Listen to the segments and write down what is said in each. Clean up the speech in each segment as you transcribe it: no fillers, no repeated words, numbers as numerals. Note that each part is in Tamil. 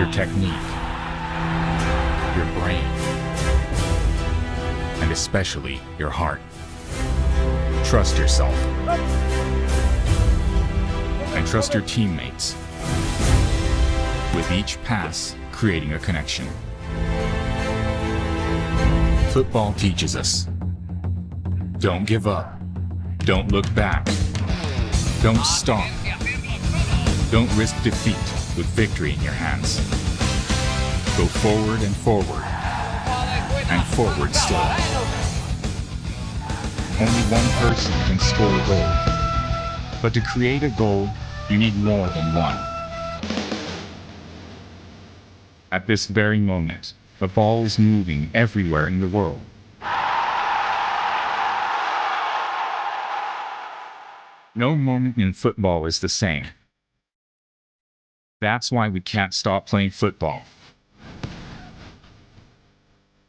your technique, your brain, and especially your heart. Trust yourself. And trust your teammates. With each pass, creating a connection. Football teaches us. Don't give up. Don't look back. Don't stop. Don't risk defeat with victory in your hands. Go forward and forward. And forward still. Only one person can score a goal. But to create a goal, you need more than one. At this very moment, the ball is moving everywhere in the world. No moment in football is the same. That's why we can't stop playing football.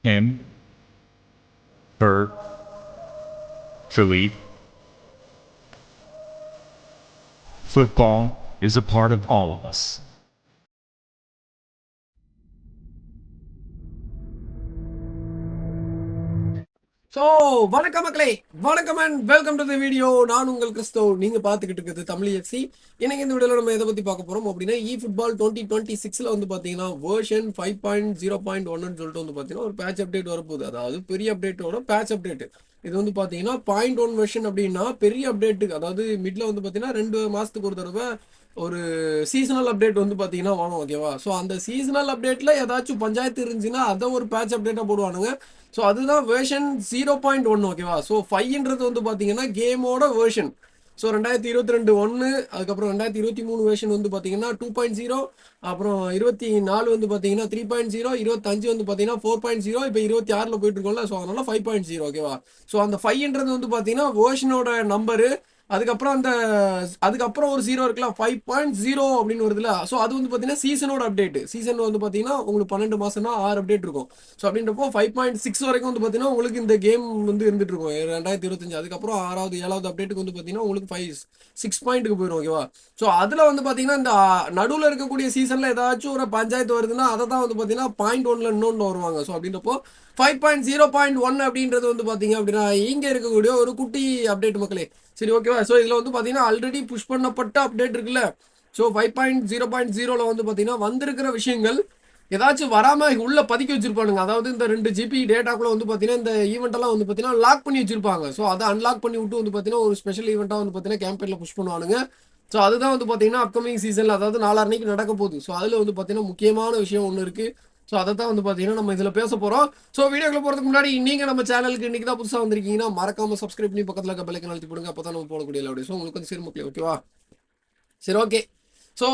Him, her, Philippe. Football is a part of all of us. So வணக்கம் மக்களே, வணக்கம் and welcome to the video. நான் உங்கள் கிறிஸ்டோ, நீங்கள் பார்த்துக்கிட்டு இருக்குது தமிழி எஃப்சி. இன்னைக்கு இந்த வீடியோவில் நம்ம எதை பற்றி பார்க்க போகிறோம் அப்படின்னா, eFootball 2026 வந்து பார்த்தீங்கன்னா வெர்ஷன் 5.0.1 சொல்லிட்டு வந்து பார்த்தீங்கன்னா ஒரு பேட்ச் அப்டேட் வரப்போகுது. அதாவது பெரிய அப்டேட்டோட பேட்ச் அப்டேட். இது வந்து பார்த்தீங்கன்னா 0.1 வெர்ஷன் அப்படின்னா பெரிய அப்டேட்டுக்கு, அதாவது மிட்ல வந்து பார்த்தீங்கன்னா 2 மாதத்துக்கு ஒரு தடவை ஒரு சீசனல் அப்டேட் வந்து பார்த்தீங்கன்னா வரும், ஓகேவா? ஸோ அந்த சீசனல் அப்டேட்டில் ஏதாச்சும் பஞ்சாயத்து இருந்துச்சுன்னா அதை ஒரு பேட்ச் அப்டேட்டாக போடுவானுங்க. ஸோ அதுதான் வேர்ஷன் 0.1, ஓகேவா? ஸோ 5ன்றது வந்து பார்த்தீங்கன்னா கேமோட வேர்ஷன். ஸோ 2022 1, அதுக்கப்புறம் 2023 வேர்ஷன் வந்து பார்த்தீங்கன்னா 2.0, அப்புறம் 24 வந்து பார்த்தீங்கன்னா 3.0, 25 வந்து பார்த்தீங்கன்னா 4.0, இப்போ 26 போயிட்டு இருக்கோம்ல. ஸோ அதனால 5.0, ஓகேவா? ஸோ அந்த 5ன்றது வந்து பார்த்தீங்கன்னா வேர்ஷனோட நம்பரு. அதுக்கப்புறம் ஒரு 0 இருக்கலாம், 5.0 அப்படின்னு வருதுல. ஸோ அது வந்து பார்த்தீங்கன்னா சீசனோட அப்டேட். சீசன் வந்து பார்த்தீங்கன்னா உங்களுக்கு 12 மாசம்னா 6 அப்டேட் இருக்கும். ஸோ அப்படின்றப்போ 5.6 வரைக்கும் வந்து பார்த்தீங்கன்னா உங்களுக்கு இந்த கேம் வந்து இருந்துட்டு இருக்கும் 2025. அதுக்கப்புறம் 6வது 7வது அப்டேட்டுக்கு வந்து பார்த்தீங்கன்னா உங்களுக்கு 6 பாயிண்ட்டுக்கு போயிடும், ஓகேவா? ஸோ அதில் வந்து பார்த்தீங்கன்னா இந்த நடுவில் இருக்கக்கூடிய சீசனில் ஏதாச்சும் ஒரு பஞ்சாயத்து வருதுன்னா அதை தான் வந்து பார்த்தீங்கன்னா 0.1ல் இன்னொன்று வருவாங்க. ஸோ அப்படின்றப்போ 5.0.1 அப்படின்றது வந்து பார்த்தீங்க அப்படின்னா இங்கே இருக்கக்கூடிய ஒரு குட்டி அப்டேட் மக்களே. சரி, ஓகேவா? ஸோ இதில் வந்து பார்த்தீங்கன்னா ஆல்ரெடி புஷ் பண்ணப்பட்ட அப்டேட் இருக்குல்ல. ஸோ 5.0.0ல வந்து பார்த்தீங்கன்னா வந்திருக்கிற விஷயங்கள் ஏதாச்சும் வராமல் உள்ள பதுக்கி வச்சிருப்பானுங்க. அதாவது இந்த 2 GB டேட்டாக்குள்ள வந்து பார்த்தீங்கன்னா இந்த ஈவெண்ட்டெல்லாம் வந்து பார்த்தீங்கன்னா லாக் பண்ணி வச்சிருப்பாங்க. ஸோ அதை அன்லாக் பண்ணி விட்டு வந்து பார்த்தீங்கன்னா ஒரு ஸ்பெஷல் ஈவெண்ட்டாக வந்து பார்த்தீங்கன்னா கேம்பெயினில் புஷ் பண்ணுவானுங்க. ஸோ அதுதான் வந்து பார்த்தீங்கன்னா அப்கமிங் சீசனில், அதாவது 4 அன்னைக்கு நடக்க போகுது. ஸோ அதில் வந்து பார்த்தீங்கன்னா முக்கியமான விஷயம் ஒன்று இருக்குது. ஸோ அதை தான் வந்து பார்த்தீங்கன்னா நம்ம இதில் பேச போகிறோம். ஸோ வீடியோக்குள்ள போகிறதுக்கு முன்னாடி நீங்கள் நம்ம சேனலுக்கு இன்றைக்கி தான் புதுசாக வந்திருக்கீங்கன்னா மறக்காமல் சப்ஸ்கிரைப் பண்ணி பக்கத்தில் இருக்க பெல்லைக்கன் அழுத்தி போடுங்க. அப்போ தான் நம்ம போடக்கூடிய இல்லை. ஸோ உங்களுக்கு வந்து சரி மக்களே, ஓகேவா? சரி, ஓகே. ஸோ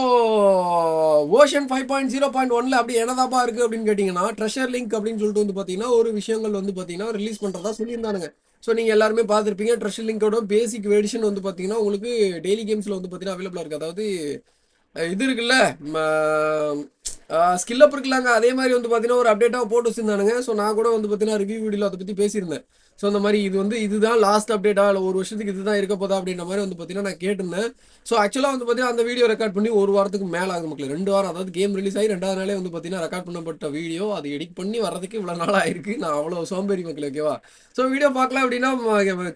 வேர்ஷன் 5.0.1ல் அப்படி என்னதாப்பா இருக்குது அப்படின்னு கேட்டிங்கன்னா, ட்ரெஷர் லிங்க் அப்படின்னு சொல்லிட்டு வந்து பார்த்தீங்கன்னா ஒரு விஷயங்கள் வந்து பார்த்தீங்கன்னா ரிலீஸ் பண்ணுறதா சொல்லியிருந்தானுங்க. ஸோ நீங்கள் எல்லாருமே பார்த்துருப்பீங்க. ட்ரெஷர் லிங்கோட பேசிக் எடிஷன் வந்து பார்த்தீங்கன்னா உங்களுக்கு டெய்லி கேம்ஸில் வந்து பார்த்தீங்கன்னா அவைலபிளாக இருக்குது. அதாவது இது இருக்குல்ல, ஸ்கில் அப் இருக்கலாங்க, அதே மாதிரி வந்து பார்த்தீங்கன்னா ஒரு அப்டேட்டாக போட்டு வச்சுருந்தானுங்க. ஸோ நான் கூட வந்து பார்த்தீங்கன்னா ரிவ்யூ வீடியோவில் அதை பற்றி பேசியிருந்தேன். ஸோ அந்த மாதிரி இதுதான் லாஸ்ட் அப்டேட்டா, இல்லை ஒரு வருஷத்துக்கு இதுதான் இருக்க போதா அப்படின்ற மாதிரி வந்து பார்த்தீங்கன்னா நான் கேட்டிருந்தேன். ஸோ ஆக்சுவலாக வந்து பார்த்தீங்கன்னா அந்த வீடியோ ரெக்கார்ட் பண்ணி ஒரு வாரத்துக்கு மேலே ஆகுது மக்கள். 2 வாரம், அதாவது கேம் ரிலீஸ் ஆகி 2வது நாளே வந்து பார்த்தீங்கன்னா ரெக்கார்ட் பண்ணப்பட்ட வீடியோ. அது எடிட் பண்ணி வர்றதுக்கு இவ்வளோ நாள் ஆயிருக்கு. நான் அவ்வளோ சோம்பேறி மக்கள், ஓகேவா? ஸோ வீடியோ பார்க்கலாம் அப்படின்னா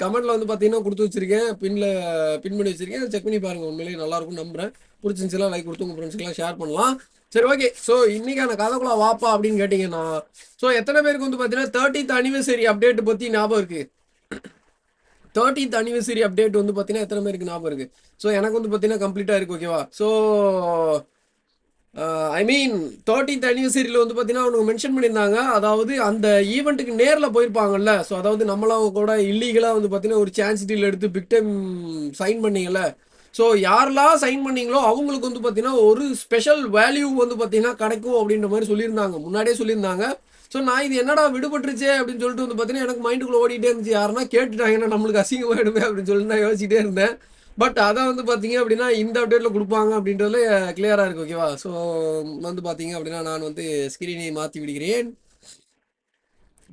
கமெண்ட்டில் வந்து பார்த்தீங்கன்னா கொடுத்து வச்சிருக்கேன், பின் பண்ணி வச்சிருக்கேன். செக் பண்ணி பாருங்கள், உண்மையிலேயே நல்லாயிருக்கும் நம்புறேன். பிடிச்சிருந்துச்சுலாம் லைக் கொடுத்து உங்கள் ஃப்ரெண்ட்ஸ்க்கெல்லாம் ஷேர் பண்ணலாம். சரி, ஓகே. ஸோ இன்னைக்கான கதைக்குள்ள வாப்பா அப்படின்னு கேட்டிங்கன்னா, ஸோ எத்தனை பேருக்கு வந்து பார்த்தீங்கன்னா 30th anniversary அப்டேட் பற்றி ஞாபகம் இருக்குது? 30th anniversary அப்டேட் வந்து பார்த்தீங்கன்னா எத்தனை பேருக்கு ஞாபகம் இருக்குது? ஸோ எனக்கு வந்து பார்த்தீங்கன்னா கம்ப்ளீட்டாக இருக்குது, ஓகேவா? So I mean 30th anniversary வந்து பார்த்தீங்கன்னா அவங்க மென்ஷன் பண்ணியிருந்தாங்க. அதாவது அந்த ஈவெண்ட்டுக்கு நேரில் போயிருப்பாங்கல்ல. ஸோ அதாவது நம்மளாம் கூட இல்லீகலாக வந்து பார்த்தீங்கன்னா ஒரு சான்ஸ் டீல் எடுத்து பிக் டைம் சைன் பண்ணீங்கல்ல. ஸோ யாரெல்லாம் சைன் பண்ணீங்களோ அவங்களுக்கு வந்து பார்த்தீங்கன்னா ஒரு ஸ்பெஷல் வேல்யூ வந்து பார்த்தீங்கன்னா கிடைக்கும் அப்படின்ற மாதிரி சொல்லியிருந்தாங்க, முன்னாடியே சொல்லியிருந்தாங்க. ஸோ நான் இது என்னடா விடுபட்டுருச்சே அப்படின்னு சொல்லிட்டு வந்து பார்த்தீங்கன்னா எனக்கு மைண்டுக்குள்ளே ஓடிட்டே இருந்துச்சு. யாருன்னா கேட்டுட்டாங்கன்னா நம்மளுக்கு அசிங்கமாயிடுமே அப்படின்னு சொல்லிட்டு நான் யோசிச்சுட்டே இருந்தேன். பட் அதை வந்து பார்த்தீங்க அப்படின்னா இந்த அப்டேட்டில் கொடுப்பாங்க அப்படின்றதுல கிளியராக இருக்குது, ஓகேவா? ஸோ வந்து பார்த்தீங்க அப்படின்னா நான் வந்து ஸ்க்ரீனை மாற்றி விடுகிறேன்.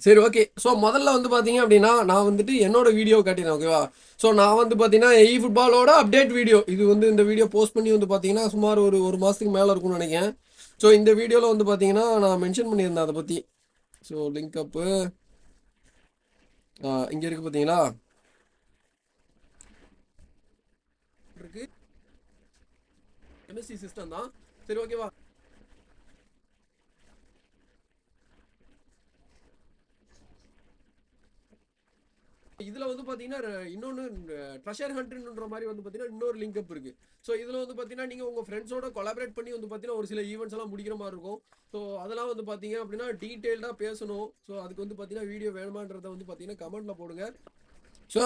சரி, ஓகே. ஸோ முதல்ல வந்து பார்த்தீங்க அப்படின்னா நான் வந்துட்டு என்னோட வீடியோ காட்டினேன், ஓகேவா? ஸோ நான் வந்து பார்த்தீங்கன்னா ஃபுட்பாலோட அப்டேட் வீடியோ இது வந்து இந்த வீடியோ போஸ்ட் பண்ணி வந்து பார்த்தீங்கன்னா சுமார் ஒரு மாதத்துக்கு மேலே இருக்கும்னு நினைக்கிறேன். ஸோ இந்த வீடியோவில் வந்து பார்த்தீங்கன்னா நான் மென்ஷன் பண்ணியிருந்தேன் அதை பற்றி. ஸோ லிங்க் அப்பு இங்கே இருக்குது பார்த்தீங்களா, இருக்கு எம்எஸ்சி சிஸ்டம் தான். சரி ஓகேவா. இதில் வந்து பார்த்தீங்கன்னா இன்னொன்று ட்ரெஷர் ஹண்ட்ன்ற மாதிரி வந்து பார்த்தீங்கன்னா இன்னொரு லிங்க் அப் இருக்குது. ஸோ இதில் வந்து பார்த்தீங்கன்னா நீங்கள் உங்கள் ஃப்ரெண்ட்ஸோட கொலாபரேட் பண்ணி வந்து பார்த்தீங்கன்னா ஒரு சில ஈவெண்ட்ஸ் எல்லாம் முடிக்கிற மாதிரி இருக்கும். ஸோ அதெல்லாம் வந்து பார்த்தீங்க அப்படின்னா டீட்டெயில்டாக பேசணும். ஸோ அதுக்கு வந்து பார்த்தீங்கன்னா வீடியோ வேணுமான்றதை வந்து பார்த்தீங்கன்னா கமெண்ட்டில் போடுங்க. ஸோ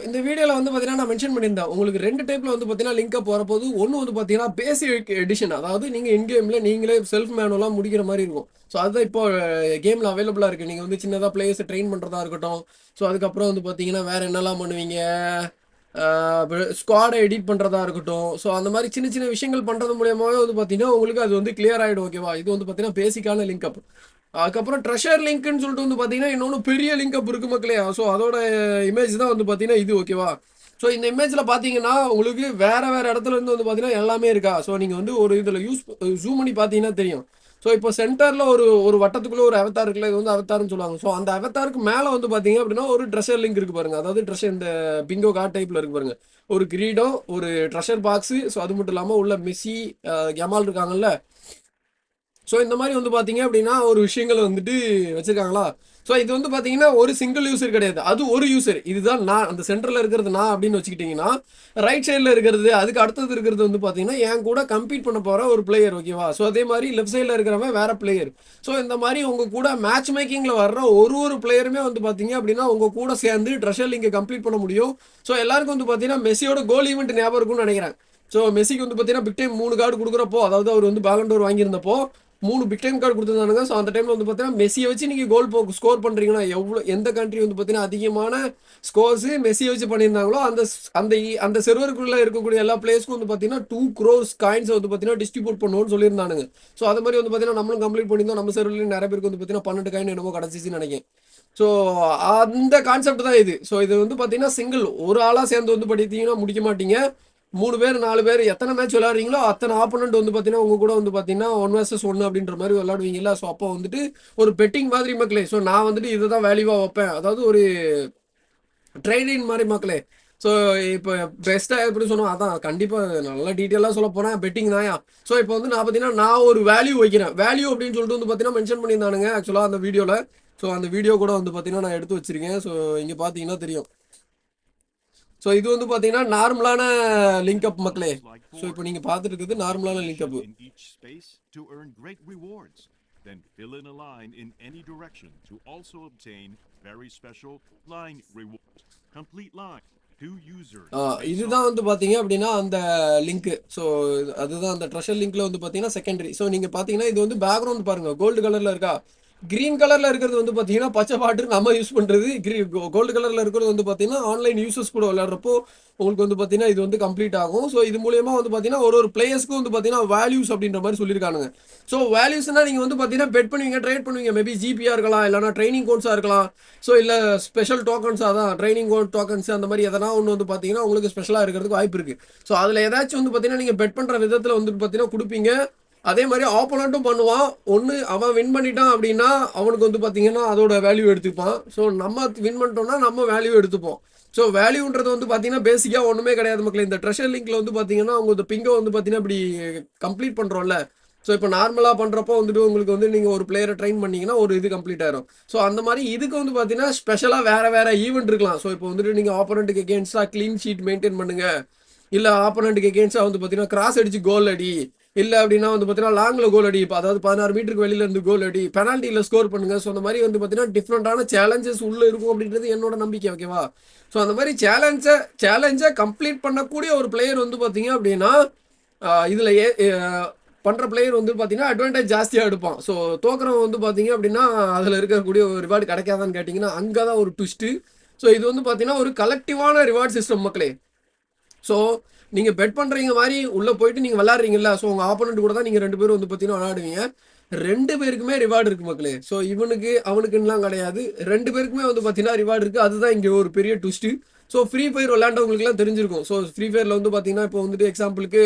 இந்த வீடியோவில் வந்து பார்த்தீங்கன்னா நான் மென்ஷன் பண்ணியிருந்தேன் உங்களுக்கு 2 டைப்பில் வந்து பார்த்தீங்கன்னா லிங்க் அப் வரப்போது. ஒன்று வந்து பார்த்தீங்கன்னா பேசிக் எடிஷன், அதாவது நீங்கள் இன்கேமில் நீங்களே செல்ஃப் மேனுவலாக முடிக்கிற மாதிரி இருக்கும். ஸோ அதுதான் இப்போ கேமில் அவைலபிளாக இருக்குது. நீங்கள் வந்து சின்னதாக பிளேயர்ஸை ட்ரெயின் பண்ணுறதா இருக்கட்டும். ஸோ அதுக்கப்புறம் வந்து பார்த்தீங்கன்னா வேறு என்னெல்லாம் பண்ணுவீங்க, ஸ்குவாடை எடிட் பண்ணுறதா இருக்கட்டும். ஸோ அந்த மாதிரி சின்ன சின்ன விஷயங்கள் பண்ணுறது மூலியமாகவே வந்து பார்த்தீங்கன்னா உங்களுக்கு அது வந்து கிளியர் ஆகிடும். ஓகேவா. இது வந்து பார்த்தீங்கன்னா பேசிக்கான லிங்க் அப். அதுக்கப்புறம் ட்ரெஷர் லிங்க்னு சொல்லிட்டு வந்து பார்த்தீங்கன்னா இன்னொன்று பெரிய லிங்க் அப் இருக்கு மக்களே. ஸோ அதோட இமேஜ் தான் வந்து பார்த்தீங்கன்னா இது. ஓகேவா. ஸோ இந்த இமேஜில் பார்த்தீங்கன்னா உங்களுக்கு வேறு இடத்துல இருந்து வந்து பார்த்தீங்கன்னா எல்லாமே இருக்கா. ஸோ நீங்கள் வந்து ஒரு இதில் ஜூம் பண்ணி பார்த்தீங்கன்னா தெரியும். ஸோ இப்போ சென்டரில் ஒரு வட்டத்துக்குள்ளே ஒரு அவத்தார் இருக்குல்ல, இது வந்து அவத்தார்னு சொல்லுவாங்க. ஸோ அந்த அவத்தாருக்கு மேலே வந்து பார்த்தீங்க அப்படின்னா ஒரு ட்ரெஷர் லிங்க் இருக்கு பாருங்க. அதாவது ட்ரெஷர் இந்த பிங்கோ கார்ட் டைப்பில் இருக்கு பாருங்க. ஒரு கிரீடம், ஒரு ட்ரெஷர் பாக்ஸு. ஸோ அது மட்டும் இல்லாமல் உள்ள மெஸ்ஸி, கமால் இருக்காங்கல்ல. ஸோ இந்த மாதிரி வந்து பார்த்தீங்க அப்படின்னா ஒரு விஷயங்கள் வந்துட்டு வச்சுருக்காங்களா. ஸோ இது வந்து பார்த்தீங்கன்னா ஒரு சிங்கிள் யூசர் கிடையாது, அது ஒரு யூசர். இதுதான் நான் அந்த சென்டரில் இருக்கிறது நான் அப்படின்னு வச்சுக்கிட்டிங்கன்னா, ரைட் சைடில் இருக்கிறது அதுக்கு அடுத்தது இருக்கிறது வந்து பார்த்தீங்கன்னா என் கூட கம்பீட் பண்ண போகிற ஒரு பிளேயர். ஓகேவா. ஸோ அதே மாதிரி லெஃப்ட் சைடில் இருக்கிறவன் வேற பிளேயர். ஸோ இந்த மாதிரி உங்கள் கூட மேட்ச் மேக்கிங்கில் வர்ற ஒரு பிளேயருமே வந்து பார்த்தீங்க அப்படின்னா உங்கள் கூட சேர்ந்து ட்ரெஷர் லிங்கை கம்ப்ளீட் பண்ண முடியும். ஸோ எல்லாருக்கும் வந்து பார்த்தீங்கன்னா மெஸ்ஸியோட கோல் ஈவெண்ட் ஞாபகம் இருக்கும்னு நினைக்கிறேன். ஸோ மெஸ்ஸிக்கு வந்து பார்த்தீங்கன்னா பிக் டைம் 3 கார்டு கொடுக்குறப்போ, அதாவது அவர் வந்து பேலண்டோர் வாங்கியிருந்தப்போ 3 பிக் டைம் கார்டு கொடுத்துருந்தானுங்க. ஸோ அந்த டைமில் வந்து பார்த்தீங்கன்னா மெஸ்ஸியை வச்சு நீங்கள் கோல் ஸ்கோர் பண்ணுறீங்கன்னா எந்த கண்ட்ரி வந்து பார்த்தீங்கன்னா அதிகமான ஸ்கோர்ஸு மெஸ்ஸியை வச்சு பண்ணியிருந்தாங்களோ அந்த அந்த அந்த செர்வருக்குள்ளே இருக்கக்கூடிய எல்லா பிளேஸ்க்கும் வந்து பார்த்தீங்கன்னா 2 crores காயின்ஸை வந்து பார்த்தீங்கன்னா டிஸ்ட்ரிபியூட் பண்ணுவோம்னு சொல்லியிருந்தானுங்க. ஸோ அது மாதிரி வந்து பார்த்தீங்கன்னா நம்மளும் கம்ப்ளீட் பண்ணியிருந்தோம். நம்ம செர்வர்லேயும் நிறைய பேருக்கு வந்து பார்த்தீங்கன்னா 12 காயின் என்னமோ கிடச்சிச்சின்னு நினைக்கிறேன். ஸோ அந்த கான்செப்ட் தான் இது. ஸோ இது வந்து பார்த்தீங்கன்னா சிங்கிள் ஒரு ஆளாக சேர்ந்து வந்து படித்தீங்கன்னா முடிக்க மாட்டீங்க. 3 பேர் 4 பேர் எத்தனை மேட்ச் விளையாடுறீங்களோ அத்தனை ஆப்போனண்ட் வந்து பார்த்தீங்கன்னா உங்க கூட வந்து பார்த்தீங்கன்னா 1 vs 1 அப்படின்ற மாதிரி விளையாடுவீங்களா. ஸோ அப்போ வந்துட்டு ஒரு பெட்டிங் மாதிரி மக்களே. ஸோ நான் வந்துட்டு இதை தான் வேல்யூவாக வைப்பேன், அதாவது ஒரு ட்ரேடிங் மாதிரி மக்களே. ஸோ இப்போ பெஸ்ட்டாக எப்படி சொன்னோம் அதான் கண்டிப்பாக நல்லா டீட்டெயிலாக சொல்ல போனேன், பெட்டிங் தான்யா. ஸோ இப்போ வந்து நான் பார்த்தீங்கன்னா நான் ஒரு வேல்யூ வைக்கிறேன். வேல்யூ அப்படின்னு சொல்லிட்டு வந்து பார்த்தீங்கன்னா மென்ஷன் பண்ணியிருந்தானுங்க ஆக்சுவலாக அந்த வீடியோவில். ஸோ அந்த வீடியோ கூட வந்து பார்த்தீங்கன்னா நான் எடுத்து வச்சிருக்கேன். ஸோ இங்கே பார்த்தீங்கன்னா தெரியும். ஸோ இது வந்து பார்த்தீங்கன்னா நார்மலான லிங்க் அப் மக்களே. ஸோ இப்போ நீங்கள் பார்த்துட்டு இருக்கிறது நார்மலான link up. Then fill in a line in any direction to also obtain very special line rewards. Complete line. இதுதான் வந்து பார்த்தீங்க அப்படின்னா அந்த லிங்க். ஸோ அதுதான் அந்த ட்ரெஷர் லிங்க்ல வந்து பார்த்தீங்கன்னா செகண்டரி. ஸோ நீங்கள் பார்த்தீங்கன்னா இது வந்து பேக்ரவுண்ட் பாருங்க கோல்டு கலரில் இருக்கா. கிரீன் கலரில் இருக்கிறது வந்து பார்த்தீங்கன்னா பச்சை பாட்டு நம்ம யூஸ் பண்ணுறது. கோல்டு கலரில் இருக்கிறது வந்து பார்த்தீங்கன்னா ஆன்லைன் யூசர்ஸ் கூட விளையாடுறப்போ உங்களுக்கு வந்து பார்த்தீங்கன்னா இது வந்து கம்ப்ளீட் ஆகும். ஸோ இது மூலியமாக வந்து பார்த்தீங்கன்னா ஒரு பிளேயர்ஸ்க்கு வந்து பார்த்தீங்கன்னா வேல்யூஸ் அப்படின்ற மாதிரி சொல்லியிருக்கானுங்க. ஸோ வேல்யூஸ்னால் நீங்கள் வந்து பார்த்தீங்கன்னா பெட் பண்ணுவீங்க, ட்ரேட் பண்ணுவீங்க. மேபி ஜிபியாக இருக்கலாம், இல்லைனா ட்ரைனிங் கோட்ஸாக இருக்கலாம். ஸோ இல்லை ஸ்பெஷல் டோக்கன்ஸாக தான் ட்ரைனிங் கோட் டோக்கன்ஸ் அந்த மாதிரி எதனா ஒன்று வந்து பார்த்தீங்கன்னா உங்களுக்கு ஸ்பெஷலாக இருக்கிறதுக்கு வாய்ப்பு இருக்குது. ஸோ அதில் ஏதாச்சும் வந்து பார்த்தீங்கன்னா நீங்கள் பெட் பண்ணுற விதத்தில் வந்து பார்த்தீங்கன்னா கொடுப்பீங்க. அதே மாதிரி ஆப்போனண்ட்டும் பண்ணுவான். ஒன்று அவன் வின் பண்ணிட்டான் அப்படின்னா அவனுக்கு வந்து பார்த்தீங்கன்னா அதோட வேல்யூ எடுத்துப்பான். ஸோ நம்ம வின் பண்ணிட்டோம்னா நம்ம வேல்யூ எடுத்துப்போம். ஸோ வேல்யூன்றது வந்து பார்த்தீங்கன்னா பேசிக்காக ஒன்றுமே கிடையாது மக்கள். இந்த ட்ரெஷர் லிங்க்ல வந்து பார்த்தீங்கன்னா அவங்க பிங்கோ வந்து பார்த்தீங்கன்னா இப்படி கம்ப்ளீட் பண்ணுறோம்ல. ஸோ இப்போ நார்மலாக பண்ணுறப்போ வந்துட்டு உங்களுக்கு வந்து நீங்கள் ஒரு பிளேயரை ட்ரெயின் பண்ணிங்கன்னா ஒரு இது கம்ப்ளீட் ஆயிரும். ஸோ அந்த மாதிரி இதுக்கு வந்து பார்த்தீங்கன்னா ஸ்பெஷலாக வேறு ஈவெண்ட் இருக்கலாம். ஸோ இப்போ வந்துட்டு நீங்கள் ஆப்போனண்ட்டுக்கு எகேன்ஸ்டாக க்ளீன் ஷீட் மெயின்டைன் பண்ணுங்க, இல்லை ஆப்போனண்ட்டுக்கு எகேன்ஸ்டாக வந்து பார்த்தீங்கன்னா கிராஸ் அடிச்சு கோல் அடி, இல்லை அப்படின்னா வந்து பார்த்தீங்கன்னா லாங்கில் கோல் அடி, இப்போ அதாவது 16 மீட்டருக்கு வெளியில இருந்து கோல் அடி, பெனால்ட்டியில் ஸ்கோர் பண்ணுங்க. ஸோ அந்த மாதிரி வந்து பார்த்தீங்கன்னா டிஃப்ரெண்டான சேலஞ்சஸ் உள்ளே இருக்கும் அப்படின்றது என்னோட நம்பிக்கை. ஓகேவா. ஸோ அந்த மாதிரி சேலஞ்சை கம்ப்ளீட் பண்ணக்கூடிய ஒரு பிளேயர் வந்து பார்த்தீங்க அப்படின்னா இதில் பண்ணுற பிளேயர் வந்து பார்த்தீங்கன்னா அட்வான்டேஜ் ஜாஸ்தியாக எடுப்பான். ஸோ தோக்குறவன் வந்து பார்த்தீங்க அப்படின்னா அதில் இருக்கக்கூடிய ஒரு ரிவார்டு கிடைக்காதான்னு கேட்டிங்கன்னா அங்கே தான் ஒரு ட்விஸ்ட்டு. ஸோ இது வந்து பார்த்தீங்கன்னா ஒரு கலெக்டிவான ரிவார்ட் சிஸ்டம் மக்களே. ஸோ நீங்கள் பெட் பண்ணுறீங்க மாதிரி உள்ளே போயிட்டு நீங்கள் விளாட்றீங்களா. ஸோ உங்கள் ஆப்போனண்ட் கூட தான் நீங்கள் 2 பேரும் வந்து பார்த்தீங்கன்னா விளாடுவீங்க. 2 பேருக்குமே ரிவார்டு இருக்குது மக்களே. ஸோ இவனுக்கு அவனுக்குலாம் கிடையாது, 2 பேருக்குமே வந்து பார்த்தீங்கன்னா ரிவார்டு இருக்குது. அதுதான் இங்கே ஒரு பெரிய ட்விஸ்ட்டு. ஸோ ஃப்ரீ ஃபயர் விளையாண்டவங்களுக்குலாம் தெரிஞ்சிருக்கும். ஸோ ஃப்ரீ ஃபயரில் வந்து பார்த்தீங்கன்னா இப்போ வந்துட்டு எக்ஸாம்பிளுக்கு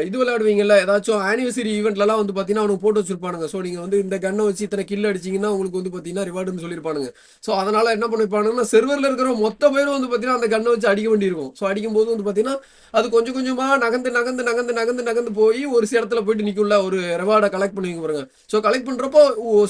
இது விளையாடுவீங்கல்ல, ஏதாச்சும் ஆனிவர்சரி ஈவெண்ட்லலாம் வந்து பார்த்தீங்கன்னா அவனுக்கு போட்டு வச்சிருப்பானுங்க. ஸோ நீங்கள் வந்து இந்த கன்னை வச்சு இத்தனை கில் அடிச்சிங்கன்னா உங்களுக்கு வந்து பார்த்தீங்கன்னா ரிவார்டுன்னு சொல்லியிருப்பானுங்க. ஸோ அதனால் என்ன பண்ணிருப்பானுங்கன்னா செர்வரில் இருக்கிற மொத்த பேரும் வந்து பார்த்தீங்கன்னா அந்த கன்னை வச்சு அடிக்க வேண்டியிருக்கும். ஸோ அடிக்கும்போது வந்து பார்த்தீங்கன்னா அது கொஞ்சம் கொஞ்சமாக நகர்ந்து போய் ஒரு சில இடத்துல போயிட்டு நிற்கும்ல, ஒரு ரிவார்டை கலெக்ட் பண்ணுவீங்க பாருங்க. ஸோ கலெக்ட் பண்ணுறப்போ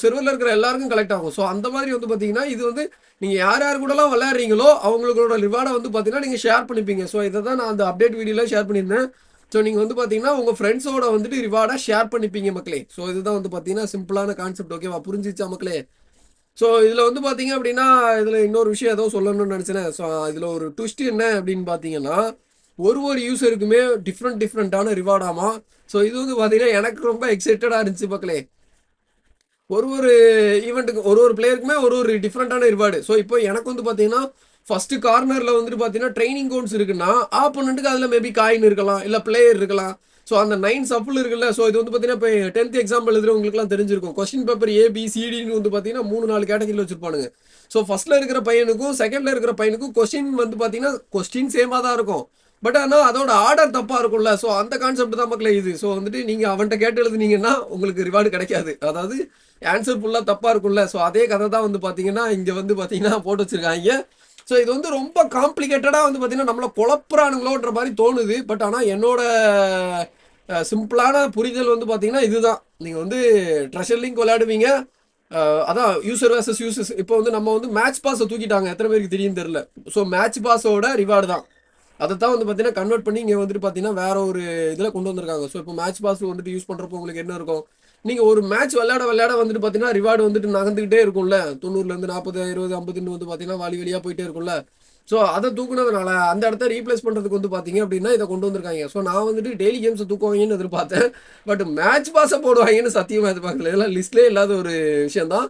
செர்வரில் இருக்கிற எல்லாருக்கும் கலெக்ட் ஆகும். ஸோ அந்த மாதிரி வந்து பார்த்தீங்கன்னா இது வந்து நீங்கள் யார் யார் கூடலாம் விளையாடுறீங்களோ அவங்களோட ரிவார்டை வந்து பார்த்தீங்கன்னா நீங்கள் ஷேர் பண்ணிப்பீங்க. ஸோ இதை தான் நான் அந்த அப்டேட் வீடியோவில் ஷேர் பண்ணியிருந்தேன். ஸோ நீங்கள் வந்து பார்த்தீங்கன்னா உங்கள் ஃப்ரெண்ட்ஸோட வந்துட்டு ரிவார்டாக ஷேர் பண்ணிப்பீங்க மக்களே. ஸோ இதுதான் வந்து பார்த்தீங்கன்னா சிம்பிளான கான்செப்ட். ஓகேவா, புரிஞ்சிச்சா மக்களே? ஸோ இதில் வந்து பார்த்தீங்க அப்படின்னா இதில் இன்னொரு விஷயம் ஏதோ சொல்லணும்னு நினச்சேன். ஸோ இதில் ஒரு ட்விஸ்ட் என்ன அப்படின்னு பார்த்தீங்கன்னா ஒரு யூஸருக்குமே டிஃப்ரெண்ட்டான ரிவார்டாமா. ஸோ இது வந்து பார்த்தீங்கன்னா எனக்கு ரொம்ப எக்ஸைட்டடாக இருந்துச்சு மக்களே. ஒரு ஈவெண்ட்டுக்கு ஒரு பிளேயருக்குமே ஒரு டிஃப்ரெண்ட்டான ரிவார்டு. ஸோ இப்போ எனக்கு வந்து பார்த்தீங்கன்னா ஃபர்ஸ்ட் கார்னரில் வந்துட்டு பார்த்தீங்கன்னா ட்ரைனிங் கோட்ஸ் இருக்குன்னா ஆப்போனண்ட்டுக்கு அதில் மேபி காயின் இருக்கலாம், இல்லை பிளேயர் இருக்கலாம். ஸோ அந்த 9 சஃபில் இருக்குல்ல. ஸோ இது வந்து பார்த்தீங்கன்னா இப்போ 10th எக்ஸாம்பிள் எழுதுறவங்களுக்குலாம் தெரிஞ்சிருக்கும். கொஸ்டின் பேப்பர் ABCDன்னு வந்து பார்த்தீங்கன்னா 3-4 கேட்டகரியில் வச்சிருப்பானுங்க. ஸோ ஃபர்ஸ்ட்ல இருக்கிற பையனுக்கும் செகண்ட்ல இருக்கிற பையனுக்கும் கொஸ்டின் வந்து பார்த்தீங்கன்னா கொஸ்டின் சேமாக தான் இருக்கும். பட் ஆனால் அதோட ஆர்டர் தப்பாக இருக்கும்ல. ஸோ அந்த கான்செப்ட் தான் மக்களே இது. ஸோ வந்துட்டு நீங்கள் அவன்கிட்ட கேட்டு எழுதுனீங்கன்னா உங்களுக்கு ரிவார்டு கிடைக்காது. அதாவது ஆன்சர் ஃபுல்லாக தப்பாக இருக்கும்ல. ஸோ அதே கதை தான் வந்து பார்த்தீங்கன்னா இங்கே வந்து பார்த்தீங்கன்னா போட்டு வச்சிருக்காங்க. ஸோ இது வந்து ரொம்ப காம்ப்ளிகேட்டடாக வந்து பார்த்தீங்கன்னா நம்மளை குழப்புறானுங்களோன்ற மாதிரி தோணுது. பட் ஆனால் என்னோட சிம்பிளான புரிதல் வந்து பார்த்தீங்கன்னா இதுதான். நீங்கள் வந்து ட்ரெஷர் லிங்க் விளையாடுவீங்க, அதான் யூசர் வர்சஸ் யூசர்ஸ். இப்போ வந்து நம்ம வந்து மேட்ச் பாஸை தூக்கிட்டாங்க, எத்தனை பேருக்கு தெரியும் தெரியல. ஸோ மேட்ச் பாஸோட ரிவார்டு தான் அதை தான் வந்து பார்த்தீங்கன்னா கன்வெர்ட் பண்ணி இங்கே வந்துட்டு பார்த்தீங்கன்னா வேற ஒரு இதில் கொண்டு வந்திருக்காங்க. ஸோ இப்போ மேட்ச் பாஸ் வந்துட்டு யூஸ் பண்ணுறப்போ உங்களுக்கு என்ன இருக்கும், நீங்கள் ஒரு மேட்ச் விளையாட வந்துட்டு பார்த்தீங்கன்னா ரிவார்டு வந்துட்டு நகர்ந்துக்கிட்டே இருக்கும்ல. 90லேருந்து 40, 20, 50 வந்து பார்த்தீங்கன்னா வழியாக போயிட்டே இருக்கும்ல. ஸோ அதை தூக்குனதுனால அந்த இடத்த ரீப்ளேஸ் பண்ணுறதுக்கு வந்து பார்த்தீங்க அப்படின்னா இதை கொண்டு வந்திருக்காங்க. ஸோ நான் வந்துட்டு டெய்லி கேம்ஸை தூக்குவாங்கன்னு எதிர்பார்த்தேன். பட் மேட்ச் பாஸை போடுவாங்கன்னு சத்தியமாக எதிர்பார்க்கல. இதெல்லாம் லிஸ்ட்லேயே இல்லாத ஒரு விஷயம் தான்.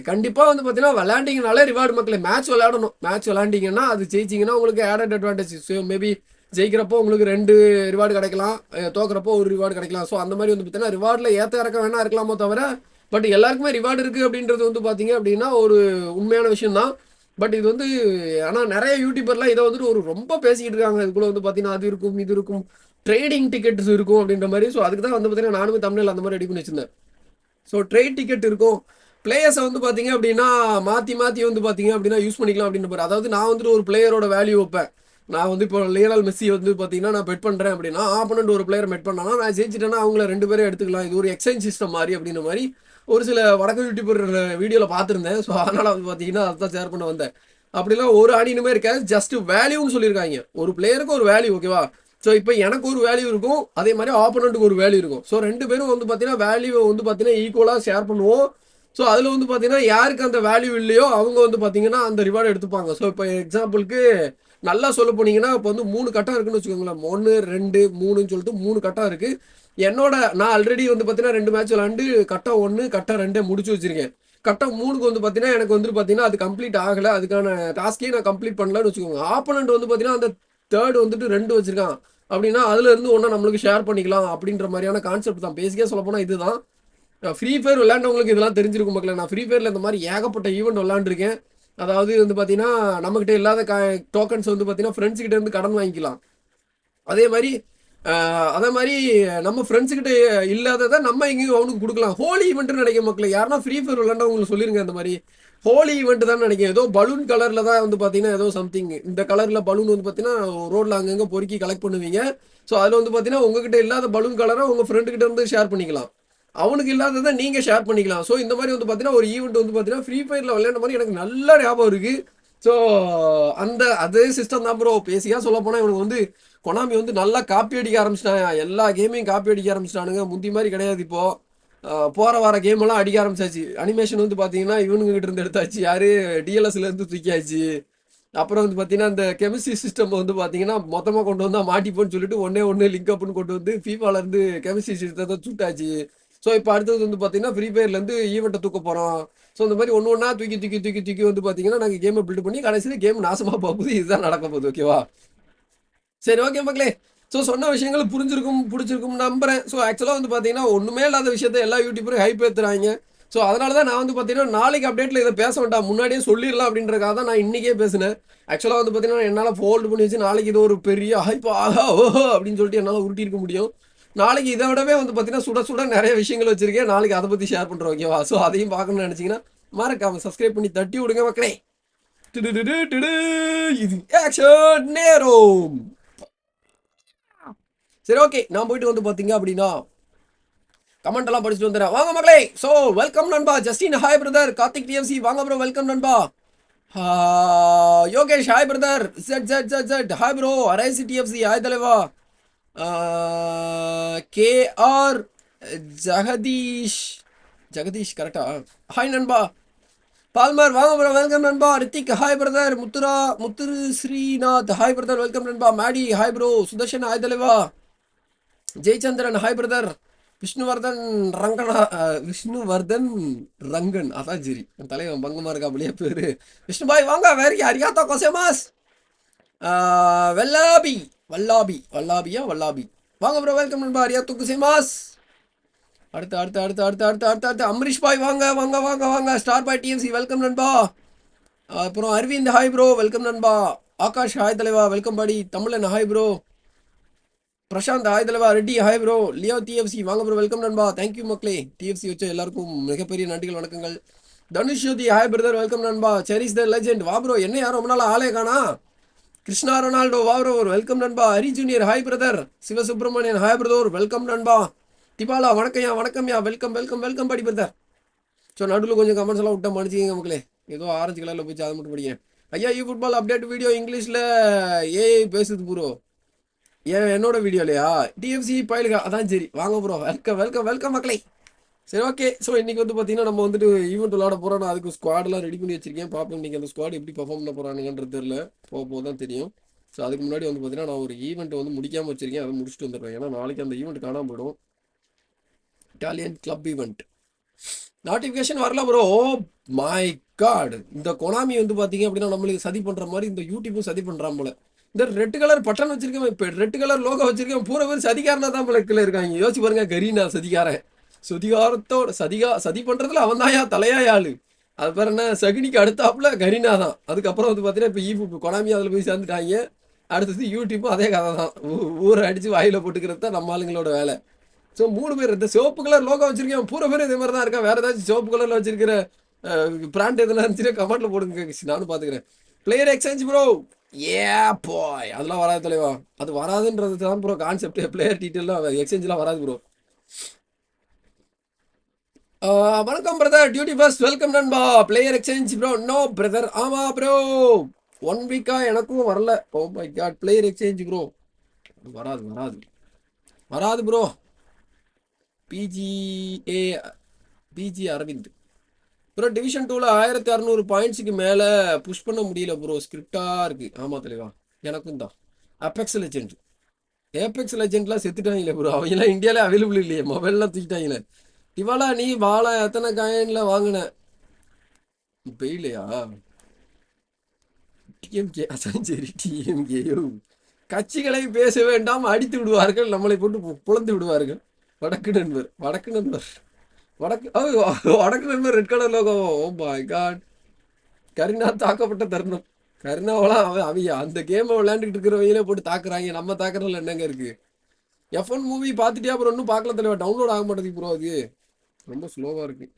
கண்டிப்பாக வந்து பார்த்தீங்கன்னா விளையாண்டிங்கனாலே ரிவார்டு மக்களே. மேட்ச் விளையாடணும். மேட்ச் விளையாண்டிங்கன்னா அது ஜெயிச்சிங்கன்னா உங்களுக்கு ஆடட் அட்வான்டேஜ். ஸோ மேபி ஜெயிக்கிறப்போ உங்களுக்கு 2 ரிவார்டு கிடைக்கலாம், தோக்குறப்போ ஒரு ரிவார்டு கிடைக்கலாம். ஸோ அந்த மாதிரி வந்து பார்த்தீங்கன்னா ரிவார்டில் ஏற்ற இறக்க வேணா இருக்கலாமோ தவிர பட் எல்லாருக்குமே ரிவார்டு இருக்குது அப்படின்றது வந்து பார்த்தீங்க அப்படின்னா ஒரு உண்மையான விஷயம் தான். பட் இது வந்து ஆனால் நிறைய யூடியூபர்லாம் இதை வந்துட்டு ஒரு ரொம்ப பேசிக்கிட்டு இருக்காங்க. இதுக்குள்ள வந்து பார்த்தீங்கன்னா அது இருக்கும், இது இருக்கும், ட்ரேடிங் டிக்கெட்ஸ் இருக்கும் அப்படின்ற மாதிரி. ஸோ அதுக்கு தான் வந்து பார்த்தீங்கன்னா நானுமே தமிழில் அந்த மாதிரி ரெடி பண்ணி வச்சிருந்தேன். ஸோ ட்ரேட் டிக்கெட் இருக்கும், பிளேயர்ஸை வந்து பார்த்தீங்க அப்படின்னா மாற்றி வந்து பார்த்தீங்க அப்படின்னா யூஸ் பண்ணிக்கலாம் அப்படின்ற மாதிரி. அதாவது நான் வந்துட்டு ஒரு பிளேயரோட வேல்யூ வைப்பேன். நான் வந்து இப்போ லியோனல் மெஸ்ஸி வந்து பார்த்தீங்கன்னா நான் பெட் பண்ணுறேன் அப்படின்னா ஆப்போனண்ட் ஒரு பிளேயர் பெட் பண்ணானா நான் ஜெயிச்சிட்டேன்னா அவங்கள 2 பேரும் எடுத்துக்கலாம். இது ஒரு எக்ஸ்சேஞ்ச் சிஸ்டம் மாதிரி அப்படின்ற மாதிரி ஒரு சில வடக்கு யூடியூபர் வீடியோவில் பார்த்துருந்தேன். ஸோ அதனால் வந்து பார்த்தீங்கன்னா அதுதான் ஷேர் பண்ண வந்தேன். அப்படிலாம் ஒரு அணினுமே இருக்காது, ஜஸ்ட் வேல்யூன்னு சொல்லியிருக்காங்க. ஒரு பிளேயருக்கு ஒரு வேல்யூ, ஓகேவா. ஸோ இப்போ எனக்கு ஒரு வேல்யூ இருக்கும், அதே மாதிரி ஆப்போனண்ட்டுக்கு ஒரு வேல்யூ இருக்கும். ஸோ 2 பேரும் வந்து பார்த்தீங்கன்னா வேல்யூவை வந்து பார்த்தீங்கன்னா ஈக்குவலாக ஷேர் பண்ணுவோம். ஸோ அதில் வந்து பார்த்தீங்கன்னா யாருக்கு அந்த வேல்யூ இல்லையோ அவங்க வந்து பார்த்தீங்கன்னா அந்த ரிவார்டு எடுத்துப்பாங்க. ஸோ இப்போ எக்ஸாம்பிளுக்கு நல்லா சொல்ல போனீங்கன்னா இப்போ வந்து 3 கட்டம் இருக்குன்னு வச்சுக்கோங்களேன். 1, 2, 3ன்னு சொல்லிட்டு 3 கட்டம் இருக்குது. நான் ஆல்ரெடி வந்து பார்த்தீங்கன்னா 2 மேட்ச் விளாண்டு கட்டம் 1 கட்டம் 2 முடிச்சு வச்சிருக்கேன். கட்டம் 3க்கு வந்து பார்த்தீங்கன்னா எனக்கு வந்து பார்த்தீங்கன்னா அது கம்ப்ளீட் ஆகலை, அதுக்கான டாஸ்கையும் நான் கம்ப்ளீட் பண்ணலான்னு வச்சுக்கோங்க. ஆப்போனண்ட் வந்து பார்த்தீங்கன்னா அந்த தேர்ட் வந்துட்டு 2 வச்சிருக்கான் அப்படின்னா அதுல இருந்து ஒன்றா நம்மளுக்கு ஷேர் பண்ணிக்கலாம் அப்படின்ற மாதிரியான கான்செப்ட் தான். பேசிக்காக சொல்ல போனால் இதுதான். ஃப்ரீ ஃபயர் விளையாண்டவங்களுக்கு இதெல்லாம் தெரிஞ்சிருக்கும் மக்களே. நான் ஃப்ரீ ஃபயரில் இந்த மாதிரி ஏகப்பட்ட ஈவெண்ட் விளையாண்டுருக்கேன். அதாவது வந்து பார்த்தீங்கன்னா நம்மகிட்ட இல்லாத டோக்கன்ஸ் வந்து பார்த்தீங்கன்னா ஃப்ரெண்ட்ஸ்கிட்ட இருந்து கடன் வாங்கிக்கலாம். அதே மாதிரி நம்ம ஃப்ரெண்ட்ஸுக்கிட்ட இல்லாததை நம்ம எங்கேயும் அவனுக்கு கொடுக்கலாம். ஹோலி ஈவெண்ட்னு நினைக்க மக்களே. யாருன்னா ஃப்ரீ ஃபயர் விளையாண்டவங்களுக்கு சொல்லிருங்க. அந்த மாதிரி ஹோலி ஈவெண்ட் தான் நினைக்கிறேன். ஏதோ பலூன் கலரில் தான் வந்து பார்த்தீங்கன்னா ஏதோ சம்திங் இந்த கலரில் பலூன் வந்து பார்த்தீங்கன்னா ரோட்டில் அங்கங்கே பொறுக்கி கலெக்ட் பண்ணுவீங்க. ஸோ அதில் வந்து பார்த்தீங்கன்னா உங்ககிட்ட இல்லாத பலூன் கலரை உங்கள் ஃப்ரெண்டுக்கிட்ட இருந்து ஷேர் பண்ணிக்கலாம், அவனுக்கு இல்லாததை நீங்கள் ஷேர் பண்ணிக்கலாம். ஸோ இந்த மாதிரி வந்து பார்த்தீங்கன்னா ஒரு ஈவெண்ட் வந்து பார்த்தீங்கன்னா ஃப்ரீ ஃபயரில் விளையாண்ட மாதிரி எனக்கு நல்லா ஞாபகம் இருக்குது. ஸோ அதே சிஸ்டம் தான் ப்ரோ. பேசியாக சொல்ல போனால் இவனுக்கு வந்து கொனாமி வந்து நல்லா காப்பி அடிக்க ஆரம்பிச்சிட்டாங்க. எல்லா கேமையும் காப்பி அடிக்க ஆரம்பிச்சிட்டானுங்க. முந்தி மாதிரி கிடையாது. இப்போது போகிற வர கேமெல்லாம் அடிக்க ஆரம்பிச்சாச்சு. அனிமேஷன் வந்து பார்த்தீங்கன்னா இவனுங்கிட்ட இருந்து எடுத்தாச்சு, யார் DLSலேருந்து தூக்கியாச்சு. அப்புறம் வந்து பார்த்தீங்கன்னா இந்த கெமிஸ்ட்ரி சிஸ்டம் வந்து பார்த்தீங்கன்னா மொத்தமாக கொண்டு வந்தால் மாட்டிப்போன்னு சொல்லிட்டு ஒன்று லிங்க் அப்னு கொண்டு வந்து ஃபீஃபாலேருந்து கெமிஸ்ட்ரி சிஸ்டத்தை சுட்டாச்சு. ஸோ இப்போ அடுத்தது வந்து பார்த்தீங்கன்னா ஃப்ரீ ஃபயர்லேருந்து ஈவெண்ட்டை தூக்க போகிறோம். ஸோ இந்த மாதிரி ஒன்று ஒன்றா தூக்கி வந்து பார்த்தீங்கன்னா நாங்கள் கேமை பில்ட் பண்ணி கடைசியில் கேம் நாசமாக போகுது. இதுதான் நடக்க போகுது. ஓகேவா, சரி ஓகே மக்களே. ஸோ சொன்ன விஷயங்கள் பிடிச்சிருக்கும் நம்புறேன். ஸோ ஆக்சுவலாக வந்து பார்த்தீங்கன்னா ஒன்றுமே இல்லாத விஷயத்த எல்லா யூடியூபரும் ஹைப் ஏற்றுறாங்க. ஸோ அதனால தான் நான் வந்து பார்த்தீங்கன்னா நாளைக்கு அப்டேட்டில் இதை பேச வேண்டாம், முன்னாடியே சொல்லிடலாம் அப்படின்றக்காக தான் நான் இன்றைக்கே பேசினேன். ஆக்சுவலாக வந்து பார்த்தீங்கன்னா என்னால் ஃபோல்டு பண்ணி வச்சு நாளைக்கு இது ஒரு பெரிய ஹைப் ஆகா ஓஹோ அப்படின்னு சொல்லிட்டு என்னால் உருட்டியிருக்க முடியும். நாளைக்கு இதை விடவே வந்து பார்த்தீங்கன்னா சுட சுட நிறைய விஷயங்கள் வச்சிருக்கேன். நாளைக்கு அதை பற்றி ஷேர் பண்ணுறோம், ஓகேவா? ஸோ அதையும் பார்க்கணும்னு நினச்சிங்கன்னா மறக்காம சப்ஸ்கிரைப் பண்ணி தட்டி விடுங்க மக்களே. இது ஆக்ஷன் நேரம். சரி, ஓகே, நான் போயிட்டு வந்து பார்த்தீங்க அப்படின்னா கமெண்ட் எல்லாம் படிச்சுட்டு வந்துடுறேன். வாங்க மக்களே. ஸோ வெல்கம் நண்பா. Justin hi brother. Karthik TFC வாங்க ப்ரோ, வெல்கம் நண்பா. Yogesh hi brother. Z hi bro. அரைசி டிஎஃப்சி ஹாய் தலைவா. கேஆர் ஜெகதீஷ் கரெக்டா? ஹாய் நண்பா. பால்மர் வாங்க ப்ரோ, வெல்கம் நண்பா. Rithik hi brother. முத்துரு ஸ்ரீநாத் ஹாய் பிரதர், வெல்கம் நண்பா. Maddy hi bro. Sudarshan hi தலைவா. Jayachandran hi brother. விஷ்ணுவர்தன் ரங்கன், அதான் சரி, தலைவன் பங்கமா இருக்கா அப்படியே பேரு. விஷ்ணுபாய் வாங்க. வேற அரியாத்தா கோசேமாஸ். வல்லாபியா வாங்க ப்ரோ, வெல்கம் நண்பா. அரியாத்தோ கோசேமாஸ். அடுத்து அம்ரீஷ் பாய் வாங்க வாங்க வாங்க வாங்க. ஸ்டார் பாய் டிஎம்சி வெல்கம் நண்பா. அப்புறம் அரவிந்த் ஹாய் ப்ரோ, வெல்கம் நண்பா. ஆகாஷ் ஹாய் தலைவா, வெல்கம் பாடி. தமிழன் ஹாய் ப்ரோ. பிரசாந்த் ஹாய் தலைவா. Reddy hi bro. Leo DFC வாங்க ப்ரோ, வெல்கம் நண்பா. தேங்க்யூ மக்களே. டிஎஃப்சி வச்ச எல்லாருக்கும் மிகப்பெரிய நன்றிகள், வணக்கங்கள். தனுஷ் யோதி ஹாய் பிரதர், வெல்கம் நண்பா. செரிஸ் த லெஜெண்ட் வா ப்ரோ. என்ன யாரும் ரொம்ப நாள் ஆளே காணா. கிருஷ்ணா ரொனால்டோ வா ப்ரோ, வெல்கம் நண்பா. Hari junior hi brother. Sivasubramanian hi brother, welcome நண்பா. திபாலா வணக்கம்யா, வெல்கம் படி பிரதர். ஸோ நடுவில் கொஞ்சம் கமெண்ட்ஸ் எல்லாம் விட்டா மன்னிச்சிங்க மக்களே. ஏதோ ஆரஞ்சு கலரில் போச்சு, அதை மட்டும் படிக்கிறேன். ஐயா ஃபுட்பால் அப்டேட் வீடியோ இங்கிலீஷில் ஏஐ பேசுது ப்ரோ. என்னோட வீடியோலையா? டிஎஃப்சி பயிலுக்கா? அதான் சரி, வாங்க ப்ரோ. வெல்கம் மக்களே. சரி, ஓகே. ஸோ இன்றைக்கி வந்து பார்த்தீங்கன்னா நம்ம வந்துட்டு ஈவெண்ட் விளாட போகிறோம். நான் அதுக்கு ஸ்குவாடெலாம் ரெடி பண்ணி வச்சிருக்கேன். பார்ப்போம் இன்றைக்கி அந்த ஸ்குவாட் எப்படி பர்ஃபார்ம் பண்ண போகிறானுங்கன்றது தெரியல, போக தான் தெரியும். ஸோ அதுக்கு முன்னாடி வந்து பார்த்தீங்கன்னா நான் ஒரு ஈவெண்ட் வந்து முடிக்காமல் வச்சிருக்கேன், அதை முடிச்சுட்டு வந்துடுறேன். ஏன்னா நாளைக்கு அந்த ஈவெண்ட் காணாமல் போயிடும். இட்டாலியன் கிளப் ஈவெண்ட் நோட்டிஃபிகேஷன் வரல ப்ரோ. Oh my God. இந்த கொனாமி வந்து பார்த்தீங்க அப்படின்னா நம்மளுக்கு சதி பண்ணுற மாதிரி இந்த யூடியூப்பும் சதி பண்ணுறான் போல. இந்த ரெட் கலர் பட்டன் வச்சிருக்கேன், இப்போ ரெட் கலர் லோகோ வச்சிருக்கேன். பூரா பேர் சதிகாரனா தான் போல கீழே இருக்காங்க. யோசிச்சு பாருங்க. கரீனா சதிகாரன். சதி பண்ணுறதுல அவன் தான் தலையா ஆளு. அது பேர் என்ன, சகுனிக்கு அடுத்தாப்புல கரீனா தான். அதுக்கப்புறம் வந்து பார்த்தீங்கன்னா இப்போ கொனாமி அதில் போய் சேர்ந்துட்டாங்க. அடுத்தது யூடியூப்பும் அதே கதை தான். ஊரை அடித்து வாயில் போட்டுக்கிறது தான் நம்ம ஆளுங்களோட வேலை. ஸோ 3 பேர் இந்த சிவப்பு கலர் லோகோ வச்சிருக்கேன். பூரா பேர் இதே மாதிரி தான் இருக்கா. வேற ஏதாச்சும் சிவப்பு கலரில் வச்சிருக்கிற பிராண்ட் எதுனா இருந்துச்சுன்னா கமெண்ட்ல போடுங்க, நானும் பார்த்துக்கிறேன். Player exchange bro. ஏ போய் அதெல்லாம் வராது தலைவா. அது வராதுன்றது தான் ப்ரோ கான்செப்ட். பிளேயர் டீட்டெயிலாம் எக்ஸ்சேஞ்செலாம் வராது ப்ரோ. வணக்கம் பிரதர். டியூட்டி ஃபர்ஸ்ட் வெல்கம் நண்பா. Player exchange bro. No brother. ஆமா ப்ரோ, 1 வீக்கா எனக்கும் வரல. Oh my god. Player exchange bro வராது bro. PG Aravind bro. Division 2ல 1600 பாயிண்ட்ஸுக்கு மேலே புஷ் பண்ண முடியல ப்ரோ. ஸ்கிரிப்டாக இருக்குது. ஆமாம் தலைவா, எனக்கும் தான். ஏபெக்ஸ் லெஜெண்ட்லாம் செத்துட்டாங்களே ப்ரோ. அவங்களாம் இந்தியாவிலே அவைலபிள் இல்லையே, மொபைல்லாம் தூக்கிட்டாங்களே. இவாளா நீ வாழை எத்தனை காயினில் வாங்கின? பெயிலையா? டிஎம்கே. அதான் சரி, டிஎம்கே. கட்சிகளை பேச வேண்டாம், அடித்து விடுவார்கள், நம்மளை போட்டு புலந்து விடுவார்கள். வடக்கு நண்பர் red colour logo. Oh my God. கரினா தாக்கப்பட்ட தருணம். கரினாவெல்லாம் அவங்க அந்த கேமை விளையாண்டுக்கிட்டு இருக்கிறவங்களே போட்டு தாக்குறாங்க. நம்ம தாக்குறதுல என்னங்க இருக்கு? F1 movie பார்த்துட்டியா bro? இன்னும் பார்க்கல தலைவா. டவுன்லோட் ஆக மாட்டேங்குது ப்ரோ. அது ரொம்ப ஸ்லோவாக இருக்கு.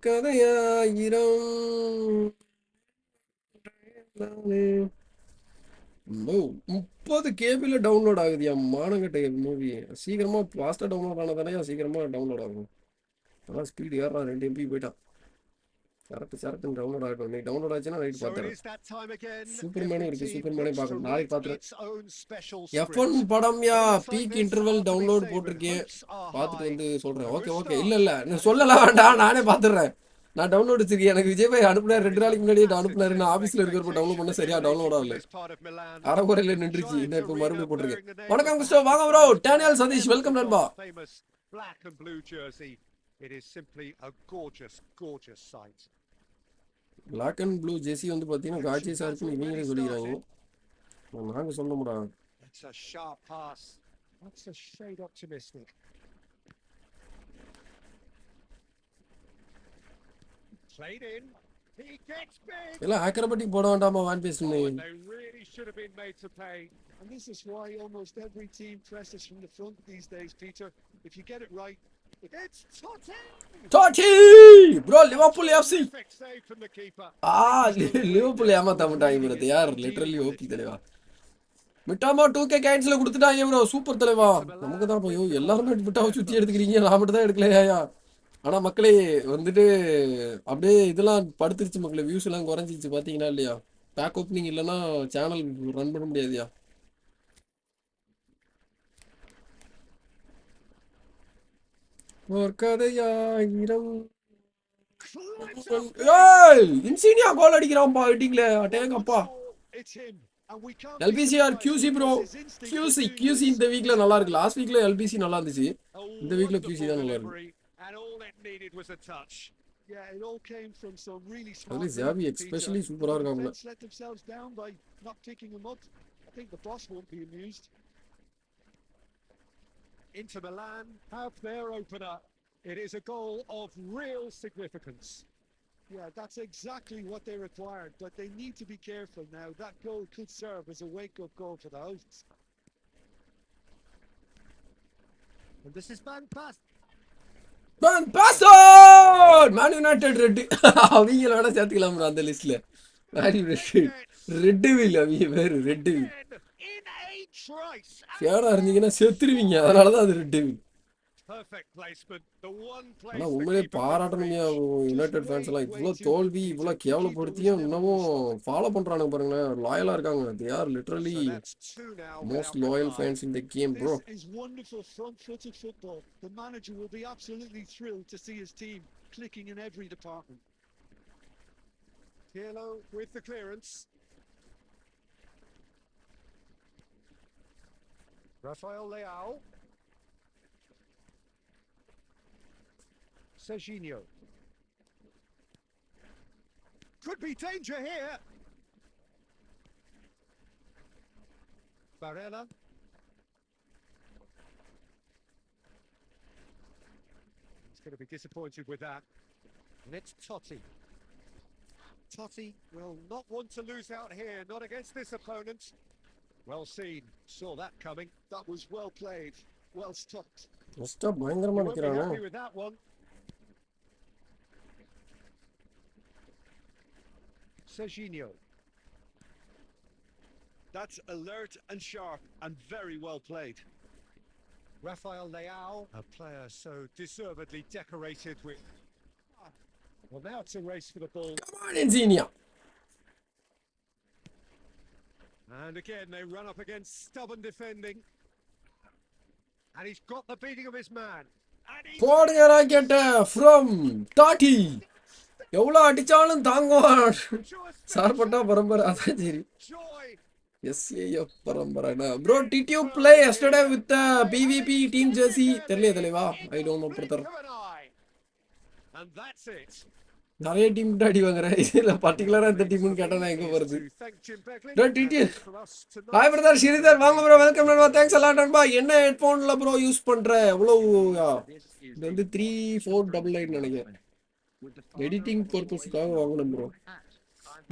கதையாயிரம் 30 கேபில டவுன்லோட் ஆகுது. என் மானங்கட்ட மூவி சீக்கிரமா ஃபாஸ்டா டவுன்லோட் ஆனதானே சீக்கிரமா டவுன்லோட் ஆகும். அதான் ஸ்பீடு ஏறா 2 MB போயிட்டான். கரெக்ட் டவுன்லோட் ஆகட்டும். நீ டவுன்லோட் ஆச்சுன்னா ரைட் பார்த்துறேன். சூப்பர்மேனும் இருக்கு. சூப்பர்மேனே பார்க்கணும். நாளைக்கு பார்த்துறேன். F1 படம் யா பீக் இன்டர்வல் டவுன்லோட் போட்டிருக்கேன். பார்த்துட்டு வந்து சொல்றேன். ஓகே. இல்ல நீ சொல்லலாம் வேண்டாம், நானே பார்த்துடுறேன். நான் டவுன்லோட் வச்சிருக்கேன். எனக்கு விஜய் பாய் அனுப்புனாரு 2 நாளைக்கு முன்னாடியே அனுப்புனாரு. நான் ஆஃபீஸில் இருக்கிறப்ப டவுன்லோட் பண்ண சரியா டவுன்லோட் ஆகல. அரைக்குறையில் நின்றுச்சு. இந்த இப்போ மறுபடியும் போட்டிருக்கேன். வணக்கம் கிறிஸ்டோ வாங்க ப்ரோ. டேனியல் சதீஷ் வெல்கம் நண்பா. Black and blue jersey. It is simply a gorgeous sight. Black and blue jersey வந்து பார்த்தீங்கன்னா காஜிஸாக இருக்குன்னு இவங்களே சொல்லிக்கிறாங்க. நாங்கள் சொல்ல முடியாது. That's a sharp pass. That's a shade optimistic. Played in. He gets big. எல்லாம் acrobatic போட வேண்டாமா வான் பேசுன்னு. They really should have been made to pay. And this is why almost every team presses from the front these days, Peter. If you get it right, it's Totti. Totti! Bro, Liverpool FC. Perfect save from the keeper. Liverpool ஏமாத்த மாட்டாங்க bro. They are literally OP தலைவா. மிட்டாமா 2K கேன்சல் கொடுத்துட்டாங்க bro. சூப்பர் தலைவா. நமக்கு தான் போய் எல்லாரும் மிட்டாவை சுத்தி எடுத்துக்கிறீங்க. நான் மட்டும் தான் எடுக்கலையா. ஆனா மக்களே வந்துட்டு அப்படியே இதெல்லாம் படுத்துருச்சு மக்களே. வியூஸ் எல்லாம் குறைஞ்சிச்சு பாத்தீங்கன்னா இல்லையா. பேக் ஓப்பனிங் இல்லைன்னா சேனல் ரன் பண்ண முடியாதுயா. ஒரு கதையாயிரம் இன்சீனியா கோல் அடிக்கிறான்பா ஹெட்டிங்ல. அட்டேங்கப்பா. எல்பிசிஆர் QC ப்ரோ. QC இந்த வீக்ல நல்லா இருக்கு. லாஸ்ட் வீக்ல LBC நல்லா இருந்துச்சு. இந்த வீக்ல QC தான் நல்லா இருக்கு. And all it needed was a touch. Yeah, it all came from some really smart. At least Xavi especially சூப்பரா இருக்காங்க. Let themselves down by not kicking them up. I think the boss won't be amused. Inter Milan have their opener. It is a goal of real significance. Yeah, that's exactly what they required, but they need to be careful now. That goal could serve as a wake-up goal for the hosts. And this is Van Man United red. அவங்கள வேணா சேர்த்துக்கலாம் அந்த லிஸ்ட்ல. ரெட் டெவில் அவங்க வேறு ரெட் டெவில். ஃபேரா இருந்தீங்கன்னா செத்துருவீங்க. அதனாலதான் அது ரெட் டெவில். ஆனா உண்மையிலே பாராட்டணுங்க யுனைடெட் ஃபேன்ஸ் எல்லாம். இவ்வளவு தோல்வி இவ்வளவு கேவலப்படுத்தியும் இன்னமும் ஃபாலோ பண்றானுங்க பாருங்களேன். லாயலா இருக்காங்க. They are literally most loyal fans in the game, bro. This is wonderful front-footed football. The manager will be absolutely thrilled to see his team clicking in every department. Pirlo with the clearance. Rafael Leao. Serginho. Could be danger here. Barella. He's going to be disappointed with that. And it's Totti. Totti will not want to lose out here, not against this opponent. Well seen. Saw that coming. That was well played. Well stopped. பயங்கரமா நிக்கிறாங்க. Happy with that one. Serginho. That's alert and sharp and very well played. Rafael Leao, a player so deservedly decorated with. Well, now it's a race for the ball. Come on, Insigne. And again, they run up against stubborn defending. And he's got the beating of his man. போடுங்க ராக்கெட் from Totti. எவ்வளோ அடிச்சாலும் தாங்குவான். சார்பட்டா பரம்பரை. அதான் சரி. SAF பரம்பரை. Bro did you play yesterday with the PVP team jersey? தெரியல தலைவா. I don't know brother. And that's it. நிறைய டீம் அடி வாங்குறேன். இதுல பர்టిక్యులரா இந்த டீம்னு கேட்டா நான் எங்க போறது? ஹாய் பிரதர் ஸ்ரீதர் வாங்க ப்ரோ. வெல்கம் நண்பா. தேங்க்ஸ் a lot நண்பா. என்ன ஹெட்போன்ல ப்ரோ யூஸ் பண்ற? எவ்வளவு இது வந்து 3499 நினைக்கிறேன். எடிட்டிங் பர்பஸ்க்காக வாங்கணும் ப்ரோ.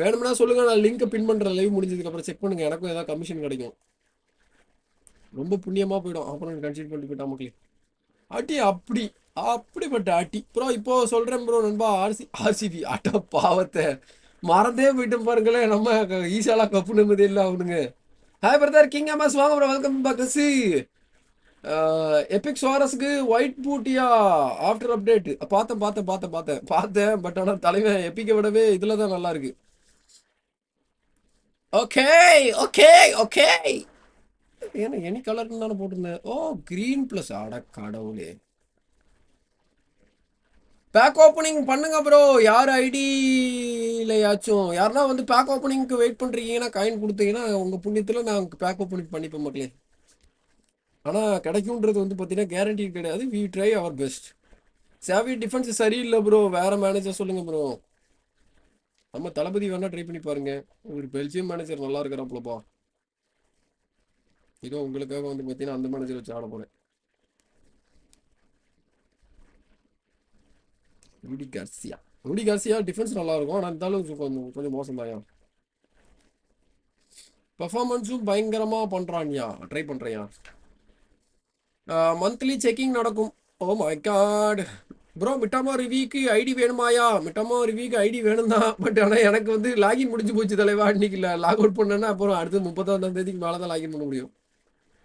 வேணும்னா சொல்லுங்க. நான் லிங்க் பின் பண்றேன். லைவ் முடிஞ்சதுக்கு அப்புறம் செக் பண்ணுங்க. எனக்கும் ஏதாவது கமிஷன் கிடைக்கும். ரொம்ப புண்ணியமா போயிடும். அப்புறம் கன்சிடர் பண்ணிட்டு போயிட்டா மக்களே. அடி அப்படிப்பட்ட அடி ப்ரோ. இப்போ சொல்றேன் ப்ரோ நண்பா. RCB அட்ட பாவத்தை மறந்தே போயிட்டு பாருங்களேன். நம்ம ஈசாலா கப்பு நிம்மதி இல்லை அவனுங்க. ஹாய் பிரதர் கிங் MS வாங்க ப்ரோ. Welcome back. எபிக் சுவாரஸ்க்கு ஒயிட் பூட்டியா ஆஃப்டர் அப்டேட் பார்த்தேன். பட் ஆனால் தலைவன் எப்பிக்கை விடவே இதில் தான் நல்லா இருக்கு. ஓகே ஏன்னா எனி கலர்னு தானே போட்டிருந்தேன். ஓ கிரீன் ப்ளஸ். அட கடவுளே. பேக் ஓப்பனிங் பண்ணுங்க ப்ரோ. யார் ஐடியிலையாச்சும் யாருன்னா வந்து பேக் ஓப்பனிங்க்கு வெயிட் பண்ணுறீங்கன்னா காயின் கொடுத்தீங்கன்னா உங்கள் புண்ணியத்தில் நான் பேக் ஓப்பனிங் பண்ணிப்பேன் மக்களே. ஆனால் கிடைக்கும்ன்றது வந்து பார்த்தீங்கன்னா கேரண்டி கிடையாது. We try our best. Xavi defence சரியில்லை ப்ரோ. வேற மேனேஜர் சொல்லுங்க ப்ரோ. நம்ம தளபதி வேணா ட்ரை பண்ணி பாருங்க. ஒரு பெல்ஜியம் மேனேஜர் நல்லா இருக்கிறாப்புலப்பா. இதோ உங்களுக்காக வந்து பார்த்தீங்கன்னா அந்த மேனேஜர் வச்சு ஆட போறேன். ரூடி கார்சியா டிஃபென்ஸ் நல்லா இருக்கும். ஆனால் இருந்தாலும் கொஞ்சம் மோசம் தான். பெர்ஃபார்மன்ஸும் பயங்கரமா பண்றான்யா. ட்ரை பண்றேன்யா. மந்த்லி செக்கிங் நடக்கும். ஓ மை காட் ப்ரோ, மிட்டாமா ரிவியூக்கு ஐடி வேணுமாயா? மிட்டாமா ரிவியூக்கு ஐடி வேணும் தான். பட் ஆனால் எனக்கு வந்து லாகின் முடிஞ்சு போச்சு தலைவா. இன்னைக்கு இல்லை லாக் அவுட் பண்ணேன்னா அப்புறம் அடுத்து 31 மேலே தான் லாகின் பண்ண முடியும்.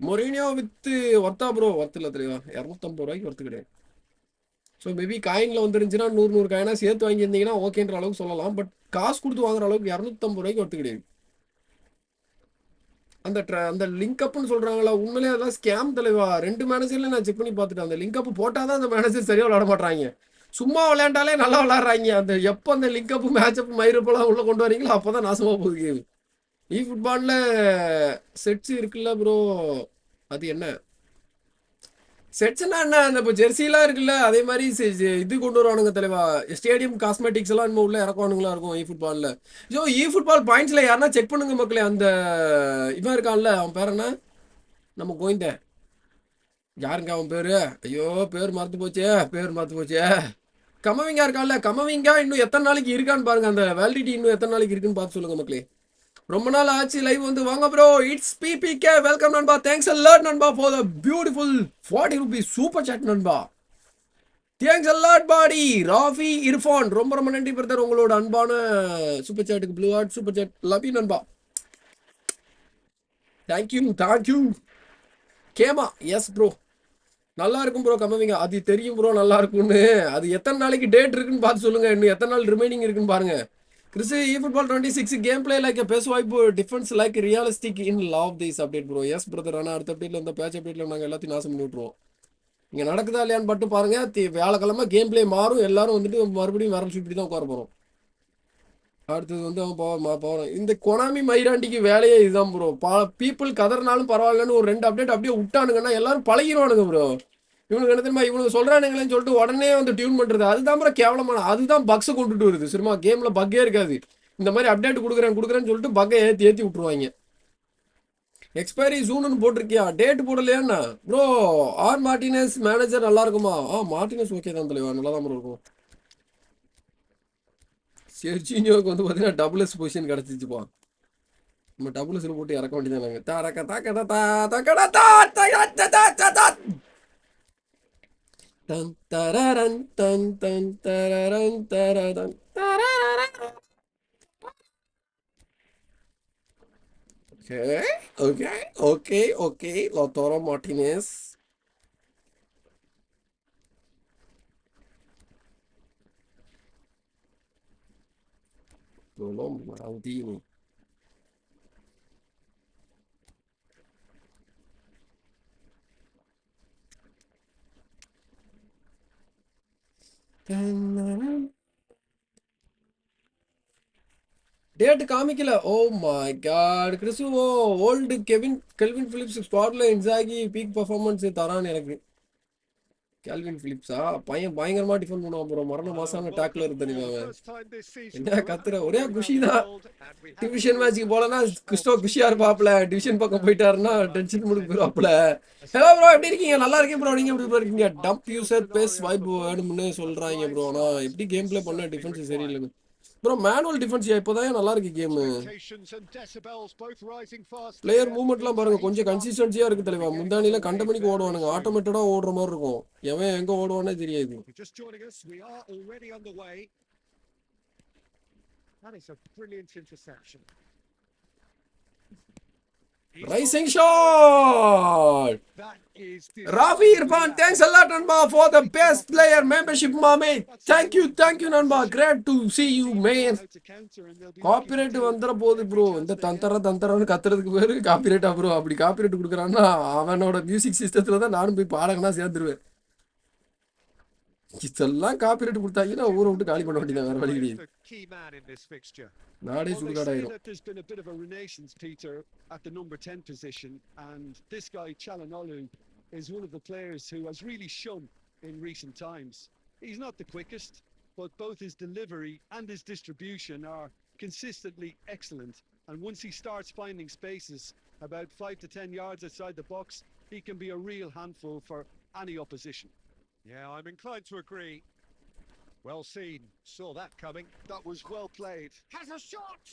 மொரினியோ வித்து ஒர்த்தா ப்ரோ? ஒர்த்து இல்லை தலைவா. 250 ரூபாய்க்கு ஒர்த்து கிடையாது. ஸோ மேபி காயினில் வந்துருந்துச்சுன்னா 100 காயினா சேர்த்து வாங்கியிருந்தீங்கன்னா ஓகேன்ற அளவுக்கு சொல்லலாம். பட் காசு கொடுத்து வாங்குற அளவுக்கு 250 ரூபாய்க்கு ஒர்த்து கிடையாது. அந்த லிங்க் அப்னு சொல்றாங்களா, உண்மையிலே அதெல்லாம் ஸ்கேம் தலைவா. 2 மேனேஜர்ல நான் செக் பண்ணி பார்த்துட்டேன். அந்த லிங்க் அப் போட்டாதான் அந்த மேனேஜர் சரியா விளையாட மாட்டாங்க. சும்மா விளையாண்டாலே நல்லா விளையாடுறாங்க. அந்த எப்போ அந்த லிங்க் அப் மேட்ச் அப் மயிரப்பெல்லாம் உள்ள கொண்டு வரீங்களோ அப்போதான் நாசமா போகுது கேம். இ ஃபுட்பால்ல செட்ஸ் இருக்குல்ல ப்ரோ, அது என்ன செட்ஸ்னா என்ன? அந்த இப்போ ஜெர்சிலாம் இருக்குல்ல, அதே மாதிரி இது கொண்டு வருவானுங்க தலைவா. ஸ்டேடியம் காஸ்மெட்டிக்ஸ் எல்லாம் நம்ம உள்ள இறக்குவானுங்களா இருக்கும் இ ஃபுட்பால்ல. ஐயோ இ ஃபுட்பால் பாயிண்ட்ஸ்ல யாருன்னா செக் பண்ணுங்க மக்களே. அந்த இவன் இருக்கான்ல, அவன் பேர் என்ன? நம்ம கோயிந்த யாருங்க அவன் பேரு? ஐயோ பேர் மறந்து போச்சே. கமவிங்கா இருக்கான்ல, கமவிங்கா இன்னும் எத்தனை நாளைக்கு இருக்கான்னு பாருங்க. அந்த வேலிடிட்டி இன்னும் எத்தனை நாளைக்கு இருக்குன்னு பார்த்து சொல்லுங்க மக்களே. ரொம்ப நாள் ஆச்சு லைவ் வந்து. வாங்க ப்ரோ, இட்ஸ் பிபிகே. வெல்கம் நண்பா. தேங்க்ஸ் அலாட் நண்பா for the beautiful 40 rupees super chat நண்பா. Thanks a lot buddy. Rafi Irfan, ரொம்ப ரொம்ப நன்றி பிரதர் உங்களோட அன்பான சூப்பர் சாட்டுக்கு. Blue heart super chat. Love you நண்பா. தேங்க்யூ. கேமா எஸ் ப்ரோ. நல்லா இருக்கும் ப்ரோ கம்மிங்க. அது தெரியும் ப்ரோ நல்லா இருக்கும்னு. அது எத்தனை நாளைக்கு டேட் இருக்குன்னு பார்த்து சொல்லுங்க. இன்னும் எத்தனை நாள் ரிமைனிங் இருக்குன்னு பாருங்க. Chris, eFootball 26 gameplay like a PES wipe, defense like realistic in love this update bro. Yes brother, ஆனா அடுத்த அப்டேட்ல இந்த பேட்ச் அப்டேட்ல நாங்க எல்லாத்தையும் நாசம் பண்ணி விட்டுருவோம். இங்க நடக்குதா இல்லையான்னு மட்டும் பாருங்க. வியாழக்கிழமை கேம் பிளே மாறும். எல்லாரும் வந்துட்டு மறுபடியும் வேற இப்படி தான் உட்கார போறோம். அடுத்தது வந்து அவன் போறோம். இந்த கொனாமி மயிராண்டிக்கு வேலையே இதுதான் ப்ரோ. பீப்புள் கதறினாலும் பரவாயில்லன்னு ஒரு 2 அப்டேட் அப்படியே விட்டானுங்கன்னா எல்லாரும் பழகிடுவானுங்க ப்ரோ. இவனுக்கு என்ன தெரியுமா, இவனுக்கு சொல்றானுங்களேன்னு சொல்லிட்டு உடனே வந்து டியூன் பண்றது. அதுதான் ப்ரோ கேவலமான. அதுதான் பக்ஸை கொண்டுட்டு வருது. சரிமா, கேம்ல பக்கே இருக்காது. இந்த மாதிரி அப்டேட் கொடுக்குறேன்னு சொல்லிட்டு பக்கை ஏற்றி விட்டுருவாங்க. எக்ஸ்பைரி ஜூன்னு போட்டிருக்கியா? டேட் போடலையாண்ணா ப்ரோ? ஆர் மார்டினஸ் மேனேஜர் நல்லா இருக்குமா? மார்டினஸ் ஓகே தான் தலைவா, நல்லா தான் ப்ரோ இருக்கும். செர்ஜினியோக்கு வந்து பார்த்தீங்கன்னா டபுள் எஸ் பொசிஷன் கிடச்சிச்சுப்பா. நம்ம டபுள் எஸ்ல போட்டு இறக்க வேண்டியதானாங்க. Dun tararan dun dun tararan tararan tararan. Okay. Lautaro Martinez. Maldini. Date காமிக்கல. Oh my god. கிறிஸ்டோ ஓல்டு கெல்வின் பிலிப்ஸ் ஸ்குவாட்ல இன்சாகி பீக் பெர்ஃபார்மன்ஸ் தரான்னு எனக்கு. கெல்வின் பிலிப்ஸா? பையன் பயங்கரமா டிஃபெண்ட் பண்ணுவான் ப்ரோ. மரண மாசான டேக்ல இருந்து தெரியுமா? என்ன கத்துற? ஒரே குஷி தான். டிவிஷன் மேட்ச்சுக்கு போலன்னா கிறிஸ்டோ குஷியா இருப்பாப்ல. டிவிஷன் பக்கம் போயிட்டாருன்னா டென்ஷன் முடிஞ்சு போயிருவாப்ல. ஹலோ ப்ரோ, எப்படி இருக்கீங்க? நல்லா இருக்கேன் ப்ரோ. நீங்க எப்படி ப்ரோ இருக்கீங்க? டம்ப் யூசர் பேஸ் வைப் வேணும்னு சொல்றாங்க ப்ரோ. ஆனா எப்படி கேம் பிளே பண்ண டிஃபென்ஸ் சரியில்லைன்னு ப்ரோ. மேனுவல் டிஃபென்ஸ் இப்போதான் நல்லா இருக்கு கேம். பிளேயர் மூவ்மெண்ட்லாம் பாருங்க, கொஞ்சம் கன்சிஸ்டன்சியா இருக்கு தலைவா. முந்தானில கண்ட மணிக்கு ஓடுவானுங்க. ஆட்டோமேட்டடா ஓடுற மாதிரி இருக்கும். எவன் எங்க ஓடுவானே தெரியாது. Rising shot! Rafi Irfan, thanks a lot Nanba for the best player membership mommy. Thank you Nanba. Great to see you man. Copyright வந்துற போகுது ப்ரோ. இந்த தந்தரன்னு கத்துறதுக்கு பேரு காப்பிரைட்டா ப்ரோ? அப்படி காப்பிரைட் கொடுக்குறான்னா அவனோட மியூசிக் சிஸ்டத்துல தான் நானும் போய் பாடகனா சேர்ந்துருவேன். இதெல்லாம் காப்பிரைட் கொடுத்தாங்கன்னா ஊரை விட்டு காலி பண்ண வேண்டியதான். வேற வழி கிடையாது. நாடே சுடுகாடாயிரும். There's been a bit of a renaissance, Peter, at the number 10 position, and this guy Chalanolu is one of the players who has really shone in recent times. He's not the quickest, but both his delivery and his distribution are consistently excellent. And once he starts finding spaces about 5 to 10 yards outside the box, he can be a real handful for any opposition. Yeah, I'm inclined to agree. Well seen. Saw that coming. That was well played. Has a shot!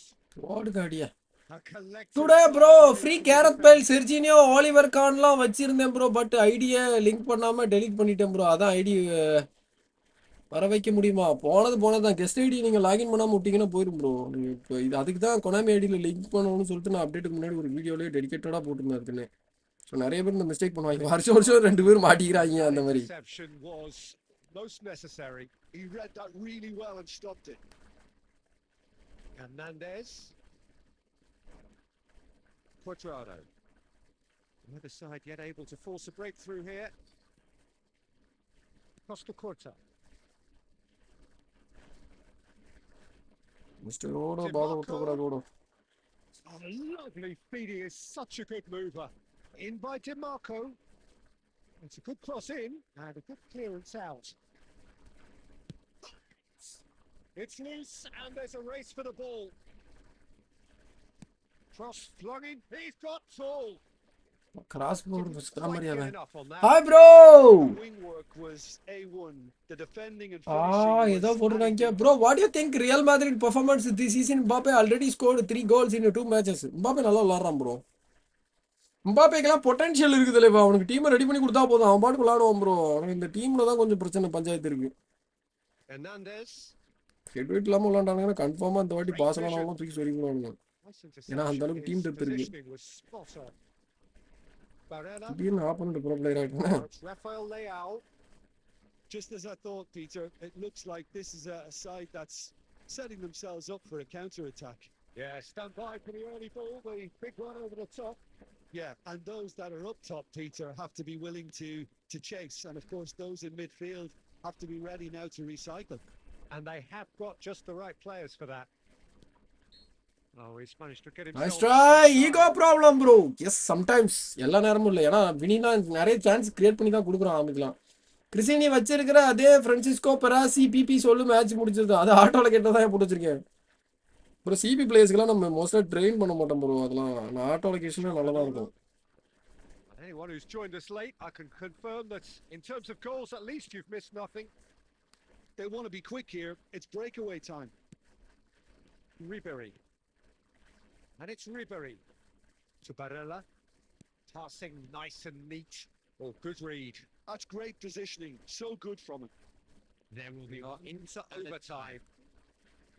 ஓடுகாடியா A collective today flight bro here free from the Gareth defense. பைல் செர்ஜினியோ ஆலிவர் கான்லாம் வச்சிருந்தேன் ப்ரோ பட் ஐடியை லிங்க் பண்ணாம டெலீட் பண்ணிட்டேன் ப்ரோ அதான் ஐடி வர வைக்க முடியுமா போனது தான் கெஸ்ட் ஐடி நீங்கள் லாகின் பண்ணாமல் விட்டீங்கன்னா போயிடும் ப்ரோ நீங்கள் இப்போ இது அதுக்கு தான் கொனாமி ஐடியில் லிங்க் பண்ணணும்னு சொல்லிட்டு நான் அப்டேட்டுக்கு முன்னாடி ஒரு வீடியோலேயே டெடிக்கேட்டடாக போட்டுருந்தேன் அதுக்குன்னு ஸோ நிறைய பேர் இந்த மிஸ்டேக் பண்ணுவாங்க வருஷம் 2 பேர் மாட்டிக்கிறாங்க அந்த மாதிரி Interception was most necessary. He read that really well and stopped it. Hernandez. Cuadrado. Neither side yet able to force a breakthrough here. Costa Corta. Mister ஓடோ பால் விட்டுறக்கூடாது ஓடோ Oh, lovely feeding is such a good mover. In by DeMarco. It's a good cross in and a good clearance out. It's loose and there's a race for the ball. Cross flung in. He's got tall. Cross board Didn't ஸ்கிராம் quite மாதிரியா get தான் enough on that. Hi bro Wing work was A1. The defending and ஏதோ finishing போட்டுருக்காங்க was bro what you think real Madrid performance the season Mbappe already scored 3 goals in 2 matches Mbappe நல்லா விளையாடுறான் ப்ரோ Mbappeக்குலாம் பொட்டன்ஷியல் இருக்குது தலைவா அவனுக்கு டீமை ரெடி பண்ணி கொடுத்தா போதும் அவன் பாட்டுக்கு விளையாடுவான் ப்ரோ அவனுக்கு இந்த டீம்ல தான் கொஞ்சம் பிரச்சனை பஞ்சாயத்து இருக்கு Hernandez. ஹெட்வெயிட் இல்லாமல் விளையாண்டாங்கன்னா கன்ஃபார்மாக இந்த வாட்டி பாசலானாலும் தூக்கி சொல்லி போடுவாங்க Nice ஏன்னா அந்த interception. அளவுக்கு டீம் His டெப்த் இருக்கு positioning was spot on. Barella. திடீர்னு ஆப்போனன்ட் ப்ரோ பிளேயர் ஆகிட்டேன் It's Rafael Leao. just as I thought, Peter. It looks like this is a side that's setting themselves up for a counter-attack. Yeah, stand by for the early ball, the big one over the top. Yeah, and those that are up top, Peter, have to be willing to chase. And of course, those in midfield have to be ready now to recycle. And they have got just the right players for that. Oh, he's managed to get himself. Nice try ego problem bro yes sometimes எல்லா நேரமும் இல்லை ஏன்னா வினினா நிறைய சான்ஸ் கிரியேட் பண்ணி தான் கொடுக்குறான் ஆரம்பிக்கலாம் கிறிஸ்டினி வச்சிருக்கிற அதே ஃப்ரான்சிஸ்கோ பெராசி பிபி சொல்லு மேட்ச் முடிச்சிருது அது ஆட்டோவில் கேட்டதான் போட்டு வச்சிருக்கேன் ப்ரோ சிபி பிளேயர்ஸ்க்குலாம் நம்ம மோஸ்ட்டாக ட்ரெயின் பண்ண மாட்டோம் ப்ரோ அதெல்லாம் நான் ஆட்டோ லொகேஷனில் நல்லா தான் இருக்கும் Anyone who's joined us late, I can confirm that in terms of goals, at least you've missed nothing. They want to be quick here. It's breakaway time. Rivalry. And it's Rivalry to Barella. Passing nice and neat. Oh, good read. That's great positioning. So good from him. Then we are into overtime.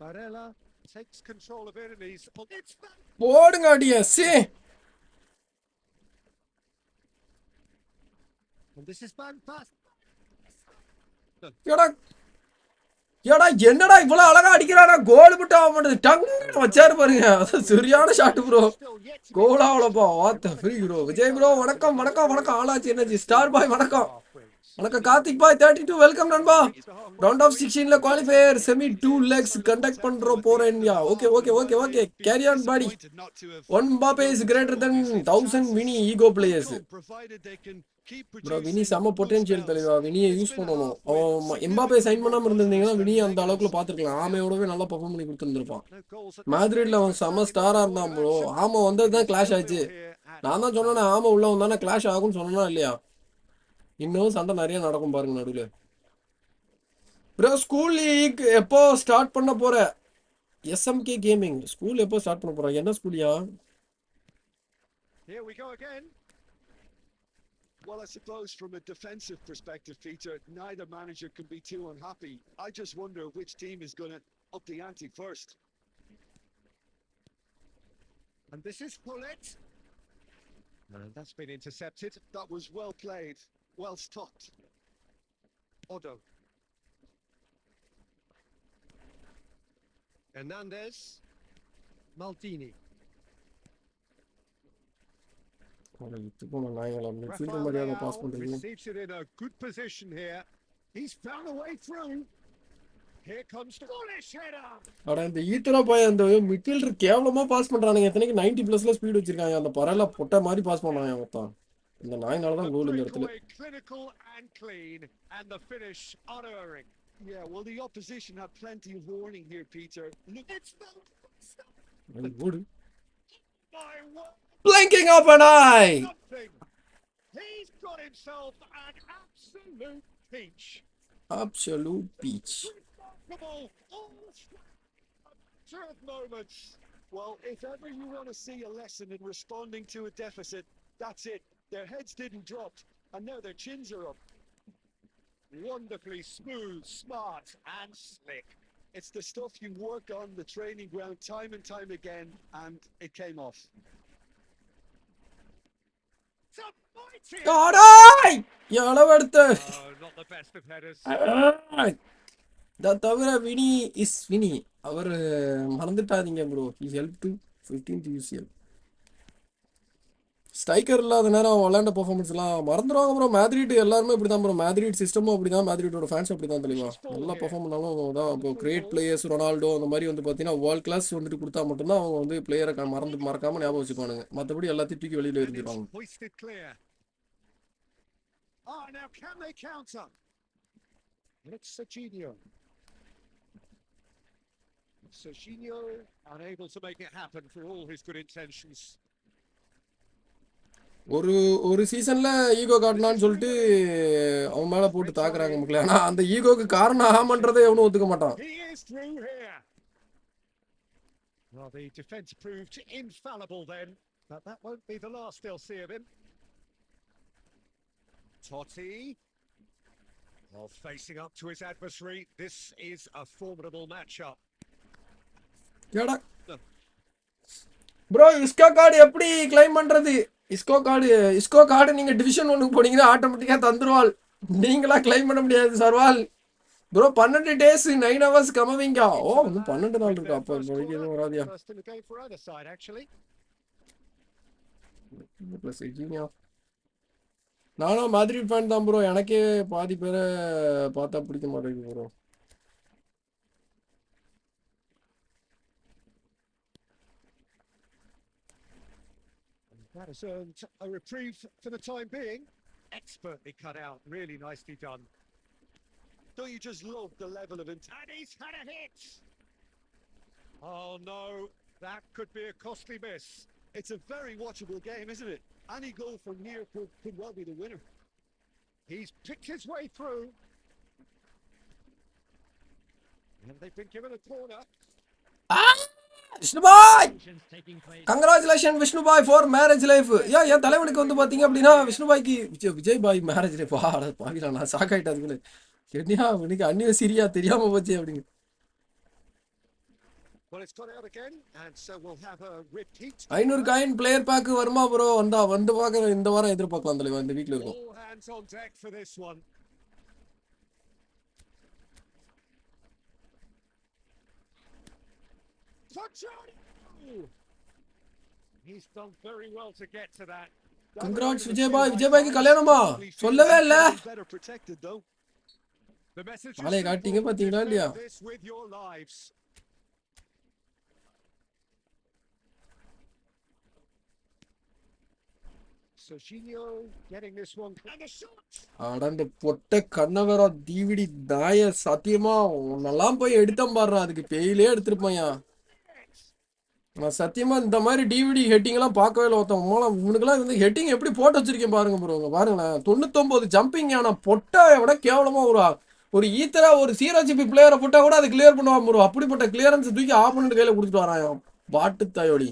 Barella takes control of it and he's... It's back! போடுங்க அடியே சே And this is man pass. ஏடா ஏடா என்னடா இவ்வளவு அழகா அடிக்கிறானா கோல் விட்டு ஆக மாட்டேது டங்னு வச்சாரு பாருங்க அது சரியான ஷாட் ப்ரோ கோலா அவ்வளோப்பா வாத்த ஃப்ரீ ப்ரோ விஜய் ப்ரோ வணக்கம் வணக்கம் வணக்கம் ஆளாச்சு எனர்ஜி ஸ்டார் பாய் வணக்கம் வணக்கம் கார்த்திக் பாய் 32 வெல்கம் நண்பா ரவுண்ட் ஆஃப் 16ல குவாலிஃபயர் செமி 2 லெக்ஸ் கண்டக்ட் பண்றோம் போறேன் India okay okay okay okay carry on buddy one Mbappe is greater than 1000 mini ego players bro Vini செம்ம பொட்டன்ஷியல் தலைவா வினியை யூஸ் பண்ணணும் அவன் Mbappe சைன் பண்ணாமல் இருந்திருந்தீங்கன்னா வினியை அந்த அளவுக்குள்ள பார்த்துருக்கலாம் ஆமையோடவே நல்லா பர்ஃபார்ம் பண்ணி கொடுத்துருந்துருப்பான் மேட்ரிட்ல அவன் செம்ம ஸ்டாரா இருந்தான் ப்ரோ ஆமா வந்தது தான் கிளாஷ் ஆச்சு நான் தான் சொன்னேன் ஆமா உள்ள வந்தானே கிளாஷ் ஆகும்னு சொன்னா இல்லையா இன்னும் சண்டை நிறைய நடக்கும் பாருங்க நடுவில் ப்ரோ ஸ்கூல் லீக் எப்போ ஸ்டார்ட் பண்ண போற எஸ்எம்கே கேமிங் ஸ்கூல் எப்போ ஸ்டார்ட் பண்ண போற என்ன ஸ்கூலியா Here we go again. Well, I suppose from a defensive perspective, Peter, neither manager can be too unhappy. I just wonder which team is going to up the ante first. And this is Bullet. And that's been intercepted. That was well played, well stopped. Odo. Hernandez. Maldini. Rafael Leao receives it in a good position here. He's found a way through. Here comes the bullish header. அட இந்த ஈத்தரா பாய் அந்த மிட்ஃபீல்டர் கேவலமா பாஸ் பண்றானுங்க எத்தனைக்கு 90+ ஸ்பீட் வச்சிருக்காங்க அந்த பரல பொட்ட மாதிரி பாஸ் பண்றாங்க மொத்தம் இந்த நாயினால தான் கோல் இந்த இடத்துல Clinical and clean and the finish unerring. Yeah, well, the opposition had plenty of warning here, Peter. Look, it's ஓடு. My word, Blinking of an eye. something. He's got himself an absolute peach. Absolute peach. Remarkable, all moments. Well, if ever you want to see a lesson in responding to a deficit, that's it. Their heads didn't drop, and now their chins are up. Wonderfully smooth, smart, and slick. It's the stuff you work on the training ground time and time again, and it came off. It's a mighty. ஆடாய் எளவெடுத்த Oh, not the best of headers. இதை தவிர வினி இஸ் வினி அவர் மறந்துட்டாதீங்க bro. He help to 15th UCL. Striker இல்லாத நேரம் விளையாண்ட பெர்ஃபார்மன்ஸ்லாம் மறந்துடுவாங்க ப்ரோ. மேத்ரிட் எல்லாருமே இப்படி தான் ப்ரோ. மேத்ரிட் சிஸ்டமும் அப்படி தான், மேத்ரிட்டோட ஃபேன்ஸ் அப்படி தான் தெளிவா. நல்லா பெர்ஃபார்ம் பண்ணாலும் தான் இப்போ கிரேட் பிளேயர்ஸ் ரொனால்டோ அந்த மாதிரி வந்து பார்த்தீங்கன்னா வேர்ல்ட் கிளாஸ் வந்துட்டு கொடுத்தா மட்டும்தான் அவங்க வந்து பிளேயரை மறக்காம ஞாபகம் வச்சுப்பானுங்க. மற்றபடி எல்லாத்தையும் தூக்கி வெளியில் And it's எரிஞ்சிருவாங்க. hoisted clear. Ah, now can they counter? And it's Serginho. Serginho unable to make it happen for all his good intentions. ஒரு சீசன்ல ஈகோ காட்டலான்னு சொல்லிட்டு அவன் மேல போட்டு தாக்குறாங்க மக்களே. ஆனா அந்த ஈகோக்கு காரணம் ஆமான்றதை எவனும் ஒத்துக்க மாட்டான். He is through here. Well, the defence proved infallible then, but that won't be the last they'll see of him. Totti. Well, facing up to his adversary, this is a formidable matchup. Kheda bro இஸ்கோ card எப்படி கிளைம் பண்றது? இஸ்கோ கார்டு நீங்க டிவிஷன் 1 போனீங்கன்னா ஆட்டோமேட்டிக்கா தந்துருவாள். நீங்களா கிளைம் பண்ண முடியாது சர்வால் ப்ரோ. 12 days 9 hours கமவிங்கா. ஓ இன்னும் 12 நாள் இருக்கா? அப்போ எதுவும் வராதியா? First in the game for either side, actually. Plus நானும் மேத்ரிட் ஃபேன் தான் ப்ரோ. எனக்கே பாதி பேரை பார்த்தா பிடிக்க மாட்டேங்குது bro. That has earned a reprieve for the time being. Expertly cut out, really nicely done. Don't you just love the level of intent? And he's had a hit! Oh no, that could be a costly miss. It's a very watchable game, isn't it? Any goal from near could well be the winner. He's picked his way through. And they've been given a corner. Vishnubhai congratulation Vishnubhai for marriage life. என் தலைவனுக்கு வந்து பார்த்தீங்க அப்படின்னா விஷ்ணுபாய்க்கு விஜய் பாய் மேரேஜ் லைஃப். பாவிடா நான் ஷாக் ஆகிட்டேன். அதுக்குன்னு என்னையா இன்னைக்கு அன்னிவர்சரியா தெரியாம போச்சு அப்படின்னு. Well, it's got out again, and so we'll have a repeat. 500 coin player pack வருமா ப்ரோ? வந்து பார்க்க இந்த வாரம் எதிர்பார்க்கலாம் தலைவா. இந்த வீக்ல இருக்கும். All hands on deck for this one. He's done very well to get to that. Congrats Vijay பாய்க்கு கல்யாணமா? சொல்லவே இல்ல. The message நாளை காட்டிங்க பாத்தீங்களா இல்லையா? this with your lives. Serginho getting this one and the shot. அடந்த பொட்ட கண்ணவரா தீவிடி நாய சத்தியமா உன்னெல்லாம் போய் எடுத்தம் பாடுறான். அதுக்கு பெயிலே எடுத்திருப்பாயா. நான் சத்தியமா இந்த மாதிரி டிவிடி ஹெட்டிங் எல்லாம் பார்க்கவே இல்லை. ஒருத்தன் இவனுக்கெல்லாம் வந்து ஹெட்டிங் எப்படி போட்டு வச்சிருக்கேன் பாருங்க ப்ரோ. பாருங்களேன் 99 ஜம்பிங். ஆனால் பொட்டாவை விட கேவலமா ஒரு ஈத்தரா ஒரு ஜிபி பிளேயரை போட்டா கூட அது கிளியர் பண்ணுவான் ப்ரோ. அப்படிப்பட்ட கிளியரன்ஸ் தூக்கி ஆப்போனன்ட் கையில கொடுத்துட்டு வரான் பாட்டு தாயோடி.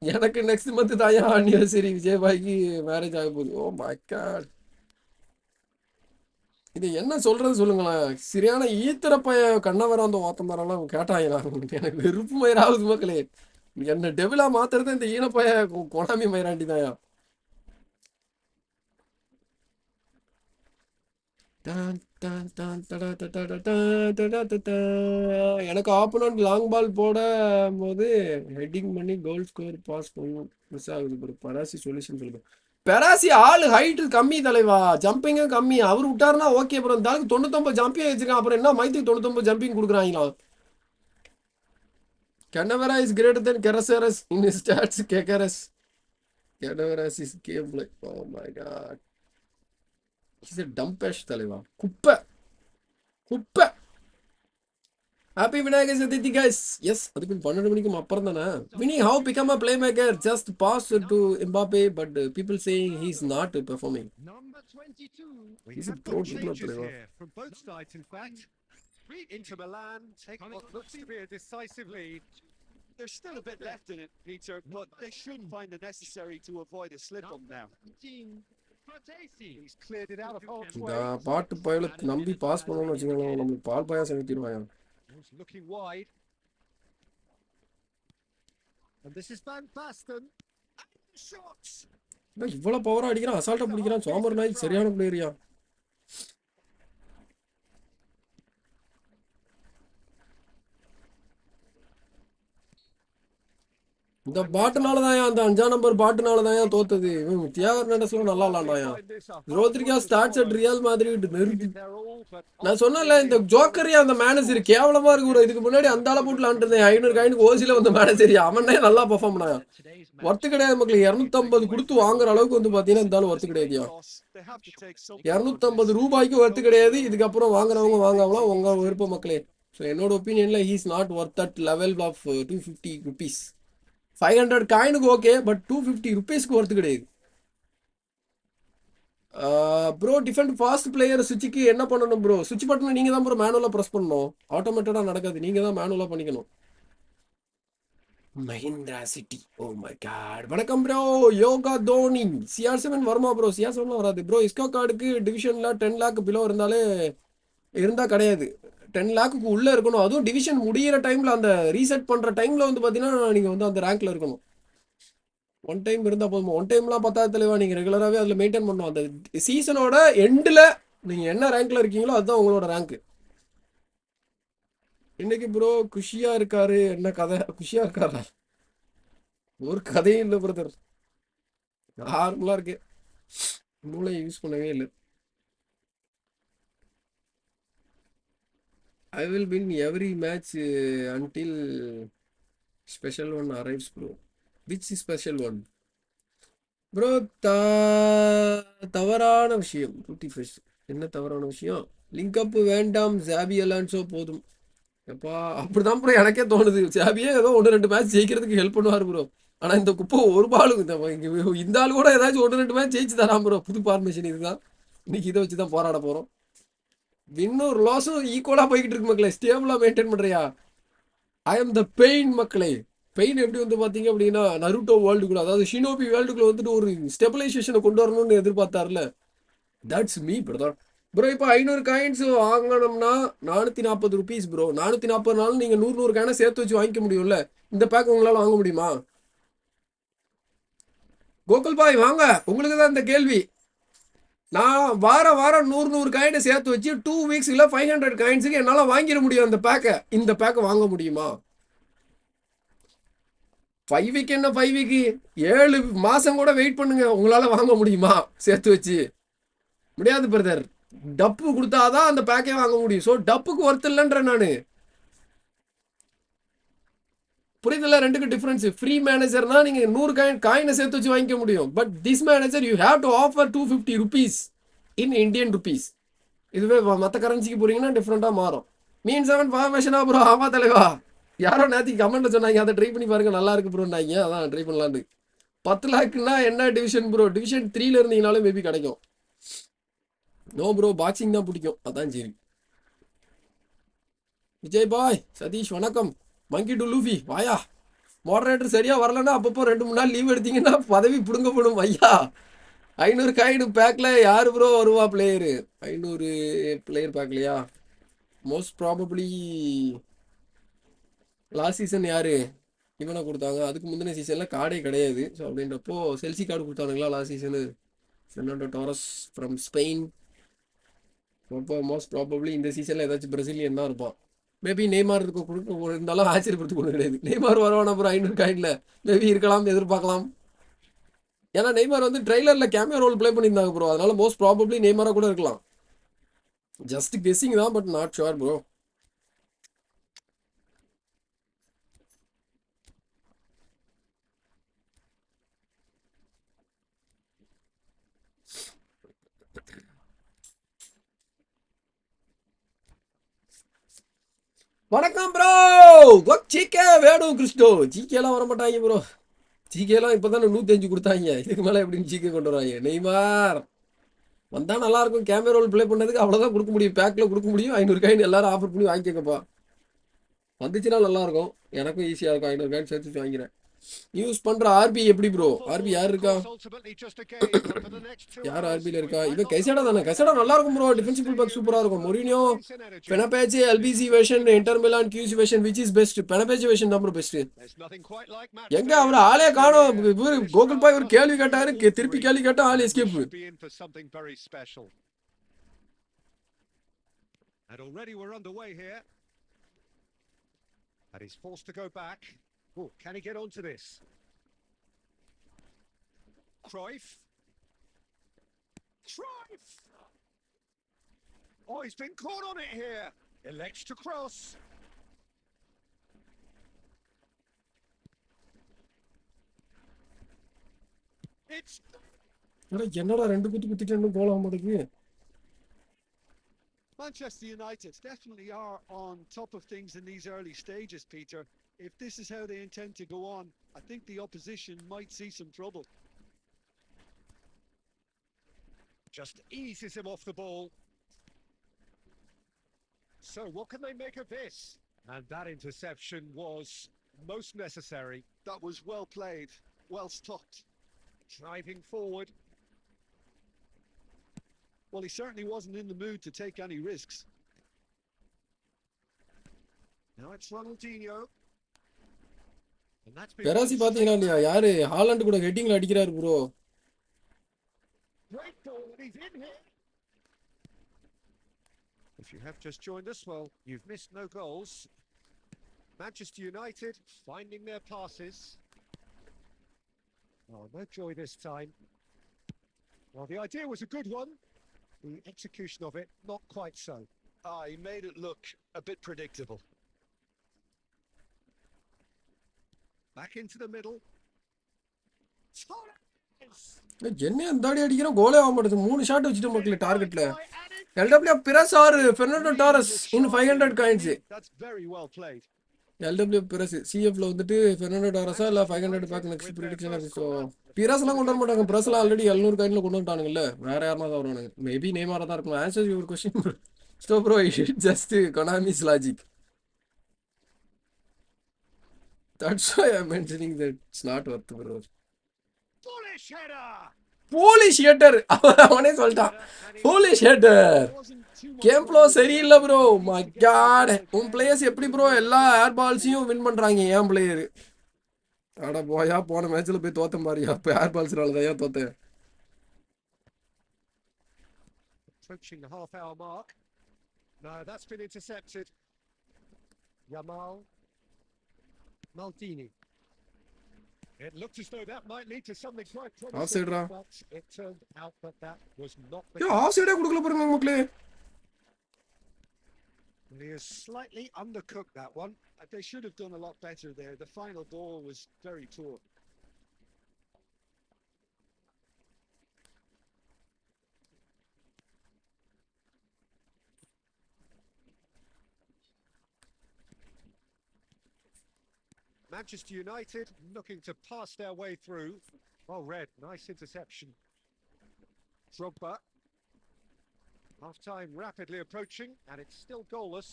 எனக்கு நெக்ஸ்ட் மந்த் தாயா அனிவர்சரி. விஜய் பாய்க்கு மேரேஜ் ஆக போகுது. Oh my God. இது என்ன சொல்றது சொல்லுங்களேன். சரியான ஈத்திரப்பைய கண்ணவர அந்த ஓத்தம் தரெல்லாம் கேட்டாங்க. எனக்கு வெறுப்பு மயிராகுது மக்களே. என்ன டெவிலா மாத்துறது இந்த ஈனப்பைய கொனாமி மயிராண்டி தாயா. எனக்கு ஆப்போனன்ட் லாங் பால் போட போது ஹெட்டிங் பண்ணி கோல் ஸ்கோர் பாஸ் பண்ணும் மிஸ் ஆகுது. பராசி சொல்யூஷன் சொல்லுங்க. பெராசி ஆளு ஹைட்டு கம்மி தலைவா, ஜம்பிங்கும் கம்மி. அவர் விட்டாருன்னா ஓகே ப்ரோ. இந்த ஆளுக்கு 99 ஜம்பிங் வச்சிருக்கான். அப்புறம் என்ன மைத்துக்கு 99 ஜம்பிங் கொடுக்குறாங்களா? கெனவரா இஸ் கிரேட்டர் தென் கெரசரஸ் இன் ஸ்டாட்ஸ் கேக்கரஸ். Cadavera's is gameplay. Oh my god. He's a dumbash தலைவா. குப்பை. குப்பை. Happy Vinayaga Chaturthi guys. Yes, அதுக்கு 12 மணிக்கு அப்புறம் தானே. Vinny, how become a playmaker? Just pass to Mbappe, but people saying he's not performing. Number 22. We He's a have pro got footballer, changes தலைவா. here from both sides, in fact. Inter Milan take what looks to be a decisive lead. There's still a bit left in it, Peter, but they should find it necessary to avoid a slip-up now. He's cleared it out of harm's இந்த way. பாட்டு பயல நம்பி பாஸ் பண்ணணும்னு வச்சுக்கோங்களேன், நம்மளுக்கு பால் பாயாசம் ஊத்திடுவாங்க. He's looking wide. And this is Van Basten. Shots. இவ்வளவு பவரா அடிக்கிறான், அசால்ட்டா பிடிக்கிறான். சோமர் நாய் சரியான பிளேயரியா. இந்த பாட்டுனால தான் அந்த 5ஆம் நம்பர் பாட்டுனால தான் தோத்தது. தியாகர் நடஸ்லாம் நல்லா விளாண்டாயா. ரோத்ரிகா ஸ்டார்ட்ஸ் அட் ரியல் மாதிரி நெருக்கி. நான் சொன்னல இந்த ஜோக்கரியா அந்த மேனேஜர் கேவலமா இருக்கு ப்ரோ. இதுக்கு முன்னாடி அந்த ஆளை போட்டு விளாண்டுருந்தேன். 500 காயினுக்கு ஓசில வந்த மேனேஜர் அவனே நல்லா பெர்ஃபார்ம் பண்ணாயா. ஒர்த்து கிடையாது மக்கள். 250 கொடுத்து வாங்குற அளவுக்கு வந்து பாத்தீங்கன்னா இந்த ஆளு ஒர்த்து கிடையாதுயா. 250 ரூபாய்க்கு ஒர்த்து கிடையாது. இதுக்கப்புறம் வாங்குறவங்க வாங்கலாம், உங்க விருப்பம் மக்களே. ஸோ என்னோட ஒப்பீனியன்ல he's not worth that level of 250 rupees. 500 காயினுக்கு ஓகே, பட் 250 ருபீஸ்க்கு ஒர்த்து கிடையாது. ப்ரோ டிஃபெண்ட் ஃபாஸ்ட் பிளேயர் சுவிட்சுக்கு என்ன பண்ணணும் ப்ரோ? சுவிட்ச் பட்டனை நீங்கள் தான் ப்ரோ மேனுவலாக ப்ரெஸ் பண்ணணும். ஆட்டோமேட்டடாக நடக்காது, நீங்கள் தான் மேனுவலாக பண்ணிக்கணும். Mahindra city, oh my God. வணக்கம் ப்ரோ. யோகா தோனி CR7 வருமா ப்ரோ? CR7 வராது ப்ரோ. இஸ்கோ கார்டுக்கு டிவிஷனில் 10 லேக் பிலோ இருந்தால் கிடையாது. 10 லேக்குக்கு உள்ளே இருக்கணும். அதுவும் டிவிஷன் முடிகிற டைமில் அந்த ரீசெட் பண்ணுற டைமில் வந்து பார்த்தீங்கன்னா நீங்கள் வந்து அந்த ரேங்க்கில் இருக்கணும். ஒன் டைம் இருந்தால் போதுமா? ஒன் டைம்லாம் பத்தாவது தலைவா. நீங்கள் ரெகுலராகவே அதில் மெயின்டைன் பண்ணணும். அந்த சீசனோட எண்டில் நீங்கள் என்ன ரேங்க்கில் இருக்கீங்களோ அதுதான் உங்களோட ரேங்க்கு. இன்னைக்கு ப்ரோ குஷியாக இருக்காரு. என்ன கதை? குஷியாக இருக்காரா? ஒரு கதையும் இல்லை பிரதர். நார்மலாக இருக்கு. மூளையை யூஸ் பண்ணவே இல்லை. I will win every match until special one arrives bro. Which special one? Bro, தவறான விஷயம். 21st என்ன தவறான விஷயம்? லிங்க் அப் வேண்டாம், ஜாபி அலான்சோ போதும். எப்பா அப்படிதான் ப்ரோ எனக்கே தோணுது. ஜாபியே ஏதோ 1-2 மேட்ச் ஜெயிக்கிறதுக்கு ஹெல்ப் பண்ணுவார் ப்ரோ. ஆனால் இந்த குப்பை ஒரு பாலு இந்த ஆள் கூட ஏதாச்சும் 1-2 மேட்ச் ஜெயிச்சு தரான் ப்ரோ. புது ஃபார்மேஷன் இதுதான். இன்னைக்கு இதை வச்சு தான் போராட போகிறோம். வின்னும் லாஸும் ஈக்குவலாக போய்கிட்டு இருக்கு மக்களே. ஸ்டேபிளாக மெயின்டைன் பண்ணுறியா? ஐ எம் த பெயின் மக்களே. பெயின் எப்படி வந்து பார்த்தீங்க அப்படின்னா நருட்டோ வேர்ல்டுக்குள்ள, அதாவது ஷினோபி வேர்ல்டுக்குள்ள வந்துட்டு ஒரு ஸ்டெபிலைசேஷனை கொண்டு வரணும்னு எதிர்பார்த்தார்ல. That's me brother. ப்ரோ இப்போ 500 காயின்ஸ் வாங்கணும்னா 440 ருபீஸ் ப்ரோ. 440 நாள் நீங்கள் 100 காயினை சேர்த்து வச்சு வாங்கிக்க முடியும்ல. இந்த பேக் உங்களால் வாங்க முடியுமா? கோகுல் பாய் வாங்க, உங்களுக்கு தான் இந்த கேள்வி. நான் வாரம் 100 காயினை சேர்த்து வச்சு 2 வீக்ஸில் 500 காயின்ஸுக்கு என்னால் வாங்கிட முடியும் அந்த பேக்கை. இந்த பேக்கை வாங்க முடியுமா? 5 வீக் என்ன 5 வீக்கு, 7 மாதம் கூட வெயிட் பண்ணுங்க. உங்களால் வாங்க முடியுமா சேர்த்து வச்சு? முடியாது பிரதர். டப்பு கொடுத்தாதான் அந்த பேக்கே வாங்க முடியும். ஸோ டப்புக்கு ஒர்த் இல்லைன்ற நான். புரியுதுல்ல? ரெண்டுக்கு டிஃபரன்ஸ். ஃப்ரீ மேனேஜர்னா நீங்க 100 காயினை சேர்த்து வச்சு வாங்கிக்க முடியும். But this manager you have to offer 250 rupees in Indian rupees. இதுவே மற்ற கரன்சிக்கு போறீங்கன்னா டிஃப்ரெண்டா மாறும். மீன் 7 ஃபார்மேஷனா ப்ரோ? ஆமா தலைவா. யாரோ நேற்றுக்கு கமெண்ட்ல சொன்னாங்க, அதை ட்ரை பண்ணி பாருங்க நல்லா இருக்கு ப்ரோன்னாங்க. அதான் ட்ரை பண்ணலான்னு. 10 லேக்குன்னா என்ன டிவிஷன் ப்ரோ? டிவிஷன் 3ல இருந்தீங்கனாலும் மேபி கிடைக்கும். நோ ப்ரோ, பாக்ஸிங் தான் பிடிக்கும். அதான் சரி. விஜய் பாய், சதீஷ் வணக்கம். மங்கி டு லூஃபி வாயா. மாடரேட்டர் சரியா வரலன்னா அப்பப்போ 2-3 நாள் லீவ் எடுத்தீங்கன்னா பதவி பிடுங்கப்படும் ஐயா. 500 காயின் பேக்கில் யார் ப்ரோ வருவா பிளேயரு? 500 பிளேயர் பேக்லையா? மோஸ்ட் ப்ராபப்ளி லாஸ்ட் சீசன் யாரு இவனை கொடுத்தாங்க. அதுக்கு முந்தின சீசனில் கார்டே கிடையாது. ஸோ அப்படின்றப்போ செல்சி கார்டு கொடுத்தானுங்களா last season? Fernando Torres from Spain. அப்போ மோஸ்ட் ப்ராபப்ளி இந்த சீசனில் ஏதாச்சும் பிரசிலியன் தான் இருப்பான். மேபி நெய்மார் இருந்தாலும் ஆச்சரியப்படுத்துக்கு ஒன்றும் கிடையாது. நெய்மார் வருவானா அப்புறம் 500 காயின்ல? மேபி இருக்கலாம், எதிர்பார்க்கலாம். ஏன்னா நெய்மார் வந்து ட்ரெய்லரில் கேமியோ ரோல் ப்ளே பண்ணியிருந்தாங்க ப்ரோ. அதனால மோஸ்ட் ப்ராபப்ளி நெய்மாராக கூட இருக்கலாம். ஜஸ்ட் கெஸ்ஸிங் தான், பட் நாட் ஷுவர் ப்ரோ. வணக்கம் ப்ரோ. ஜிகே வேணும் கிறிஸ்டோ. ஜிகேலாம் வர மாட்டாங்க ப்ரோ. ஜிகேலாம் இப்போதானே 105 கொடுத்தாங்க. இதுக்கு மேலே எப்படின்னு ஜிகே கொண்டு வராங்க. நெய்மார் வந்தால் நல்லாயிருக்கும். கேமரா ரோல் ப்ளே பண்ணதுக்கு அவ்வளோதான் கொடுக்க முடியும். பேக்கில் கொடுக்க முடியும். 500 காயின் எல்லாரும் ஆஃபர் பண்ணி வாங்கிக்கப்பா. வந்துச்சுன்னா நல்லாயிருக்கும். எனக்கும் ஈஸியாக இருக்கும். 500 காயின் சேர்த்து வாங்கிறேன். யூஸ் பண்ற ஆர்பி எப்படி ப்ரோ? ஆர்பி யார் இருக்கா? யார் ஆர்பில இருக்கா? இவன் கைசடா தானே. கைசடா நல்லா இருக்கும் ப்ரோ. டிஃபென்சிவ் பேக் சூப்பரா இருக்கும். மொரினியோ, பெனபேஜ், LPC version, Inter Milan QC version which is best? பெனபேஜ் வெர்ஷன் தான் ப்ரோ பெஸ்ட். எங்க அவர் ஆளே காணோம். கோகுல் பாய் ஒரு கேள்வி கேட்டாரு, திருப்பி கேள்வி கேட்டா ஆள் escape. And already we're underway here. And he's forced to go back. Oh, can he get onto this? Cruyff. Oh, he's been caught on it here. Elects to cross. It's என்னடா ரெண்டு குத்து குத்திட்டு கோல் ஆக மாட்டேங்குது. Manchester United definitely are on top of things in these early stages, Peter. If this is how they intend to go on, I think the opposition might see some trouble. just eases him off the ball. So what can they make of this? And that interception was most necessary. That was well played, well stopped. Driving forward. Well, he certainly wasn't in the mood to take any risks. Now it's Ronaldinho. பெராசி பாத்தீங்களா இல்லையா? யாரு ஹாலண்ட் கூட ஹெட்டிங்ல அடிக்கிறாரு bro. Great ball, he's in here. If you have just joined us, well, you've missed no goals. Manchester United finding their passes. Oh, no joy this time. Well, the idea was a good one. The execution of it, not quite so. He made it look a bit predictable. Back into the middle. என்ன அந்தாடி அடிக்கிறோம், கோலே ஆக மாட்டேது. 3 ஷாட் வச்சுட்டு மக்களே டார்கெட்ல. LW பிரஸ் ஆர் பெர்னாண்டோ டாரஸ் இன் 500 காயின்ஸ். That's very well played. LW பிரஸ் CFல வந்துட்டு பெர்னாண்டோ டாரஸா இல்ல 500 பேக் நெக்ஸ்ட் பிரெடிக்ஷன் இருக்கு. சோ பிரஸ்லாம் கொண்டு வர மாட்டாங்க. பிரஸ்லாம் ஆல்ரெடி 700 காயின்ல கொண்டு வந்துட்டானுங்கல்ல. வேற யாரமா தான் வருவானுங்க. மேபி நெய்மாரா தான் இருக்கும். Answer your question. ஸ்டோ bro just Konami's logic. That's why I'm mentioning that it's not worth bro. Polish header. அவனே சொல்லிட்டான். Polish header. கேம் ஃப்ளோ சரியில்லை ப்ரோ. My God. உன் பிளேயர்ஸ் எப்படி ப்ரோ எல்லா ஏர் பால்ஸையும் வின் பண்றாங்க? ஏன் பிளேயர் அட போயா, போன மேட்ச்ல போய் தோத்தம் பாருயா. இப்போ ஏர் பால்ஸ்னால தான் ஏன் தோத்தேன். Approaching the half-hour mark. No, that's been intercepted. Yamal. Maldini. It looked as though that might lead to something quite promising. Offside ra. But it turned out that that was not the யா ஆஃப்சைடே கொடுக்கல பாருங்க மக்களே. He has slightly undercooked that one. They should have done a lot better there. The final ball was very poor. Manchester United looking to pass their way through. Well read, nice interception. Drogba. Half-time rapidly approaching, and it's still goalless.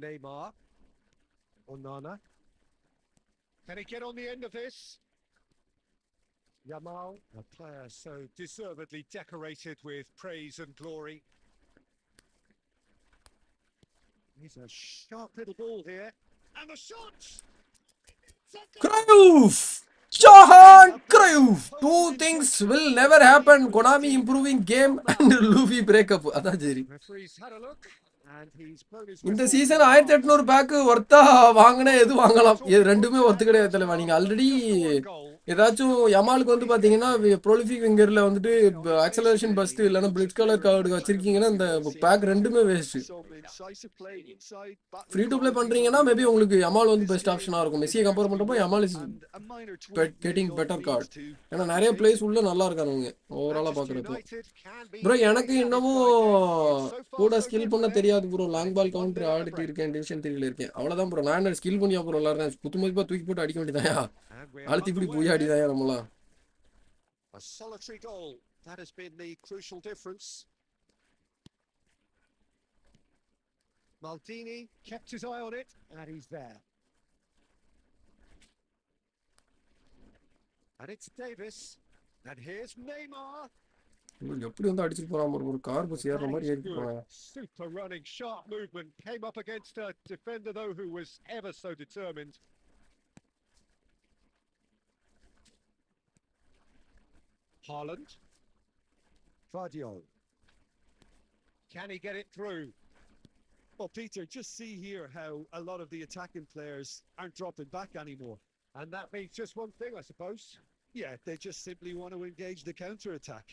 Neymar. Onana. Can he get on the end of this? Yamal, a player so deservedly decorated with praise and glory. He's a sharp little ball here. And the shot! Cruyff! Johan Cruyff! 2 things will never happen. Konami improving game and Luffy breakup. அதான் சரி. Referee's had a look. இந்த சீசன் 1800 பேக் ஒர்த்தா வாங்கினா எது வாங்கலாம்? இது ரெண்டுமே ஒர்த்து கிடையாது தலைவா. நீங்க ஆல்ரெடி ஏதாச்சும் யமாலுக்கு வந்து பார்த்தீங்கன்னா ப்ரோலிஃபிக் விங்கரில் வந்துட்டு ஆக்சலரேஷன் பஸ்ட்டு இல்லைன்னா பிளிட்ஸ் கலர் கார்டு வச்சிருக்கீங்கன்னா இந்த பேக் ரெண்டுமே வேஸ்ட்டு. ஃப்ரீ டு ப்ளே பண்ணுறீங்கன்னா மேபி உங்களுக்கு யமால் வந்து பெஸ்ட் ஆப்ஷனாக இருக்கும். மெஸ்ஸியை கம்பேர் பண்ணுறப்போ Yamal is getting better card. ஏன்னா நிறைய பிளேஸ் உள்ள நல்லா இருக்கானுங்க ஓவராலாக பார்க்குறப்போ. ப்ரோ எனக்கு இன்னமும் கூட ஸ்கில் பண்ண தெரியாது ப்ரோ. லாங் பால் கவுண்டர் ஆடிட்டு இருக்கேன், டிவிஷன் 3ல இருக்கேன். அவ்வளோதான் ப்ரோ. நான் ஸ்கில் பண்ணியா ப்ரோ விளாட்றேன். குத்து மதிப்பாக தூக்கி போட்டு அடிக்க வேண்டியதாயா, அழுத்தி இப்படி போய் அடிதாயா நம்மளாம். A solitary goal, that has been the crucial difference. Maldini kept his eye on it, and he's there. And it's Davis, and here's Neymar. எப்படி வந்து அடிச்சுட்டு போறான் ஒரு கார் பஸ் ஏறுற மாதிரி ஏறி போறான். Super running, sharp movement, came up against a defender though who was ever so determined. Haaland. Vardio. Can he get it through? Well, Peter, just see here how a lot of the attacking players aren't dropping back anymore. And that means just one thing, I suppose. Yeah, they just simply want to engage the counter-attack.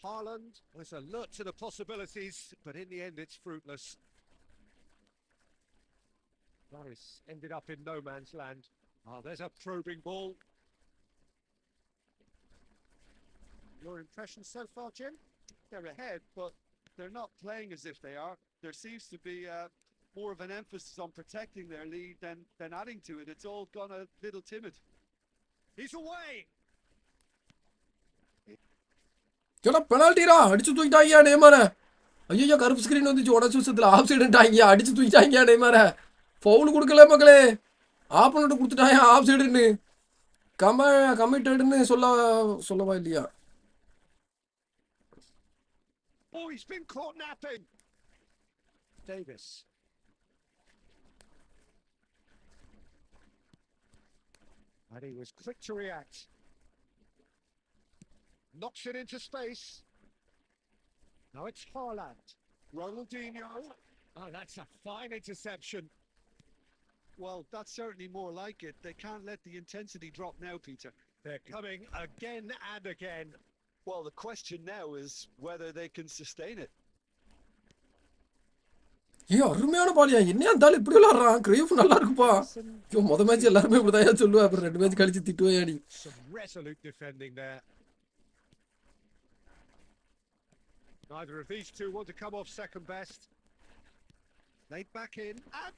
Haaland has a look to the possibilities, but in the end it's fruitless. Paris ended up in no man's land. There's a probing ball. Your impression so far, Jim? They're ahead, but they're not playing as if they are. There seems to be more of an emphasis on protecting their lead than adding to it. It's all gone a little timid. He's away! ஏன்னா பெனால்ட்டிரா அடிச்சு தூக்கிட்டாங்க நெய்மார. ஐயோ கருப்பு ஸ்கிரீன் வந்துச்சு உடச்சு வருஷத்துல ஆஃப் சைடுட்டாங்க, அடிச்சு தூக்கிட்டாங்க நெய்மார. ஃபவுல் கொடுக்கல மக்களே, ஆப்போனண்ட் கொடுத்துட்டாங்க ஆஃப் சைடுன்னு. கமிட்டடுன்னு சொல்லவா இல்லையா? Oh, he's been caught napping. Davis. And he was quick to react. Knocks it into space. Now it's Haaland. Ronaldinho. Oh, that's a fine interception. Well, that's certainly more like it. They can't let the intensity drop now, Peter. They're coming again and again. Well, the question now is whether they can sustain it. ஐயோ அருமையான பாலியா, என்ன இருந்தாலும் இப்படி விளாட்றான். கிரேவ் நல்லா இருக்குப்பா. ஐயோ மொதல் மேட்ச் எல்லாருமே இப்படிதான் சொல்லுவா, அப்புறம் 2 மேட்ச் கழிச்சு திட்டுவையா நீ. Some resolute defending there. Neither of these two want to come off second best. Laid back in and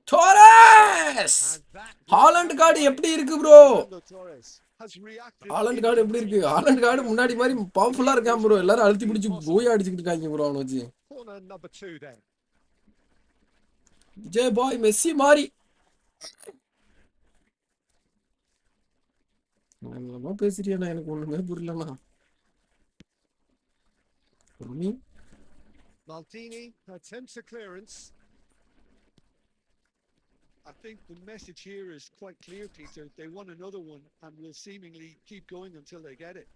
Torres! Haaland card எப்படி இருக்கு ப்ரோ? ஹாலண்ட் கார்டு எப்படி இருக்கு? ஹாலண்ட் கார்டு முன்னாடி மாதிரி பவர்ஃபுல்லா இருக்கான் ப்ரோ. எல்லாரும் அழுத்தி பிடிச்சி கோயா அடிச்சுக்கிட்டு இருக்காங்க ப்ரோ அவனை வச்சு. corner number 2 then. விஜய் பாய் மெஸ்ஸி மாதிரி. என்னமா பேசுறியா, எனக்கு ஒண்ணுமே புரியலண்ணா. Maldini attempts a clearance. I think the message here is quite clear, Peter. They want another one and will seemingly keep going until they get it.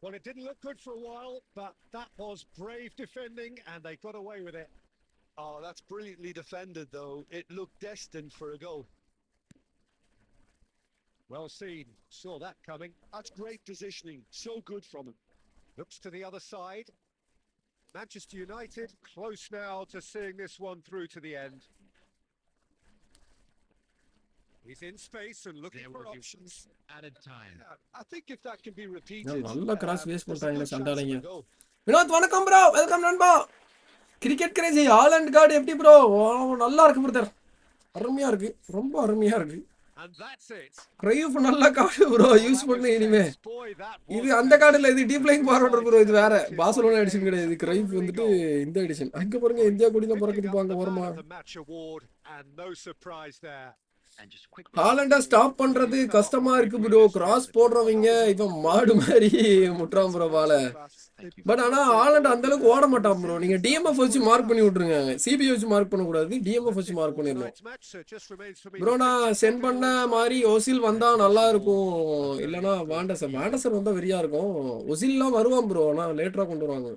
Well, it didn't look good for a while, but that was brave defending and they got away with it. Oh, that's brilliantly defended, though. It looked destined for a goal. Well seen. Saw that coming. That's great positioning. So good from him. Looks to the other side. Manchester United close now to seeing this one through to the end. He's in space and looking for options. Added time. I think if that can be repeated. நல்ல கிராஸ் வேஸ்ட் பண்றாங்க சண்டாளைங்க. வினோத் வணக்கம் ப்ரோ, வெல்கம் நண்பா. கிரிக்கெட் கிரேசி ஹாலண்ட் கார்டு எப்படி ப்ரோ? நல்லா இருக்கு பிரதர், அருமையா இருக்கு, ரொம்ப அருமையா இருக்கு. And that's it. கிரைவ் நல்ல கார்டு ப்ரோ, யூஸ் பண்ணு இனிமே. இது அந்த கார்டு இல்ல, இது டீப் லைன் ஃபார்வர்டர் ப்ரோ. இது வேற பார்சலோனா எடிஷன் கிடையாது. இது கிரைவ் வந்துட்டு இந்த எடிஷன். அங்க பாருங்க இந்தியா கொடில பறக்குது பாங்க வரமா. And no surprise there. ஹாலண்டா ஸ்டாப் பண்றது கஷ்டமா இருக்கு ப்ரோ. கிராஸ் போடுறவங்க இவன் மாடு மாதிரி முட்டுறான் ப்ரோ பால. பட் ஆனா ஹாலண்ட் அந்த அளவுக்கு ஓட மாட்டான் ப்ரோ. நீங்க டிஎம்எஃப் வச்சு மார்க் பண்ணி விட்டுருங்க, சிபி வச்சு மார்க் பண்ண கூடாது, டிஎம்எஃப் வச்சு மார்க் பண்ணிடணும் ப்ரோ. நான் சென்ட் பண்ண மாதிரி ஒசில் வந்தா நல்லா இருக்கும், இல்லைன்னா வாண்டசர் வந்தா வெறியா இருக்கும். ஒசில்லாம் வருவான் ப்ரோ, ஆனா லேட்டரா கொண்டு வருவாங்க.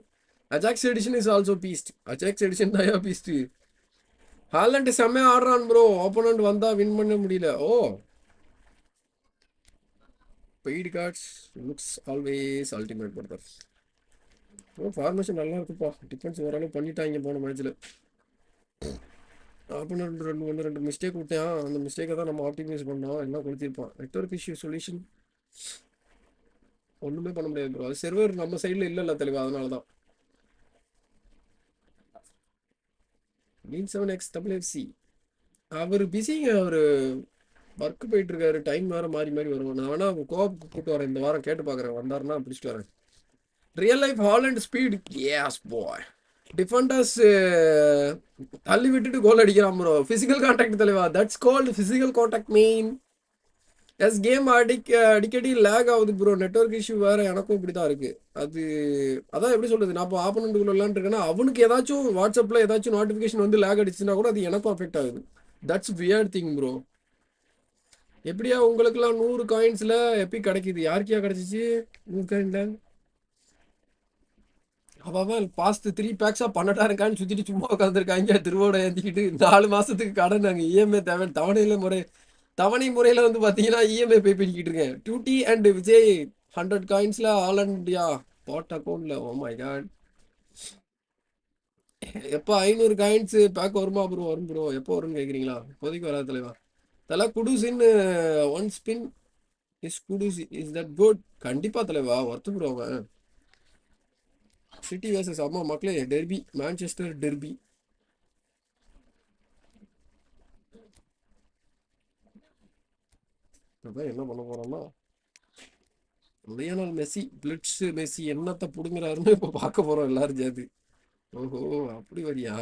Ajax edition is also beast. Ajax edition தான் பீஸ்ட். ஹாலண்ட் செம்மையா ஆடுறான் ப்ரோ. ஆப்போனன்ட் வந்தா வின் பண்ண முடியல. Oh paid cards looks always ultimate brother. Oh formation நல்லா இருக்குப்பா. டிஃபென்ஸ் ஓரளவு பண்ணிட்டாங்க போன மேட்ச்சில். ஆப்போனன்ட் ரெண்டு மிஸ்டேக் விட்டான். அந்த மிஸ்டேக்கை தான் நம்ம ஆப்டிமைஸ் பண்ணோம். என்ன கொடுத்திருப்பான். நெட்வொர்க் இஷ்யூ சொல்யூஷன் ஒன்றுமே பண்ண முடியாது ப்ரோ. அது செர்வர் நம்ம சைடில் இல்லைல்ல தெளிவா, அதனால தான். மீன் 7x TamiliFC அவர் பிஸிங்க. அவர் ஒர்க் போயிட்டு இருக்காரு. டைம் வேறு மாறி மாறி வருவான். நான் வேணா கோவாக்கு கூப்பிட்டு வரேன் இந்த வாரம், கேட்டு பார்க்குறேன். வந்தாருன்னா பிடிச்சிட்டு வரேன். Real life Haaland speed yes boy. Defenders தள்ளி விட்டுட்டு கோல் அடிக்கிறான் ப்ரோ. ஃபிசிக்கல் கான்டாக்ட் தலைவா. That's called physical contact main. Yes game அடிக்கடி லேக் ஆகுது ப்ரோ. நெட்வொர்க் இஷ்யூ வேறு எனக்கும் இப்படி தான் இருக்குது. அதான் எப்படி சொல்கிறது, நான் இப்போ ஆப்போனண்ட்டுக்குள்ள விளாண்டுருக்கேன்னா அவனுக்கு ஏதாச்சும் வாட்ஸ்அப்பில் ஏதாச்சும் நோட்டிஃபிகேஷன் வந்து லேக் அடிச்சுன்னா கூட அது எனக்கும் அஃபெக்ட் ஆகுது. That's weird thing bro. எப்படியா உங்களுக்குலாம் 100 காயின்ஸில் எப்படி கிடைக்கிது? யாருக்கியா கிடச்சிச்சு 100 காயினில்? அவன் பாஸ்ட் 3 பேக்ஸாக 12,000 காயின் சுற்றிட்டு சும்மா உட்காந்துருக்காங்க. திருவோட ஏற்றிக்கிட்டு 4 மாதத்துக்கு கடன். நாங்கள் இஎம்ஐ தவணை முறையில் வந்து பார்த்தீங்கன்னா இஎம்ஐ பே பண்ணிக்கிட்டு இருக்கேன். 2T அண்ட் விஜய் 100 காயின்ஸில் ஆல் இண்டியா பாட் அக்கௌண்ட்டில். Oh my god. எப்போ 500 காயின்ஸு பேக் வருமா ப்ரோ? வரும் ப்ரோ. எப்போ வரும்னு கேட்குறீங்களா? இப்போதைக்கு வராது தலைவா. Kudos in one spin is kudos is that good. கண்டிப்பாக தலைவா ஒர்த்து ப்ரோ. அவன் சிட்டி வேர்சஸ் அம்மா மக்களே டெர்பி, மான்செஸ்டர் டெர்பி. அதான் என்ன பண்ண போறோம்னா லியோனல் மெஸ்ஸி பிளிட்ஸ் மெஸ்ஸி என்னத்தை பிடுங்குறாருன்னு இப்போ பார்க்க போறோம் எல்லாரும் சேர்த்து. ஓஹோ அப்படி வரியா?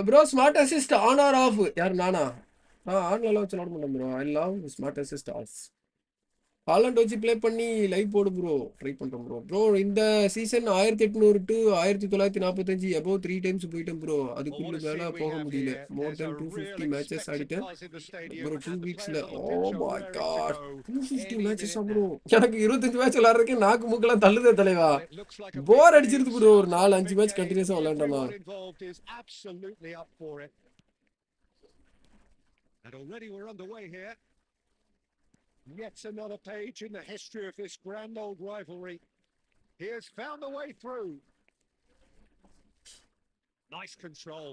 Bro smart assist on or off? யார் நானா? ஆன்ல வச்சு விளாட முடியும் bro. I love smart assist off. Haaland வச்சு ப்ளே பண்ணி லைவ் போடு ப்ரோ. ட்ரை பண்ணுறோம் ப்ரோ. ப்ரோ இந்த சீசன் 1800 to 1945 above 3 times போயிட்டேன் ப்ரோ. Well, what அதுக்குள்ள a மேலே scene we போக have முடியல. here. More There's then a real 250 matches expectant ஆடிட்டேன் buzz in the stadium, bro. 2 and the வீக்ஸில். players on the oh pitch are my raring to God, go 250 any மேட்சஸா minute ப்ரோ? now. எனக்கு 25 மேட்ச் விளாட்றதுக்கு நாக்கு மூக்கெல்லாம் தள்ளுதே தலைவா. Well, it looks like a big போர் game அடிச்சிருது ப்ரோ. set ஒரு up like a 4-5 big match game. கண்டினியூஸாக விளாண்டோம்னா. Everyone involved is absolutely up for it. And already we're underway here. Yet another page in the history of this grand old rivalry. He has found the way through. Nice control.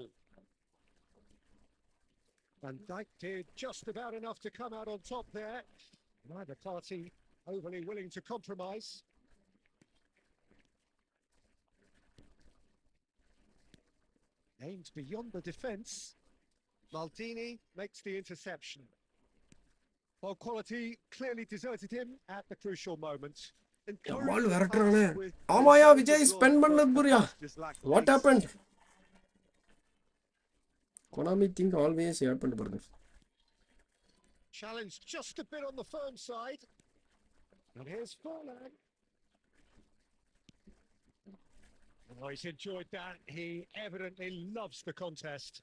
And Dyke did just about enough to come out on top there. Neither party overly willing to compromise. Aimed beyond the defence. Maldini makes the interception. Well, quality clearly deserted him at the crucial moment. பால் விரட்டுறானே. ஆமாயா விஜய் ஸ்பெண்ட் பண்ணது புரியா? What happened? Konami think always happened brother. Challenge just a bit on the firm side. And here's Furlan. Oh, he's enjoyed that. He evidently loves the contest.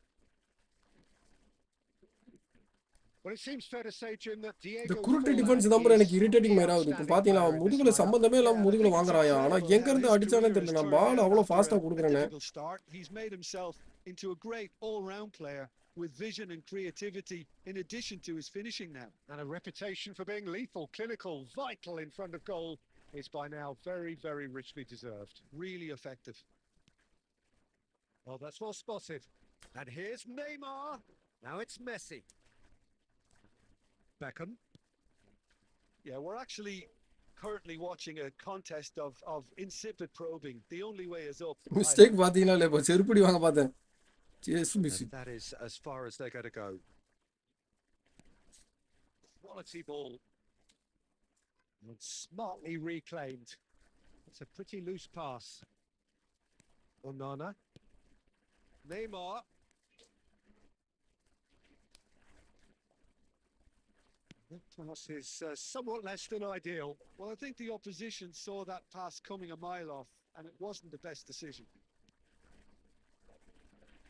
Well, it seems fair to say, Jim, that இந்த Diego குருட்டு Forlan டிஃபென்ஸ் தான் ப்ரோ எனக்கு is இரிட்டேட்டிங் the மாதிரி ஆகுது. இப்போ outstanding பார்த்தீங்களா player அவன் in this முதுகுல lineup. சம்பந்தமே இல்லாமல் முதுகுல வாங்குறாயா. ஆனால் எங்கேருந்து அடிச்சானே தெரியல. நான் பால் அவ்வளோ ஃபாஸ்ட்டாக கொடுக்குறேனே. Start. He's made himself into a great all-round player with vision and creativity in addition to his finishing now. And a reputation for being lethal, clinical, vital in front of goal is by now very, very richly deserved. Really effective. Well, that's well spotted. And here's Neymar. Now it's Messi. Beckham. Yeah, we're actually currently watching a contest of insipid probing. The only way is up. Mistake பார்த்தீங்களா இல்லை? இப்போ செருப்படி வாங்க பார்த்தேன். And that is as far as they're going to go. Quality ball. And smartly reclaimed. It's a pretty loose pass. Onana. Neymar. That pass is somewhat less than ideal. Well, I think the opposition saw that pass coming a mile off, and it wasn't the best decision.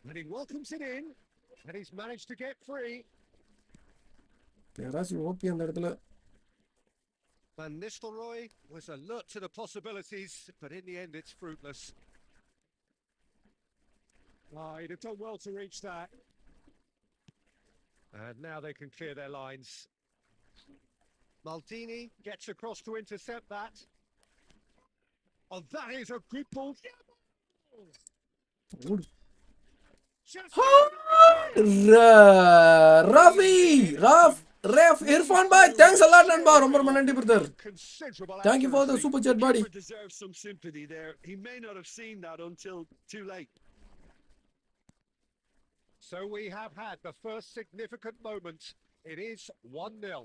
And he welcomes it in. And he's managed to get free. யாராச்சும் ஓபி அந்த இடத்துல. Van Nistelrooy was alert to the possibilities, but in the end it's fruitless. He'd have done well to reach that. And now they can clear their lines. Maldini gets across to intercept that. Oh, that is a good ball. Ref Irfan bhai, thanks a lot namba, romba nandi brother. Thank you for the super chat buddy. Deserves some sympathy there. He may not have seen that until too late. So we have had the first significant moment. It is 1-0.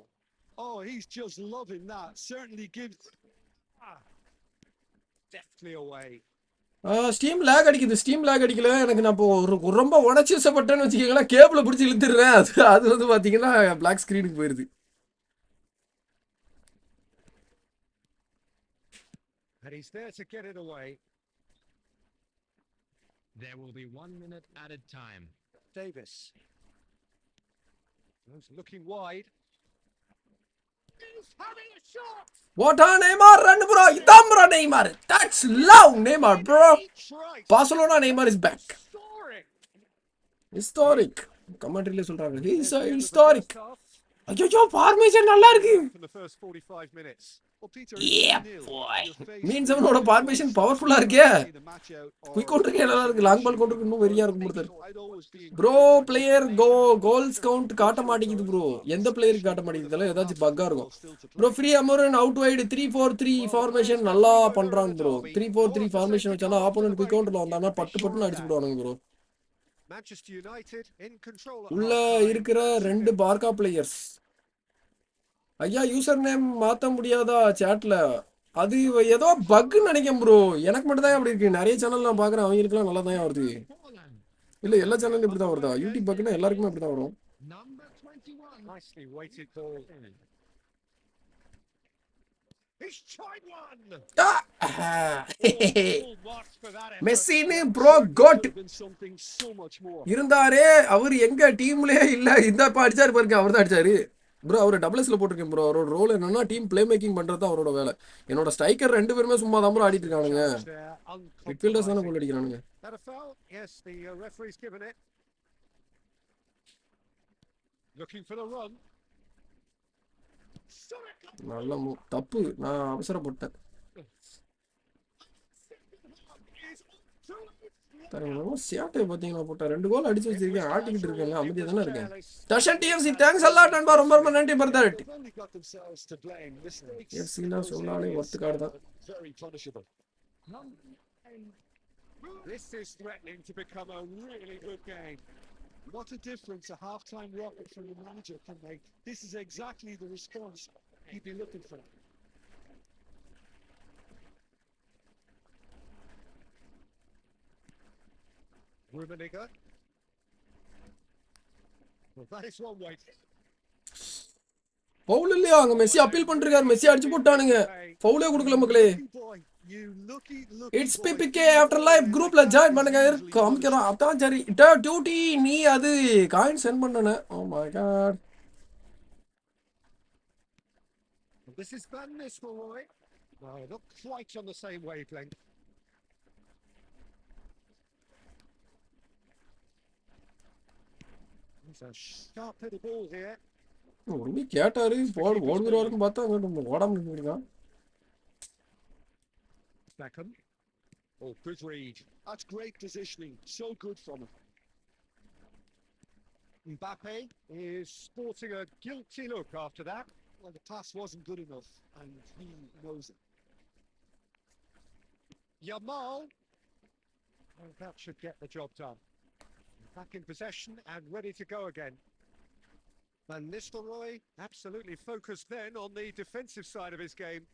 Oh, he's just loving that. Certainly gives. Deftly away. Steam lag அடிக்குது. ஸ்டீம் லேக் அடிக்கல எனக்கு. நான் இப்போ ரொம்ப உணர்ச்சிசப்பட்டேன்னு வச்சுக்கோங்களேன், கேபிள பிடிச்சி இழுத்துடுறேன். அது வந்து பாத்தீங்கன்னா பிளாக் ஸ்கிரீனுக்கு போயிருது. And he's there to get it away. There will be 1 minute added time. Davis. He's looking wide. He's having a shot! What a Neymar run bro. Idam bro Neymar. That's love Neymar bro. Barcelona Neymar is back. Historic. Commentary சொல்றாங்க. He is historic. ஐயோ ஃபார்மேஷன் நல்லா இருக்கு. For the first 45 minutes. Yeah boy. Means அவனோட ஃபார்மேஷன் பவர்ஃபுல்லா இருக்கே. குயிக் கவுண்டர் நல்லா இருக்கு. லாங் பால் கவுண்டருக்கு இன்னும் வெரியா இருக்கும் brother. Bro player goals count காட்ட மாட்டேங்குது ப்ரோ. எந்த பிளேயருக்கு காட்ட மாட்டேங்குதுல, ஏதாச்சும் பக்கா இருக்கும். ப்ரோ ஃப்ரீ அமரன் அவுட் வைட் 3-4-3 ஃபார்மேஷன் நல்லா பண்றாங்க ப்ரோ. 3-4-3 ஃபார்மேஷன் வச்சானா ஆப்போனன்ட் குயிக் கவுண்டர்ல வந்தானா பட்டு அடிச்சு விடுவானுங்க bro. Manchester United in control. உள்ள இருக்கிற ரெண்டு பார்கா பிளேயர்ஸ். ஐயா யூசர் நேம் மாத்த முடியாதா சாட்ல? அது ஏதோ பக்னு நினைக்கிறேன் ப்ரோ. எனக்கு மட்டும் தான் அப்படி இருக்கு. நிறைய சேனல் நான் பாக்குறேன், அவங்களுக்குலாம் நல்லா தான் வருது. இல்ல எல்லா சேனல்லும் இப்படி தான் வருதா? யூடியூப் பக்னா எல்லாருக்குமே அப்படி தான் வரும். Nicely weighted ball. He's tried one. மெஸ்ஸின்னு ப்ரோ கோட் இருந்தாரே, அவர் எங்க டீம்லயே இல்ல. இந்த அடிச்சாரு பாருங்க, அவர் தான் அடிச்சாரு ப்ரோ. அவர் டபுள்ஸ்ல போட்டிருக்கேன் ப்ரோ. அவரோட ரோல் என்னன்னா டீம் பிளே மேக்கிங் பண்றது தான் அவரோட வேலை. என்னோட ஸ்ட்ரைக்கர் ரெண்டு பேருமே சும்மா தான் ப்ரோ ஆடிட்டு இருக்கானுங்க. மிட்ஃபீல்டர்ஸ் தானே கோல் அடிக்கிறானுங்க. Yes, the referee's given it. Looking for the run. நல்ல தப்பு, நான் அவசரப்பட்டேன். சேட்டை பாத்தீங்கன்னா போட்டா 2 கோல் அடிச்சு வச்சிருக்கேன். ஆட்டிக்கிட்டு இருக்கேன், அமைதியா தானே இருக்கேன். தர்ஷன் டிஎஃப்சி தேங்க்ஸ் அல்லாட் நண்பா, ரொம்ப ரொம்ப நன்றி பிரதர். எஃப்சினா சொன்னாலே ஒர்த் கார்டு தான். This is threatening to become a really good game. What a difference a half-time rocket from the manager can make. This is exactly the response he'd be looking for. Rummenigge. Well, that is one way. Foul இல்லையா? அங்க மெஸ்ஸி அப்பீல் பண்ணிருக்காரு. மெஸ்ஸி அடிச்சு போட்டானுங்க. ஃபவுலே கொடுக்கல மக்களே. இட்ஸ் பிபிகே ஆஃப்டர் லைஃப் குரூப்ல ஜாயின் பண்ணுங்க. காமிக்கிறோம் அதான் சரி. டியூட்டி நீ அது காயின் சென்ட் பண்ணனே. Oh my god. This is Van Nistelrooy. No, not quite on the same wavelength. There's a sharp hit ball here. ஒருமே கேட்டாரு ஓடுகிறாருன்னு பார்த்தா அங்க ஓடாம நின்னுட்டான். Beckham. Oh, good read. That's great positioning. So good from him. Mbappe is sporting a guilty look after that. Well, the pass wasn't good enough, and he knows it. Yamal. Oh, that should get the job done. Back in possession and ready to go again. Van Nistelrooy absolutely focused then on the defensive side of his game.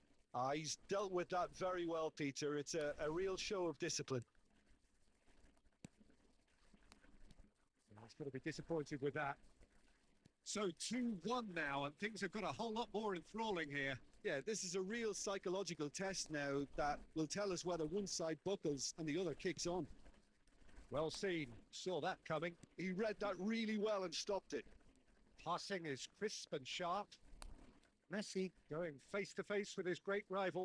He's dealt with that very well, Peter. It's a real show of discipline. He's going to be disappointed with that. So 2-1 now, and things have got a whole lot more enthralling here. Yeah, this is a real psychological test now that will tell us whether one side buckles and the other kicks on. Well seen. Saw that coming. He read that really well and stopped it. Passing is crisp and sharp. Messi going face to face with his great rival.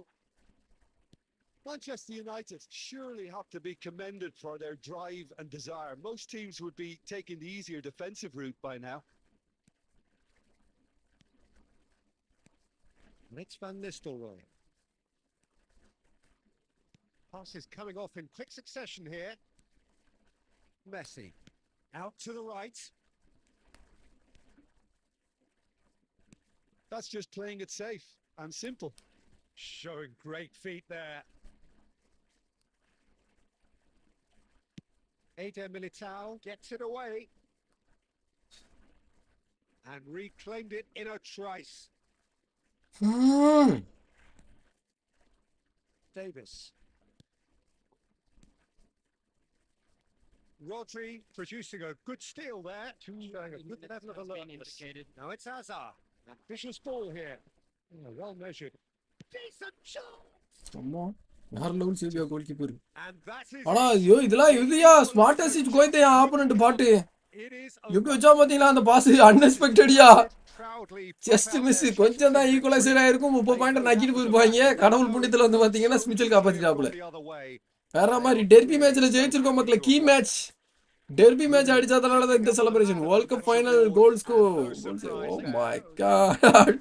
Manchester United surely have to be commended for their drive and desire. Most teams would be taking the easier defensive route by now. It's Van Nistelrooy. Pass is coming off in quick succession here. Messi out to the right. That's just playing it safe and simple. Showing great feet there. Eder Militao gets it away and reclaimed it in a trice. Davis. Rodri producing a good steal there, showing a good level of alertness. Now it's Hazard. Ambitious ball here. Well measured. Decent shot. வேற லெவல் சேவியா goalkeeper. And that is ஆனா ஐயோ இதெல்லாம் இதுயா ஸ்மார்ட்டஸ்ட் இட் கோயிதே ஆப்போனன்ட் பாட்டு. எப்படி வச்சா பாத்தீங்களா அந்த பாஸ் அன்எக்ஸ்பெக்டடியா. ஜஸ்ட் மிஸ் கொஞ்சம் தான் ஈக்குவலைசர் ஆயிருக்கும் 30 பாயிண்ட் நக்கிட்டு போயிருப்பாங்க. கடவுள் புண்ணியத்துல வந்து பாத்தீங்கன்னா ஸ்மிச்சல் காப்பாத்திட்டாப்ல. வேற மாதிரி டெர்பி மேட்ச்ல ஜெயிச்சிருக்கோம் மக்களே. கீ மேட்ச் டெர்பி மேட்ச் அடிச்சதனால தான் இந்த celebration. World cup final goals oh my god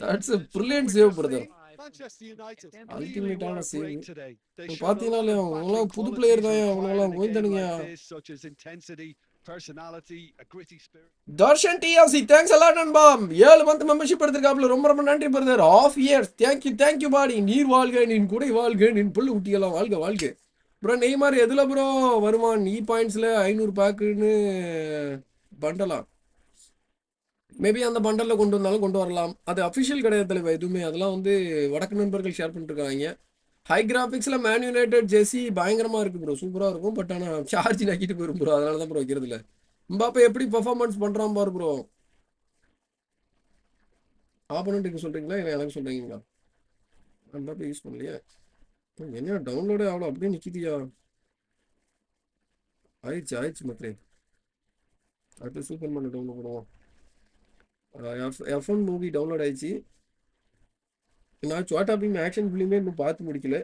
that's a brilliant save brother. Manchester United அல்டிமேட்டான சேவ். today. பாத்தீங்கனாலே அவங்கலாம் புது பிளேயர் தான். அவங்கலாம் கோயிந்தானுங்க. Such as intensity, personality, a gritty spirit. Darshan DFC thanks a lot நண்பா. 7 மந்த் மெம்பர்ஷிப் எடுத்துருக்காப்ல. ரொம்ப ரொம்ப நன்றி பிரதர். ஆஃப் இயர்ஸ் தேங்க் யூ பாடி. நீர் வாழ்க நின் குடை வாழ்க நின் புல் ஊட்டியெல்லாம் வாழ்க வாழ்க. ப்ரோ நெய்மார் எதுல ப்ரோ வருவான்? இ பாயிண்ட்ஸ்ல 500 பேக்குன்னு பண்டலாம். மேபி அந்த பண்டலில் கொண்டு வந்தாலும் கொண்டு வரலாம். அது அஃபிஷியல் கிடையாது தலைவா எதுவுமே. அதெல்லாம் வந்து வடக்கு நண்பர்கள் ஷேர் பண்ணிட்டு இருக்காங்க. ஹை கிராஃபிக்ஸில் மேன் யுனைடெட் ஜெர்சி பயங்கரமாக இருக்குது ப்ரோ. சூப்பராக இருக்கும். பட் ஆனால் சார்ஜ் நக்கிட்டு போயிடும் ப்ரோ. அதனால தான் ப்ரோ வைக்கிறது இல்லை. எம்பாப்பே எப்படி பெர்ஃபார்மன்ஸ் பண்ணுறான் பாரு ப்ரோ. ஆப்போனண்ட்டுக்கு சொல்கிறீங்களா இல்லை எனக்கு சொல்கிறீங்களா? எம்பாப்பே யூஸ் பண்ணலையே. என்ன டவுன்லோடு அவ்வளோ அப்படியே நிற்கிதியா? ஆயிடுச்சு மக்களே. அடுத்து சூப்பர் பண்ண டவுன்லோட் பண்ணுவோம். F1 மூவி டவுன்லோட் ஆயிடுச்சு. நான் சோட்டா பீம் ஆக்ஷன் ஃபிலிமே இன்னும் பார்த்து முடிக்கல.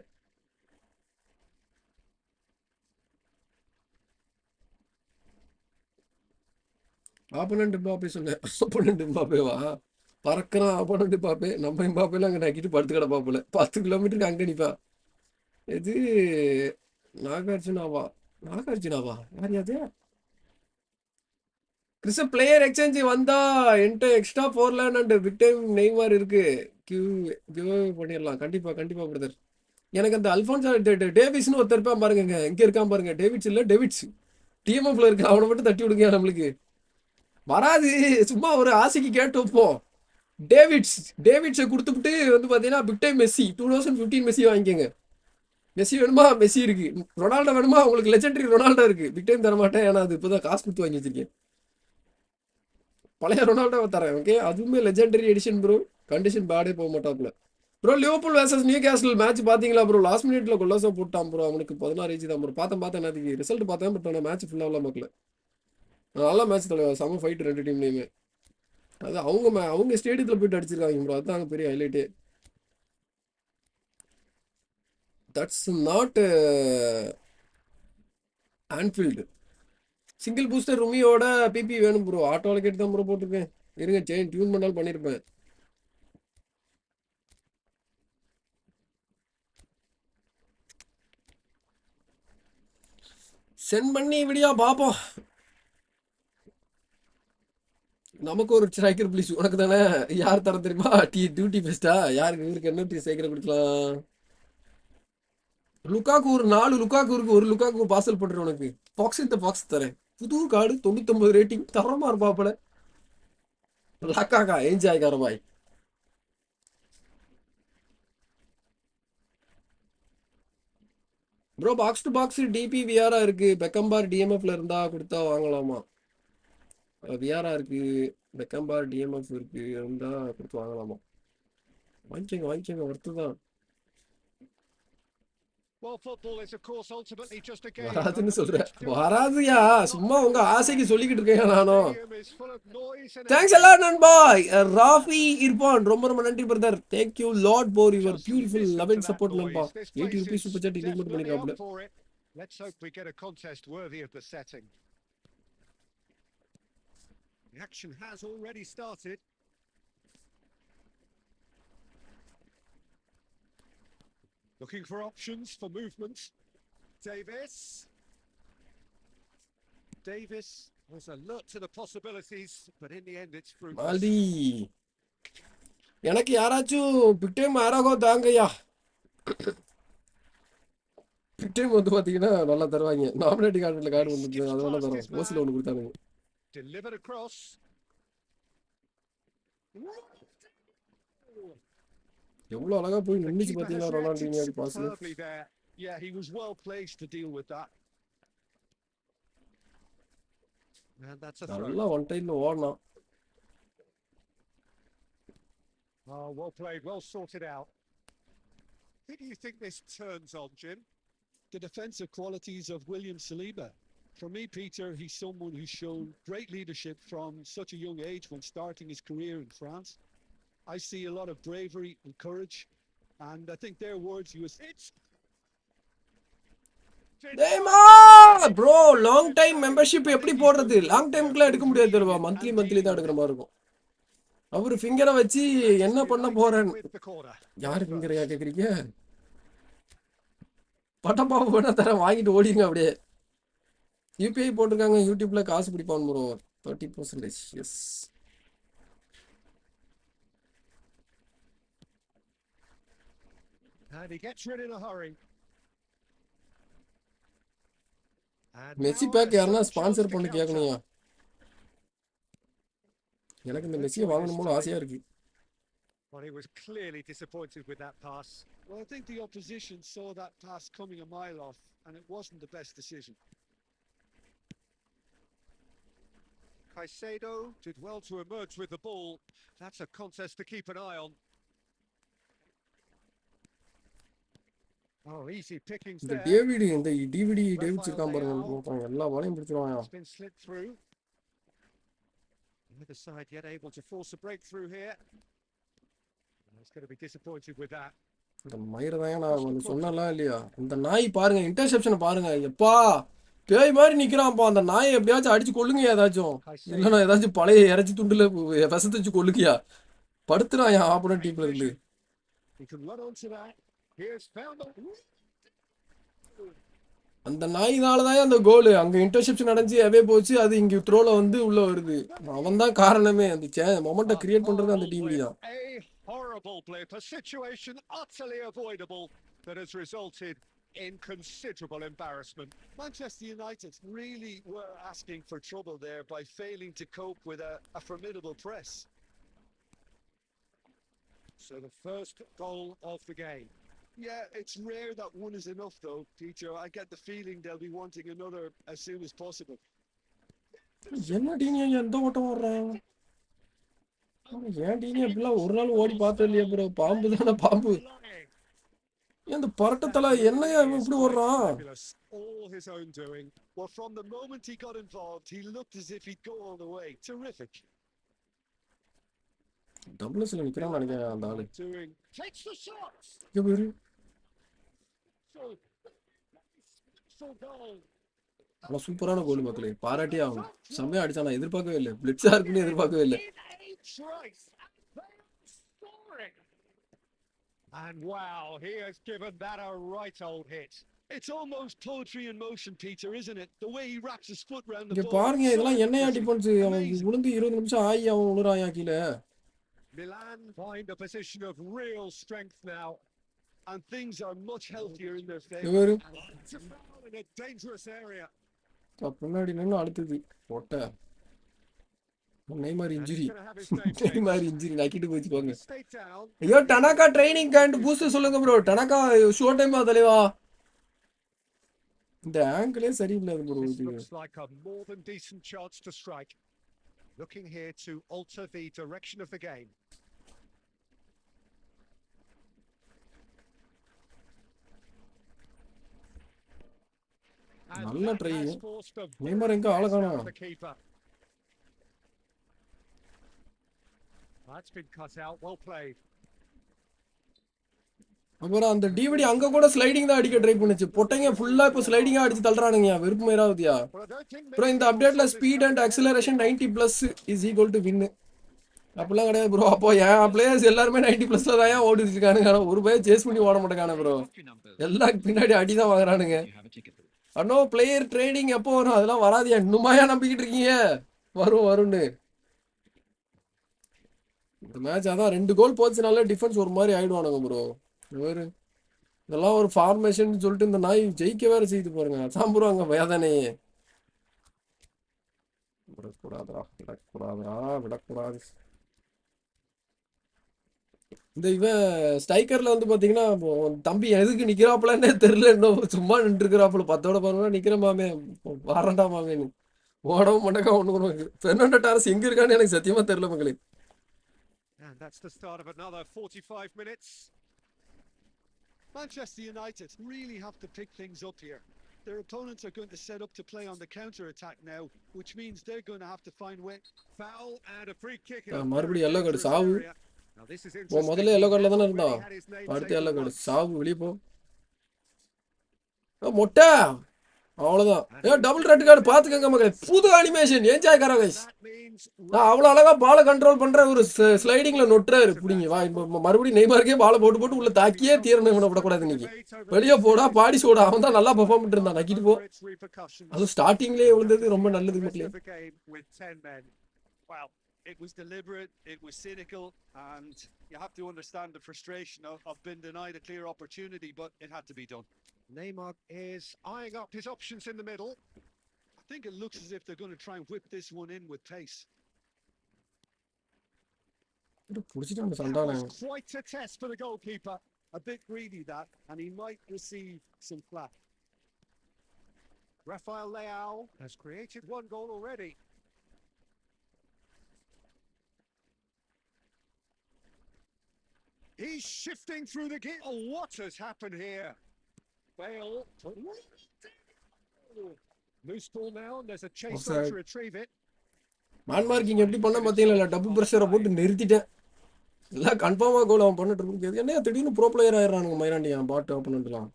ஆப்போனண்ட் எம்பாப்பே சொன்னேன். ஆப்போனண்ட் எம்பாப்பேவா பறக்கிறான்? ஆப்போனண்ட் எம்பாப்பே நம்ம எம்பாப்பேலாம் அங்கே நக்கிட்டு படுத்து கிடப்பாப்புல. 10 கிலோமீட்டருக்கு அங்கே நிற்பா. இது நாகார்ஜுனாவா யார் யாது? கிறிஸ்டோ பிளேயர் எக்ஸ்சேஞ்ச் வந்தா என்கிட்ட extra 4 land and big time Neymar இருக்கு. கிவ் பண்ணிடலாம். கண்டிப்பா பிரதர். எனக்கு அந்த அல்ஃபான்சோ டேவிஸ்னு ஒருத்தர் இருப்பான் பாருங்க. இங்க இருக்கான் பாருங்க. டேவிட்ஸ் இல்ல டேவிட்ஸ் டிஎம்எஃப்ல இருக்கு. அவனை மட்டும் தட்டி விடுங்க. நம்மளுக்கு வராது. சும்மா ஒரு ஆசைக்கு கேட்டு வைப்போம். டேவிட்ஸை கொடுத்துட்டு வந்து பாத்தீங்கன்னா பிக் டைம் மெஸ்ஸி 2015 மெஸ்ஸி வாங்கிக்கோங்க. மெஸ்ஸி வேணுமா? மெஸ்ஸி இருக்கு. ரொனால்டோ வேணுமா? உங்களுக்கு லெஜெண்டரி ரொனால்டோ இருக்கு. பிக் டைம் தர மாட்டேன். ஏன்னா அது இப்போதான் காசு கொடுத்து வாங்கி வச்சிருக்கேன். பழைய ரொனால்டோவை தரேன். ஓகே அதுவுமே லெஜெண்டரி எடிஷன் ப்ரோ. கண்டிஷன் பேடே போக மாட்டாப்ல bro. Liverpool versus Newcastle match பார்த்தீங்களா ப்ரோ? லாஸ்ட் மினிட்ல கொல்லாசோ போட்டான் ப்ரோ. அவனுக்கு 16 ஏஜ் தான் ப்ரோ. பார்த்தேன் என்னதுக்கு ரிசல்ட் பார்த்தேன். பட் ஆனால் மேட்ச் ஃபுல்லாக மக்கள் நல்லா மேட்ச் தலைவர். செம ஃபைட் ரெண்டு டீம்லேயுமே. அது அவங்க ஸ்டேடியத்தில் போயிட்டு அடிச்சிருக்காங்க ப்ரோ. அதுதான் அங்கே பெரிய ஹைலைட்டே. That's not Anfield. Single booster ருமியோட பிபி வேணும் ப்ரோ. ஆட்டோவில் கேட்டு தான் ப்ரோ போட்டிருக்கேன். இருங்க செயின் டியூன் பண்ணாலும் பண்ணியிருப்பேன். சென்ட் பண்ணி விடியா பார்ப்போம். நமக்கு ஒரு ஸ்ட்ரைக்கர் ப்ளீஸ். உனக்கு தானே. யார் தர தெரியுமா? டியூட்டி பெஸ்டா யாருக்கு? இவருக்கு என்ன ஸ்ட்ரைக்கரை கொடுக்கலாம்? லுக்காக்கு ஒரு 4 லுக்காக்கு இருக்கு. ஒரு லுக்காக்கு பார்சல் பண்ணுறேன் உனக்கு. பாக்ஸ் தரேன். புது கார்டு 99 ரேட்டிங் தரமா இருப்பாப்பல. லக்காக்கா என்ஜாய் காரபாய். Bro box to box DP விஆரா இருக்கு. பெக்கம்பார் டிஎம்எஃப்ல இருந்தா கொடுத்தா வாங்கலாமா? விஆரா இருக்கு. பெக்கம்பார் டிஎம்எஃப் இருக்கு. இருந்தா கொடுத்து வாங்கலாமா? வாங்கிக்கோங்க ஒர்த்து தான். Well, football is, of course, ultimately just a game. வராதுன்னு சொல்றேன். வராதுயா, சும்மா உங்க ஆசைக்கு சொல்லிக்கிட்டு இருக்கேன் நானும். Thanks a lot நண்பா. ராஃபி இர்பான், ரொம்ப நன்றி brother. Thank you Lord for your beautiful love and support நண்பா. 80 rupees super chat இன்னைக்கு மட்டும் பண்ணிருக்காப்ல. Let's hope we get a contest worthy of the setting. The action has already started. Looking for options for movement. Davis was alert to the possibilities, but in the end it's fruitless. Multi, எனக்கு யாராச்சும் பிக் டைம் ஆராகோ தாங்கய்யா. பிக் டைம் வந்து பாத்தீங்கன்னா நல்லா தருவாங்க. நாமினேட்டிங் கார்டுல கார்டு வந்து அது வேணா தரும். ஓசில ஒன்று கொடுத்தாங்க. Delivered across. எவ்வளவு அழகா போய் நின்னுச்சு பாத்தீங்களா Ronaldinho boss. Yeah, he was well placed to deal with that. And that's a throw. நல்லா ஒன் டைம்ல ஓடணும். Oh, well played, well sorted out. Who do you think this turns on, Jim? The defensive qualities of William Saliba. For me, Peter, he's someone who's shown great leadership from such a young age when starting his career in France. I see a lot of bravery and courage, and I think their words he was. Neymar bro, long time membership எப்படி போடுறது? லாங் டைம்க்குலாம் எடுக்க முடியாது தெரியுமா? மந்த்லி தான் எடுக்கிற மாதிரி இருக்கும். அவரு ஃபிங்கரை வச்சு என்ன பண்ண போறேன்னு. யாரு ஃபிங்கரையா கேக்குறீங்க? பட்டப்பாவை வேணா தர, வாங்கிட்டு ஓடிங்க அப்படியே. UPI போட்டிருக்காங்க, யூடியூப்ல காசு பிடிப்பான் bro. 30%. Yes. And he gets rid in a hurry. Messi pack யாருன்னா ஸ்பான்சர் பண்ணி கேட்கணும்யா. எனக்கு இந்த மெஸ்ஸியை வாங்கணும்னு ஆசையா இருக்கு. Well, he was clearly disappointed with that pass. Well, I think the opposition saw that pass coming a mile off, and it wasn't the best decision. Caicedo did well to emerge with the ball. That's a contest to keep an eye on. Oh, easy pickings இந்த there. DVD டேவிட் இருக்கான் பாருங்க, எல்லா பாலையும் பிடிச்சிருவாங்க. It's been slipped through. Neither side yet able to force a breakthrough here. It's going to be disappointed with that. இந்த மயிரை தான் நான் சொன்னலாம் இல்லையா, இந்த நாய் பாருங்க, இன்டர்செப்ஷனை பாருங்க, எப்பா பேய் மாதிரி நிக்கிறான்ப்பா. அந்த நாயை எப்படியாச்சும் அடிச்சு கொள்ளுங்க ஏதாச்சும், இல்லைன்னா ஏதாச்சும் பழைய இறைச்சி துண்டுல விசத்து வச்சு கொள்ளுக்கியா. படுத்துறான் என் ஆப்போனன்ட் டீம்ல இருந்து. அந்த நாயினாலதான் அந்த கோலு, அங்க இன்டர்செப்ஷன் அடைஞ்சு அவே போச்சு, அது இங்க த்ரோல வந்து உள்ள வருது. அவன் தான் காரணமே, அந்த மொமெண்ட்டை கிரியேட் பண்றது அந்த டிவி தான். Horrible blip, a situation utterly avoidable that has resulted in considerable embarrassment. Manchester United really were asking for trouble there by failing to cope with a formidable press. So the first goal of the game. Yeah, it's rare that one is enough though, Peter. I get the feeling they'll be wanting another as soon as possible. என்ன டீனியா எந்த ஓட்டம் ஓடுறான்? ஏன் டீனியா இப்படிலாம் ஒரு நாள் ஓடி பார்த்தது இல்லையா ப்ரோ? பாம்பு தானே பாம்பு. இந்த பரட்டத்தலை என்னையா இப்படி ஓடுறான்? All his own doing. Well, from the moment he got involved, he looked as if he'd go all the way. Terrific. டபுள்ஸ்ல நிக்கிறான்னு நினைக்கிறேன் அந்த ஆளு. Takes the shot. இங்க பாரு. ஆனா சூப்பரான கோல் மக்களே, பாராட்டியே ஆகணும். செம்மையா அடிச்சா, நான் எதிர்பார்க்கவே இல்லை. பிளிட்ஸா இருக்குன்னு எதிர்பார்க்கவே இல்லை. And wow, he has given that a right old hit. It's almost poetry in motion, Peter, isn't it? The way he wraps his foot round the இங்க ball. பாருங்க, இதெல்லாம் என்னையா டிஃபென்ஸ்? அவன் விழுந்து 20 நிமிஷம் ஆகி அவன் விழுறாயா கீழே. Milan find a position of real strength now, and things are much healthier in their favor. இவரு in a dangerous area. பின்னாடி நின்னு அடுத்தது போட்ட நெய்மார் இன்ஜுரி. நெய்மார் இன்ஜுரி நக்கிட்டு போச்சுக்கோங்க. ஐயோ டனகா ட்ரைனிங் அண்ட் பூஸ்ட் சொல்லுங்க ப்ரோ. டனகா ஷோ டைம் தலைவா. இந்த ஆங்கிளே சரியில்லை bro. This looks like a more than decent chance to strike. Looking here to alter the direction of the game. நல்ல try. Has forced the Neymar எங்க ஆள best out காணோம். of the keeper. That's been cut out. Well played. அப்புறம் அந்த டிவிடி அங்க கூட ஸ்லைடிங் தான் அடிக்க ட்ரை பண்ணுச்சு. பொட்டைங்க ஃபுல்லா இப்போ ஸ்லைடிங்கா அடிச்சு தள்ளுறானுங்க. வெறுப்பு மேராவதியா. Well, I don't think அப்புறம் இந்த அப்டேட்ல speed and acceleration 90+ is equal to win. அப்படிலாம் கிடையாது ப்ரோ. அப்போ என் பிளேயர்ஸ் எல்லாருமே 90+ல தான் ஓடிட்டு இருக்கானுங்க. ஆனா ஒரு பையன் சேஸ் பண்ணி ஓட மாட்டேங்கானே ப்ரோ. எல்லாம் பின்னாடி அடி தான் வாங்குறானுங்க. அண்ணோ பிளேயர் ட்ரேடிங் எப்போ வரும்? அதெல்லாம் வராதியா? இன்னுமாயா நம்பிக்கிட்டு இருக்கீங்க? வரும்னு. இந்த மேட்ச் அதான் 2 கோல் போச்சுனால டிஃபென்ஸ் ஒரு மாதிரி ஆயிடுவானுங்க ப்ரோ. வேறு இதெல்லாம் ஒரு ஃபார்மேஷன் சொல்லிட்டு இந்த நாய் ஜெயிக்க வேற செய்து பாருங்க. அதான் ப்ரோ அங்க வேதனையே. விடக்கூடாது. இந்த இவன் ஸ்ட்ரைக்கர்ல வந்து பாத்தீங்கன்னா தம்பி எதுக்கு நிக்கிறாப்புலன்னே தெரியல. இன்னும் சும்மா நின்று இருக்கிறாப்புல 10ஓட 11 நிக்கிற மாமே. வரண்டா மாமேன்னு ஓடவும் மண்டக்கா ஒண்ணு. பெர்னாண்டோ டாரஸ் எங்க இருக்கான்னு எனக்கு சத்தியமா தெரியல மக்களே. And that's the start of another 45 minutes. Manchester United really have to pick things up here. Their opponents are going to set up to play on the counter attack now, which means they're going to have to find way. Foul and a free kick. மறுபடியும் எல்லோ கார்டு சாவு. Now this is முதல்ல எல்லோ கார்டுல தானே இருந்தான். அடுத்து எல்லோ கார்டு சாவு. வெளியே போ. மொட்டை அவ்வளவுதான். டபுள் ரெட் கார்டு பாத்துக்கங்க மக்களே. புது அனிமேஷன் என்ஜாய் கரோ கைஸ். நான் அவ்வளவு அழகா பாலை கண்ட்ரோல் பண்ற ஒரு ஸ்லைடிங்ல நொட்டுறாரு. புடிங்க வா. மறுபடியும் நெய்மார்க்கே பாலை போட்டு உள்ள தாக்கியே தீரணும். இவனை விடக்கூடாது இன்னைக்கு. வெளியே போடா பாடி சோடா. அவன் தான் நல்லா பெர்ஃபார்ம் பண்ணிட்டு இருந்தான். நக்கிட்டு போ. அது ஸ்டார்டிங்லேயே விழுந்தது ரொம்ப நல்லது மக்களே. Well, it was deliberate, it was cynical, and you have to understand the frustration of being denied a clear opportunity, but it had to be done. Neymar is eyeing up his options in the middle. I think it looks as if they're going to try and whip this one in with pace. That was quite a test for the goalkeeper. A bit greedy that, and he might receive some flack. Rafael Leao has created 1 goal already. He's shifting through the game. Oh, what has happened here? Bale. Loose ball now, and there's a chase on to retrieve it. Man marking எப்படி பண்ண பாத்தீங்களா? டபுள் பிரஷரை போட்டு நிறுத்திட்டேன். எல்லாம் கன்ஃபார்மா கோல் அவன் பண்ணிட்டு இருக்கு. என்ன திடீர்னு ப்ரோ பிளேயர் ஆயிடுறானுங்க மைராண்டியா பாட் ஆப்போனன்ட்லாம்.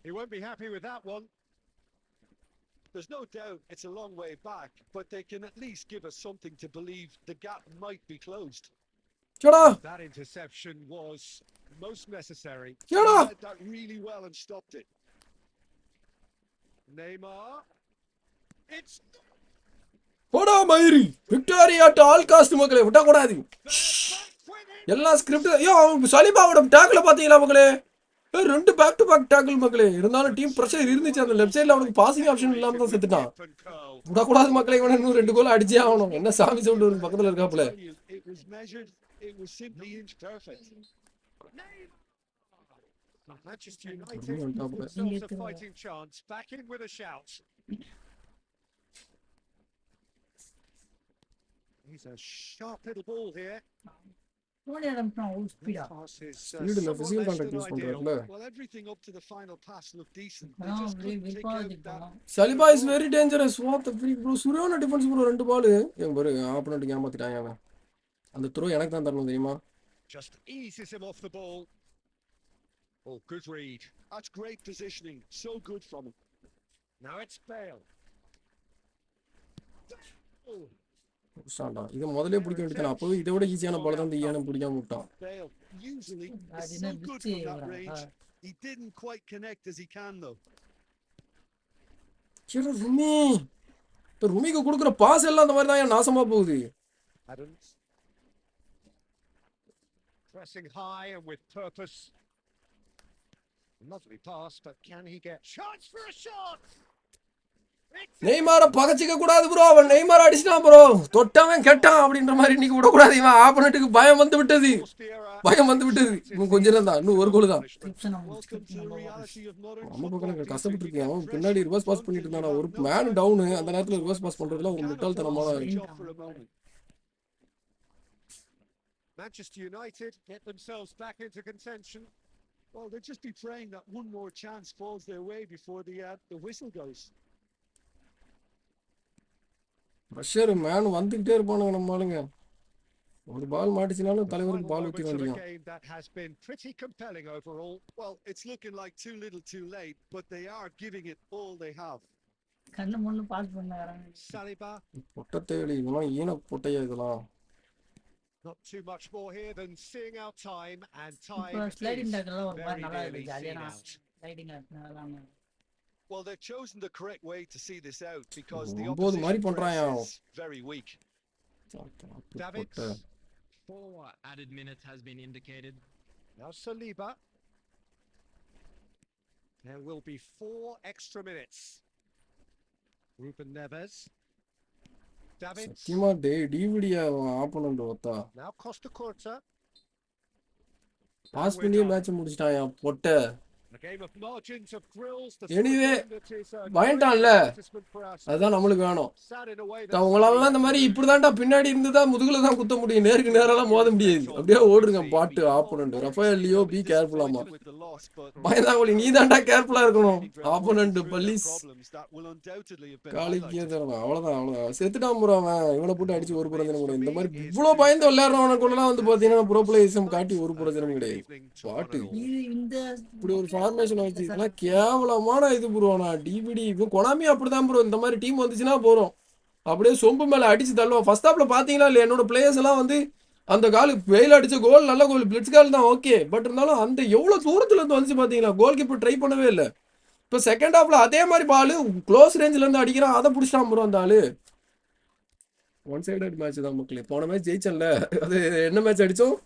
He won't be happy with that one. There's no doubt it's a long way back, but they can at least give us something to believe the gap might be closed. That interception was most necessary. He did that really well and stopped it. Neymar. It's போடா மயிரி. விக்டோரியா டு ஆல் காஸ்ட் மக்களே. விட்ட கூடாது. எல்லா ஸ்கிரிப்ட் ஐயோ சலிபாவோட டாக்ல பாத்தீங்களா மக்களே? 2 பேக் டு பேக் டாக்கிள் மக்களே. இருந்தாலும் டீம் பிரஷர் இருந்துச்சு. அந்த லெஃப்ட் சைடுல அவனுக்கு பாசிங் ஆப்ஷன் இல்லாம தான் செத்துட்டான். விடக்கூடாது மக்களே. இவனை இன்னும் 2 கோல் அடிச்சே ஆகணும். என்ன சாமி சவுண்ட் வருது பக்கத்துல இருக்காப்ல. It was measured. It was simply inch perfect. Manchester United themselves a fighting chance. Back in with a shout. He's a sharp little ball here. Well, everything up to the final pass looked decent. They just couldn't take out that. Saliba is very dangerous. What the freak bro? Suriona defense bro 2 ball. இங்க பாரு ஆப்போனன்ட் ஏமாத்திட்டாங்க அவன். அந்த த்ரோ எனக்கு தான் தரணும் தெரியுமா? Just eases him off the ball. Oh, good read. That's great positioning. So good from him. Now it's Bale. Oh. ஸ்டாண்டா இது முதல்ல பிடிக்க வேண்டியதான. அப்போ இதை விட ஈஸியான பால் தான் ஈயான பிடிக்காம விட்டான். Usually it's so good from that range. He didn't quite connect as he can though. சரி ருமி. இப்போ ருமிக்கு கொடுக்குற பாஸ் எல்லாம் அந்த மாதிரி தான் நாசமா போகுது. Adams pressing high and with purpose. Lovely pass, but can he get chance for a shot? நெய்மார பகச்சிக்க கூடாது ப்ரோ. அவன் நெய்மார் அடிச்சிட்டான் ப்ரோ. தொட்டவன் கெட்டான் அப்படின்ற மாதிரி இன்னைக்கு விட கூடாது. இவன் ஆப்போனன்ட்டுக்கு பயம் வந்து விட்டது. இன்னும் கொஞ்ச நேரம் தான். இன்னும் 1 கோல் தான். நம்ம பக்கம் கஷ்டப்பட்டு இருக்கேன். அவன் பின்னாடி ரிவர்ஸ் பாஸ் பண்ணிட்டு இருந்தானா. ஒரு மேன் டவுன். அந்த நேரத்துல ரிவர்ஸ் பாஸ் பண்றதுல ஒரு முட்டாள்தனமான Manchester United get themselves back into contention. Well, they'll just be praying that one more chance falls their way before the whistle goes. Pressure man வந்துகிட்டே இருப்பானுங்க நம்ம ஆளுங்க. ஒரு பால் மாட்டிச்சினாலும் The தலைவருக்கு final பால் ஊத்தி moments of a வேண்டியும். game that has been pretty compelling overall. Well, it's looking like too little too late, but they are giving it all they have. கண்ணு முன்னு பாஸ் பண்ணாங்க. Saliba, பொட்ட தேடி இதெல்லாம் ஈன பொட்டையா இதெல்லாம். not too much more here than seeing our time, and இப்போ time ஸ்லைடிங் is டேக்கிள் ஒரு மாதிரி very நல்லா nearly இருக்கு. ஜாலியா seen நான் out. ஸ்லைடிங் நல்லா. Well, they've chosen the correct way to see this out because the ஒன்பது மாதிரி opposition பண்றாயா. press is very weak. Davids, 4 added minutes has been indicated. now Saliba. There will be 4 extra minutes. Ruben Neves. Davids. சத்தியமா டிவிடியா ஆப்போனன்ட் ஒத்தா. Now Costa Curta. பாஸ் பண்ணி மேட்ச் முடிச்சிட்டாயா பொட்ட. A game of margins of thrills. Anyway, பயன்டான்ல. அதுதான் நம்மளுக்கு வேணும். உங்களாலலாம் இந்த மாதிரி இப்படிதான்டா பின்னாடி இருந்துதா முதுகுல தான் குத்த முடியும். நேருக்கு நேரெல்லாம் மோத முடியாது. அப்படியே ஓடுங்க bot opponent. Rafael Leo be கேர்ஃபுல்லாமா. பயந்தாங்கோலி நீ தான்டா கேர்ஃபுல்லா இருக்கணும். ஆப்போனன்ட் பல்லிஸ் காலிக்கே தரணும். அவ்வளவுதான் செத்துட்டான் ப்ரோ அவன். இவனை போட்டு அடிச்சு ஒரு பிரச்சனை கிடையாது. இந்த மாதிரி இவ்வளவு பயந்து விளையாடுறவனுக்குள்ளலாம் வந்து பாத்தீங்கன்னா ப்ரோ பிளேயர்ஸும் காட்டி ஒரு பிரச்சனை கிடையாது. பாட்டு இந்த இப்படி ஒரு ஃபார்மேஷன் வச்சு இதெல்லாம் கேவலமான இது ப்ரோ. நான் டிவிடி இப்போ கொனாமி அப்படிதான் ப்ரோ. இந்த மாதிரி டீம் வந்துச்சுன்னா போறோம் அப்படியே சொம்பு மேல அடிச்சு தள்ளுவோம். ஃபர்ஸ்ட் ஹாப்ல பாத்தீங்களா இல்லையா என்னோட பிளேயர்ஸ் எல்லாம் வந்து அந்த கால் வெயில் அடிச்ச கோல் நல்ல கோல் பிளிட்ஸ் கால் தான் ஓகே. பட் இருந்தாலும் அந்த எவ்வளவு தூரத்துல இருந்து வந்துச்சு பாத்தீங்களா. கோல் கீப்பர் ட்ரை பண்ணவே இல்லை. இப்போ செகண்ட் ஹாப்ல அதே மாதிரி பால் க்ளோஸ் ரேஞ்சில இருந்து அடிக்கிறான். அதை பிடிச்சிட்டான் ப்ரோ அந்த ஆளு. ஒன் சைடட் மேட்ச் தான் மக்களே. போன மேட்ச் ஜெயிச்சன்ல. அது என்ன மேட்ச் அடிச்சோம்.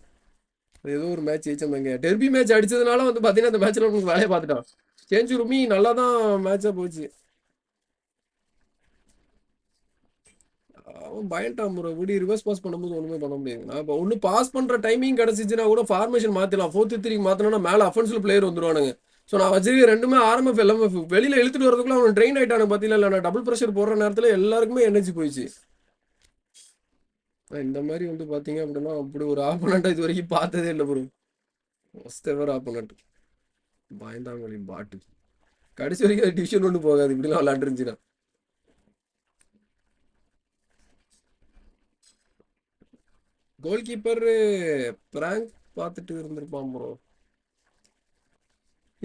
ஏதோ ஒரு மேட்ச் ஜெயிச்சோம். டெர்பி மேட்ச் அடிச்சதுனால வந்து பாத்தீங்கன்னா அந்த மேட்ச்ல உங்களுக்கு வேலையை பார்த்துட்டான். சேஞ்ச் ரூமி நல்லா தான் மேட்சா போச்சு. அவன் பயன்ட்டான் ப்ரோ. இப்படி ரிவர்ஸ் பாஸ் பண்ணும்போது ஒண்ணுமே பண்ண முடியாது. நான் இப்போ ஒன்று பாஸ் பண்ற டைமிங் கிடைச்சிச்சுன்னா கூட ஃபார்மேஷன் மாத்திடலாம். 4-3 மாத்தினா மேல அஃபென்சிவ் பிளேயர் வந்துருவானுங்க. ஸோ நான் வச்சிருக்க ரெண்டுமே ஆர்எம்எஃப் எல்எம்எஃப் வெளியில இழுத்துட்டு வரதுக்குள்ள அவன் ட்ரெயின் ஆயிட்டானு பாத்தீங்களா. இல்லை நான் டபுள் ப்ரெஷர் போடுற நேரத்துல எல்லாருக்குமே எனர்ஜி போயிடுச்சு. இந்த மாதிரி வந்து பாத்தீங்க அப்படின்னா அப்படி ஒரு ஆப்போனண்டா இது வரைக்கும் பார்த்ததே இல்லை ப்ரோ. ஃபர்ஸ்ட் எவர் ஆப்போனண்ட் பயந்தாங்கொழி பாட்டு. கடைசி வரைக்கும் அது டிவிஷன் ஒன்று போகாது இப்படிலாம் விளையாண்டுருந்துச்சுன்னா. கோல் கீப்பர் பிராங்க் பார்த்துட்டு இருந்திருப்பான் ப்ரோ.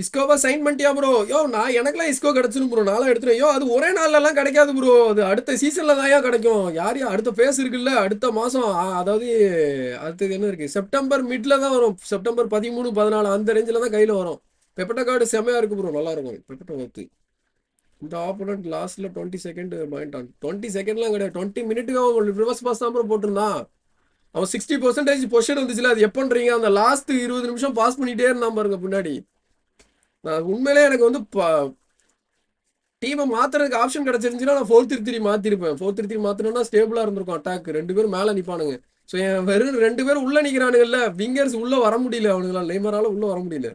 இஸ்கோவா சைன் பண்ணிட்டியா ப்ரோ. யோ நான் எனக்குலாம் இஸ்கோ கிடைச்சிடும் ப்ரோ. நான்லாம் எடுத்துருவேன். யோ அது ஒரே நாள்லாம் கிடைக்காது ப்ரோ. அது அடுத்த சீசன்ல தான் கிடைக்கும். யார் அடுத்த ஃபேஸ் இருக்குல்ல அடுத்த மாசம். அதாவது அடுத்தது என்ன இருக்கு செப்டம்பர் மிட்ல தான் வரும். செப்டம்பர் 13, 14 அந்த ரேஞ்சில் தான் கையில் வரும். பெப்பட்ட கார்டு செமையா இருக்கு ப்ரோ. நல்லா இருக்கும் பெப்பட்ட கார்டு. இந்த ஆப்போனன்ட் லாஸ்ட்ல 20 செகண்ட் பாயிண்ட் 20 செகண்ட்லாம் கிடையாது. 20 மினிட்டுக்கு அவன் ரிவர்ஸ் பாஸ் தான் ப்ரோ போட்டிருந்தான். அவன் 60% பொசிஷன் வந்துச்சுல. அது எப்பன்றீங்க அந்த லாஸ்ட் 20 நிமிஷம் பாஸ் பண்ணிட்டே இருந்தான் பாருங்க பின்னாடி. நான் உண்மையிலே எனக்கு வந்து டீமை மாத்துறதுக்கு ஆப்ஷன் கிடைச்சிருந்துச்சுன்னா நான் 4-3-3 மாத்திருப்பேன். 4-3-3 மாத்தினா ஸ்டேபிளா இருந்திருக்கும். அட்டாக் 2 பேரும் மேல நிப்பானுங்க. ஸோ என் வெறும் 2 பேரும் உள்ள நிக்கிறானுங்கல்ல. விங்கர்ஸ் உள்ள வர முடியல. அவனுங்களாம் நெய்மரால உள்ள வர முடியல.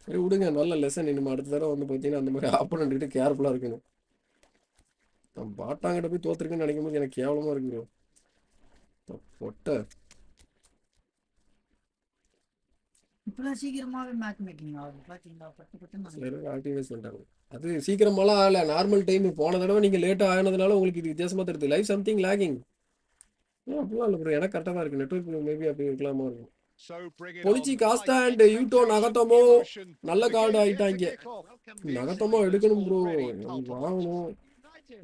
சரி விடுங்க. நல்ல லெசன். இனிமே அடுத்த தடவை வந்து பார்த்தீங்கன்னா அந்த மாதிரி ஆப்போனன்ட் கிட்ட கேர்ஃபுல்லா இருக்கணும். நான் பாட்டாங்கிட்ட போய் தோத்துருக்குன்னு நினைக்கும் போது எனக்கு கேவலமா இருக்கு. பொட்ட இப்பெல்லாம் சீக்கிரமாவே மேட்ச் மேக்கிங் ஆகுது பாத்தீங்களா. பண்ணிட்டாங்க. அது சீக்கிரமாலாம் ஆகல. Normal time. போன தடவை நீங்க லேட்டா ஆனதுனால உங்களுக்கு இது வித்தியாசமா தெரியுது. Life something lagging. அப்படிலாம் இல்லை ப்ரோ. எனக்கு கரெக்டாக தான் இருக்கு. நெட்வொர்க் மேபி அப்படி இருக்கலாமா இருக்கும். பொலிச்சி காஸ்டா அண்ட் யூட்டோ நகத்தமோ நல்ல கார்டு ஆயிட்டாங்க. நகத்தமோ எடுக்கணும் ப்ரோ. வாங்கணும்.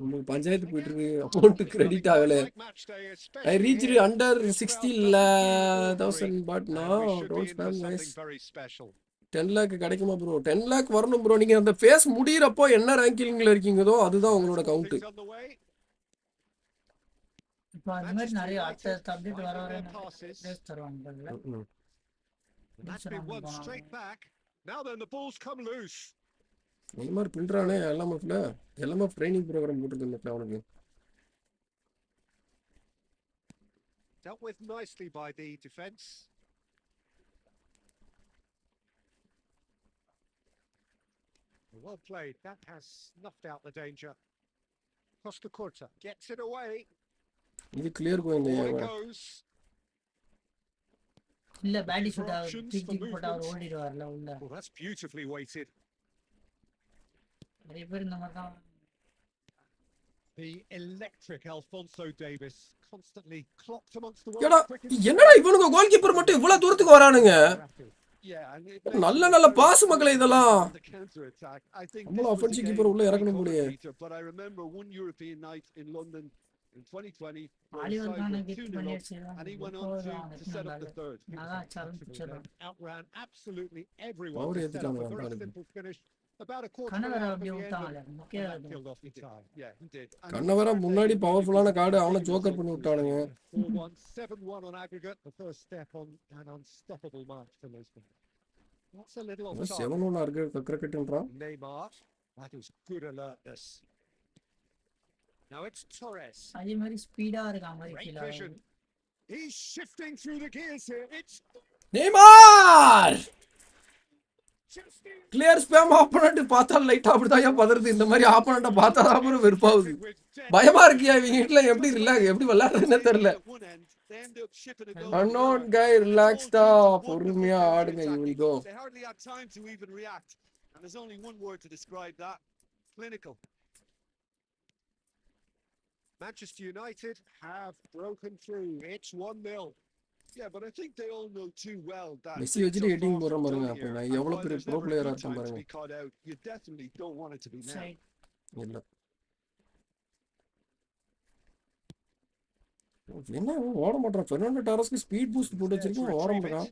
நமக்கு பஞ்சாயத்து போயிட்டு இருக்கு. அமௌண்ட் கிரெடிட் ஆகல. ஐ ரீச் அண்டர் 60,000 பட் நான் டோன்ட் ஸ்பேம் கைஸ். 10 lakh கிடைக்குமா ப்ரோ. 10 lakh வரணும் ப்ரோ. நீங்க அந்த ஃபேஸ் முடியறப்போ என்ன ரேங்கிங்ல இருக்கீங்கதோ அதுதான் உங்களோட கவுண்ட். இப்போ அந்த மாதிரி நிறைய அடுத்த அப்டேட் வர ரேஸ் தருவாங்க. நெய்மார் பின்றானே எல்எம்எஃப்ல. எல்எம்எஃப் ட்ரைனிங் ப்ரோக்ராம் போட்டுருந்தேன் அவனுக்கு. Dealt with nicely by the defence. Well played. That has snuffed out the danger. Costa Curta gets it away. இது கிளியர் கோயிங். இல்ல பேட்டி Looking for shoot options for தூக்கி போட்டா அவர் movement. ஓடிடுவார்ல உள்ள. Well, that's beautifully weighted. நிறைய பேர் இந்த மாதிரி தான். The electric Alphonso Davis constantly clocked amongst the ஏடா world's quickest. என்னடா இவனுங்க கோல் கீப்பர் மட்டும் இவ்வளவு தூரத்துக்கு வரானுங்க. Yeah, and it நல்ல makes நல்ல him a பாஸ் very மக்களே good இதெல்லாம். on the counter-attack. I think நம்மள this was offensive a keeper game உள்ள we இறக்கணும் covered, போலயே. Peter, but I remember one European night in London in 2020 where Oliver side கான were கிட் 2-0 பண்ணி up, வச்சிருக்கான். and he went இப்போ on to அவனுக்கு set up நல்லா the third. It was நல்லா a சார்ந்து sensible பிடிச்சிடலாம். game. Outran absolutely everyone power to set up a ஏத்திட்டானுங்க very பாருங்க. simple finish. About a quarter of an கண்ணவரை hour from அப்படியே the end, விட்டாங்களே and முக்கிய that killed off the tie. Yeah, he did. And கண்ணவரை Saturday முன்னாடி really பவர்ஃபுல்லான was கார்டு a அவனை big ஜோக்கர் result பண்ணி for his விட்டானுங்க. team. 4-1, 7-1 on aggregate. The first step on an unstoppable march for Lisbon. That's a little off target. 7-1 இருக்கு கிரிக்கெட்ன்றான். Neymar, that is good alertness. Now it's Torres. அதே மாதிரி ஸ்பீடா இருக்க மாதிரி Great ஃபீல் vision. ஆகுது. He's shifting through the gears here. It's Neymar just in. Clear spam opponent பார்த்தா லைட்டா அப்படிதான் பதறது. இந்த மாதிரி ஆப்போனன்ட்ட பார்த்தா தான் அப்புறம் வெறுப்பாகுது. பயமா இருக்கியா இவங்க வீட்டுல எப்படி எப்படி விளையாடுறதுன்னே தெரியல. Unknown guy relaxed பொறுமையா ஆடுங்க you will go. They hardly had time to even react, and there's only one word to describe that: clinical. Manchester United have broken through. It's 1-0. Yeah, but I think they all know too well that Messi வச்சிட்டு எட்டிங் போற பாருங்க. அப்ப நான் எவ்வளவு பெரிய ப்ரோ பிளேயரா இருக்கேன் பாருங்க. you definitely don't want it to be now. Side இல்ல என்ன ஓட மாட்டான். பெர்னாண்டோ டாரஸ்க்கு ஸ்பீட் பூஸ்ட் போட்டு வச்சிருக்கோம், ஓட மாட்டான்.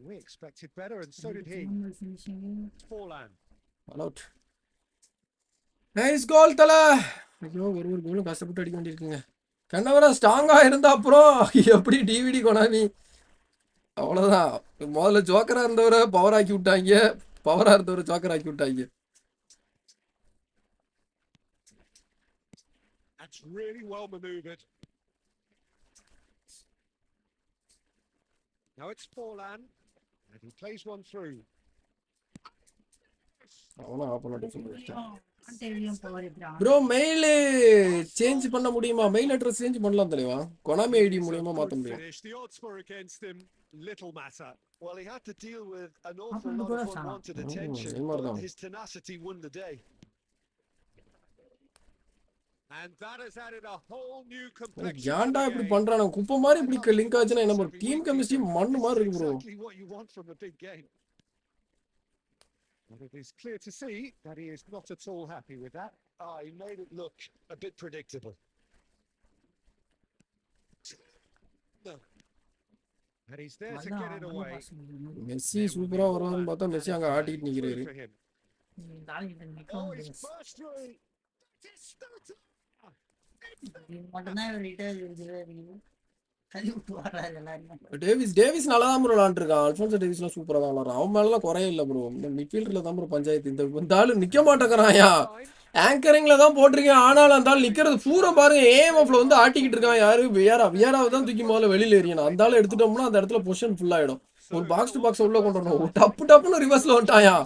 We expected better, and so did he. Finishing Forlan. Out. Nice goal தல. ஐயோ ஒரு கோலும் கஷ்டப்பட்டு அடிக்க வேண்டியிருக்குங்க. கண்ணவரா ஸ்ட்ராங்கா இருந்தா அப்புறம் எப்படி டிவிடி கொனாமி அவ்வளவுதான். முதல்ல ஜோக்கரா இருந்தவரை பவர் ஆக்கி விட்டாங்க, பவரா இருந்தவரை ஜோக்கர் ஆக்கி விட்டாங்க. That's really well maneuvered. Now it's Forlan, and he plays one through. அவனும் ஆப்போனன்ட் சொல்லிட்டான். ஆன்டேரியம் பவர் இப்படி ப்ரோ மெயில் சேஞ்ச் பண்ண முடியுமா? மெயில் அட்ரஸ் சேஞ்ச் பண்ணலாம் தலைவா. கொனாமி ஐடி மூலமா மாத்த முடியும். The odds were against him. Little matter. Well, he had to deal with an awful Happened lot to of us, huh? unwanted attention, Neymar but down. his tenacity won the day. And that has added a whole new complexion. ஏன்டா இப்படி பண்றானே? குப்பை மாதிரி இப்படி லிங்க் ஆச்சுன்னா என்ன ப்ரோ? டீம் கெமிஸ்ட்ரி மண்ணு மாதிரி இருக்கு bro. Exactly what you want from a big game. And it is clear to see that he is not at all happy with that. He made it look a bit predictable. No. And he's there to get it away. Messi சூப்பரா வருவான்னு பார்த்தா மெஸ்ஸி அங்க ஆட்டிட்டு நிக்கிறாரு. For him. நாளைக்கு நிக்க Oh, முடியாது. he's burst through. It's started. மட்டும்தான் ரிட்டர்ன் இருக்குது. கறி விட்டு வராது எல்லாரும். டேவிஸ் நல்லா தான் ப்ரோ விளாண்டுருக்கான். அல்ஃபோன்சோ டேவிஸ்லாம் சூப்பரா தான் விளாட்றான். அவன் மேலாம் குறைய இல்லை ப்ரோ. இந்த மிட்ஃபீல்டர்ல தான் ப்ரோ பஞ்சாயத்து. இந்த ஆளு நிக்க மாட்டேங்கிறாயா? ஆங்கரிங்ல தான் போட்டிருக்கேன், ஆனாலும் அந்த ஆள் நிக்கிறது பூரா பாருங்க. ஏஎம்எஃப்ல வந்து ஆட்டிக்கிட்டு இருக்கான். யாரு வியாராவை தான் தூக்கி முதல்ல வெளியில எறியணும். அந்த ஆளை எடுத்துட்டோம்னா அந்த இடத்துல பொசிஷன் ஃபுல் ஆயிடும். ஒரு பாக்ஸ் டு பாக்ஸ் உள்ள கொண்டு வரணும். டப்புன்னு ரிவர்ஸ்ல வந்துட்டாயா?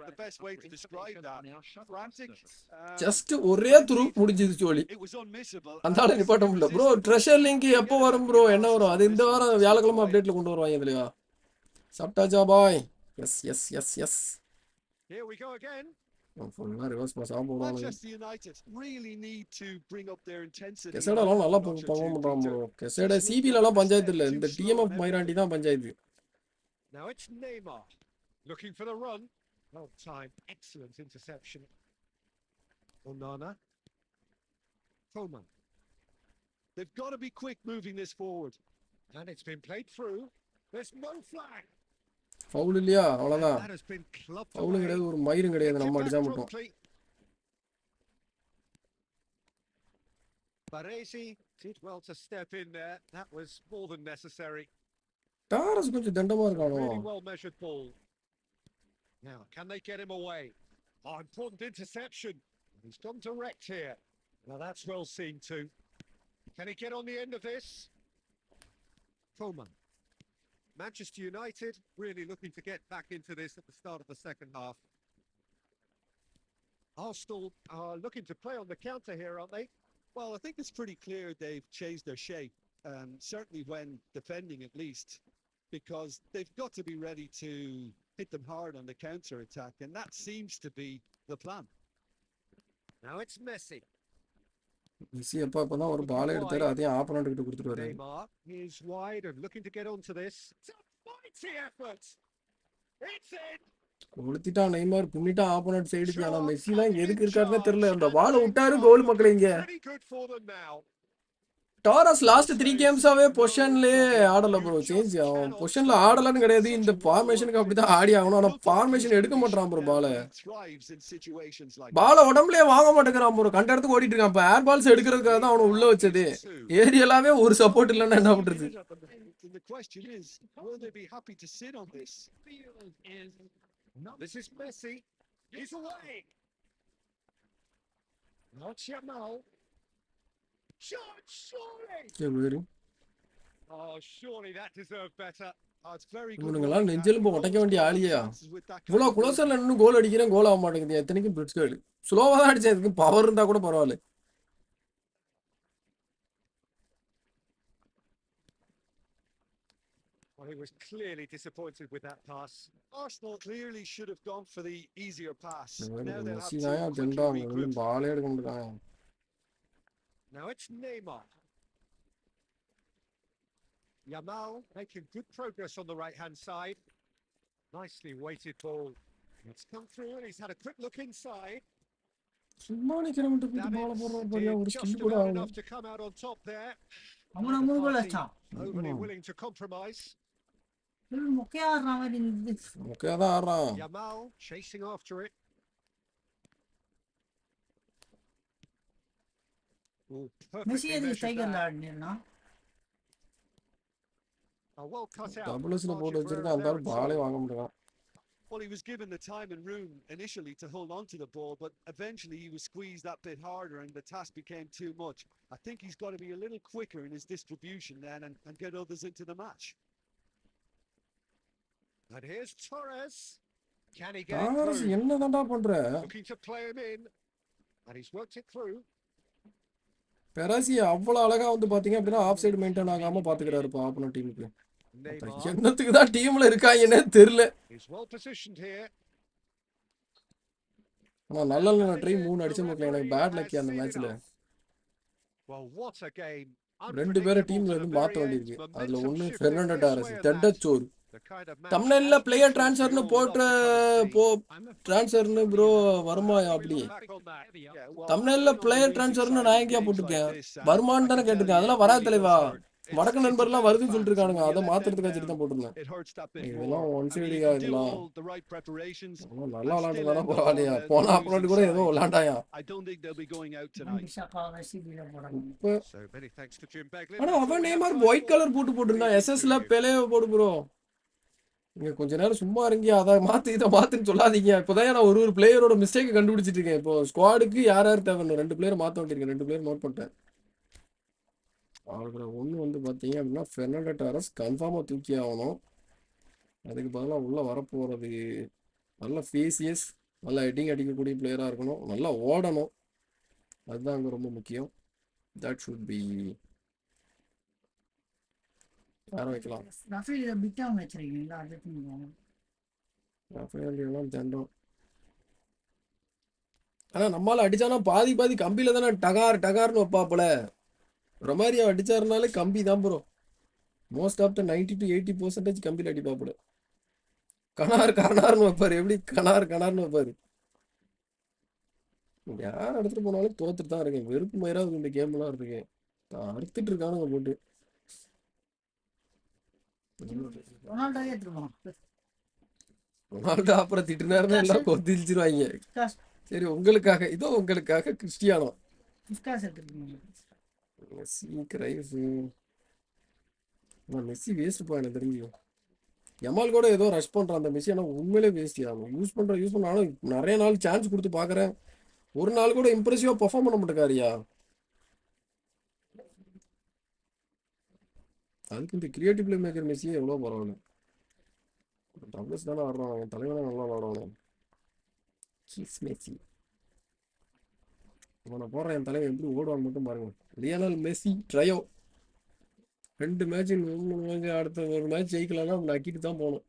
The best way to describe that. Frantic. Just ஒரே துரு முடிஞ்சது சோலி. It was unmissable. அந்த ஆளை நிப்பாட்ட முடியல ப்ரோ. ட்ரெஷர் லிங்க் எப்போ வரும் ப்ரோ? என்ன வரும் அது? இந்த வாரம் வியாழக்கிழமை அப்டேட்ல கொண்டு வருவாங்க இதுலயா? சாப்பிட்டாச்சா பாய்? Yes yes yes yes. Here we go again. ஃபுல்லா ரிவர்ஸ் பாஸ் ஆ போறாங்க. Manchester United really need to bring up their intensity. கெசேடாலாம் நல்லா பர்ஃபார்ம் பண்றான் ப்ரோ. கெசேடா சிபில எல்லாம் பஞ்சாயத்து இல்ல. இந்த டிஎம்எஃப் மைராண்டி தான் panchayat. Now it's Neymar looking for the run. Well timed, excellent interception. Onana. Coman. They've got to be quick moving this forward. And it's been played through. There's no flag. Foul இல்லையா? அவ்வளவுதான். That has been clubbed foul away. கிடையாது, ஒரு மயிரும் கிடையாது. நம்ம அடிச்சா மட்டும். Baresi did well to step in there. That was more than necessary. Torres கொஞ்சம் தண்டமா இருக்கானோ? Really well measured ball. Now, can they get him away? Important interception. He's gone direct here. Now that's well seen too. Can he get on the end of this? Coman. Manchester United really looking to get back into this at the start of the second half. Arsenal are looking to play on the counter here, aren't they? Well, I think it's pretty clear they've changed their shape, certainly when defending at least, because they've got to be ready to hit them hard on the counter attack, and that seems to be the plan. Now it's Messi. Messi இப்பதான் ஒரு பால் எடுத்தாரு, அதையும் ஆப்போனன்ட் கிட்ட கொடுத்துட்டு வராரு. Neymar is wide and looking to get onto this. It's a mighty effort. It's in. கொளுத்திட்டான் நெய்மார், பின்னிட்டான் ஆப்போனன்ட் சைடுக்கு. ஆனா மெஸ்ஸிலாம் எதுக்கு இருக்காருன்னு தெரியல. அந்த பாலை விட்டாரு, கோல் மக்கள். இங்க Pretty good for them now. Torres last 3 கேம்ஸாவே பொசிஷன்லயே ஆடல ப்ரோ. சேஞ்ச் அவன் பொசிஷன்ல ஆடலன்னு கிடையாது, இந்த ஃபார்மேஷனுக்கு அப்படிதான் ஆடி ஆகணும். ஆனா ஃபார்மேஷன் எடுக்க மாட்டான் ப்ரோ. பால உடம்புலயே வாங்க மாட்டேங்கிறான் ப்ரோ. கண்ட இடத்துக்கு ஓடிட்டு இருக்கான். இப்ப ஏர் பால்ஸ் எடுக்கிறதுக்காக தான் அவனை உள்ள வச்சது. ஏரியலாவே ஒரு சப்போர்ட் இல்லைன்னா என்ன பண்றது? The question is, will they be happy to sit on this? This is Messi. He's away. Not Jamal. Shot, surely. Oh, surely that deserved better. Oh, it's very good. இவனுங்கெல்லாம் நெஞ்செலும்பு உடைக்க வேண்டிய ஆளியா. இவ்வளவு குளோசர்ல நின்று கோல் அடிக்கிறேன், கோல் ஆக மாட்டேங்குது. எத்தனைக்கும் பிரிட்ஜ் கோல் ஸ்லோவா தான் அடிச்சேன். இதுக்கு பவர் இருந்தா கூட பரவாயில்ல. Well, he was clearly disappointed with that pass. Arsenal clearly should have gone for the easier pass. Now they'll have Messi to தான் quickly ஜெண்டாங்க, regroup. பாலே எடுக்க மாட்டாங்க. Now it's Neymar. Yamal making good progress on the right-hand side. Nicely weighted ball. It's come through and he's had a quick look inside. சும்மா நிக்கிற மட்டும் போட்டு பால போடுற பாரியா, ஒரு Just ஸ்கில் கூட about ஆகல. enough to come out on top there. அவன மூணு கோல் அடிச்சான். Overly willing to compromise. முக்கிய ஆடுற மாதிரி இருந்துச்சு. முக்கியா தான் ஆடுறான். Yamal chasing after it. Oh, Messi perfectly எதுக்கு measured ஸ்ட்ரைக்கர்ல there. ஆடுனா? A well cut out. டபுள்ஸ்ல போட்டு margin for வச்சிருக்கான், அந்த error ஆள் there. பாலே வாங்க முடியல. Well, he was given the time and room initially to hold on to the ball, but eventually he was squeezed that bit harder and the task became too much. I think he's got to be a little quicker in his distribution then and get others into the match. And here's Torres. Can he get it Torres through? என்னதான்டா பண்ற? Looking to play him in. And he's worked it through. பெராசி அவ்வளவு அழகா வந்து பாத்தீங்க அப்படின்னா ஆஃப் சைடு மெயின்டைன் ஆகாம பாத்துக்கிறாரு இப்போ ஆப்போனன்ட் டீமுக்கு. Neymar என்னத்துக்கு தான் டீம்ல இருக்காங்கன்னே தெரியல. is well positioned here. ஆனா நல்ல நல்ல ட்ரை 3 அடிச்ச முடியல. எனக்கு பேட் லக்கி அந்த மேட்ச்ல. Well, what a game. ரெண்டு பேரை டீம்ல இருந்து மாத்த வேண்டியிருக்கு. அதுல ஒன்னு பெர்னாண்டோ டாரஸ் தெண்டச்சோர். தம்ப்நெயில்ல பிளேயர் ட்ரான்ஸ்ஃபர்னு போட்ற ட்ரான்ஸ்ஃபர்னு ப்ரோ வருமா அப்படி? தம்ப்நெயில்ல பிளேயர் ட்ரான்ஸ்ஃபர்னு நான் எங்கயா போட்டுருக்கேன்? வருமான்னு தானே கேட்டிருக்கேன். அதெல்லாம் வராது தலைவா. வடக்கு நண்பர்லாம் வருதுன்னு சொல்லிட்டு இருக்கானுங்க. அதை மாத்துறதுக்காக சரி தான் போட்டிருந்தேன். இதெல்லாம் ஒன் சைடியா இதெல்லாம் நல்லா விளாண்டுதானா பரவாயில்லையா? போன ஆப்போனன்ட் கூட ஏதோ விளாண்டாயா. So many thanks to Jim Beglin. ஆனா அவன் நேமார் ஒயிட் கலர் போட்டுருந்தான். எஸ்எஸ்ல பெலே போடு ப்ரோ. நீங்க கொஞ்ச நேரம் சும்மா இருங்க, அதை மாத்து இதை மாத்துன்னு சொல்லாதீங்க. இப்போதான் நான் ஒரு பிளேயரோட மிஸ்டேக் கண்டுபிடிச்சிட்டு இருக்கேன். இப்போ ஸ்குவாடுக்கு யார் யார் தேவை? 2 பிளேயர் மாற்ற வேண்டியிருக்கேன். 2 பிளேயர் நோட் பண்ணிட்டேன். அவங்கள ஒன்று வந்து பார்த்தீங்க அப்படின்னா பெர்னாண்டோ டாரஸ் கன்ஃபார்மாக தூக்கி ஆகணும். அதுக்கு பதிலாக உள்ளே வரப்போகிறது நல்ல ஃபேசியஸ், நல்லா ஹெட்டிங் அடிக்கக்கூடிய பிளேயராக இருக்கணும், நல்லா ஓடணும். அதுதான் அங்கே ரொம்ப முக்கியம். தட் ஷுட் பி யாரும் வைக்கலாம். ரஃபேல் தண்டம். ஆனால் நம்மளால் அடித்தானா பாதி பாதி கம்பியில் தானே டகார்னு வைப்பாப்புல. ரொமாரியோ அடிச்சாருனாலே கம்பி தான் bro. Most of the 90 to 80% கம்பியில் அடிப்பாப்புல. கனார்னு வைப்பாரு. எப்படி கனார்னு வைப்பாரு. யார் எடுத்துட்டு போனாலும் தோத்துட்டு தான் இருக்கேன். வெறுப்பு மயிராது இந்த கேம்லாம் இருக்கு. அறுத்துட்டு இருக்கானுங்க போட்டு. ரொனால்டோ அப்புறம் திட்டுனாருன்னா எல்லாம் கொதிச்சிருவாங்க. சரி உங்களுக்காக இதோ உங்களுக்காக Cristiano Messi cries. Messi waste பா எனக்கு தெரிஞ்சு. யமால் கூட ஏதோ ரஷ் பண்றான் அந்த மெஸ்ஸி. ஆனால் உண்மையிலே வேஸ்ட் ஆகும். யூஸ் பண்ணாலும் நிறைய நாள் சான்ஸ் கொடுத்து பார்க்குறேன். ஒரு நாள் கூட இம்ப்ரெசிவாக பர்ஃபார்ம் பண்ண மாட்டேக்காரியா. அதுக்கு இந்த கிரியேட்டிவ் பிளே மேக்கர் மெஸ்ஸியே எவ்வளோ பரவாயில்ல. டபுள்ஸ் தானே ஆடுறான். என் தலைவனா நல்லா விளாடுவானே. மெஸ்ஸி அவனை போடுற என் தலைவன் எப்படி ஓடுவாங்க மட்டும் பாருங்க. Lionel Messi trio 2 match 3 match அடுத்த ஒரு மேட்ச் ஜெயிக்கலன்னா நக்கிட்டு தான் போகணும்.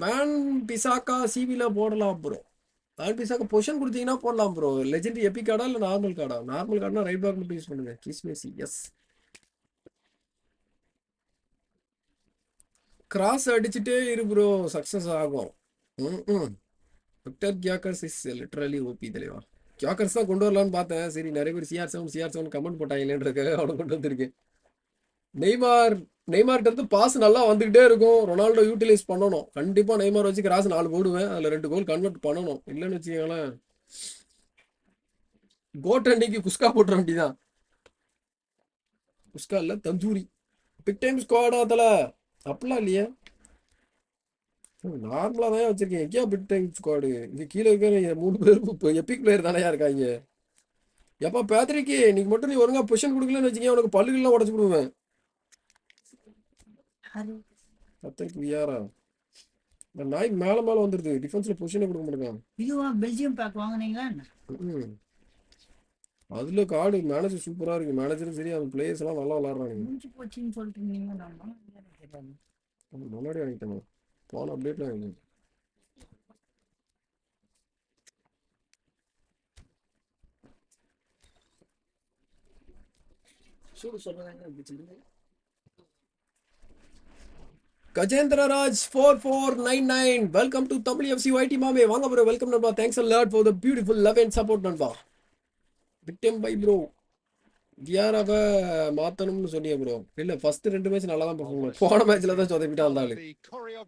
மேன் பிசாக்கா சிவில போடலாம் ப்ரோ. மேன் பிசாக்கா பொசிஷன் கொடுத்தீங்கன்னா போடலாம் ப்ரோ. லெஜெண்ட் எபிக் கார்டா இல்லை நார்மல் கார்டா? நார்மல் கார்டுனா ரைட் பேக் மட்டும் யூஸ் பண்ணுங்க. Kiss Messi yes. கிராஸ் அடிச்சுட்டே இரு ப்ரோ, சக்ஸஸ் ஆகும். Victor Gyokeres is literally OP தலைவா. கியாக்கர்ஸ் தான் கொண்டு வரலான்னு பார்த்தேன். சரி நிறைய பேர் CR7 கமெண்ட் போட்டாங்களேன்றதுக்காக அவனை கொண்டு வந்திருக்கேன். நெய்மார்ட்ட இருந்து பாஸ் நல்லா வந்துகிட்டே இருக்கும். ரொனால்டோ யூட்டிலைஸ் பண்ணணும். கண்டிப்பா நெய்மார் வச்சு கிராஸ் 4 போடுவேன். அதுல 2 கோல் கன்வெர்ட் பண்ணணும். இல்லைன்னு வச்சுக்கோங்களேன் கோட் அன்னைக்கு குஸ்கா போட்டுற வேண்டிதான். குஸ்கா இல்ல தந்தூரி. பிக் டைம் ஸ்குவாடா தல அப்படிலாம் இல்லையே, நார்மலா தான் வச்சிருக்கேன். எங்கேயா பிக் டைம் ஸ்குவாடு? இங்க கீழே இருக்க 3 பேர் இப்போ எபிக் பிளேயர் தானே இருக்காங்க. எப்பா பேத்ரிக்கு இன்னைக்கு மட்டும் நீ ஒழுங்கா பொசிஷன் கொடுக்கலன்னு வச்சுக்கேன், உனக்கு பல்லுகள்லாம் உடச்சு விடுவேன். பேத்ரிக் வியாரா நாய் மேல வந்துருது. டிஃபென்ஸ்ல பொசிஷனே கொடுக்க மாட்டேங்க. இதுவா பெல்ஜியம் பேக் வாங்குனீங்களா? அதுல கார்டு மேனேஜர் சூப்பரா இருக்கு. மேனேஜரும் சரி, அந்த பிளேயர்ஸ் எல்லாம் நல்லா விளாடுறாங்க. முடிஞ்சு போச்சுன்னு சொல்லிட்டு இருந்தீங்க. முன்னாடி வாங்கிட்டேன், போன அப்டேட்ல வாங்கிட்டேன். Gajendraraj 4499 welcome to Tamili FC-YT மாமே. வாங்க ப்ரோ, வெல்கம் நண்பா. Thanks a lot for the beautiful love and support நண்பா. விக்டம் பை ப்ரோ. கியாராவை மாத்தணும்னு சொன்னீங்க ப்ரோ. இல்ல ஃபர்ஸ்ட் 2 மேட்ச் நல்லா தான் பெர்ஃபார்ம் பண்ணாரு. போன மேட்ச்ல தான் சொதப்பிட்டான் அந்த ஆளு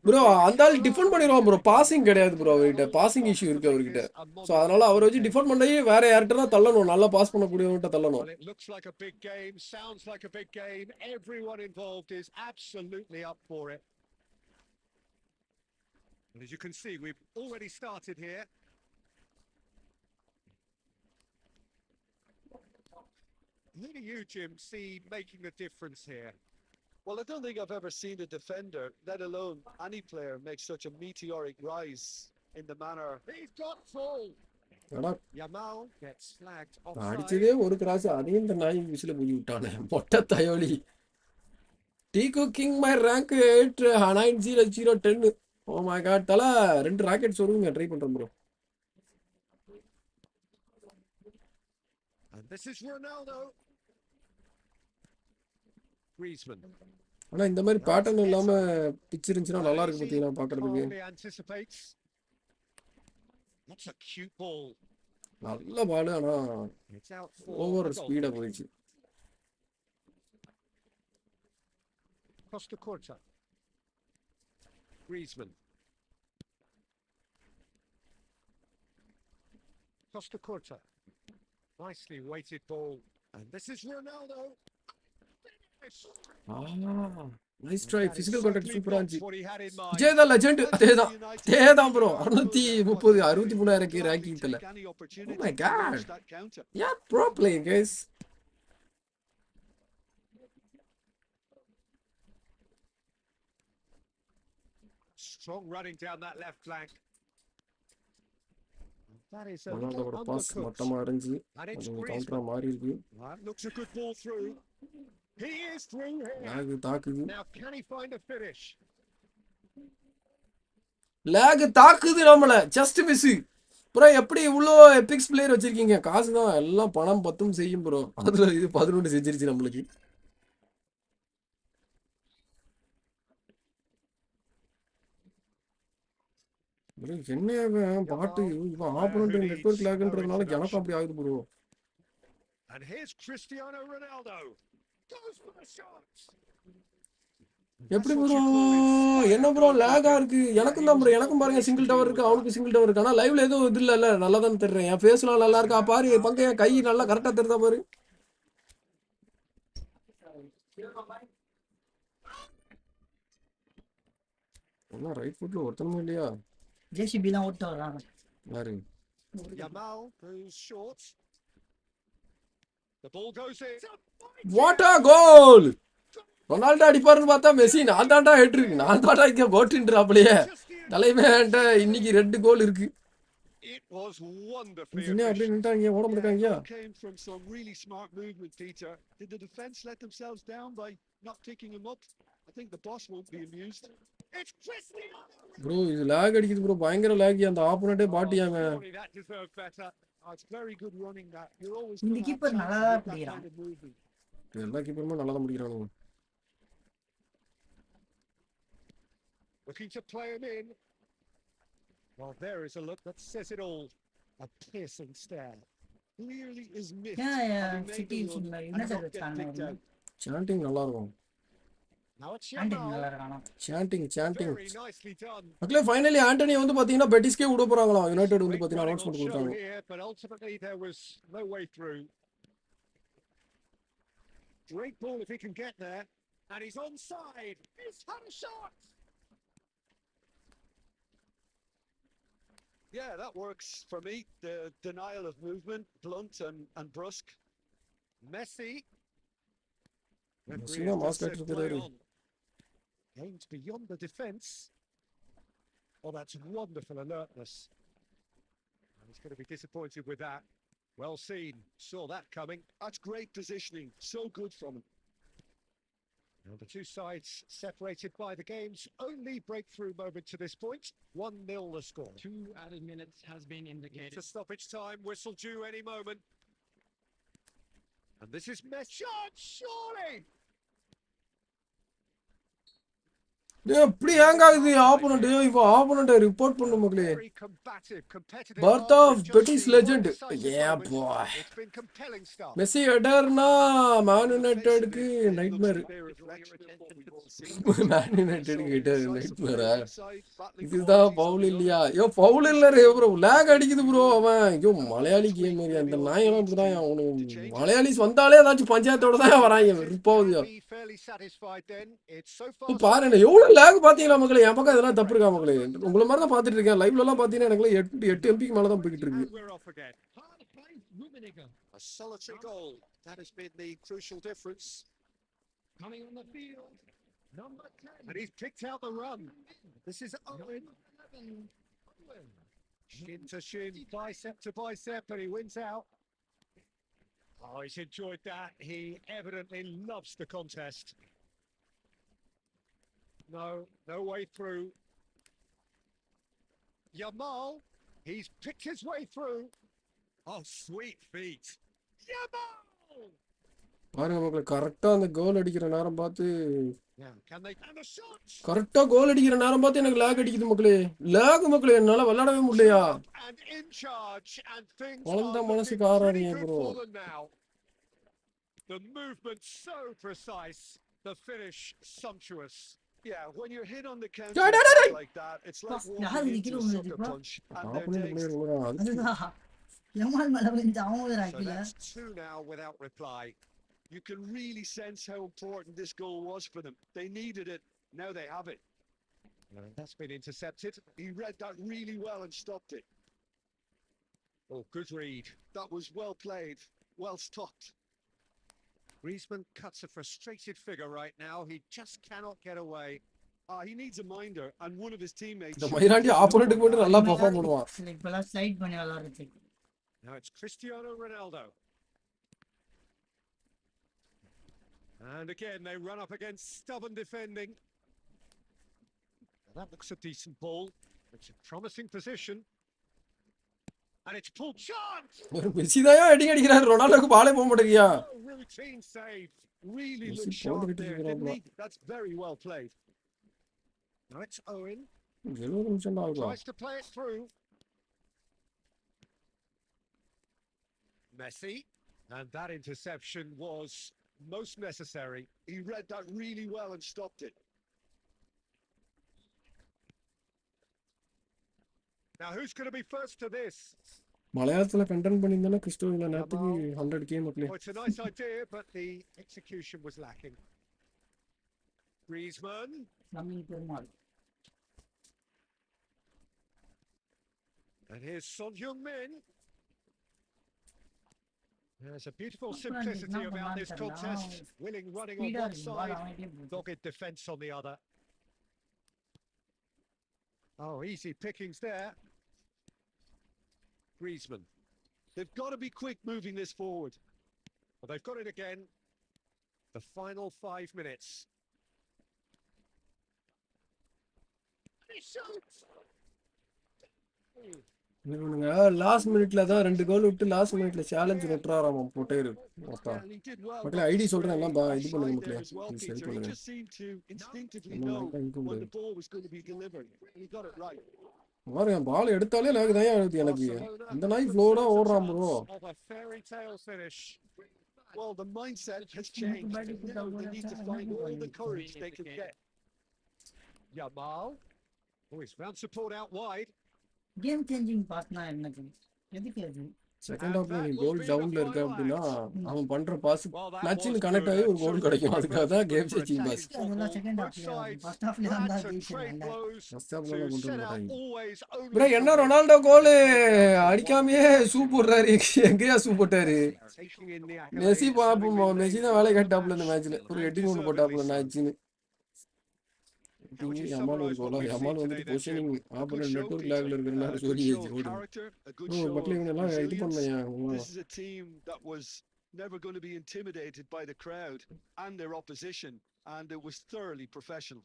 ப்ரோ. அந்த ஆளு டிஃபெண்ட் பண்ணிடுவான் ப்ரோ. பாசிங் கிடையாது ப்ரோ அவர்கிட்ட. பாசிங் இஷ்யூ இருக்கு அவர்கிட்ட. ஸோ அதனால அவரை வச்சு டிஃபெண்ட் பண்ணி வேற யார்கிட்ட தான் தள்ளணும். நல்லா பாஸ் பண்ணக்கூடியவன்கிட்ட தள்ளணும். As you can see, we've already started here. Who do you, Jim, see making the difference here? Well, I don't think I've ever seen a defender, let alone any player, make such a meteoric rise in the manner. He's got full. Yamal gets flagged offside. அடிச்சதே ஒரு கிராஸ், அதையும் இந்த நாய் விசில போய் விட்டானே மொட்டை தயோலி. Diego king my rank 90010. Oh my god தல 2 ராக்கெட் சொல்லுங்க, ட்ரை பண்றேன் bro. And this is Ronaldo. Griezmann. ஆனா இந்த மாதிரி பேட்டர்ன் இல்லாம பிச் இருந்துச்சுன்னா நல்லா இருக்கு பாத்தீங்களா பாக்குறதுக்கு. That's a cute ball. நல்ல பால், ஆனா ஓவர் ஸ்பீடா போயிடுச்சு. Costa Corta. Griezmann. Costa Corta. Nicely weighted ball. And this is Ronaldo. Nice try. Physical contact சூப்பரா இருந்துச்சு. விஜய் தான் லெஜெண்ட். அதேதான் ப்ரோ. 630 63,000 ரேங்கிங் தல. Oh my god. Yeah, pro playing guys. Strong running down that left flank. That is a ரொனால்டோட பாஸ் மட்டமா இருந்துச்சு. அது கவுண்டரா மாறி இருக்கு. That looks a good ball through. He is through here. Lag தாக்குது. Now can he find a finish? Lag தாக்குது நம்மள. Just miss. ப்ரோ எப்படி இவ்வளோ எபிக்ஸ் பிளேயர் வச்சிருக்கீங்க? காசு தான் எல்லாம் பணம் பத்தும் செய்யும் ப்ரோ. அதுல இது 11 செஞ்சிருச்சு நம்மளுக்கு. என்ன பாட்டு இவன் ஆப்போனன்ட் நெட்வொர்க் லாக்ன்றதுனால எனக்கு அப்படி ஆகுது bro. And here's Cristiano Ronaldo. Goes for the shot. எப்படி ப்ரோ என்ன ப்ரோ லாகா இருக்கு? எனக்கும் தான் ப்ரோ. எனக்கும் பாருங்க சிங்கிள் டவர் இருக்கு, அவனுக்கு சிங்கிள் டவர் இருக்கு. ஆனா லைவ்ல எதுவும் இது இல்ல. நல்லா தான் தெரிறேன். என் ஃபேஸ்லாம் நல்லா இருக்கா பாரு. பங்க கை நல்லா கரெக்டா தெரியுதா பாரு. என்ன ரைட் ஃபுட்ல ஒருத்தனும் இல்லையா? ஜேசிபிலாம் ஓட்ட வராங்க. யாரு? Yamal goes short. The ball goes in. What a goal! ரொனால்டோ அடிப்பாருன்னு பார்த்தா மெஸ்ஸி நான் தாண்டா ஹெட் இருக்கு. நான் தாண்டா இங்க கோட்டின்றாப்லையே தலைமையான்ட்ட இன்னைக்கு 2 கோல் இருக்கு. It was wonderfully என்ன அப்படி efficient. நின்றாங்க ஓட Yeah, முடியாங்க it all came from some really smart movement, Peter. Did the defence let themselves down by not picking him up? I think the boss won't be amused. It's Cristiano. Bro இது லேக் அடிக்குது ப்ரோ பயங்கர லேக் அந்த ஆப்போனட்டே பாட்டியாங்க Surely that deserved better. Oh, it's very good running that. You're always இந்த going to have keeper chances நல்லா with that பிடிக்கிறான். kind of movement. எல்லா கீப்பருமே நல்லா தான் முடிக்கிறானுங்க Looking to play him in. Well, there is a look that says it all. A piercing stare. Clearly is missed. Yeah, having made City the run is and United not get fan picked ஆகுது. out. சாண்டிங் நல்லா இருக்கும் Now it's ஆண்டிங் நல்லா Yamal. இருக்கானா? Sanding Very nicely done. மக்களே ஃபைனலி ஆண்டனி வந்து பாத்தீங்கன்னா பெட்டிஸ்கே விட போறாங்களாம் யுனைடெட் வந்து Great பாத்தீங்கன்னா running will அனௌன்ஸ்மெண்ட் show கொடுத்தாங்க here, but ultimately there was no way through. Great ball if he can get there. And he's onside. He's had a shot. Yeah, that works for me. The denial of movement, blunt and brusque. Messi. Messi தான் mask ஆட்டிட்டு play இருக்காரு. on. Aims beyond the defence. Oh, that's wonderful alertness. And he's going to be disappointed with that. Well seen. Saw that coming. That's great positioning. So good from him. Now the two sides separated by the game's only breakthrough moment to this point. 1-0 the score. 2 added minutes has been indicated. To stoppage time, whistle due any moment. And this is Messi. Shot, surely! எப்படி ஹேங் ஆகுது ஆப்போனண்ட் இப்போ ஆப்போனண்ட்டை ரிப்போர்ட் பண்ணு மக்களே Very combative, competitive. First half off with just பெட்டிஸ் the legend one decisive a moment. பாய் It's been compelling stuff. Messi ஹெடர்னா மேன் யுனைடெட்க்கு நைட்மேர் மேன் யுனைடெட்க்கு ஹெடர் நைட்மேரா இதுதான் பவுல் இல்லையா ஐயோ பவுல் இல்ல ரே ப்ரோ லேக் அடிக்குது ப்ரோ அவன் ஐயோ மலையாளி கேம் மாதிரி அந்த நாயெல்லாம் அப்படிதான் அவனுக்கு மலையாளிஸ் வந்தாலே ஏதாச்சும் பஞ்சாயத்தோட தான் வராங்க வெறுப்பாவுதியா Fairly satisfied then. It's so இப்போ far. பாருங்க எவ்வளவு லேக் பாத்தீங்களா மக்களே என் பக்கம் இதெல்லாம் தப்பு இருக்கா மக்களே உங்களை மாதிரி தான் பாத்துட்டு இருக்கேன் லைவ்ல எல்லாம் பாத்தீங்கன்னா எனக்கு 8 MBக்கு மேல தான் போய்கிட்டு இருக்கு And we're off again. A solitary goal. That has been the crucial difference. Coming on the field, number 10. And he's picked out the run. This is Owen. 11. Owen. Shin to shin, bicep to bicep, and he wins out. Oh, he's enjoyed that. He evidently loves the contest. No way through. Yamal, he's picked his way through. Oh, sweet feet. Yamal! பாருங்க மக்களே கரெக்டா அந்த கோல் அடிக்கிற நேரம் பார்த்து Now, can they... And the shots! கரெக்டா கோல் அடிக்கிற நேரம் பார்த்து எனக்கு லேக் அடிக்குது மக்களே லேக் மக்களே என்னால விளையாடவே முடியலையா And in charge, and things குழந்தை are மனசுக்கு looking ஆறாதீங்க pretty good bro for them now. The movement so precise, the finish sumptuous. Yeah, when you're hit on the Dai, counter dai, dai, dai. like that, it's like யாரு walking நிக்கிற into a ஒண்ணு sucker இருக்குப்பா? punch. And they're opponent taking player கூட அதுதான் எம்மால் மேல வந்து அவங்க So ராக்கில that's two now without reply. You can really sense how important this goal was for them. They needed it. Now they have it. And that's been intercepted. He read that really well and stopped it. Oh, good read. That was well played, well stopped. Griezmann cuts a frustrated figure right now. He just cannot get away. He needs a minder, and one of his teammates. இந்த should மயிராண்டி pick up ஆப்போனண்ட்டுக்கு on மட்டும் that. நல்லா பெர்ஃபார்ம் பண்ணுவான் இப்பெல்லாம் ஸ்லைட் பண்ணி விளாடுறதுக்கு Now it's Cristiano Ronaldo. And again, they run up against stubborn defending. Now that looks a decent ball. It's a promising position. And it's pulled chance! ஒரு மெஸ்ஸி தான் அடிங்க அடிக்கிறாரு ரொனால்டோக்கு பாலே போக மாட்டேங்கியா Oh, routine save. Really Messi looked sharp போட்டுக்கிட்டு there, இருக்கிறாப்ல. didn't he? That's very well played. Now it's Owen. 70 நிமிஷம் தான் ஆகுதா Tries to play it through. Messi. And that interception was most necessary. He read that really well and stopped it. Now who's going to be first to this? மலையாளத்துல கண்டென்ட் பண்ணியிருந்தானே கிறிஸ்டோ இந்த நேரத்துக்கு 100K மக்களே Oh, it's a nice idea, but the execution was lacking. Griezmann. நம்ம Perumal And here's Son Heung-min. There's a beautiful Not simplicity bad, about this not bad. contest. Willing running on speedo one இருக்கு பால் side, அவன்கிட்டயே போகுது. dogged defence on the other. Oh, easy pickings there. Griezmann. They've got to be quick moving this forward. Well, they've got it again. The final 5 minutes. He shoots. இவனுங்க லாஸ்ட் மினிட்ல தான் 2 கோல் விட்டு லாஸ்ட் மினிட்ல சேலஞ்ச் நெட்றாராம் போட்டேரு மொத்தம். Yeah, and he did well. மக்களே ஐடி சொல்றேன் எல்லாம் இது பண்ணுங்க Offside மக்களே. there as well, please Peter. Help He பண்ணுங்க. just seemed to instinctively நம்ம know லைட்டா இன்கம் when பண்ணு. the ball was going to be delivered, and he got it right. பாருங்க பால் எடுத்தாலே லாக் தான் ஆகுது எனக்கு. Barcelona இந்த நாய் with ஃப்ளோரா a ஓடுறான் chance bro. of a fairy tale finish. Well, the mindset has changed. They know they need to find all the courage they can get. Yamal. Oh, he's found support out wide. Game changing பாஸ்னா என்னது? எதுக்கு அது? செகண்ட் ஹாஃப்ல நீ கோல் டவுன்ல இருக்க அப்படின்னா அவன் பண்ற பாஸ் கிளட்ச்னு கனெக்ட் ஆகி ஒரு கோல் கிடைக்கும். அதுக்காக தான் கேம் சேஞ்சிங் பாஸ். அதெல்லாம் செகண்ட் ஹாஃப்ல ஃபர்ஸ்ட் ஹாஃப்ல தான் ஜெயிச்சாங்க. ஃபர்ஸ்ட் ஹாஃப்ல தான் கொண்டு வந்தாங்க. ப்ரோ என்ன ரொனால்டோ கோல் அடிக்காமயே சூ போடுறாரு. எங்கயா சூ போட்டாரு? மெஸ்ஸி பாப்போம். மெஸ்ஸி தான் வேலை கட்டாப்ல இந்த மேட்ச்ல. ஒரு ஹெட்டிங் ஒன்னு போட்டாப்ல மேட்ச்னு. யமால் ஒரு கோலா யமால் வந்து பொசிஷனிங் ஆப்போனன்ட் நெட்வொர்க் லாக்ல இருக்கறனால சொல்லியாச்சு ஓடு. மக்களே இவங்க எல்லாம் இது பண்ணலையா? This is a team that was never going to be intimidated by the crowd and their opposition, and it was thoroughly professional.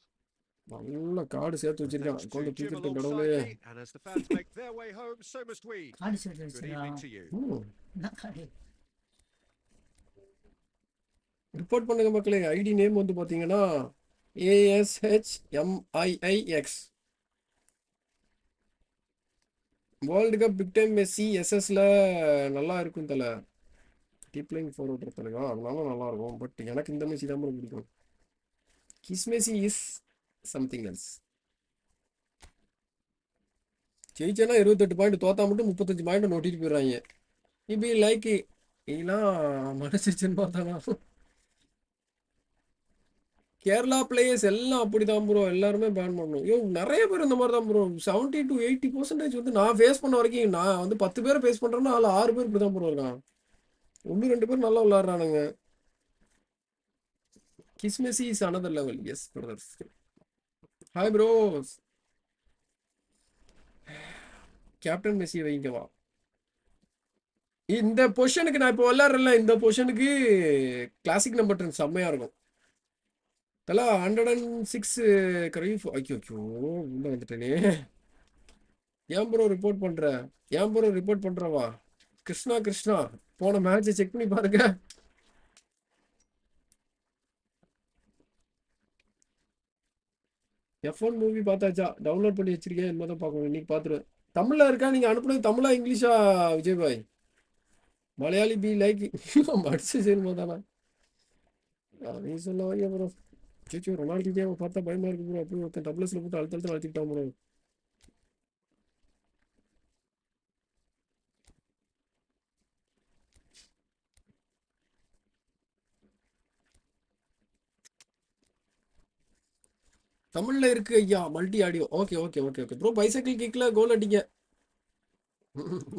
நல்ல கார்டு சேர்த்து வச்சிருக்கான். கொண்டு தூக்கிட்டு கடவுளே. And as the fans make their way home, so must we. Card set Good evening to you. என்ன கார்டு? ரிப்போர்ட் பண்ணுங்க மக்களே. ஐடி நேம் வந்து பாத்தீங்கன்னா ASHMIIX. World cup big time Messi எஸ்எஸ்ல நல்லா இருக்கும் தல. டீப்லைங் ஃபார்வர்ட் இருக்காங்க. அதனால நல்லா இருக்கும். பட் எனக்கு இந்த மெஸ்ஸி தான் பிடிக்கும். Kiss Messi is something else. ஜெயிச்சேன்னா 28 பாயிண்ட், தோத்தா மட்டும் 35 பாயிண்ட் நோட்டிட்டு போயிடுறாங்க. இப்படி லைக் இதெல்லாம் மனசிச்சுன்னு பார்த்தானா? கேரளா பிளேயர்ஸ் எல்லாம் அப்படிதான் ப்ரோ. எல்லாருமே பேன் பண்ணணும். ஐயோ நிறைய பேர் இந்த மாதிரி தான் ப்ரோ. 70 to 80% வந்து நான் ஃபேஸ் பண்ண வரைக்கும், நான் வந்து 10 பேரை ஃபேஸ் பண்ணுறேன்னா அதில் 6 பேர் இப்படி தான் ப்ரோ இருக்கான். 1-2 பேர் நல்லா விளாட்றானுங்க. Kiss Messi is another level. Yes brothers. Hi bros. Captain Messi வைங்கவா. இந்த பொசிஷனுக்கு நான் இப்போ விளாட்றேன்ல, இந்த பொசிஷனுக்கு கிளாசிக் நம்பர் 10 செம்மையாக இருக்கும். தலா 106 கரீஃப். ஐயோ உள்ள வந்துட்டேனே. ஏன் ப்ரோ ரிப்போர்ட் பண்ற? ஏன் ப்ரோ ரிப்போர்ட் பண்றவா? கிருஷ்ணா போன மேட்சை செக் பண்ணி பாருங்க. F1 movie பார்த்தாச்சா? டவுன்லோட் பண்ணி வச்சிருக்கேன். இனிமே தான் பார்க்கணும். இன்னைக்கு பார்த்துருவேன். தமிழ்ல இருக்கா? நீங்க அனுப்புனது தமிழா இங்கிலீஷா விஜய் பாய்? மலையாளி பி லைக் மடிச்சு சரிமா தானா? நீ சொல்ல வையா ப்ரோ. சேச்சி ரொனால்டோ பார்த்தா பயமா இருக்கு ப்ரோ. அப்படி ஒருத்தன் டபுள்ஸ்ல போட்டு அழுத்தழுத்து அழுத்திட்டான் ப்ரோ. தமிழ்ல இருக்கு ஐயா multi audio. Okay bro. Bicycle கிக்ல கோல் அடிக்க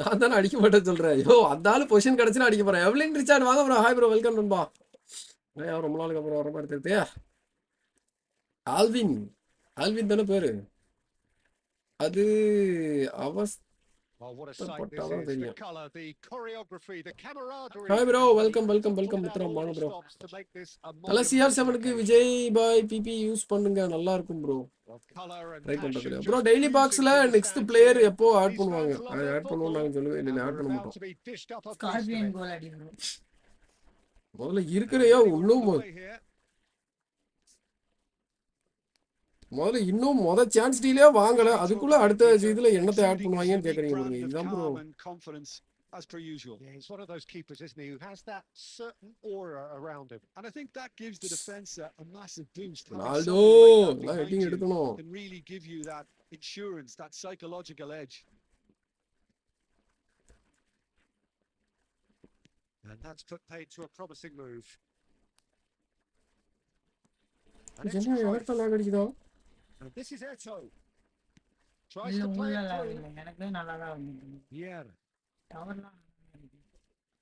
நான் தானே அடிக்க மாட்டேன்னு சொல்றேன். ஐயோ அந்த ஆளு பொசிஷன் கிடைச்சுன்னா அடிக்க போறேன். எவ்லின் ரிச்சார்ட் வாங்க ப்ரோ. ஹாய் ப்ரோ, வெல்கம் நண்பா. ரொம்ப நாளுக்கு அப்புறம் வர மாதிரி தெரியுது. ஆல்வின் தானே பேரு. அது அவஸ்தப்பட்டாதான் தெரியும். ஹாய் ப்ரோ, வெல்கம் மித்ரம் வாங்க ப்ரோ. நல்ல CR7க்கு விஜய் பாய் பிபி யூஸ் பண்ணுங்க, நல்லா இருக்கும் ப்ரோ. ட்ரை பண்றது ப்ரோ. டெய்லி பாக்ஸ்ல நெக்ஸ்ட் பிளேயர் எப்போ ஆட் பண்ணுவாங்க? ஆட் பண்ணுவோம் நாங்க சொல்லுவேன். இல்ல ஆட் பண்ண மாட்டோம். ஸ்கார்பியன் கோல் அடி ப்ரோ. முதல்ல இருக்கிறையா இன்னும் சான்ஸ் டீலே வாங்கல. அதுக்குள்ள அடுத்த இதுல என்னத்தை ஆட் பண்ணுவாங்கன்னு கேக்குறீங்க பாருங்க. இதுதான் bro. As per usual. Yeah, he's one of those keepers, isn't he, who has that certain aura around him. And I think that gives the defense a massive boost. Ronaldo, can really give you that insurance, that psychological edge. And that's put paid to a promising move. And this is Eto. Tries to play it through. Yeah.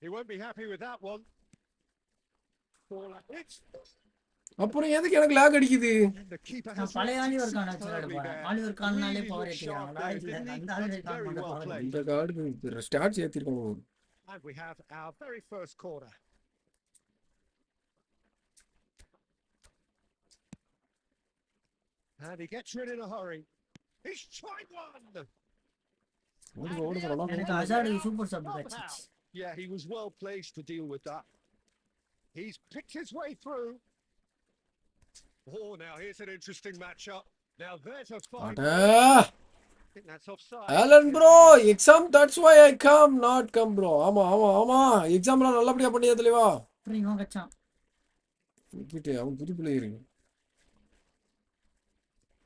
He won't be happy with that one. It's அப்புறம் எதுக்கு எனக்கு லாக் அடிக்குது? And the keeper நான் has பழைய reacted ஆலிவர் கான் வச்சு விளையாட superbly போறேன். there. ஆலிவர் கான்னாலே Really பவர் looked sharp ஏத்திக்கிறாங்களா there, இல்ல didn't he? அந்த That's ஆலிவர் கான் very மட்டும் well பவர் played. இந்த கார்டுக்கு ஸ்டார்ட்ஸ் ஏத்திருக்காங்க. And we have our very first corner. And he gets rid in a hurry. He's tried one. எனக்கு அசாடு சூப்பர் சப் கிடைச்சிச்சு. Yeah, he was well placed to deal with that. He's picked his way through. Oh, now here's an interesting matchup. Now there's a fight. I think that's offside. Alan bro, exam that's why I come not come bro. ஆமா எக்ஸாம்லாம் நல்லபடியா பண்ணியா தெளிவா? அப்புறம் இவன் கச்சான். கிட்டே அவன் புது பிளேயர்.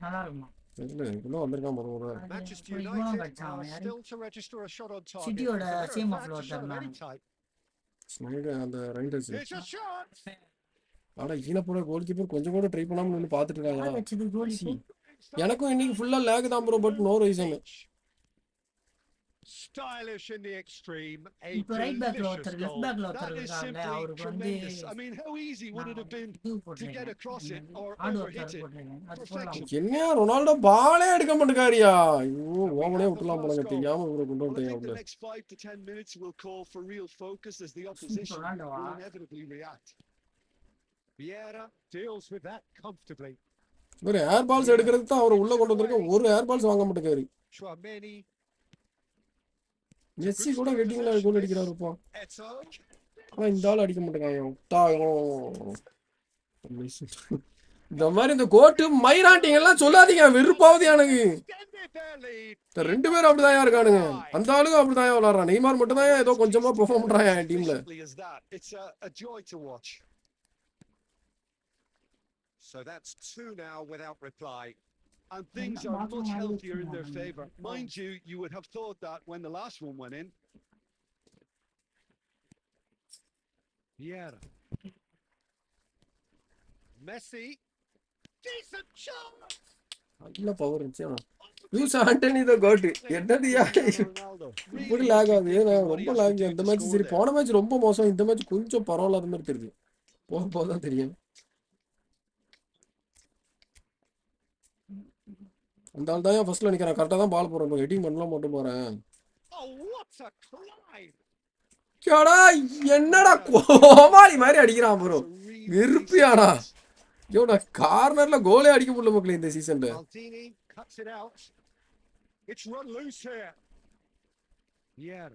நல்லா இருக்குமா? இல்ல இன்னும் வந்திருக்கான் மொத. Manchester United still to register a shot on target. சிட்டியோட சேம் ஆஃப் லோட்டர் நான். ஸ்னைடர் அந்த ரைடர்ஸ். It's a shot. ஆனா ஈன போற கோல் கீப்பர் கொஞ்சம் கூட ட்ரை பண்ணாம நின்னு பாத்துட்டு இருக்காங்க. வெச்சது கோல் இப்போ. எனக்கும் இன்னைக்கு ஃபுல்லா லேக் தான் bro but no reason. Stylish in the extreme. இப்போ ரைட் பேக்ல ஒருத்தர் லெஃப்ட் பேக்ல ஒருத்தர் இருக்காங்க. அவருக்கு வந்து I mean, how easy would it have been to get across it or ஆடு overhit ஒருத்தர் it? போடுறேன். அது போடலாம். என்ன ரொனால்டோ பாலே எடுக்க மாட்டேங்காரியா? ஐயோ ஓவனே விட்டுலாம் போலங்க தெரியாம இவரை கொண்டு Well, I வந்துட்டேன் think the அப்படியே. next 5 to 10 minutes will call for real focus as the opposition will inevitably react. Vieira deals with that comfortably. ஒரு ஏர் பால்ஸ் எடுக்கிறதுக்கு தான் அவர் உள்ள கொண்டு வந்திருக்க. ஒரு ஏர் பால்ஸ் வாங்க மாட்டேங்காரு. Chouameni. மெஸ்ஸி கூட வெட்டிங்ல கோல் அடிக்கிறாரு இப்போ. Eto. ஆனா இந்த ஆள் அடிக்க மாட்டேங்காங்க. இந்த மாதிரி இந்த கோட்டு மைராண்டிங் எல்லாம் சொல்லாதீங்க, வெறுப்பாவது எனக்கு. ரெண்டு பேரும் அப்படிதான் இருக்கானுங்க. அந்த ஆளுங்க அப்படிதான் விளையாடுறான். நெய்மார் மட்டும் தான் ஏதோ கொஞ்சமா பெர்ஃபார்ம் பண்றான் என் டீம்ல. It's a joy to watch. So that's 2 now without reply. And things are much healthier in their favour. Mind you, you would have thought that when the last one went in. Vieira. Messi. Decent shot. நல்ல பவர் இருந்துச்சு. யூஸ் ஆண்டனி த கோட். என்னதுயா இப்படி லாக் ஆகுது? ரொம்ப லாக். இந்த மேட்ச் சரி, போன மேட்ச் ரொம்ப மோசம். இந்த மேட்ச் கொஞ்சம் பரவாயில்லாத மாதிரி தெரியுது. போதான் தெரியும். அந்த ஆள் தான் ஃபர்ஸ்ட்ல நிக்கிறேன். கரெக்டா தான் பால் போறேன். ஹெட்டிங் பண்ணலாம் மட்டும் போறேன். கேடா என்னடா கோமாளி மாதிரி அடிக்கிறான் ப்ரோ. வெறுப்பியாடா. யோடா கார்னர்ல கோலே அடிக்க முடியல மக்களே இந்த சீசன்ல. It's run loose here. Yeah.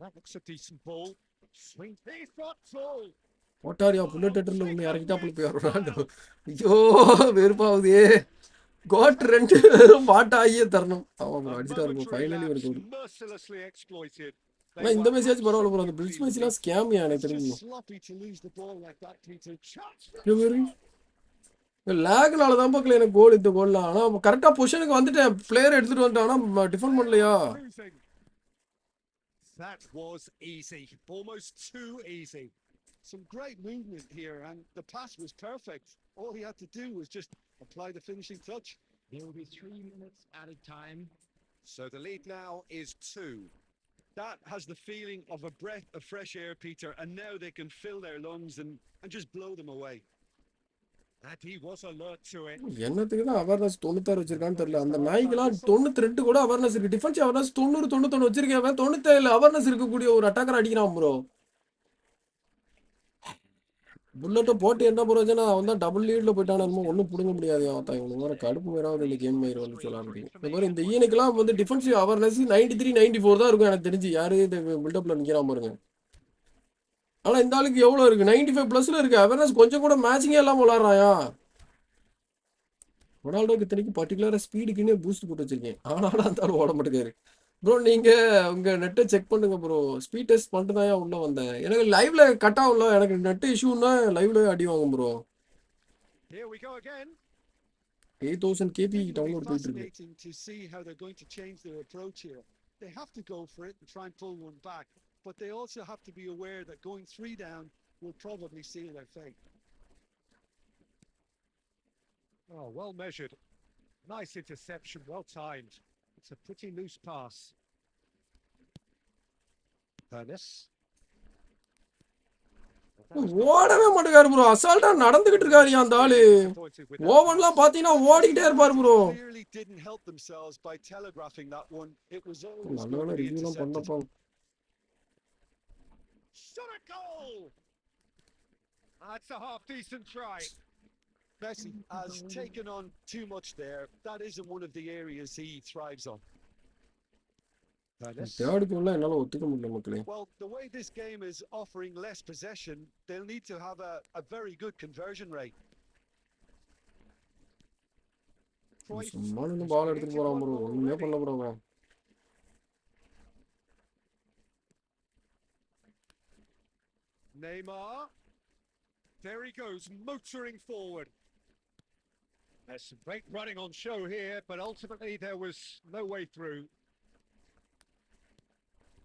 That looks a decent ball. Swing. He's got full. போட்டாரியா புல்லட் ஹெட்டர்ல ஒன்னு இறக்கிட்டாப்புல போய் ரொனால்டோ. ஐயோ வெறுப்பாவுதே. கோட் ரெண்டு பாட்டாயே தரணும். ஆமா ப்ரோ அடிச்சிட்டாரு ப்ரோ. ஃபைனலி ஒரு கோல். நான் இந்த மெசேஜ் பரவாயில்ல ப்ரோ. அந்த பிளிட்ஸ் மெசேஜ்லாம் ஸ்கேம்யா எனக்கு தெரியும். லேக்னால தான் பக்கல எனக்கு கோல். இந்த கோல்லாம் ஆனா கரெக்டா பொசிஷனுக்கு வந்துட்டேன். பிளேயர் எடுத்துட்டு வந்துட்டான். ஆனா டிஃபெண்ட் பண்ணலையா? That was easy. Almost too easy. Some great movement here and the pass was perfect. All he had to do was just apply the finishing touch. There will be 3 minutes added time. So the lead now is 2. That has the feeling of a breath of fresh air, Peter, and now they can fill their lungs and just blow them away. And he was alert to it. என்னத்துக்கு தான் அவேர்னஸ் 96 வச்சிருக்கான்னு தெரியல. அந்த நாய்க்கெல்லாம் 92 கூட அவேர்னஸ் இருக்கு. டிஃபென்ஸ் அவேர்னஸ் 90 91 வச்சிருக்கேன். 97 அவேர்னஸ் இருக்கக்கூடிய ஒரு அட்டாக்கர் அடிக்கிறான் ப்ரோ. புல்லட்டை போட்டு என்ன பிரயோஜனா? அவன் தான் டபுள் லீட்ல போயிட்டான. ஒன்றும் பிடுங்க முடியாது. அவன் இவங்க வேற கடுப்பு வேறாவது இந்த கேம் மாதிரி வந்து சொல்லாது. இந்த மாதிரி இந்த ஈனுக்கெல்லாம் வந்து டிஃபென்சிவ் அவேர்னஸ் 93 94 தான் இருக்கும் எனக்கு தெரிஞ்சு. யாரு இந்த பில்டப்ல நிக்கிறான் பாருங்க. ஆனா இந்த ஆளுக்கு எவ்வளவு இருக்கு? 95+ இருக்கு அவேர்னஸ். கொஞ்சம் கூட மேட்சிங்கே எல்லாம் விளாடுறாயா? ரொனால்டோக்கு இத்தனைக்கு பர்டிகுலரா ஸ்பீடுக்குன்னே பூஸ்ட் போட்டு வச்சிருக்கேன். ஆனாலும் அந்த ஆள் ஓட மாட்டேங்காரு ப்ரோ. நீங்க உங்க நெட்டை செக் பண்ணுங்க ப்ரோ. ஸ்பீட் டெஸ்ட் பண்ணிட்டு தான் உள்ள வந்தேன். எனக்கு லைவ்ல கட் ஆகல. எனக்கு நெட் இஷ்யூன்னா லைவ்ல அடி வாங்கும் ப்ரோ. 8000 kp டவுன்லோட் போயிட்டு இருக்கு. To see how they're going to change their approach here. They have to go for it and try and pull one back, but they also have to be aware that going 3 down will probably seal their fate. Oh, well measured. Nice interception, well timed. It's a pretty loose pass. Pernis. ஓடவே மாட்டேங்காரு ப்ரோ. அசால்ட்டா நடந்துகிட்டு இருக்காரு அந்த ஆளு. ஓவன்லாம் பாத்தீங்கன்னா ஓடிக்கிட்டே இருப்பாரு ப்ரோ. நல்ல ரிவ்யூலாம் பண்ணப்போ That's a half decent try. Messi has taken on too much there. That isn't one of the areas he thrives on. என்னால ஒத்துக்க முடியல மக்களே. Well, the way this game is offering less possession, they'll need to have a very good conversion rate. சும்மா நின்னு பால் எடுத்துட்டு போறான் ப்ரோ. ஒண்ணுமே பண்ணல ப்ரோ அவன். Neymar. There he goes, motoring forward. There's some great running on show here, but ultimately there was no way through.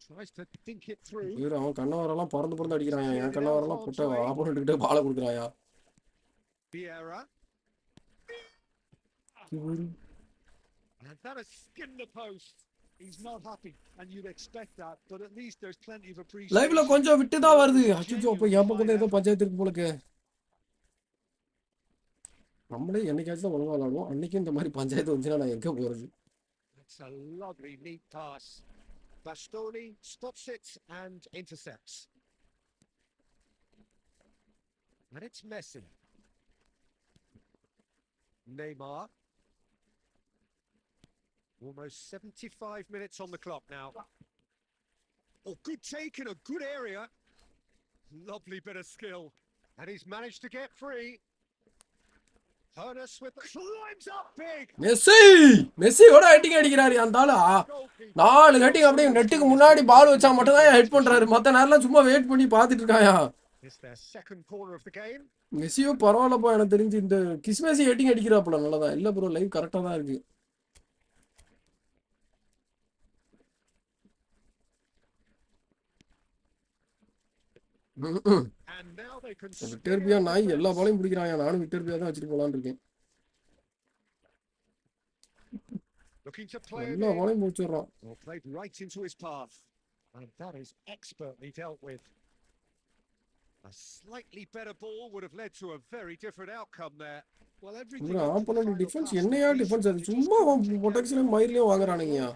Tries to think it through. அவன் கண்ணவரெல்லாம் பறந்து அடிக்கிறான். என் கண்ணவரெல்லாம் போட்டு ஆப்போனன்ட் கிட்ட பால் கொடுக்குறாயா. Vieira. And that has skimmed the post. He's not happy, and you'd expect that, but at least there's plenty of appreciation. லைவ்ல கொஞ்சம் விட்டு தான் வருது. அச்சோ அப்ப என் பக்கம் ஏதோ பஞ்சாயத்துக்கு போலக்கு. நம்மளே என்னைக்காச்சும் தான் ஒழுங்கா விளையாடுவோம். அன்னைக்கு இந்த மாதிரி பஞ்சாயத்து வந்துச்சுன்னா நான் எங்க போறது? It's a lovely neat pass. Bastoni spots it and intercepts. And it's Messi. Neymar. Almost 75 minutes on the clock now. Oh, good take in a good area. Lovely bit of skill. And he's managed to get free. Hernus with the climbs up big. மெஸ்ஸியோட ஹெட்டிங் அடிக்கிறாரு அந்த ஆளு. 4 ஹெட்டிங் அப்படியே நெட்டுக்கு முன்னாடி பால் வச்சா மட்டும் தான் ஹெட் பண்றாரு. மத்த நேரம்லாம் சும்மா வெயிட் பண்ணி பார்த்துட்டு இருக்காயா. It's their second corner of the game. மெஸ்ஸியோ பரவாயில்லப்பா. எனக்கு தெரிஞ்சு இந்த கிஸ்மெசி ஹெட்டிங் அடிக்கிறாப்புல நல்லதான். இல்ல ப்ரோ லைவ் கரெக்டா தான் இருக்கு. விக்டர்பியா நாய் எல்லா பாலையும் பிடிக்கிறாங்க. நானும் விக்டர்பியா தான் வச்சுட்டு போலான்னு இருக்கேன். எல்லா பாலையும் முடிச்சிடுறான். Played right into his path, and that is expertly dealt with. A slightly better ball would have led to a very different outcome there. Well, everything. Opponent defence என்னையா டிஃபென்ஸ் அது? சும்மா பொட்டக்ஷன் மயிர்லயும் வாங்குறானுங்கயா.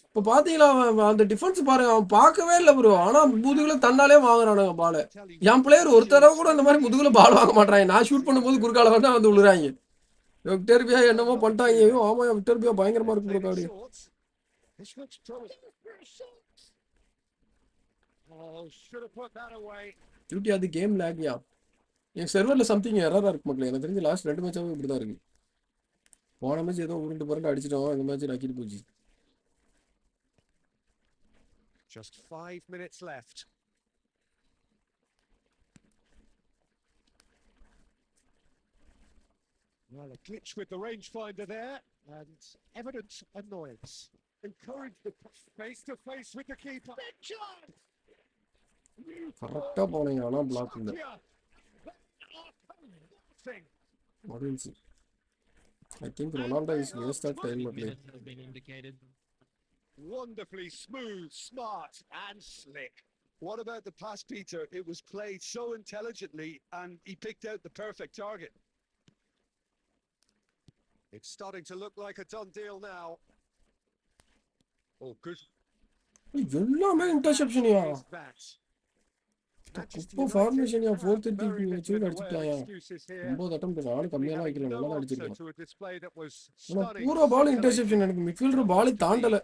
இப்ப பாத்தீங்களா அந்த டிஃபென்ஸ் பாருங்க. அவன் பார்க்கவே இல்லை ப்ரோ. ஆனா முதுகுல தன்னாலே வாங்குறானுங்க பால். என் பிளேயர் ஒரு தடவை கூட அந்த மாதிரி முதுகுல பால் வாங்க மாட்டாங்க. நான் ஷூட் பண்ணும்போது குறுக்கால வந்து விழுறாங்க. விக்டர்பியா என்னமோ பண்ணிட்டாங்க. ஐயோ ஆமா விக்டர்பியா பயங்கரமா இருக்கு ப்ரோ கார்டு. டியூட்டி அது கேம் லேக்யா. என் சர்வர்ல சம்திங் எரரா இருக்கு மக்களே. எனக்கு தெரிஞ்சு லாஸ்ட் 2 மேட்சாவே இப்படிதான் இருக்கு. போன மேட்ச் ஏதோ உருண்டு புரண்டு அடிச்சிட்டோம். இந்த மேட்ச் நக்கிட்டு போச்சு. Just 5 minutes left. Well, a glitch with the rangefinder there, and evident annoyance. Encourage the face to face with the keeper. Big chance. கரெக்டா போனீங்க. ஆனா பிளாக் இல்ல. I think Ronaldo is waste of time மக்களே. Wonderfully smooth, smart, and slick. What about the pass, Peter? It was played so intelligently, and he picked out the perfect target. It's starting to look like a done deal now. Oh, good. எல்லாமே இன்டர்செப்ஷன்யா. இப்போ ஃபார்மேஷன் 430 வச்சு அடிச்சிட்டாயா. 9 அட்டெம்ப்ட். நாலு கம்மியாலாம் வைக்கல. நல்லா தான் அடிச்சிருக்கான். பூரா பால் இன்டர்செப்ஷன். எனக்கு மிட்ஃபீல்டர் பால் தாண்டல.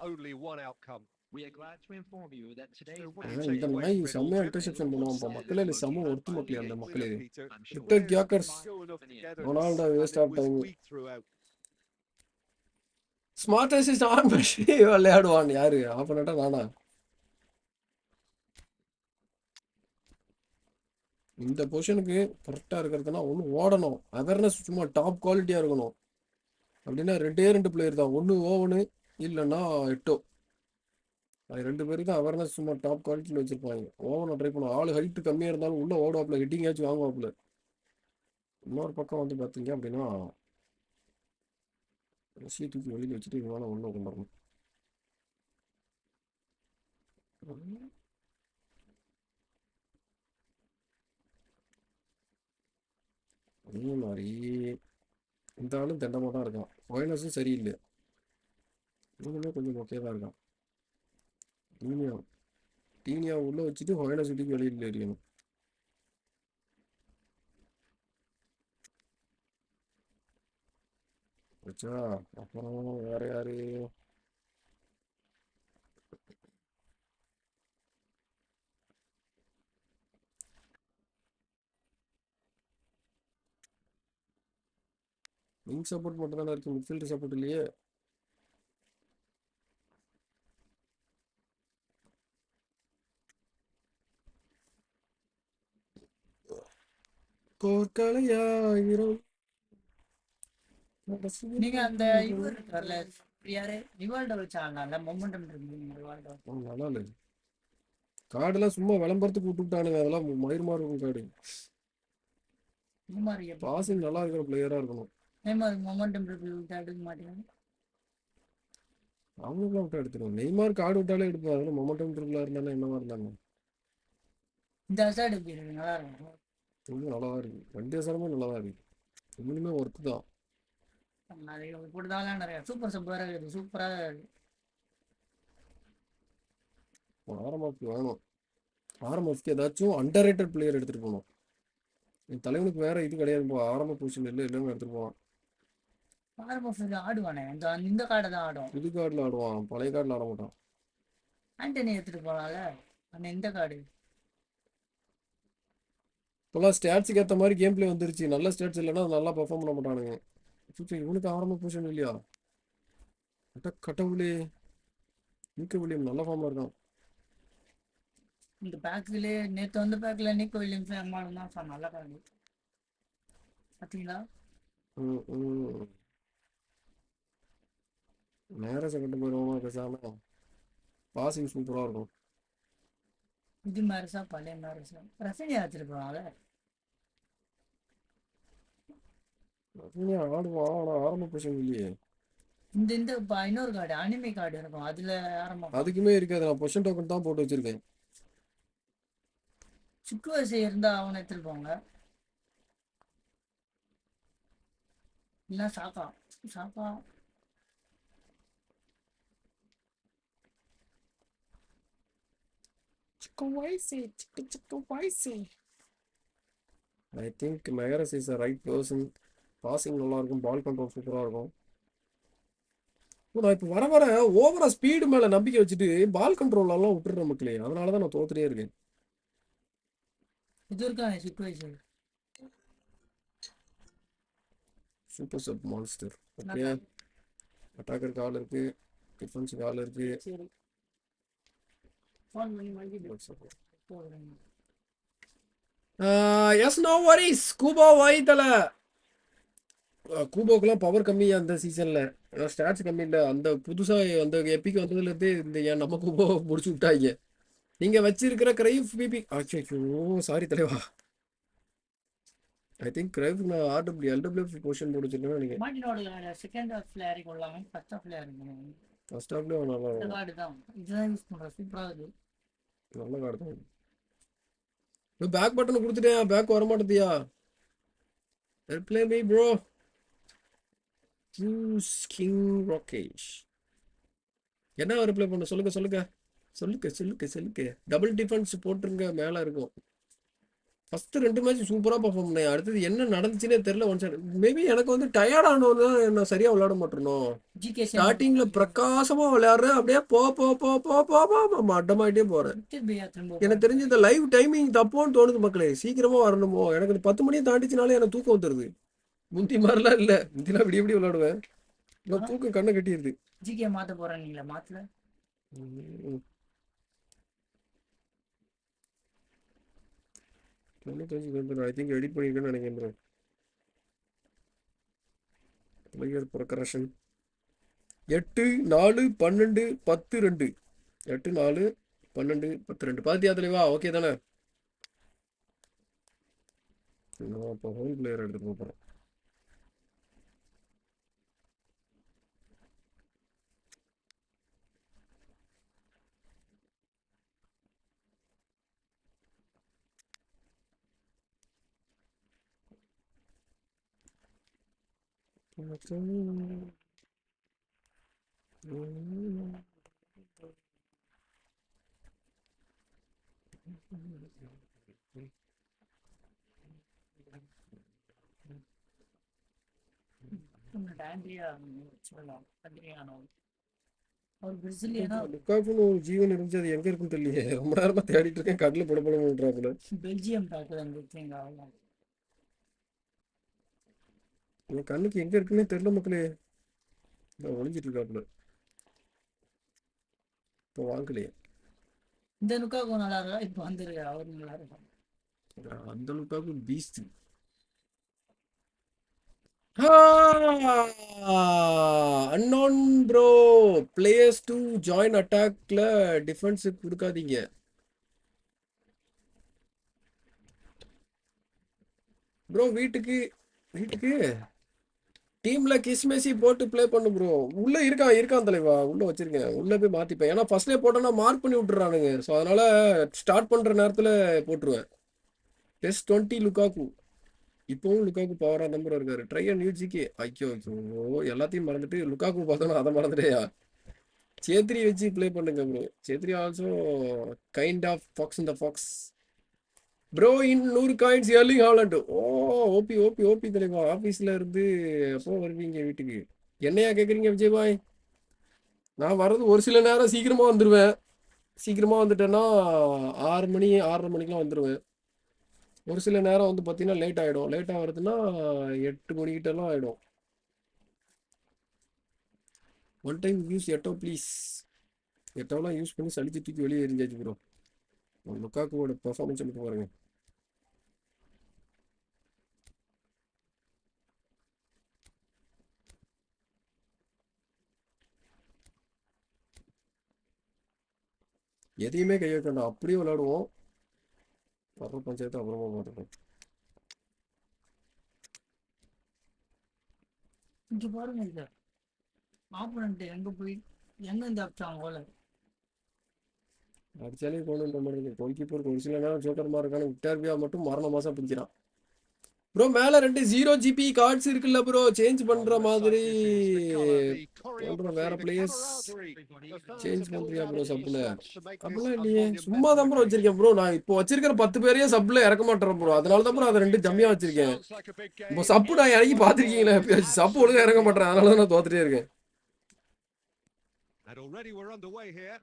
இந்த நாய் செம்மையா இன்டர்செப்ஷன் பண்ணுவான். மக்களே இல்ல செம்ம ஒருத்து மக்களே. அந்த மக்களே Victor Gyokeres Ronaldo waste of time. Smart assist on பண்ணி விளையாடுவான். யாரு ஆப்பனட்டா? நானா? இந்த பொசிஷனுக்கு கரெக்டாக இருக்கிறதுனா ஒன்று ஓடணும். அவேர்னஸ் சும்மா டாப் குவாலிட்டியாக இருக்கணும். அப்படின்னா 2 பிளேயர் தான். ஒன்று ஓவனு இல்லைன்னா எட்டோ. அது 2 பேருக்கு தான் அவேர்னஸ் சும்மா டாப் குவாலிட்டியில் வச்சுருப்பாங்க. ஓவனை ட்ரை பண்ணுவோம். ஆள் ஹைட்டு கம்மியாக இருந்தாலும் உள்ளே ஓடுவாப்பில். ஹெட்டிங்காச்சும் வாங்குவாப்பில். இன்னொரு பக்கம் வந்து பார்த்தீங்க அப்படின்னா தூக்கி வெளியில் வச்சுட்டு இவனால ஒன்றும் கொண்டு வரணும். அதே மாதிரி இந்த ஆளும் தண்டமாக தான் இருக்கான். ஃபைனஸும் சரியில்லை. இவனுமே கொஞ்சம் ஓகே தான் இருக்கான். டீனியா உள்ள வச்சுட்டு ஃபைனஸ் வீட்டுக்கு வெளியில் எறியணும். வச்சா அப்புறம் வேற யாரு? விங் சப்போர்ட் மட்டும் தானே இருக்கு, மிட்ஃபீல்டு சப்போர்ட் இல்லையே. போர்க்கலையாயிரம் நீங்க அந்த இவர் இருக்கார்ல, யாரு ரிவால்டோ வச்சு ஆடலாம்ல, மொமெண்டம் இருக்கு ரிவால்டோ. நல்லா இல்லை. கார்டுலாம் சும்மா விளம்பரத்துக்கு விட்டுவிட்டானுங்க. அதெல்லாம் மயிர்மார் இருக்கும் கார்டு. நெய்மார் பாசிங் நல்லா இருக்கிற பிளேயரா இருக்கணும். நெய்மார் மொமெண்டம் இருக்கு எடுக்க மாட்டேங்க. அவங்களுக்குலாம் விட்டு எடுத்துருவோம். நெய்மார் கார்டு விட்டாலே எடுப்போம். அதெல்லாம் மொமெண்டம் ட்ரிபிளா இருந்தாலும் என்னவா இருந்தாங்க. இந்த அசாடு எப்படி இருக்கு? நல்லா இருக்கும். இன்னும் நல்லா தான் இருக்கு. 2 சரமும் நல்லா தான் இருக்கு. இன்னுமே ஒர்க்கு தான். நிறைய இப்படிதான் நிறைய சூப்பர் சூப்பராக இருக்குது. சூப்பராக இருக்கு. ஆரம்பத்துக்கு வேணும். ஆரம்பத்துக்கு ஏதாச்சும் அண்டர் ரேட்டட் பிளேயர் எடுத்துட்டு போகணும். என் தலைவனுக்கு வேற இது கிடையாது. ஆரம்ப பொசிஷன் இல்லைன்னு எடுத்துட்டு போவான். ஆடுவானே இந்த கார்டை தான் ஆடும். புது கார்டில் ஆடுவான், பழைய கார்டில் ஆட மாட்டான். ஆண்டனி எடுத்துட்டு போனால அண்ணன் இந்த கார்டு இப்போல்லாம் ஸ்டாட்ஸுக்கு ஏற்ற மாதிரி கேம் பிளே வந்துருச்சு. நல்ல ஸ்டாட்ஸ் இல்லைன்னா நல்லா பெர்ஃபார்ம் பண்ண மாட்டானுங்க. இவனுக்கு ஆரம்ப பொசிஷன் இல்லையா? கடவுளே, நிக்கோ வில்லியம் நல்ல ஃபார்ம்ல இருக்கான். இந்த பேக்ல நேற்று வந்து பேக்ல நிக்கோ வில்லியம்ஸ் அம்மாவும் தான் சார் நல்லா கார்டு. பார்த்தீங்களா? நேரம் செகண்ட் போயிடுவோமா பேசாம? பாசிங் சூப்பராக இருக்கும். இது மேரேஜா பழைய மேரேஜா ரசனியா வச்சிருப்பாங்களே. ஆடுவான், ஆனால் ஆரம்ப பொசிஷன் இல்லையே. இந்த இன்னொரு கார்டு அனிமே கார்டு இருக்கும், அதுல ஆரம்பம். அதுக்குமே இருக்காது. நான் பொசிஷன் டோக்கன் தான் போட்டு வச்சிருக்கேன். சுக்குவரிசை இருந்தா அவனை எடுத்துட்டு போங்க. இல்ல சாக்கா சாக்கா ஐ திங்க் மெகரஸ் is a right person. Passing நல்லா இருக்கும், பால் கண்ட்ரோல் சூப்பராக இருக்கும். நான் இப்போ வர வர ஓவரா ஸ்பீடு மேலே நம்பிக்கை வச்சுட்டு பால் கண்ட்ரோலெல்லாம் விட்டுற மக்களே. அதனால தான் நான் தோத்துட்டே இருக்கேன். இது இருக்கானே சுக்குவரிசை சூப்பர் சப் மான்ஸ்டர். ஓகே, அட்டாக்கருக்கு ஆள் இருக்கு, டிஃபென்ஸுக்கு ஆள் இருக்கு. சரி ஃபோன் பண்ணி மறுபடியும் போடுறேன். Yes no worries. கூபோ வாய்த்தல. கூபோக்கெல்லாம் பவர் கம்மி அந்த சீசன்ல. ஸ்டாட்ஸ் கம்மி இல்லை. அந்த புதுசாக அந்த எப்பிக்கு வந்ததுலேருந்தே இந்த ஏன் நம்ம கூபோ முடிச்சு விட்டாங்க. நீங்கள் வச்சிருக்கிற கிரைவ் பிபி ஐயோ சாரி தலைவா. ஐ திங்க் கிரைவ் நான் எல்டபிள்யூஎஃப் பொசிஷன் போட்டு வச்சிருக்கேன்னு நினைக்கிறேன். மார்டினோட செகண்ட் ஹாஃப்ல இறக்கி விடலாமா ஃபர்ஸ்ட் ஹாஃப்ல இறக்கணும்? ஃபர்ஸ்ட் ஹாஃப்லேயே நல்லா இந்த கார்டு தான் இதுதான் யூஸ் பண்ணுறேன். சூப்பராக இருக்கு. நல்ல கார்டு தான். பேக் பட்டன் கொடுத்துட்டேன், பேக் வர மாட்டேதியா? Play me bro. Juice king Rakesh என்ன ரிப்ளை பண்ண சொல்லுங்க சொல்லுங்க சொல்லுங்க சொல்லுங்க சொல்லுங்க. டபுள் டிஃபென்ஸ் போட்டுருங்க, மேலே இருக்கும். ஃபர்ஸ்ட் 2 மேட்ச் சூப்பராக பர்ஃபார்ம் பண்ணேன். அடுத்தது என்ன நடந்துச்சுன்னே தெரியல. ஒன் சைடு மேபி எனக்கு வந்து டயர்ட் ஆனோன்னு நான் சரியாக விளையாட மாட்டேனோ. ஸ்டார்டிங்ல பிரகாசமாக விளையாடுறேன், அப்படியே போ போ போ போ போ போ மட்டமாயிட்டே போகிறேன். எனக்கு தெரிஞ்சு இந்த லைவ் டைமிங் தப்போன்னு தோணுது மக்களே. சீக்கிரமாக வரணுமோ. எனக்கு இந்த 10 மணியை தாண்டிச்சுனாலே எனக்கு தூக்கம் வந்துடுது. முந்தி மாதிரிலாம் இல்லை. முந்திலாம் இப்படி எப்படி விளையாடுவேன். இப்போ தூக்கம் கண்ணை கட்டிடுது. ஜிகே மாற்ற போகிறேன். நீங்களா மாற்றல? ஐ திங்க் எடிட் பண்ணியிருக்கேன்னு நினைக்கிறேன். பிளேயர் ப்ரொக்ரஷன் 8 4 12 10 2 8 4 12 10 2 பார்த்தியா தெளிவா? ஓகே தானே? நான் இப்போ ஹோம் பிளேயர் எடுத்துட்டு போகிறேன். லுக்காக்குன்னு ஒரு ஜீவன் இருந்துச்சு, அது எங்க இருக்குன்னு தெரியலையே. ரொம்ப நேரமா தேடிட்டு இருக்கேன், கடல படப்படம்ன்றாப்புல. பெல்ஜியம் பேக்கில் இருந்துச்சுங்க. என் கண்ணுக்கு எங்க இருக்குன்னே தெரியல மக்களே. ஒளிஞ்சிட்டு இருக்காப்புல. இப்போ வாங்கலையே. இந்த லுக்காக்கு நல்லா இருக்கா, இப்போ வந்துருக்கு அவர் நல்லா இருக்கும். அந்த Lukaku beast. Unknown bro players to join அட்டாக்ல டிஃபென்ஸுக்கு கொடுக்காதீங்க. ப்ரோ வீட்டுக்கு டீம்ல கிஸ்மெசி போட்டு ப்ளே பண்ணு ப்ரோ. உள்ள இருக்கான் தலைவா, உள்ள வச்சிருக்கேன். உள்ள போய் மாத்திப்பேன். ஏன்னா ஃபர்ஸ்ட்லேயே போட்டோன்னா மார்க் பண்ணி விட்டுறானுங்க. ஸோ அதனால ஸ்டார்ட் பண்ற நேரத்தில் போட்டுருவேன். டெஸ்ட் 20 லுக்காக்கு. இப்போவும் லுக்காக்கு பவராக நம்பர் இருக்காரு. ட்ரை அண்ட் யூஜிக்கு ஐயோ எல்லாத்தையும் மறந்துட்டு லுக்காக்கு பார்த்தோன்னா அதை மறந்துட்டேயா. சேத்ரி வச்சு ப்ளே பண்ணுங்க bro. Chhetri also kind of fox in the fox. Bro in 100 coins Erling Haaland. OP தலைவா. ஆஃபீஸில் இருந்து எப்போ வருவீங்க வீட்டுக்கு? என்னையா கேட்குறீங்க விஜய்பாய்? நான் வர்றது ஒரு சில நேரம் சீக்கிரமாக வந்துடுவேன். சீக்கிரமாக வந்துட்டேன்னா 6 மணி 6:30 மணிக்கெலாம் வந்துடுவேன். ஒரு சில நேரம் வந்து பார்த்தீங்கன்னா லேட் ஆகிடும். லேட்டாக வருதுன்னா 8 மணிக்கிட்டலாம் ஆகிடும். One time use Eto'o please. எட்டோலாம் யூஸ் பண்ணி சளிச்சு தூக்கி வெளியே எரிஞ்சாச்சு ப்ரோ. லுக்காக்குவோட பெர்ஃபார்மன்ஸ் மட்டும் பாருங்க. எதையுமே கை வைக்கணும், அப்படியே விளையாடுவோம். வர்ற பஞ்சாயத்து அப்புறமா பார்த்துப்போம். இங்கே பாருங்க, இல்லை ஆப்பனண்ட் எங்கே போய் எங்கேருந்து அடிச்சாங்க போல. அடிச்சாலே போகணுன்ற மாதிரி இருக்கு. கோல் கீப்பர் ஒரு சில நேரம் ஜோக்கர் மாதிரி இருக்கானு. விக்டார்பியா மட்டும் மரண மாசம் பிடிக்கிறான். ப்ரோ மேலே 2 0 GB கார்ட்ஸ் இருக்குல்ல ப்ரோ, சேஞ்ச் பண்ணுற மாதிரி போன்ற வேற பிளேயர்ஸ் சேஞ்ச் பண்ணுறியா ப்ரோ சப்பில்? அப்படிலாம் இல்லையே, சும்மா தான் ப்ரோ வச்சிருக்கேன் ப்ரோ. நான் இப்போ வச்சிருக்கிற 10 பேரையே சப்பில் இறக்க மாட்டேறேன் ப்ரோ. அதனால தான் ப்ரோ அதை 2 ஜம்மியாக வச்சிருக்கேன். இப்போ சப்பு நான் இறங்கி பார்த்துருக்கீங்களா எப்பயாச்சும்? சப்பு ஒழுங்காக இறங்க மாட்டேறேன், அதனால தான் நான் தோத்துட்டே இருக்கேன். And already we're underway here.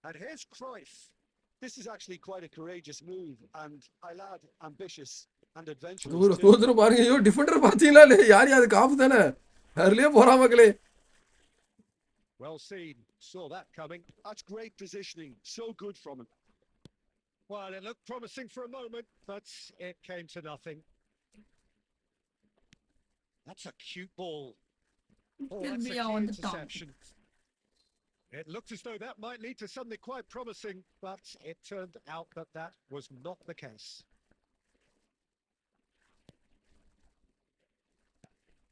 And here's Cruyff. This is actually quite a courageous move, and I'll add ambitious and adventurous too. தூரம் பாருங்க. ஐயோ டிஃபெண்டர் பார்த்தீங்களா இல்லையா? யார் காப்பு தானே, அதுலயே போறா மக்களே. Well seen, saw that coming. That's great positioning, so good from him. Well, it looked promising for a moment, but it came to nothing. That's a cute ball. Oh, that's a key interception. It looked as though that might lead to something quite promising, but it turned out that that was not the case.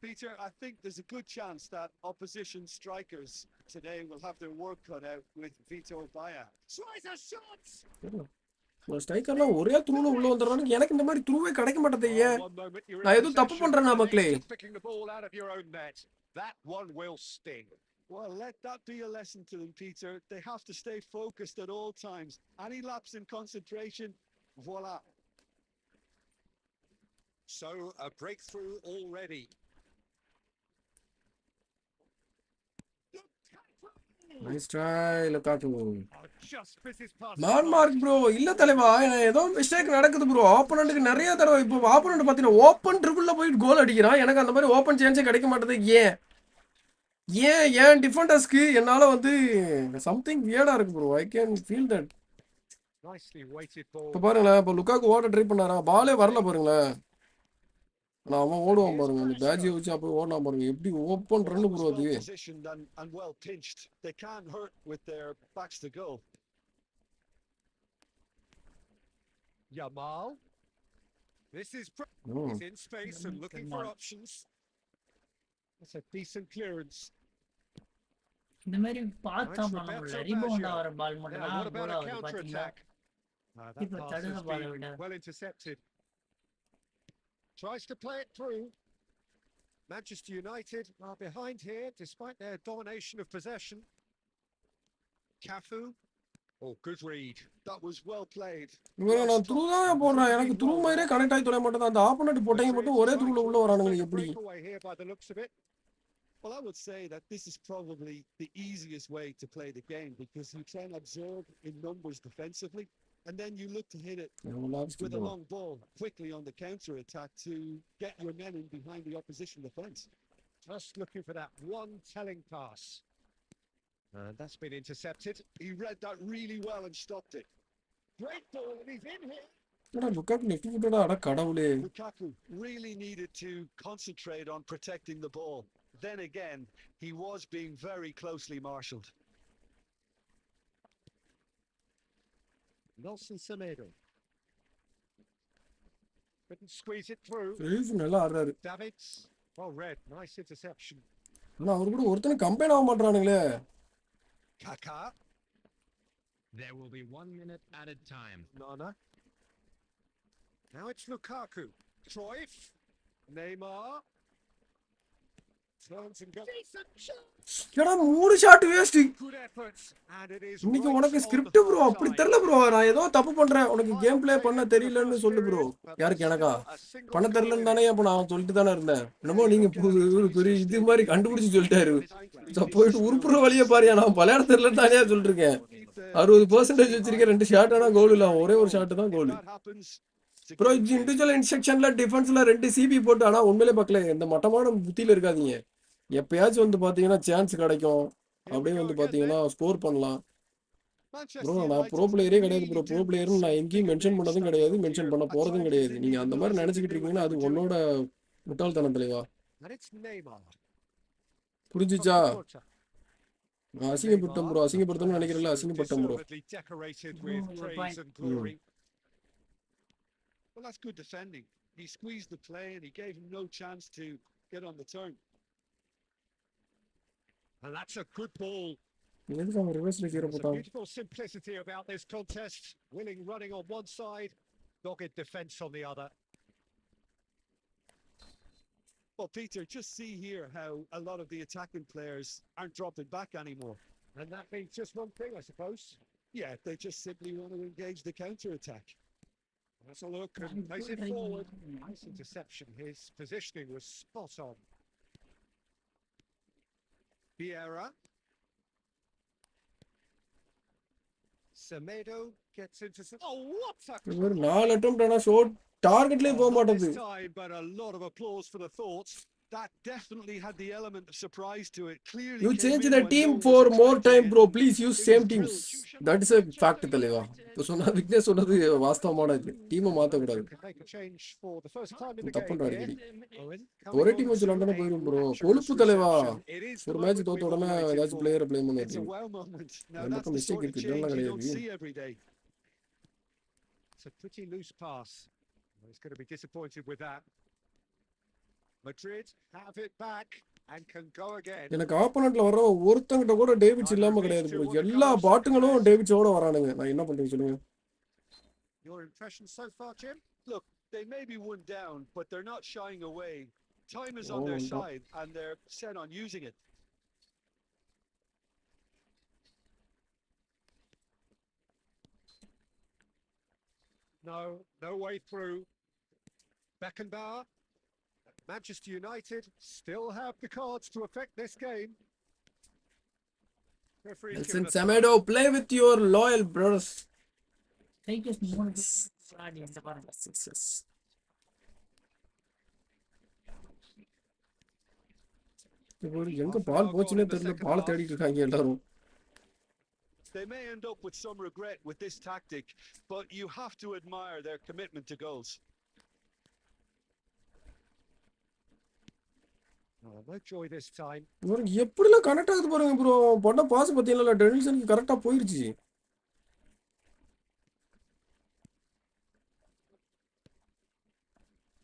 Peter, I think there's a good chance that opposition strikers today will have their work cut out with Vito Baya. Tries a shot! ஸ்ட்ரைக்கர்லாம் ஒரே த்ரூல உள்ள வந்துடுறாங்க. எனக்கு இந்த மாதிரி த்ரூவே கிடைக்க மாட்டேது. ஏன் நான் எதுவும் தப்பு பண்றேன்னா மக்களே? Picking the ball out of your own net. That one will sting. Well, let that be a lesson to them, Peter. They have to stay focused at all times. Any lapse in concentration, voila. So, a breakthrough already. Nice try லுக்காக்கு. Just misses past. நான் மார்க் ப்ரோ. இல்ல தலைவா, ஏதோ மிஸ்டேக் நடக்குது ப்ரோ. ஆப்போனன்ட்க்கு நிறைய தடவை இப்போ ஆப்போனன்ட் பார்த்தீங்கன்னா ஓப்பன் ட்ரிபிள்ல போய் கோல் அடிக்கிறான். எனக்கு அந்த மாதிரி ஓப்பன் சான்ஸே கிடைக்க மாட்டேது. ஏன் டிஃபெண்டர்ஸ்க்கு என்னால வந்து சம்திங் வியர்டா இருக்கு bro. I can feel that. Nicely weighted ball. இப்போ பாருங்களேன், இப்போ லுக்காக்கு ஓட ட்ரை பண்ணாரா, பாலே வரல பாருங்களேன். நான் அவன் ஓடுவான் பாருங்க, அந்த பேட்ஜை வச்சு அப்போ ஓடலாம் பாருங்க. எப்படி ஓப்பன் ரன் ப்ரோ அது. Positioned and well pinched. They can't hurt with their backs to goal. Yamal. This is he's in space and looking for options. That's a decent clearance. இந்த மாதிரி பார்த்தா பண்ணல. ரீபவுண்ட் ஆகிற பால் மட்டும் Now, what தான் about கோல் a ஆகுது counter பார்த்தீங்களா? attack? That இப்போ pass தடுக்க has பாலை been விட well intercepted. Tries to play it through. Manchester United are behind here despite their domination of possession. Cafu. Oh, good read. That was well played. இவன் நான் த்ரூ தான் போடுறேன், எனக்கு த்ரூ மாதிரியே கனெக்ட் ஆகி தொலை மாட்டேன். அந்த ஆப்போனன்ட் போட்டவங்க மட்டும் ஒரே த்ரூல உள்ள வரானுங்க எப்படி? Well, I would say that this is probably the easiest way to play the game because you can absorb in numbers defensively and then you look to hit it with a long ball quickly on the counter attack to get your men in behind the opposition defense. Just looking for that one telling pass. That's been intercepted. He read that really well and stopped it. Great ball, and he's in here. Lukaku really needed to concentrate on protecting the ball. Then again, he was being very closely marshalled. Nelson Semedo. Couldn't squeeze it through. Davids. Well read. Nice interception. Kaka. There will be 1 minute added time. Nana. Now it's Lukaku. Troyf. Neymar. Turns and goes. ஏடா 3 shot waste. Good efforts. And it is இன்னைக்கு உனக்கு ஸ்கிரிப்ட் ப்ரோ அப்படி தெரியல ப்ரோ. நான் ஏதோ தப்பு பண்றேன், உனக்கு கேம் ப்ளே பண்ண தெரியலன்னு சொல்லு ப்ரோ. யாருக்கு எனக்கா பண்ண தெரியலன்னு தானே அப்ப நான் சொல்லிட்டு தானே இருந்தேன். என்னமோ நீங்க பெரிய இது மாதிரி கண்டுபிடிச்சு சொல்லிட்டாரு. போயிட்டு உருப்புற வழியை பாரியா, நான் விளையாட தெரியலன்னு தானே சொல்லிருக்கேன். 60% வச்சிருக்கேன், 2 ஷாட் ஆனா கோல் இல்ல, ஒரே ஒரு ஷாட் தான் கோல். ப்ரோ இண்டிவிஜுவல் இன்ஸ்ட்ரக்ஷன்ல டிஃபென்ஸ்ல 2 சிபி போட்டு, ஆனா உண்மையிலே பார்க்கல, இந்த மட்டமான புத்தியில இருக்காதீங்க. எப்பயாச்சும் வந்து பாத்தீங்கன்னா சான்ஸ் கிடைக்கும், அப்படியே வந்து பாத்தீங்கன்னா ஸ்கோர் பண்ணலாம். ப்ரோ நான் ப்ரோ பிளேயரே கிடையாது ப்ரோ. ப்ரோ பிளேயர்னு நான் எங்கேயும் மென்ஷன் பண்ணதும் கிடையாது, மென்ஷன் பண்ண போறதும் கிடையாது. நீங்க அந்த மாதிரி நினைச்சுக்கிட்டு இருக்கீங்கன்னா அது உன்னோட முட்டாள்தனம் தலைவா. புரிஞ்சுச்சா? அசிங்கப்பட்டோம் ப்ரோ, அசிங்கப்படுத்தணும்னு நினைக்கிறேன்ல, அசிங்கப்பட்டோம் ப்ரோ. Well, that's good defending. He squeezed the play and he gave him no chance to get on the turn. And that's a good ball. எதுக்கு அவன் ரிவர்ஸ்ல கீர போட்டான்? Beautiful simplicity about this contest. Willing running on one side, dogged defense on the other. Well, Peter, just see here how a lot of the attacking players aren't dropping back anymore. And that means just one thing, I suppose. Yeah, they just simply want to engage the counter-attack. That's a look and plays it forward. Nice interception. His positioning was spot on. Vieira. Semedo gets into some. Oh, what a! ஒரு 4 அட்டெம்ப்ட் ஆனா ஷாட் டார்கெட்லயே போக மாட்டேங்குது. But a lot of applause for the thoughts. That definitely had the element of surprise to it. Clearly, you change the team for more time, bro. Please use same teams. That is a fact, தலைவா. இப்போ சொன்னா விக்னேஷ் சொன்னது வாஸ்தவமானது. டீமை மாத்த கூடாது. தப்புன்றாரு. ஒரே டீம் வச்சு லண்டனை போயிரும் ப்ரோ. கொழுப்பு தலைவா. ஒரு மேட்ச் தோத்த உடனே ஏதாச்சும் பிளேயரை ப்ளே பண்ணிட்டு. நமக்கு மிஸ்டேக் இருக்கு, இதெல்லாம் கிடையாது. It's a pretty loose pass. He's going to be disappointed with that. Madrid have it back and can go again. எனக்கு ஆப்போனன்ட்ல வர ஒருத்தங்கிட்ட கூட டேவிட்ஸ் இல்லாம கிடையாது ப்ரோ. எல்லா பாட்டுங்களும் டேவிட்ஸோட வரானுங்க. நான் என்ன பண்றேன்னு சொல்லுங்க. Your impression so far, Jim? Look, they may be one down, but they're not shying away. Time is on their side and they're set on using it. No way through. Beckenbauer. Manchester United still have the cards to affect this game. Listen, Semedo, play with your loyal brothers. Take us more success. எங்க பால் போச்சுனே தெரியல, பால் தேடிட்டு இருக்காங்க எல்லாரும். They may end up with some regret with this tactic, but you have to admire their commitment to goals. No joy this time. இவருக்கு எப்படிலாம் கனெக்ட் ஆகுது பாருங்க ப்ரோ. பண்ண பாஸ் பத்தியல டெனில்சனுக்கு கரெக்டா போயிருச்சு.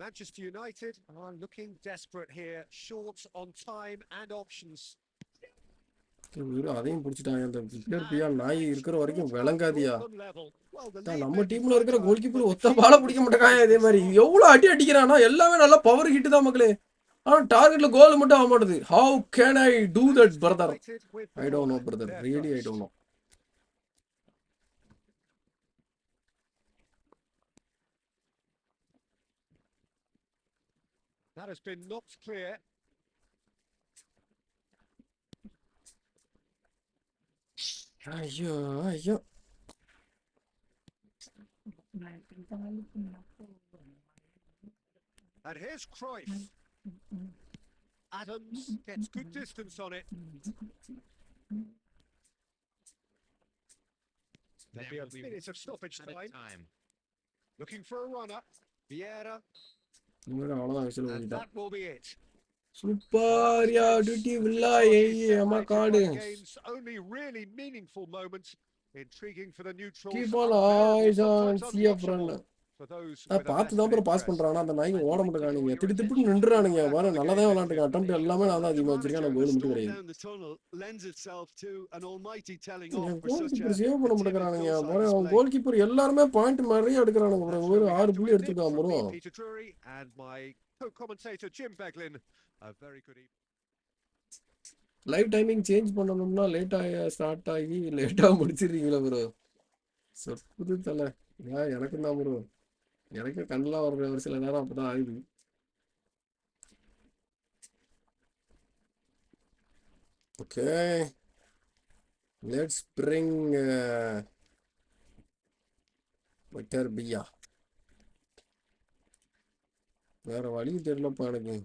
Manchester United are looking desperate here, short on time and options. அதையும் பிடிச்சிட்டாங்க. அந்த பிளேயர்பியா நாய் இருக்கிற வரைக்கும் விளங்காதியா. நம்ம டீம்ல இருக்கிற கோல் கீப்பர் ஒத்த பால பிடிக்க மாட்டேங்காயா. இதே மாதிரி எவ்வளவு அடி அடிக்கிறானா, எல்லாமே நல்லா பவர் ஹிட் தான் மக்களே. ஆனால் டார்கெட்டில் கோல் மட்டும் ஆக மாட்டேது. How can I do that brother? I don't know brother, really I don't know. That has been knocked clear. ஐயோ ஐயோ. And here's Cruyff. Adams gets good distance on it. There'll be a minute of stoppage time. Looking for a runner. Vieira. And that will be it. Super, yeah, duty villa, ama card. Game's only really meaningful moments. Intriguing for the neutrals. Keep all eyes on CF run. நான் பார்த்து தான் அப்புறம் பாஸ் பண்றானா அந்த நாய்க்கு ஓட மட்டும் காணுங்க. திடீர்னு நின்றுறானுங்க. வர நல்லா தான் விளையாண்டுருக்கான். அட்டெம்ப்ட் எல்லாமே நான் தான் அதிகமாக வச்சிருக்கேன். நான் கோல் மட்டும் கிடையாது. சேவ் பண்ண மாட்டேங்கிறானுங்க. அவன் கோல் கீப்பர் எல்லாருமே பாயிண்ட் நிறைய எடுக்கிறானுங்க. ஒரு 6 புள்ளி எடுத்துருக்கான் ப்ரோ. லைவ் டைமிங் சேஞ்ச் பண்ணணும்னா லேட்டாக ஸ்டார்ட் ஆகி லேட்டாக முடிச்சிடுறீங்களா ப்ரோ? சொற்புது தலை. எனக்கும் தான் ப்ரோ. எனக்கு கண்ணெலாம் ஒரு சில நேரம் அப்பதான் ஆகுது. ஓகே, லெட்ஸ் பிரிங் பட்டர் பியா. வேற வழி தெரியலப்பா எனக்கு.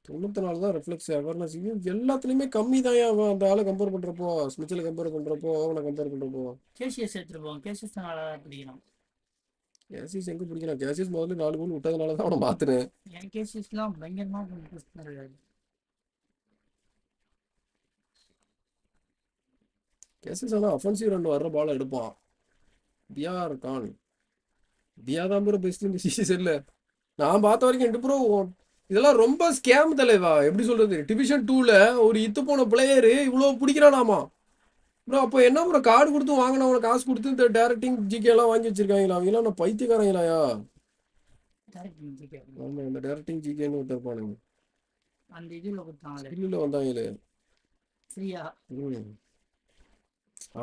94 தான் ரெஃப்ளெக்ஸ் அவேர்னஸ். எல்லாத்துலேயுமே கம்மி தான். அவன் அந்த ஆளை கம்பேர் பண்ணுறப்போ, ஸ்மிச்சில் கம்பேர் பண்ணுறப்போ, அவனை கம்பேர் பண்ணுறப்போ கேசியஸ் எடுத்துருப்போம். கேசியஸ் தான் நல்லா பிடிக்கணும். கேசியஸ் எங்கே பிடிக்கணும்? கேசியஸ் முதல்ல 4 கோல் விட்டதுனால தான் அவனை மாற்றினேன். என் கேசியஸ்லாம் பயங்கரமாக இருக்காது. கேசியஸ் ஆனால் அஃபென்சிவ் 2 வர்ற பால் எடுப்பான். தியா இருக்கான். தியா தான் ப்ரோ பெஸ்ட் இந்த சீசன்ல நான் பார்த்த வரைக்கும். 2 ப்ரோ இதெல்லாம் ரொம்ப ஸ்கேம் தலைவா. எப்படி சொல்றது? டிவிஷன் 2ல ஒரு இத்து போன பிளேயரு இவ்வளோ பிடிக்கிறானாமா ப்ரோ. அப்போ என்ன ப்ரோ கார்டு கொடுத்து வாங்கினா அவனை காசு கொடுத்து இந்த டேரக்டிங் ஜிகே எல்லாம் வாங்கி வச்சிருக்காங்களா? அவங்களாம் நான் பைத்தியக்காரங்களாயா? ஆமா, இந்த டேரக்டிங் ஜிகேன்னு ஒருத்தருப்பானுங்க. அந்த இதுல கொடுத்தாங்களே, இல்ல வந்தாங்களே ஃப்ரீயா.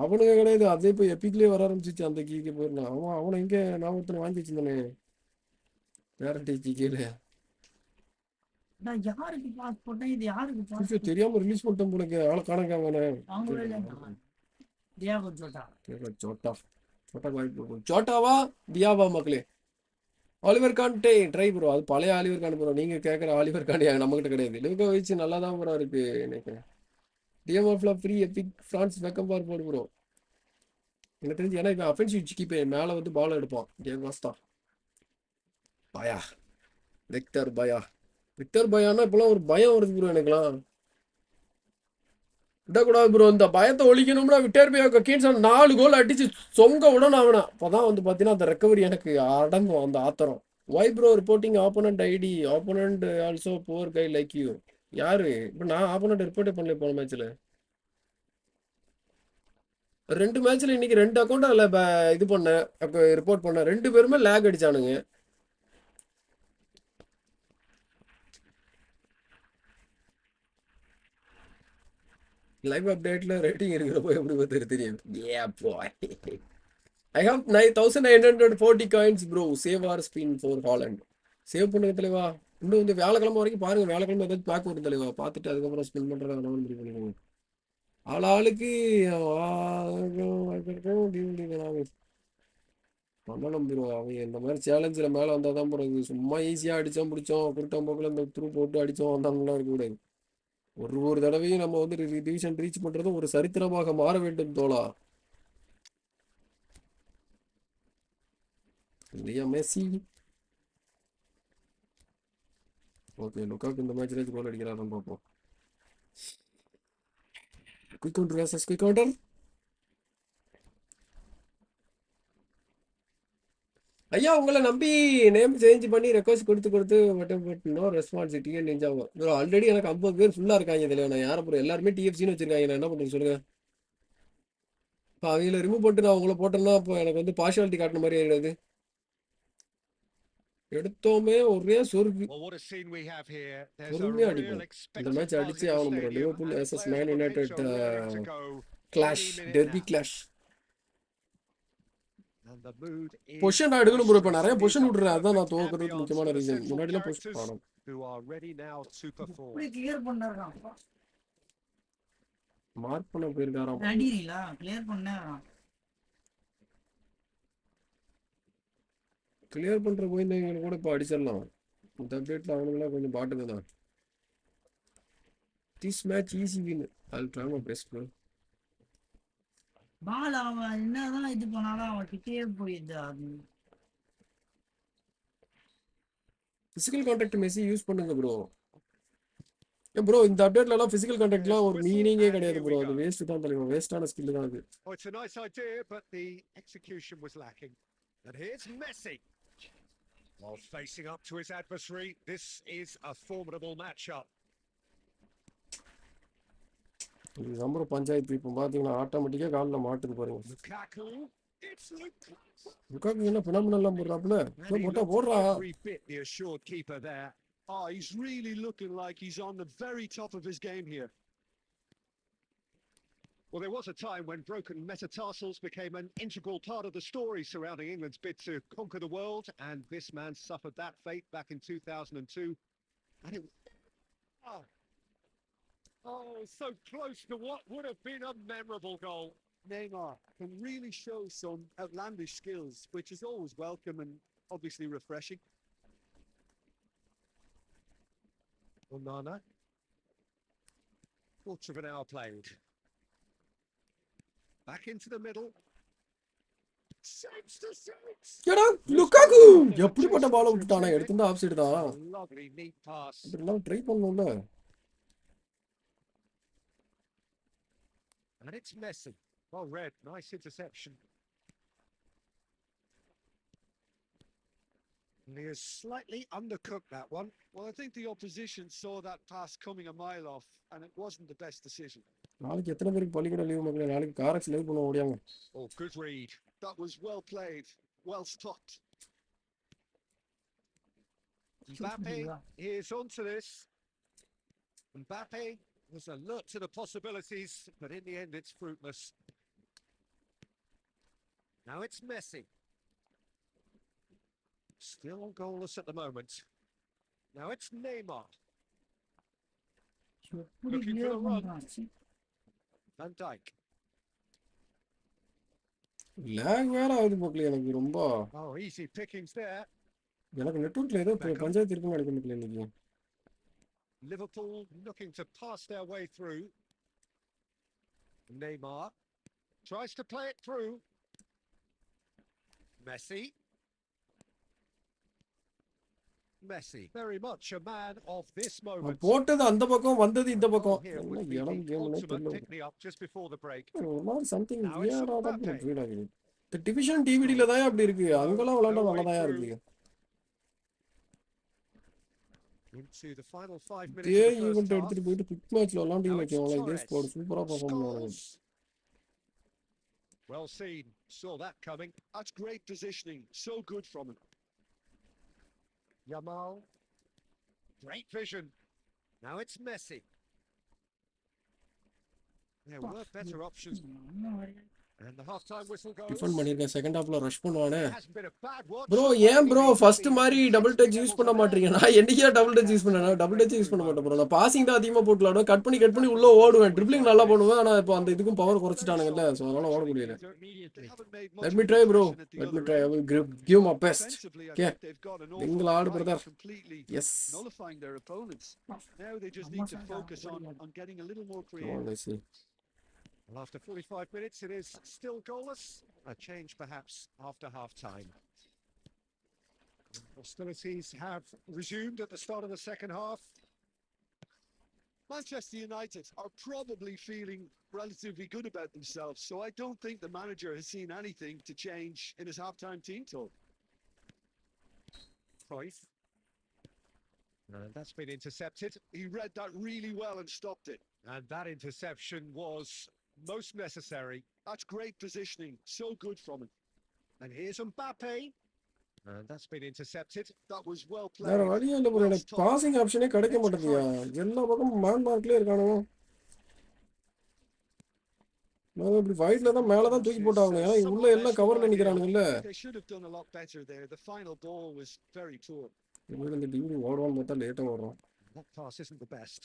அவனுங்க கிடையாது, அதே போய் எப்பிக்லேயே வர ஆரம்பிச்சிச்சு. அந்த ஜிகே போயிருந்தான் அவனை இங்கே நான் ஒருத்தனை வாங்கி வச்சிருந்தானே டேரக்டிங் ஜிகேல. யாருக்கு பாஸ் போட்டேன்? இது யாருக்கு பாஸ் தெரியாம ரிலீஸ் பண்ணிட்டேன் போல. ஆளை காணங்க சோட்டாவா தியாவா மக்களே. Oliver Kante try bro. அது பழைய ஆலிவர் கான் ப்ரோ. நீங்க கேட்குற ஆலிவர் கான்டே நம்ம கிட்ட கிடையாது. லிவோ வச்சு நல்லா தான் ப்ரோ இருக்கு எனக்கு. டிஎம்எஃப்ல ஃப்ரீ எபிக் ஃப்ரான்ஸ் வெக்கம் பார் போடு ப்ரோ. எனக்கு தெரிஞ்சு ஏன்னா இவன் அஃபென்சிவ் கீப்பர் மேலே வந்து பால் எடுப்பான். கேம் வாஸ்தா பயா விக்டர் பயா. விக்டர் பயானா இப்பெல்லாம் ஒரு பயம் வருது ப்ரோ எனக்குலாம். விடக்கூடாது ப்ரோ. இந்த பயத்தை ஒழிக்கணும்னா விக்டர் பயா கீன்ஸ் 4 கோல் அடிச்சு சொங்க விடணும் அவனை. அப்போதான் வந்து பார்த்தீங்கன்னா அந்த ரெக்கவரி எனக்கு அடங்கும் அந்த ஆத்திரம். Why bro reporting opponent ID. Opponent also poor guy like you. யாரு இப்போ? நான் ஆப்போனண்ட் ரிப்போர்ட்டே பண்ணல போன மேட்ச்ல. 2 மேட்ச்ல இன்னைக்கு 2 அக்கௌண்ட் அதில் இது பண்ணேன், ரிப்போர்ட் பண்ணேன். 2 பேருமே லேக் அடிச்சானுங்க. லைவ் அப்டேட்ல ரேட்டிங் இருக்கிறப்போ எப்படி பார்த்து தெரியும். ஏ பாய், I have 9,940 coins bro. Save or spin for Haaland. Save பண்ணுங்க தலைவா. இன்னும் இந்த வியாழக்கிழமை வரைக்கும் பாருங்க. வியாழக்கிழமை ஏதாச்சும் பேக் வரும் தலைவா. பார்த்துட்டு அதுக்கப்புறம் ஸ்பின் பண்ணுறதா முடிவு பண்ணிடுவோம். ஆளுக்கு பண்ணணும் ப்ரோ. அவங்க இந்த மாதிரி சேலஞ்சில் மேலே வந்தால் தான் ப்ரோ. சும்மா ஈஸியாக அடித்தோம் பிடிச்சோம் குருட்டம் போக்கில் இந்த த்ரூ போட்டு அடித்தோம் வந்தாங்கலாம் இருக்கக்கூடாது. ஒரு தடவையும் நம்ம வந்து டிவிஷன் ரீச் பண்ணுறது ஒரு சரித்திரமாக மாற வேண்டும் தோழா. இல்லையா மெஸ்ஸி? ஓகே, லுக்காக்கு இந்த மேட்ச்ல கோல் அடிக்கிறாருன்னு பார்ப்போம். Quick counter versus quick counter. ஐயா உங்களை நம்பி நேம் சேஞ்ச் பண்ணி ரெக்வஸ்ட் கொடுத்து பட் நோ ரெஸ்பான்ஸ். டிஎன் நெஞ்சாவும் ப்ரோ. ஆல்ரெடி எனக்கு 50 பேர் ஃபுல்லாக இருக்காங்க இதில். நான் யாரை ப்ரோ எல்லாருமே டிஎஃப்சின்னு வச்சிருக்காங்க. நான் என்ன பண்ணுறது சொல்லுங்க. இப்போ அவங்கள ரிமூவ் பண்ணிட்டு நான் உங்களை போட்டேன்னா இப்போ எனக்கு வந்து பார்ஷியாலிட்டி காட்டின மாதிரி ஆகிடாது. எடுத்தோமே ஒரே சொருக்கு Well, what a scene we have here. There's a பொறுமையா real அடிப்போம். இந்த expectant மேட்ச் buzz அடிச்சே in the ஆகணும் bro. stadium, Liverpool and the versus players man on the pitch United are raring to go clash, any minute derby now. Clash. And the mood is position எடுக்கணும் ப்ரோ. இப்போ boisterous. நிறைய It is பொசிஷன் a விட்டுறேன். அதான் நான் perfect தோக்குறதுக்கு ambience முக்கியமான for the ரீசன். central முன்னாடிலாம் characters position who are ready now to perform. இப்படி கிளியர் பண்ணாராம். மார்க் பண்ண போயிருக்காராம். அடிறீங்களா? கிளியர் பண்ணாராம். கிளியர் பண்ற போயிருந்தவங்க கூட இப்போ அடிச்சிடலாம். இந்த அப்டேட்ல அவனுங்களாம் கொஞ்சம் பாட்டுங்க தான். This match easy win. I'll try my best bro. பால் அவன் என்னதான் இது பண்ணாலும் அவன் கிட்டே போயிடுது. அது பிசிக்கல் கான்டாக்ட் மெஸ்ஸி யூஸ் பண்ணுங்க ப்ரோ. ப்ரோ இந்த அப்டேட்ல எல்லாம் பிசிக்கல் கான்டாக்ட்லாம் ஒரு மீனிங்கே கிடையாது ப்ரோ. அது வேஸ்ட் தான் தெரியும். வேஸ்டான ஸ்கில் தான் அது. Oh, it's a nice idea, but the execution was lacking. And here's Messi. While facing up to his adversary, this is a formidable matchup. இது நம்பர் பஞ்சாயத்து இப்போ பாத்தீங்கன்னா ஆட்டோமேட்டிக்கா கால்ல மாட்டுது பாருங்க. Lukaku, it's Lukaku. லுக்காக்கு என்ன பினாமினல்லாம் போடுறாப்ல. And he போட்டா looked போடுறா. every bit the assured keeper there. Oh, he's really looking like he's on the very top of his game here. Well, there was a time when broken metatarsals became an integral part of the story surrounding England's bid to conquer the world, and this man suffered that fate back in 2002. And it... Oh, so close to what would have been a memorable goal. Neymar can really show some outlandish skills, which is always welcome and obviously refreshing. Onana. Quarter of an hour played. Back into the middle. Saves the saves. ஏடா லுக்காக்கு எப்படிப்பட்ட பால் விட்டுட்டானே. எடுத்துட்டு ஆஃப் சைடு தான். Lovely neat pass. இதெல்லாம் try பண்ணனும்ல. And it's Messi. Well read. Nice interception. And he has slightly undercooked that one. Well, I think the opposition saw that pass coming a mile off, and it wasn't the best decision. நாளைக்கு எத்தனை பேருக்கு பள்ளிக்கூட லீவு மக்களே. நாளைக்கு காரக்ஸ் லைவ் பண்ண ஓடியாங்க. Oh, good read. That was well played, well stopped. Mbappe is onto this. Mbappe was alert to the possibilities, but in the end it's fruitless. Now it's Messi. Still goalless at the moment. Now it's Neymar. Looking for the run. Van Dijk. Lakh வேற ஆகுது மக்களே. எனக்கு ரொம்ப Oh, easy pickings there. எனக்கு நெட்வொர்க்ல ஏதோ பஞ்சாயத்து இருக்குன்னு நினைக்க மக்களே இன்னைக்கு. Liverpool looking to pass their way through. Neymar tries to play it through. Messi. Messi, very much a man of this moment. போட்டது அந்த பக்கம் வந்தது இந்த பக்கம். Here என்ன would be இடம் the கேம்னே ultimate தெரியல. pick-me-up just before the break. ஒரு மாதிரி சம்திங் Now it's வியர்டா தான் Mbappe. ஃபீல் ஆகுது. இந்த டிவிஷன் டிவிடில தான் அப்படி இருக்கு. அங்கெல்லாம் விளையாண்டா நல்லதா இருக்கு. Into the final 5 minutes இதே of the first event half. எடுத்துட்டு போயிட்டு குவிக் மேட்ச்ல விளையாண்டீங்க Now it's வைக்கோங்களேன். இதே Suarez. ஸ்குவாட் சூப்பரா பெர்ஃபார்ம் பண்ணுவாங்க. Scores. Well seen. Saw that coming. That's great positioning, so good from him. Yamal. Great vision. Now it's Messi. There were better options. And the half-time whistle goes. Defend பண்ணிருக்கேன். செகண்ட் ஹாஃப்ல ரஷ் பண்ணுவானே. Hasn't been a bad watch. Bro ஏன் ப்ரோ ஃபர்ஸ்ட் மாதிரி டபுள் டச் யூஸ் பண்ண மாட்டீங்க? நான் என்னைக்கே டபுள் டச் யூஸ் பண்ணேன். டபுள் டச் யூஸ் பண்ண மாட்டேன் ப்ரோ. நான் பாசிங் தான் அதிகமா போட்டு விளையாடுவேன். கட் பண்ணி உள்ள ஓடுவேன். ட்ரிப்ளிங் நல்லா பண்ணுவேன். ஆனா இப்போ அந்த இதுக்கும் பவர் குறைச்சிட்டானுங்கல்ல. சோ அதனால ஓட முடியல. They haven't made much Let of me an try bro. impression at the Let me other try. I end. will give my best. Offensively, I Okay. think they've got an awful England lot brother. right, completely Yes. nullifying their opponents. Now they just need to focus on getting a little more Come on, creative. let's see. Well, after 45 minutes, it is still goalless. A change, perhaps, after half-time. Hostilities have resumed at the start of the second half. Manchester United are probably feeling relatively good about themselves, so I don't think the manager has seen anything to change in his half-time team talk. Cruyff. And that's been intercepted. He read that really well and stopped it. And that interception was most necessary. That's great positioning, so good from him. And here's Mbappe. And that's been intercepted. That was well வேற played. வழியே இல்லை ப்ரோ, Well எனக்கு stopped. பாசிங் ஆப்ஷனே கிடைக்க Let's மாட்டேங்குயா. try. எல்லா பக்கமும் மேன் மார்க்லேயே இருக்கானோ. நான் இப்படி ஃபைட்ல தான் மேலே தான் தூக்கி போட்டாகணும். ஏன்னா உள்ள எல்லாம் கவர்ல நிற்கிறானுங்கல்ல. They should have done a lot better there. The final ball was very poor. இவங்க இந்த டியூடி ஓடுவான்னு பார்த்தா லேட்டாக ஓடுறோம். That pass isn't the best.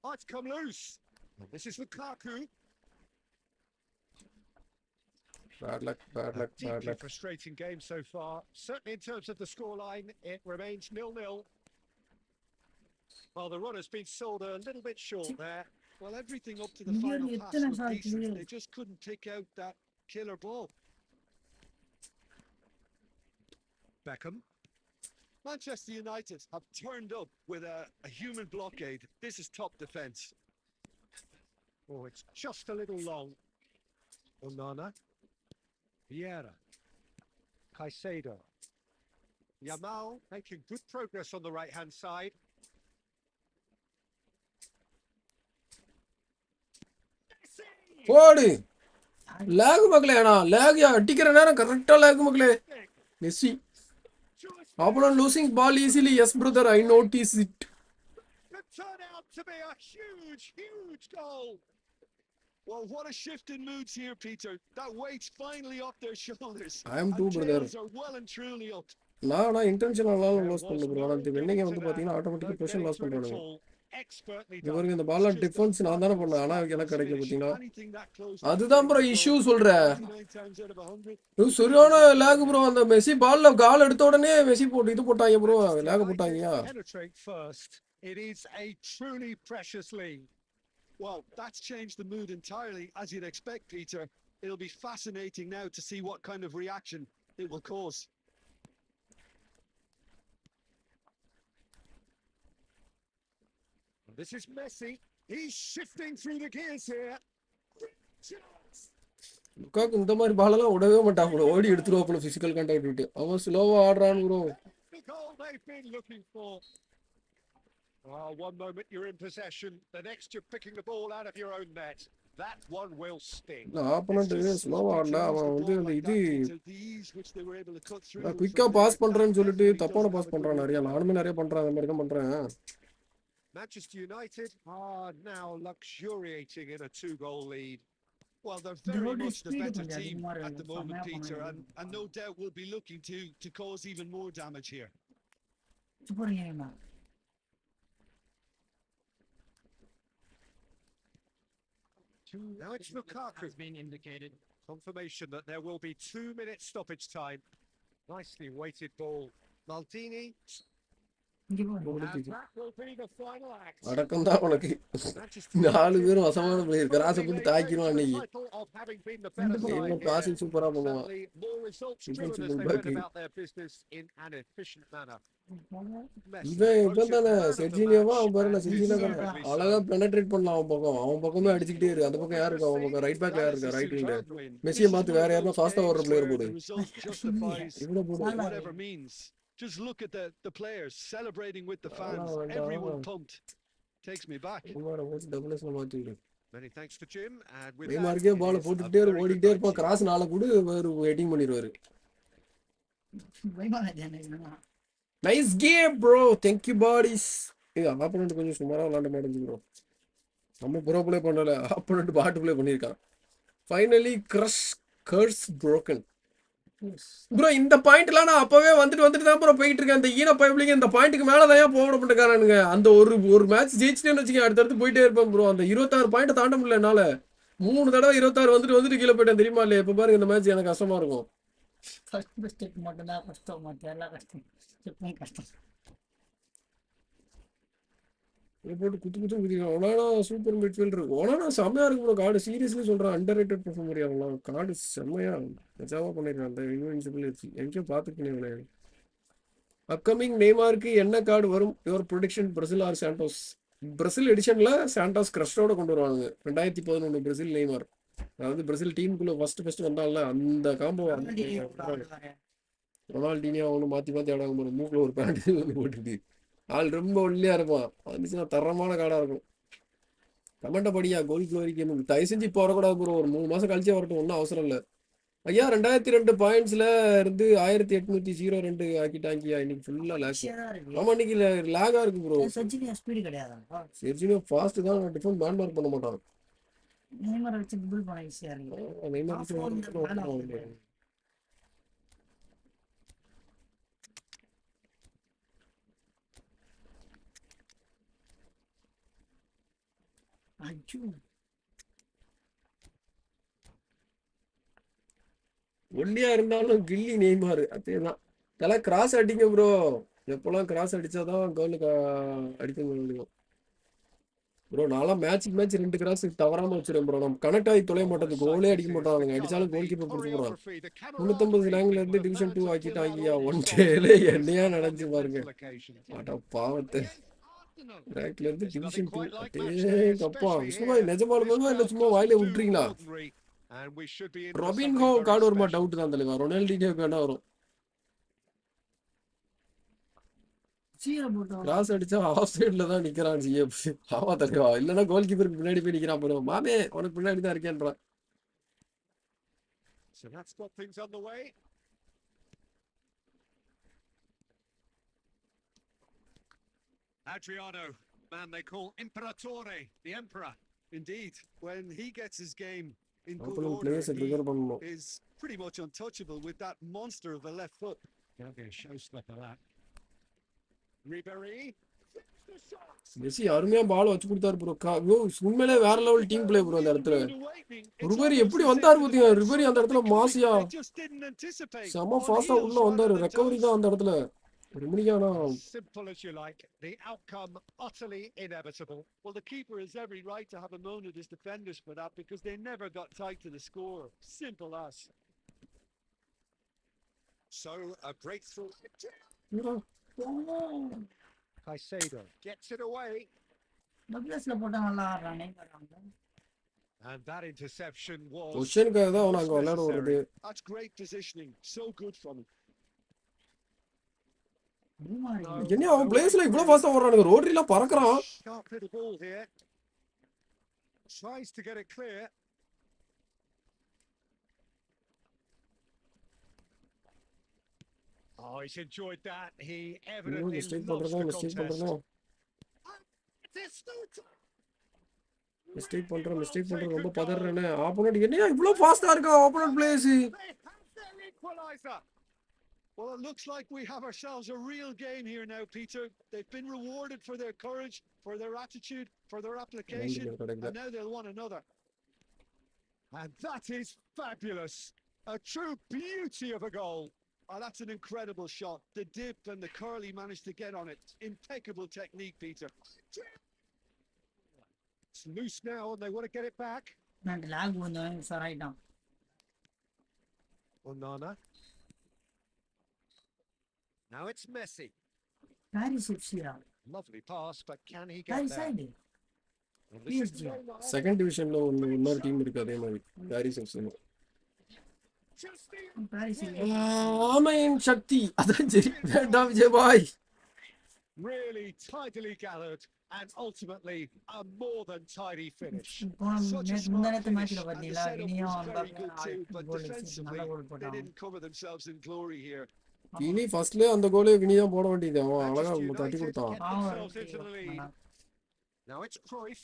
Oh, it's come loose. This is Lukaku. Bad luck, bad luck, bad Deeply luck. frustrating game so far. Certainly in terms of the scoreline, it remains 0-0. Well, the run has been sold a little bit short there. Well, everything up to the final pass was decent. They just couldn't take out that killer ball. Beckham. Manchester United have turned up with a human blockade. This is top defence. Oh, it's just a little long. Onana. Vieira. Caicedo. Yamal making good progress on the right-hand side. போடு லேக் மக்களே. அண்ணா லேக் அடிக்கிற நேரம் கரெக்டாக லேக் மக்களே. Messi opponent losing ball easily. Yes brother, I notice it. Could turn out to be a huge goal. Well, what a shift in moods here, Peter. That weight's finally off their shoulders. I am too brother. Are well and truly up. நான் இன்டென்ஷனலாக க்ளோஸ் பண்ணல ப்ரோ. ஆனால் வெண்ணிங்க வந்து பார்த்தீங்கன்னா ஆட்டோமேட்டிக்காக பொசிஷன் லாஸ் பண்ணுறானுங்க. இவருக்கு இந்த பால்ல டிஃபென்ஸ் நான் தானே பண்ணேன். ஆனால் எனக்கு கிடைக்கல பார்த்தீங்களா. அதுதான் ப்ரோ இஷ்யூ சொல்கிறேன். சரியான லேக் ப்ரோ. அந்த மெஸ்ஸி பால்ல கால் எடுத்த உடனே மெஸ்ஸி போட்டு இது போட்டாங்க ப்ரோ. லேக் போட்டாங்கயா. It is a truly precious lead. Well, that's changed the mood entirely, as you'd expect, Peter. It'll be fascinating now to see what kind of reaction it will cause. This is Messi. He's shifting through the gears here. லுக்காக்கு இந்த மாதிரி பாலெல்லாம் விடவே மாட்டான் ப்ரோ. ஓடி எடுத்துருவாப்புல ஃபிசிக்கல் கான்டாக்ட் விட்டு. அவன் ஸ்லோவா ஆடுறான் bro. The goal they've been looking for. One moment you're in possession, the next you're picking the ball out of your own net. That one will sting. Opponent ஸ்லோவா ஆடல. அவன் வந்து அந்த இது குயிக்கா பாஸ் பண்றேன்னு சொல்லிட்டு தப்பான பாஸ் பண்றான் நிறைய. நானுமே நிறைய பண்றேன். அந்த மாதிரி தான் பண்றேன். Manchester United are now luxuriating in a 2-goal lead. Well, they're very much the better team at the moment, Peter, and no doubt will be looking to cause even more damage here. Now it's Lukaku. Has been indicated. Confirmation that there will be 2 minutes stoppage time. Nicely weighted ball. Maldini. அடக்கம் தான் உனக்கு. 4 பேரும் வசமான பிளேயர். கிராஸை போட்டு தாக்கிடுவான் அன்னைக்கு. பாசிங் சூப்பரா பண்ணுவான். இவன் தானே செர்ஜினியோவா. அவன் பாருங்க செர்ஜினியோ தானே அழகா பெனட்ரேட் பண்ணலாம். அவன் பக்கம் அவன் பக்கமே அடிச்சுக்கிட்டே இருக்கு. அந்த பக்கம் யாரு இருக்கா? அவன் பக்கம் ரைட் பேக்ல யாரு இருக்கா? ரைட் விங்ல மெஸ்ஸியை மாத்து வேற யாருன்னா ஃபாஸ்டா ஓடுற பிளேயர் போடு. இவ்வளவு போடு. Just look at the players celebrating with the fans. Everyone pumped. Takes me back. Many thanks to Jim. And with நெய்மார்க்கே பால் போட்டுட்டே ஓடிட்டே இருப்பான். கிராஸ் நாளை கூட வெயிட்டிங் பண்ணிடுவாரு. Nice game bro. Thank you buddies. Opponent கொஞ்சம் சுமாரா விளையாட மாட்டேங்குது ப்ரோ. நம்ம ப்ரோ ப்ளே பண்ணல. ஆப்போனன்ட் பாட்டு ப்ளே பண்ணியிருக்கான். Finally curse broken. ப்ரோ இந்த பாயிண்ட்லாம் நான் அப்பவே வந்துட்டு தான் ப்ரோ போயிட்டு இருக்கேன். இந்த ஈன பைப்லிங்க இந்த பாயிண்ட்டுக்கு மேலே தான் போட மாட்டேங்கானுங்க. அந்த ஒரு மேட்ச் ஜெயிச்சிட்டேன்னு வச்சுக்கேன். அடுத்தடுத்து போயிட்டே இருப்பேன் ப்ரோ. அந்த 26 பாயிண்ட் தாண்ட முடியல என்னால. 3 தடவை 26 வந்துட்டு கீழே போயிட்டேன் தெரியுமா இல்லையா? இப்போ பாருங்க இந்த மேட்ச் எனக்கு கஷ்டமா இருக்கும். போட்டு குத்து குதிக்கலாம். Onana super midfielder. ஒனானா செம்மையா இருக்கு ப்ரோ. கார்டு சீரியஸ்லி சொல்றேன். அண்டர் ரேட்டட் பெர்ஃபார்மர் ஆகலாம். கார்டு செம்மையா நிஜாவா பண்ணிருக்கான். அந்த இன்வின்சிபிள் எங்கேயோ பார்த்துருக்கேன். அப்கமிங் நெய்மாருக்கு என்ன கார்டு வரும்? Your prediction Brazil or Santos? Brazil எடிஷன்ல சாண்டோஸ் கிரஸ்டோட கொண்டு வருவாங்க. 2011 பிரசில் நெய்மார். அதாவது பிரசில் டீமுக்குள்ள ஃபர்ஸ்ட் வந்தால அந்த காம்போ ரொனால்டினியா அவனு மாத்தி ஆடாங்க போற. மூக்குல ஒரு பேண்ட் வந்து போட்டுட்டு ஆள் ரொம்ப ஒல்லியா இருப்பான். வந்துச்சுன்னா தரமான கார்டா இருக்கும். கமெண்ட படியா கோல் குளோரி கேம். தயவு செஞ்சு இப்போ வரக்கூடாது ப்ரோ. ஒரு 3 மாசம் கழிச்சே வரட்டும். ஒன்றும் அவசரம் இல்லை. ஐயா 2002 பாயிண்ட்ஸ்ல இருந்து 1802 ஆக்கிட்டாங்கயா. இன்னைக்கு ஃபுல்லா லேக். ஆமா இன்னைக்கு லேகா இருக்கு ப்ரோ. சச்சின் ஸ்பீடு கிடையாதா? செர்ஜினியோ ஃபாஸ்ட் தான், டிஃபன் பேன் மார்க் பண்ண மாட்டான். நெய்மர் வச்சு புல் பண்ண ஈஸியா இருக்கு. நெய்மர் வச்சு அச்சோ ஒல்லியா இருந்தாலும் கில்லி நெய்மார் அதேதான். இதெல்லாம் கிராஸ் அடிங்க ப்ரோ. எப்பெல்லாம் கிராஸ் அடிச்சாதான் கோலுக்கு அடிக்க முடியும் ப்ரோ. நான்லாம் மேட்சுக்கு மேட்ச் 2 கிராஸ் தவறாம வச்சிருக்கேன் ப்ரோ. நம்ம கனெக்ட் ஆகி தொலைய மாட்டது, கோலே அடிக்க மாட்டாங்க. அடிச்சாலும் கோல் கீப்பர் பிடிச்சி போறான். 350 ரேங்க்ல இருந்து டிவிஷன் 2 ஆக்கிட்டாங்கயா. 1 டேல என்னையா நடந்துச்சு பாருங்க. ஆட்டா பாவத்தை. ரேங்க்ல இருந்து டிவிஷன் 2 அப்பா விஷ்ணுவா நிஜமாலுமே இல்ல சும்மா வாயில விட்டுறீங்களா? ரொபின்ஹோ கார்டு வருமா டவுட் தான் தலைவா. ரொனால்டினோ வேணா வரும். கிராஸ் அடிச்சா ஆஃப் சைட்ல தான் நிக்கிறான் ஜிஎஃப். ஆமா தலைவா, இல்லன்னா கோல் கீப்பருக்கு பின்னாடி போய் நிக்கிறான் பாரு. மாமே உனக்கு பின்னாடி தான் இருக்கேன்றான். So that's got things on the way. Adriano, man they call Imperatore, the emperor. Indeed, when he gets his game in good Opponent order, players trigger பண்ணனும். he is pretty much untouchable with that monster of a left foot. Gonna be a showstopper that. Rivalry. Messi அருமையா பால் வச்சு கொடுத்தாரு ப்ரோ. உண்மையிலே வேற லெவல் டீம் பிளே ப்ரோ. அந்த இடத்துல ரிவரி எப்படி வந்தாரு பாத்தீங்க. ரிவரி அந்த இடத்துல மாசியா செம ஃபாஸ்டா உள்ள வந்தாரு. ரெக்கவரி தான் அந்த இடத்துல. Simple as you like. The outcome utterly inevitable. Well, the keeper has every right to have a moan at his defenders for that because they never got tight to the score. Simple as. So a breakthrough. Christo gets it away. டக்ளஸ்ல போட்டா நல்லா ஆடுறானே பரவாயில்லை. And that interception was பொசிஷனுக்காக தான் அவன் அங்க விளையாட வருது. That's great positioning. So good from him. என்ன அவன் பிளேஸ்ல இவ்வளவு ஃபாஸ்டா ஓடுறானுங்க. ரோட்ரில பறக்குறான். Sharp little ball here. Tries to get it clear. Oh, he's enjoyed that. He evidently lost the contest. Mistake பண்றேன் ரொம்ப பதறேனே. ஆப்போனன்ட் என்னையா இவ்வளவு ஃபாஸ்டா இருக்கான் opponent place. Well, it looks like we have ourselves a real game here now, Peter. They've been rewarded for their courage, for their attitude, for their application, and now they'll want another. And that is fabulous. A true beauty of a goal. Oh, that's an incredible shot. The dip and the curl he managed to get on it. Impeccable technique, Peter. It's loose now and they want to get it back. நான் லாக் வந்தவன் சரைட்டான். Onana. Now it's Messi. Paris FC. Lovely pass, but can he get there? Second டிவிஷன்ல இன்னொரு டீம் இருக்கு அதே மாதிரி பாரிஸ் எஃப்சி. ஆமையின் சக்தி அதான் சரி. வேண்டாம் விஜய் பாய். Really tidily gathered and ultimately a more than tidy finish. முந்தானத்து மேட்ச்ல பாத்தீங்களா இனியும் Very good too, but defensively they didn't cover themselves in glory here. Guinea ஃபர்ஸ்ட்ல அந்த கோலே கினி தான் போட வேண்டியது. அவன் அழகா தட்டி கொடுத்தான். Now it's Cruyff.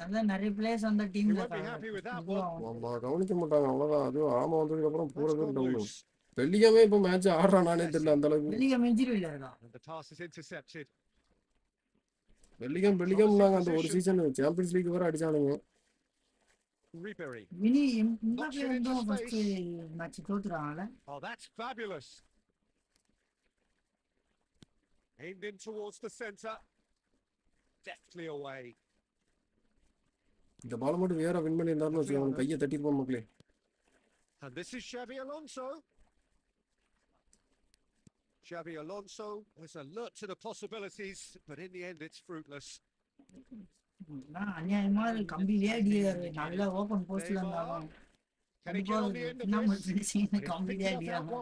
அதான் நிறைய பிளேயர்ஸ் அந்த டீம்ல ஆமா கவனிக்க மாட்டாங்க அவ்வளவுதான். அது ஆமா வந்ததுக்கு அப்புறம் பூரா பேர் டவுன். பெல்லிகமே இப்ப மேட்ச் ஆடுறானே தெரியல அந்த அளவுக்கு. பெல்லிகம் இன்ஜூரில இருக்கான். The pass is intercepted. பெல்லிகம்னாங்க அந்த ஒரு சீசன் சாம்பியன்ஸ் லீக் வர அடிச்சானுங்க. Rivalry. மினி எம்பாப்பே வந்து ஃபர்ஸ்ட் மேட்ச் தோத்துறாங்கல. Oh, that's fabulous. Aimed in towards the center. Deftly away. இந்த பால் மட்டும் வேற வின் பண்ணி இருந்தாருன்னு வச்சுக்கோங்க கையை தட்டிருப்போம் மக்களே. And this is Xavi Alonso. Xavi Alonso was alert to the possibilities, but in the end it's fruitless. அநியாயமா கம்பிலே அடியாரு. நல்ல ஓபன் போஸ்ட்ல இருந்தாலும் கண்டிப்பா நம்ம finishing கம்பிலே அடியாரு.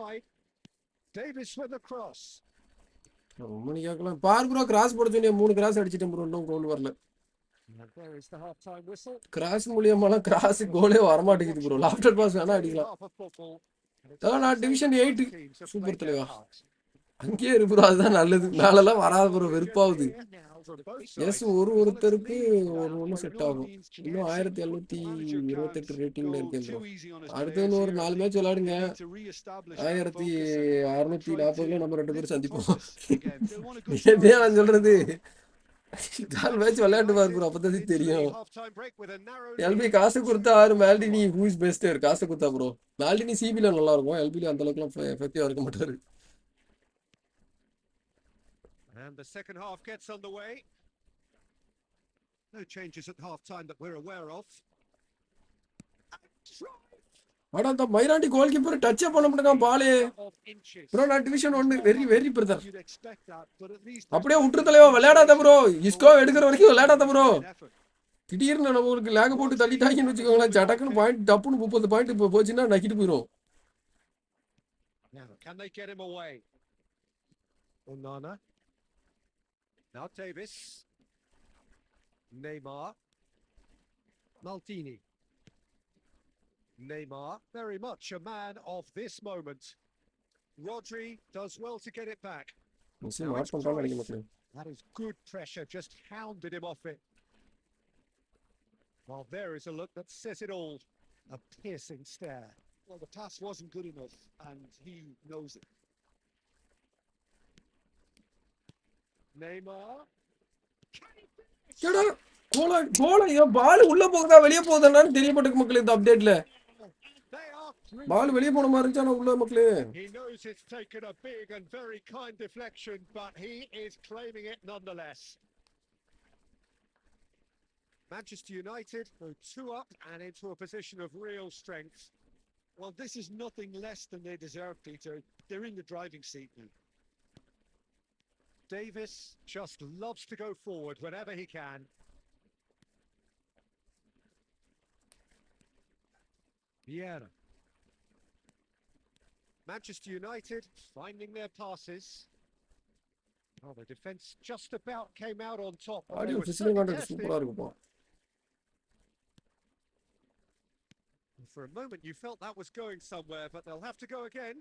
Davis with the cross. ரொம்ப நீ கேக்கலாம். பார் ப்ரோ கிராஸ் போட சொன்னே 3 கிராஸ் அடிச்சிட்டேன் ப்ரோ. இன்னும் கோல் வரல. And there is the half-time whistle. Cross மூலியமாலாம் கிராஸ் கோலே வர மாட்டேங்குது ப்ரோ. லாஃப்டர் பாஸ் வேணா அடிக்கலாம். Half of football. And it's அதான் நான் the division same 8 teams have super played their தலைவா. part. அங்கேயே இருக்கு ப்ரோ, அதுதான் நல்லது. மேலெல்லாம் வராது ப்ரோ, வெறுப்பாகுது. Now from both எஸ் sides. ஒருத்தருக்கு ஒன்று செட் ஆகும். இன்னும் 1728 ரேட்டிங்ல இருக்கேன் ப்ரோ. அடுத்து ஒரு 4 மேட்ச் விளையாடுங்க. 1640 நம்ம 2 பேரும் சந்திப்போம். இதே நான் சொல்றது 4 மேட்ச் விளையாட்டு பாரு ப்ரோ, அப்பதான் தெரியும். எல்பி காசு கொடுத்தா மேல்டினி ஹூ இஸ் பெஸ்ட் காசு கொடுத்தா ப்ரோ. மேல்டினி சிபில நல்லா இருக்கும், எல்பில அந்த அளவுக்குலாம் எஃபெக்டிவா இருக்க மாட்டாரு. And the second half gets underway. No changes at half time that we're aware of. ஆனா அந்த மைராண்டி கோல் கீப்பர் டச் பண்ண மாட்டேங்க பாலே ப்ரோ. நான் டிவிஷன் 1 வெரி பிரதர். அப்படியே விட்டுரு தலைவா, விளையாடாத ப்ரோ. இஸ்கோ எடுக்கிற வரைக்கும் விளையாடாத ப்ரோ. திடீர்னு நம்மளுக்கு லேக் போட்டு தள்ளிட்டாங்கன்னு வச்சுக்கோங்களேன், சடக்குன்னு பாயிண்ட் டப்புன்னு 30 பாயிண்ட் இப்போ போச்சுன்னா நக்கிட்டு போயிடும். Now, can they get him away? Onana. Now Davis. Neymar. Maldini. Neymar, very much a man of this moment. Rodri does well to get it back. That is good pressure, just hounded him off it. Well, there is a look that says it all. A piercing stare. Well, the pass wasn't good enough, and he knows it. Neymar. பால் உள்ள போகுதா வெளியே போகுதான்னு தெரிய மாட்டேங்குது மக்களே. இந்த அப்டேட்ல பால் வெளியே போன மாதிரி இருந்துச்சு, ஆனா உள்ள மக்களே. He knows it's taken a big and very kind deflection, but he is claiming it nonetheless. Manchester United go 2 up and into a position of real strength. Well, this is nothing less than they deserve, Peter. They're in the driving seat now. Davis just loves to go forward whenever he can. Vieira. Manchester United finding their passes. Oh, the defence just about came out on top. Audio physical content சூப்பரா இருக்குப்பா. For a moment you felt that was going somewhere, but they'll have to go again.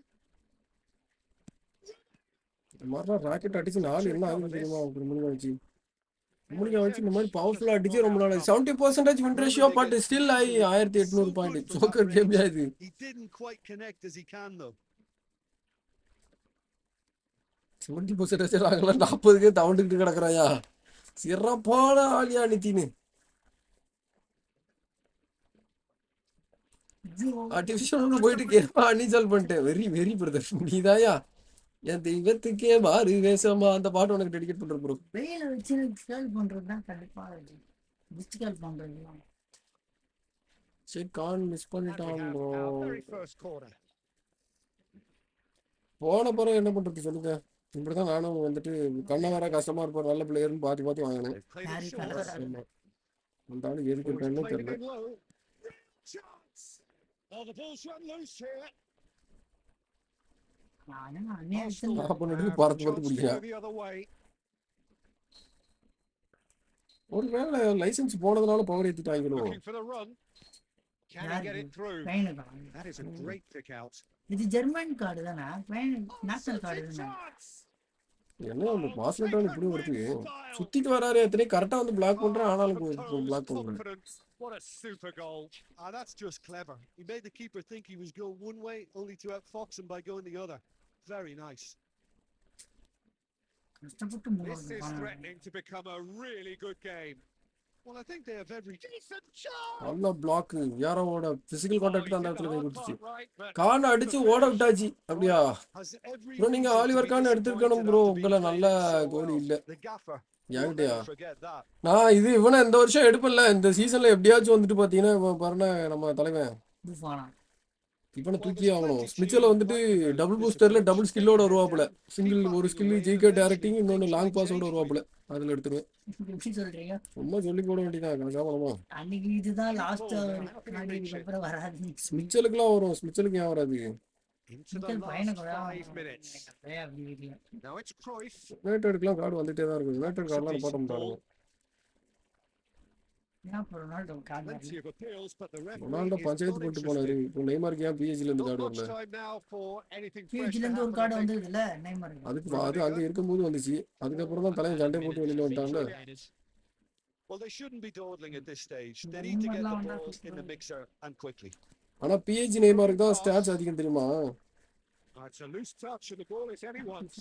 Mara rocket அடிச்சு 4 என்ன ஆகுது தெரியுமா முடிஞ்சு இந்த மாதிரி பவர்ஃபுல்லா அடிச்சு ரொம்ப நாள் 70% வின் ரேஷியோ பட் ஸ்டில் ஆகி 1800 பாயிண்ட் சோக்கர் கேம் இது. He didn't quite connect as he can though. 70% ஆகல 40க்கே தவண்டுக்கிட்டு கிடக்குறாயா. சிறப்பான ஆளியா நித்தின்னு. ஆர்டிஃபிஷியல் போயிட்டு கேப்பா அன்இன்ஸ்டால் பண்ணிட்டேன். வெரி பிரதர் நீதாயா என் தெய்வத்துக்கே மாறு வேஷமா அந்த பாட்டு உனக்கு டெடிகேட் பண்றேன் ப்ரோ. வெயில வச்சு ஸ்கேல் பண்றது தான் கண்டிப்பா டிஜிட்டல் பண்றது. சரி கான் மிஸ் பண்ணிட்டான் ப்ரோ. போன பிறகு என்ன பண்றது சொல்லுங்க. இப்படிதான் நானும் வந்துட்டு கண்ண வர கஷ்டமா இருப்போம், நல்ல பிளேயர்னு பார்த்து வாங்கினேன். அந்த ஆளு எதுக்கு இருக்கான்னு தெரியல. ஒருவேளை லைசன்ஸ் போனதுனால பவர் ஏத்திட்டாங்களோ. இது ஜெர்மன் கார்டு தானே, நேஷனல் கார்டு தானே. என்ன அந்த பாஸ்லெட்டால இப்படி வருது, சுத்திட்டு வராரு எத்தனை கரெக்டா வந்து பிளாக் பண்றான், ஆனாலும் பிளாக் பண்றான். What a super goal. That's just clever. He made the keeper think he was going one way only to outfox him by going the other. Very nice. This is threatening to become a really good game. Well, I think they have every decent chance. நல்ல பிளாக் யாரோட பிசிக்கல் கான்டாக்ட் அந்த இடத்துல கை கொடுத்துச்சு. கான் அடிச்சு ஓட விட்டாச்சு. அப்படியே ப்ரோ நீங்க ஆலிவர் கான் எடுத்துக்கணும் ப்ரோ, உங்கள நல்ல கோலி இல்ல. யாங்கிட்டயா நான் இது இவனை இந்த வருஷம் எடுப்பல, இந்த சீசன்ல எப்படியாச்சும் வந்துட்டு பாத்தீங்கன்னா பாருங்க நம்ம தலைவன் இவனை தூக்கி ஆகணும். ஸ்மிச்சல வந்துட்டு டபுள் பூஸ்டர்ல டபுள் ஸ்கில்லோட வருவாப்புல, சிங்கிள் ஒரு ஸ்கில் ஜிகே டைரக்டிங் இன்னொன்னு லாங் பாஸோட வருவாப்புல, அதுல எடுத்துருவேன். சும்மா சொல்லி போட வேண்டியதான் காமலமா. இதுதான் லாஸ்ட் அப்புறம் வராது. ஸ்மிச்சலுக்குலாம் வரும், ஸ்மிச்சலுக்கு ஏன் வராது? யுனைடெட்க்குலாம் கார்டு வந்துட்டே தான் இருக்கு. யுனைடெட் கார்டுலாம் போட மாட்டாங்க. ஏன் இப்போ Ronaldo card Plenty of appeals, but the Ronaldo referee is panchayat not போட்டு போனாரு. interested. இப்போ நெய்மாருக்கு ஏன் பிஎஸ்ஜில இருந்து Not கார்டு much வரல? time now for anything fresh பிஹெச்ல to இருந்து ஒரு happen. கார்டு வந்ததுல நெய்மருக்கு. அதுக்கு அது அங்க இருக்கும்போது வந்துச்சு. அதுக்கப்புறம் தான் தலையை சண்டை போட்டு வெளியில வந்துட்டாங்க. Well, they shouldn't be dawdling at this stage. They need to get the ball in the mixer and quickly. ஆனா பிஹெச்சி நெய்மாருக்கு தான் ஸ்டாட்ஸ் அதிகம் தெரியுமா? It's a loose touch and the ball is anyone's.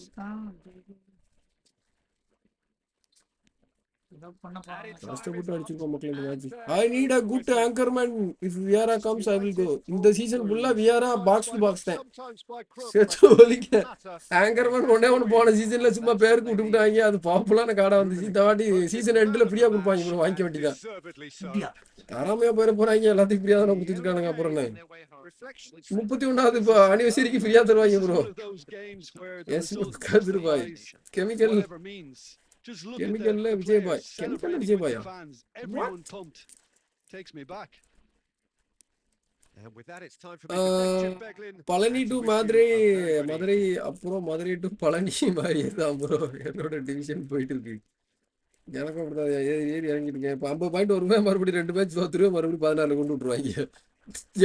கஷ்டப்பட்டு அடிச்சிருக்கோம் மக்கள் இந்த match. I need a good anchorman if Vieira comes I will go. இந்த சீசன் ஃபுல்லா Vieira பாக்ஸ் டு பாக்ஸ் தான். செத்து ஒலிக்க ஆங்கர்மேன் ஒண்ணு போன சீசன்ல சும்மா பேருக்கு விட்டுட்டாங்க. அது பாப்புலான கார்டா வந்துச்சு. இந்த வாட்டி சீசன் எண்ட்ல ஃப்ரீயா கொடுப்பாங்க ப்ரோ, வாங்கி வேண்டியதான். தரமையா போயிட போறாங்க, எல்லாத்தையும் ஃப்ரீயா தான் கொடுத்துட்டு இருக்கானுங்க. அப்புறம் 31வது அனிவர்சரிக்கு ஃப்ரீயா தருவாங்க bro. S Kathir bye chemical Just look Chemical at the Vijay Boy. players Chemical celebrating Vijay with Boy. the fans. Everyone pumped. Takes me back. And with that, it's time for me to thank Jim Beglin. Palani to and to wish Madurai, you a very good Madurai evening. அப்புறம் மதுரை டு பழனி மாதிரி தான் ப்ரோ என்னோட டிவிஷன் போயிட்டு இருக்கு. எனக்கும் அப்படிதான் ஏறி இறங்கிட்டு இருக்கேன். இப்போ 50 பாயிண்ட் வருவேன், மறுபடியும் 2 மேட்ச் தோத்துருவேன், மறுபடியும் 16 கொண்டு விட்டுருவாங்க.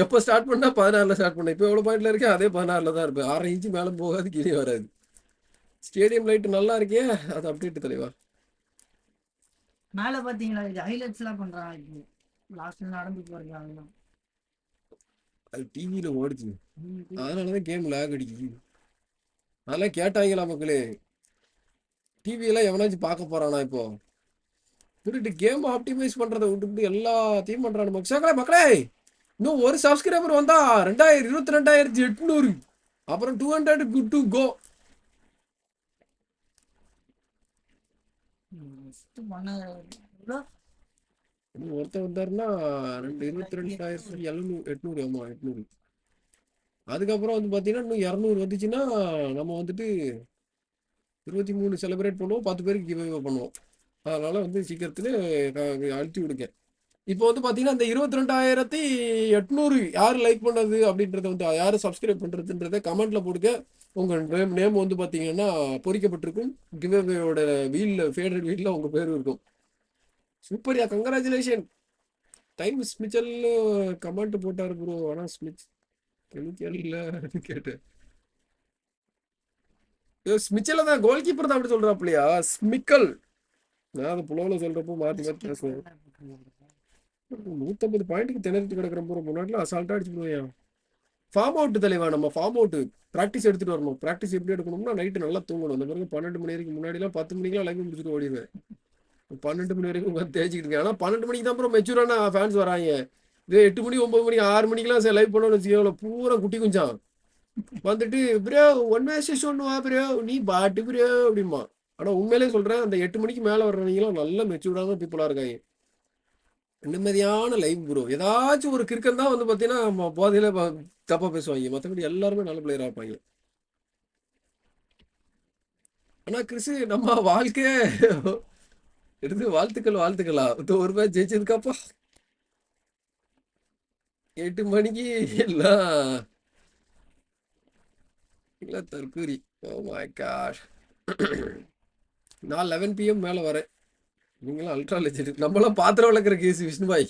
எப்போ ஸ்டார்ட் பண்ணா 16 ஸ்டார்ட் பண்ணேன். இப்போ எவ்வளோ பாயிண்ட்ல இருக்கேன், அதே 16 தான் இருப்பேன். 6 இன்ச்சு மேலே போகாது, கீழே வராது. ஸ்டேடியம் லைட் நல்லா இருக்கே, அது அப்டேட் தலைவா. மேல பாத்தீங்களா, இது ஹைலைட்ஸ் எல்லாம் பண்றாங்க. லாஸ்ட்ல நடந்து போறாங்க அதெல்லாம். அது டிவியில ஓடுச்சு, அதனாலதான் கேம் லேக் அடிக்குது. அதெல்லாம் கேட்டாங்களா மக்களே? டிவியெல்லாம் எவனாச்சும் பார்க்க போறானா? இப்போ விட்டுட்டு கேம் ஆப்டிமைஸ் பண்றதை விட்டுட்டு எல்லாத்தையும் பண்றானு மக்களே. மக்களே இன்னும் ஒரு சப்ஸ்கிரைபர் வந்தா 22,800, அப்புறம் 200 குட் டு கோ. ஒருத்தர் வந்தாருன்னா 22,800. ஆமா 800. அதுக்கப்புறம் வந்து பாத்தீங்கன்னா இன்னும் 200 வந்துச்சுன்னா நம்ம வந்துட்டு 23 செலிப்ரேட் பண்ணுவோம், 10 பேருக்கு கிவ் அவே பண்ணுவோம். அதனால வந்து சீக்கிரத்துல அழுத்தி விடுங்க. இப்போ வந்து பாத்தீங்கன்னா இந்த 22,800 யாரு லைக் பண்ணது அப்படின்றத வந்து யாரு சப்ஸ்கிரைப் பண்றதுன்றத கமெண்ட்ல போடுங்க. உங்க நேம் வந்து பாத்தீங்கன்னா பொறிக்கப்பட்டிருக்கும். கிவ் அவேயோட வீல்ல, ஃபேவரட் வீல்ல உங்க பேர் இருக்கும். சூப்பர்யா, கங்க்ராச்சுலேஷன். டைம் ஸ்மிச்சல் கமெண்ட் போட்டாரு ப்ரோ. ஆனா ஸ்மிச் கெமிக்கல்ல கேட்டேன். ஸ்மிச்சல தான் கோல் கீப்பர் தான் அப்படி சொல்றாப்லையா? ஸ்மிக்கல். நான் அதை புலவுல சொல்றப்போ மாத்தி மாத்தி பேசுவேன். 150 பாயிண்ட்டுக்கு திணறிட்டு கிடக்குற ப்ரோ. முன்னாடிலாம் அசால்ட்டா அடிச்சு போயா. ஃபார்ம் அவுட் தலைவா, நம்ம ஃபார்ம் அவுட் ப்ராக்டிஸ் எடுத்துட்டு வரணும். ப்ராக்டிஸ் எப்படி எடுக்கணும்னா நைட்டு நல்லா தூங்கணும். அந்த பிறகு 12 மணி வரைக்கும், முன்னாடிலாம் 10 மணிக்கெல்லாம் லைவ் முடிச்சுட்டு ஓடிடுவேன். 12 மணி வரைக்கும் தேய்ச்சிக்கிட்டு இருக்கேன். ஆனால் 12 மணிக்கு தான் ப்ரோ மெச்சூரான ஃபேன்ஸ் வராங்க. இதே 8 மணி 9 மணி 6 மணிக்கெல்லாம் லைவ் பண்ணணும்னு வச்சுக்கோங்களேன், பூரா குட்டி குஞ்சான் வந்துட்டு ப்ரோ 1 மேட்ச் ஒன்று வா ப்ரோ, நீ பாட்டு ப்ரோ அப்படிமா. ஆனால் உண்மையிலே சொல்கிறேன், அந்த 8 மணிக்கு மேலே வர்றவங்களாம் நல்ல மெச்சூர்டான பீப்புளாக இருக்காங்க. நிம்மதியான லைவ் ப்ரோ. ஏதாச்சும் ஒரு கிரிக்கெட் தான் வந்து பார்த்தீங்கன்னா போதையில தப்பாக பேசுவாங்க, மற்றபடி எல்லாருமே நல்ல பிளேயராக இருப்பாங்க. ஆனால் கிறிஸ் நம்ம வாழ்க்கையே எடுத்து வாழ்த்துக்களா. ஒரு மேட்ச் ஜெயிச்சதுக்கப்பா 8 மணிக்கு எல்லாம் இல்லை தற்கூரி. ஓ மை காட். நான் 11 PM மேலே வரேன். நீங்களாம் அல்ட்ரா லெஜெண்ட். நம்மளாம் பாத்திரம் வளர்க்குற கேஸ் விஷ்ணுபாய்.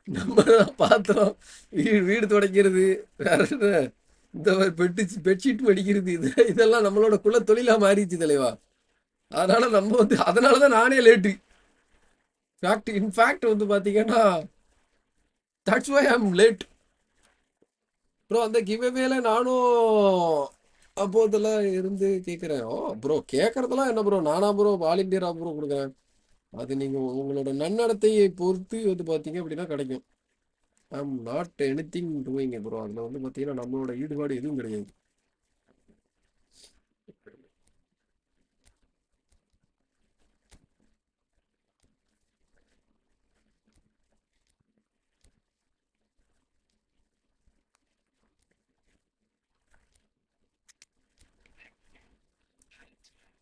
நம்ம தான் பாத்திரம், வீடு துடைக்கிறது, வேற என்ன இந்த பெட்ஷீட் மடிக்கிறது, இதெல்லாம் நம்மளோட குல தொழிலா மாறிடுச்சு தலைவா. அதனால நம்ம வந்து அதனாலதான் நானே லேட்டு. இன்ஃபேக்ட் வந்து பாத்தீங்கன்னா that's why I am late bro. அந்த கிவ்அவேல நானும் அப்போதுல இருந்து கேட்குறேன். ஓ ப்ரோ கேட்கறதெல்லாம் என்ன ப்ரோ, நானா ப்ரோ வாலண்டியரா ப்ரோ கொடுக்குறேன். அது நீங்க உங்களோட நன்னடத்தையை பொறுத்து வந்து பாத்தீங்க அப்படின்னா கிடைக்கும். I am not anything doing bro. அதுல வந்து பாத்தீங்கன்னா நம்மளோட ஈடுபாடு எதுவும் கிடையாது.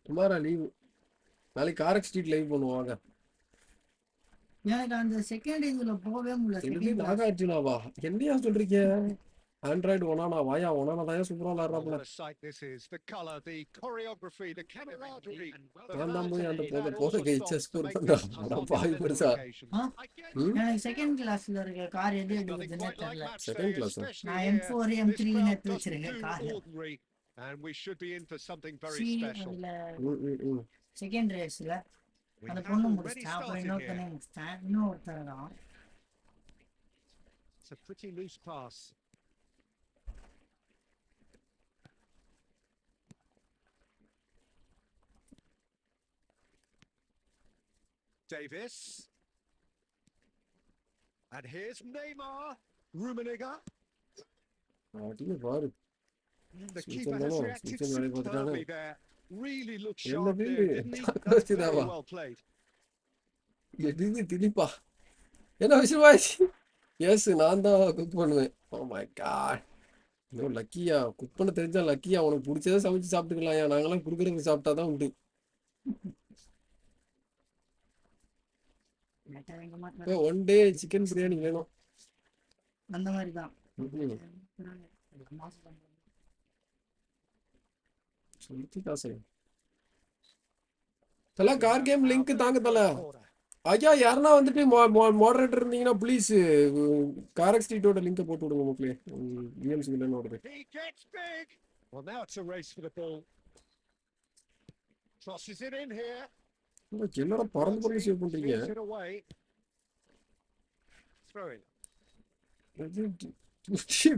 Tomorrow leave. நாளைக்கு காரக் ஸ்ட்ரீட் லைவ் பண்ணுவாங்க. எனக்கு அந்த செகண்ட் இதுல போகவே முடியல. நாகார்ஜுனாவா? என்னையா சொல்றீங்க? ஆண்ட்ராய்டு ஒனானா வாயா ஒனானா தான் சூப்பரா விளையாடுறாப்ல. What a sight this is. The colour, the choreography, the camaraderie. நான் தான் போய் அந்த போத That போத also கழிச்ச stops to score make பண்றா. this a அட பாய் monumental பெருசா. occasion. எனக்கு செகண்ட் கிளாஸ்ல இருக்க கார் எது Nothing எடுக்குதுன்னே quite like தெரியல. match Second day, class, especially நான் here. M4 This M3 crowd net doesn't வச்சிருக்கேன் do கார்ல. ordinary, and we should be in for something very C special. அதுல செகண்ட் ரேஸ்ல We அந்த have பொண்ணு already முடிச்சிட்டேன். அப்புறம் started இன்னொருத்தனே here. முடிச்சிட்டேன். இன்னொருத்தர் தான். It's a pretty loose pass. Davis. And here's Neymar. Rummenigge. அடியே பாரு. The Switch keeper on has now. reacted Switch on ready for the superbly corner. there. Really looked Ella sharp bindi. there, didn't he? That's very Dava. well played. எடிது திலிப்பா. என்ன விஷயம் ஆச்சு? எஸ் நான் தான் குக் பண்ணுவேன். Oh my God. ஐயோ லக்கியா குக் பண்ண தெரிஞ்சா லக்கியா உனக்கு பிடிச்சதை சமைச்சு சாப்பிட்டுக்கலாம்யா. நாங்களாம் குடுக்குறது சாப்பிட்டா தான் உண்டு. இப்போ ஒன் டே சிக்கன் பிரியாணி வேணும். அந்த மாதிரி தான். சொல்லிட்டு காசு தல கார் கேம் லிங்க் தாங்க தல. ஐயா யாருன்னா வந்துட்டு மாடரேட்டர் இருந்தீங்கன்னா ப்ளீஸ் காரக் ஸ்ட்ரீட்டோட லிங்கை போட்டு விடுங்க மக்களே. விஎம்சி இல்லைன்னு வருது. He gets big. Well, now it's a race for the ball. Crosses it in here. என்னடா பறந்து பறந்து சேவ் பண்றீங்க? Clears it away. Throw it.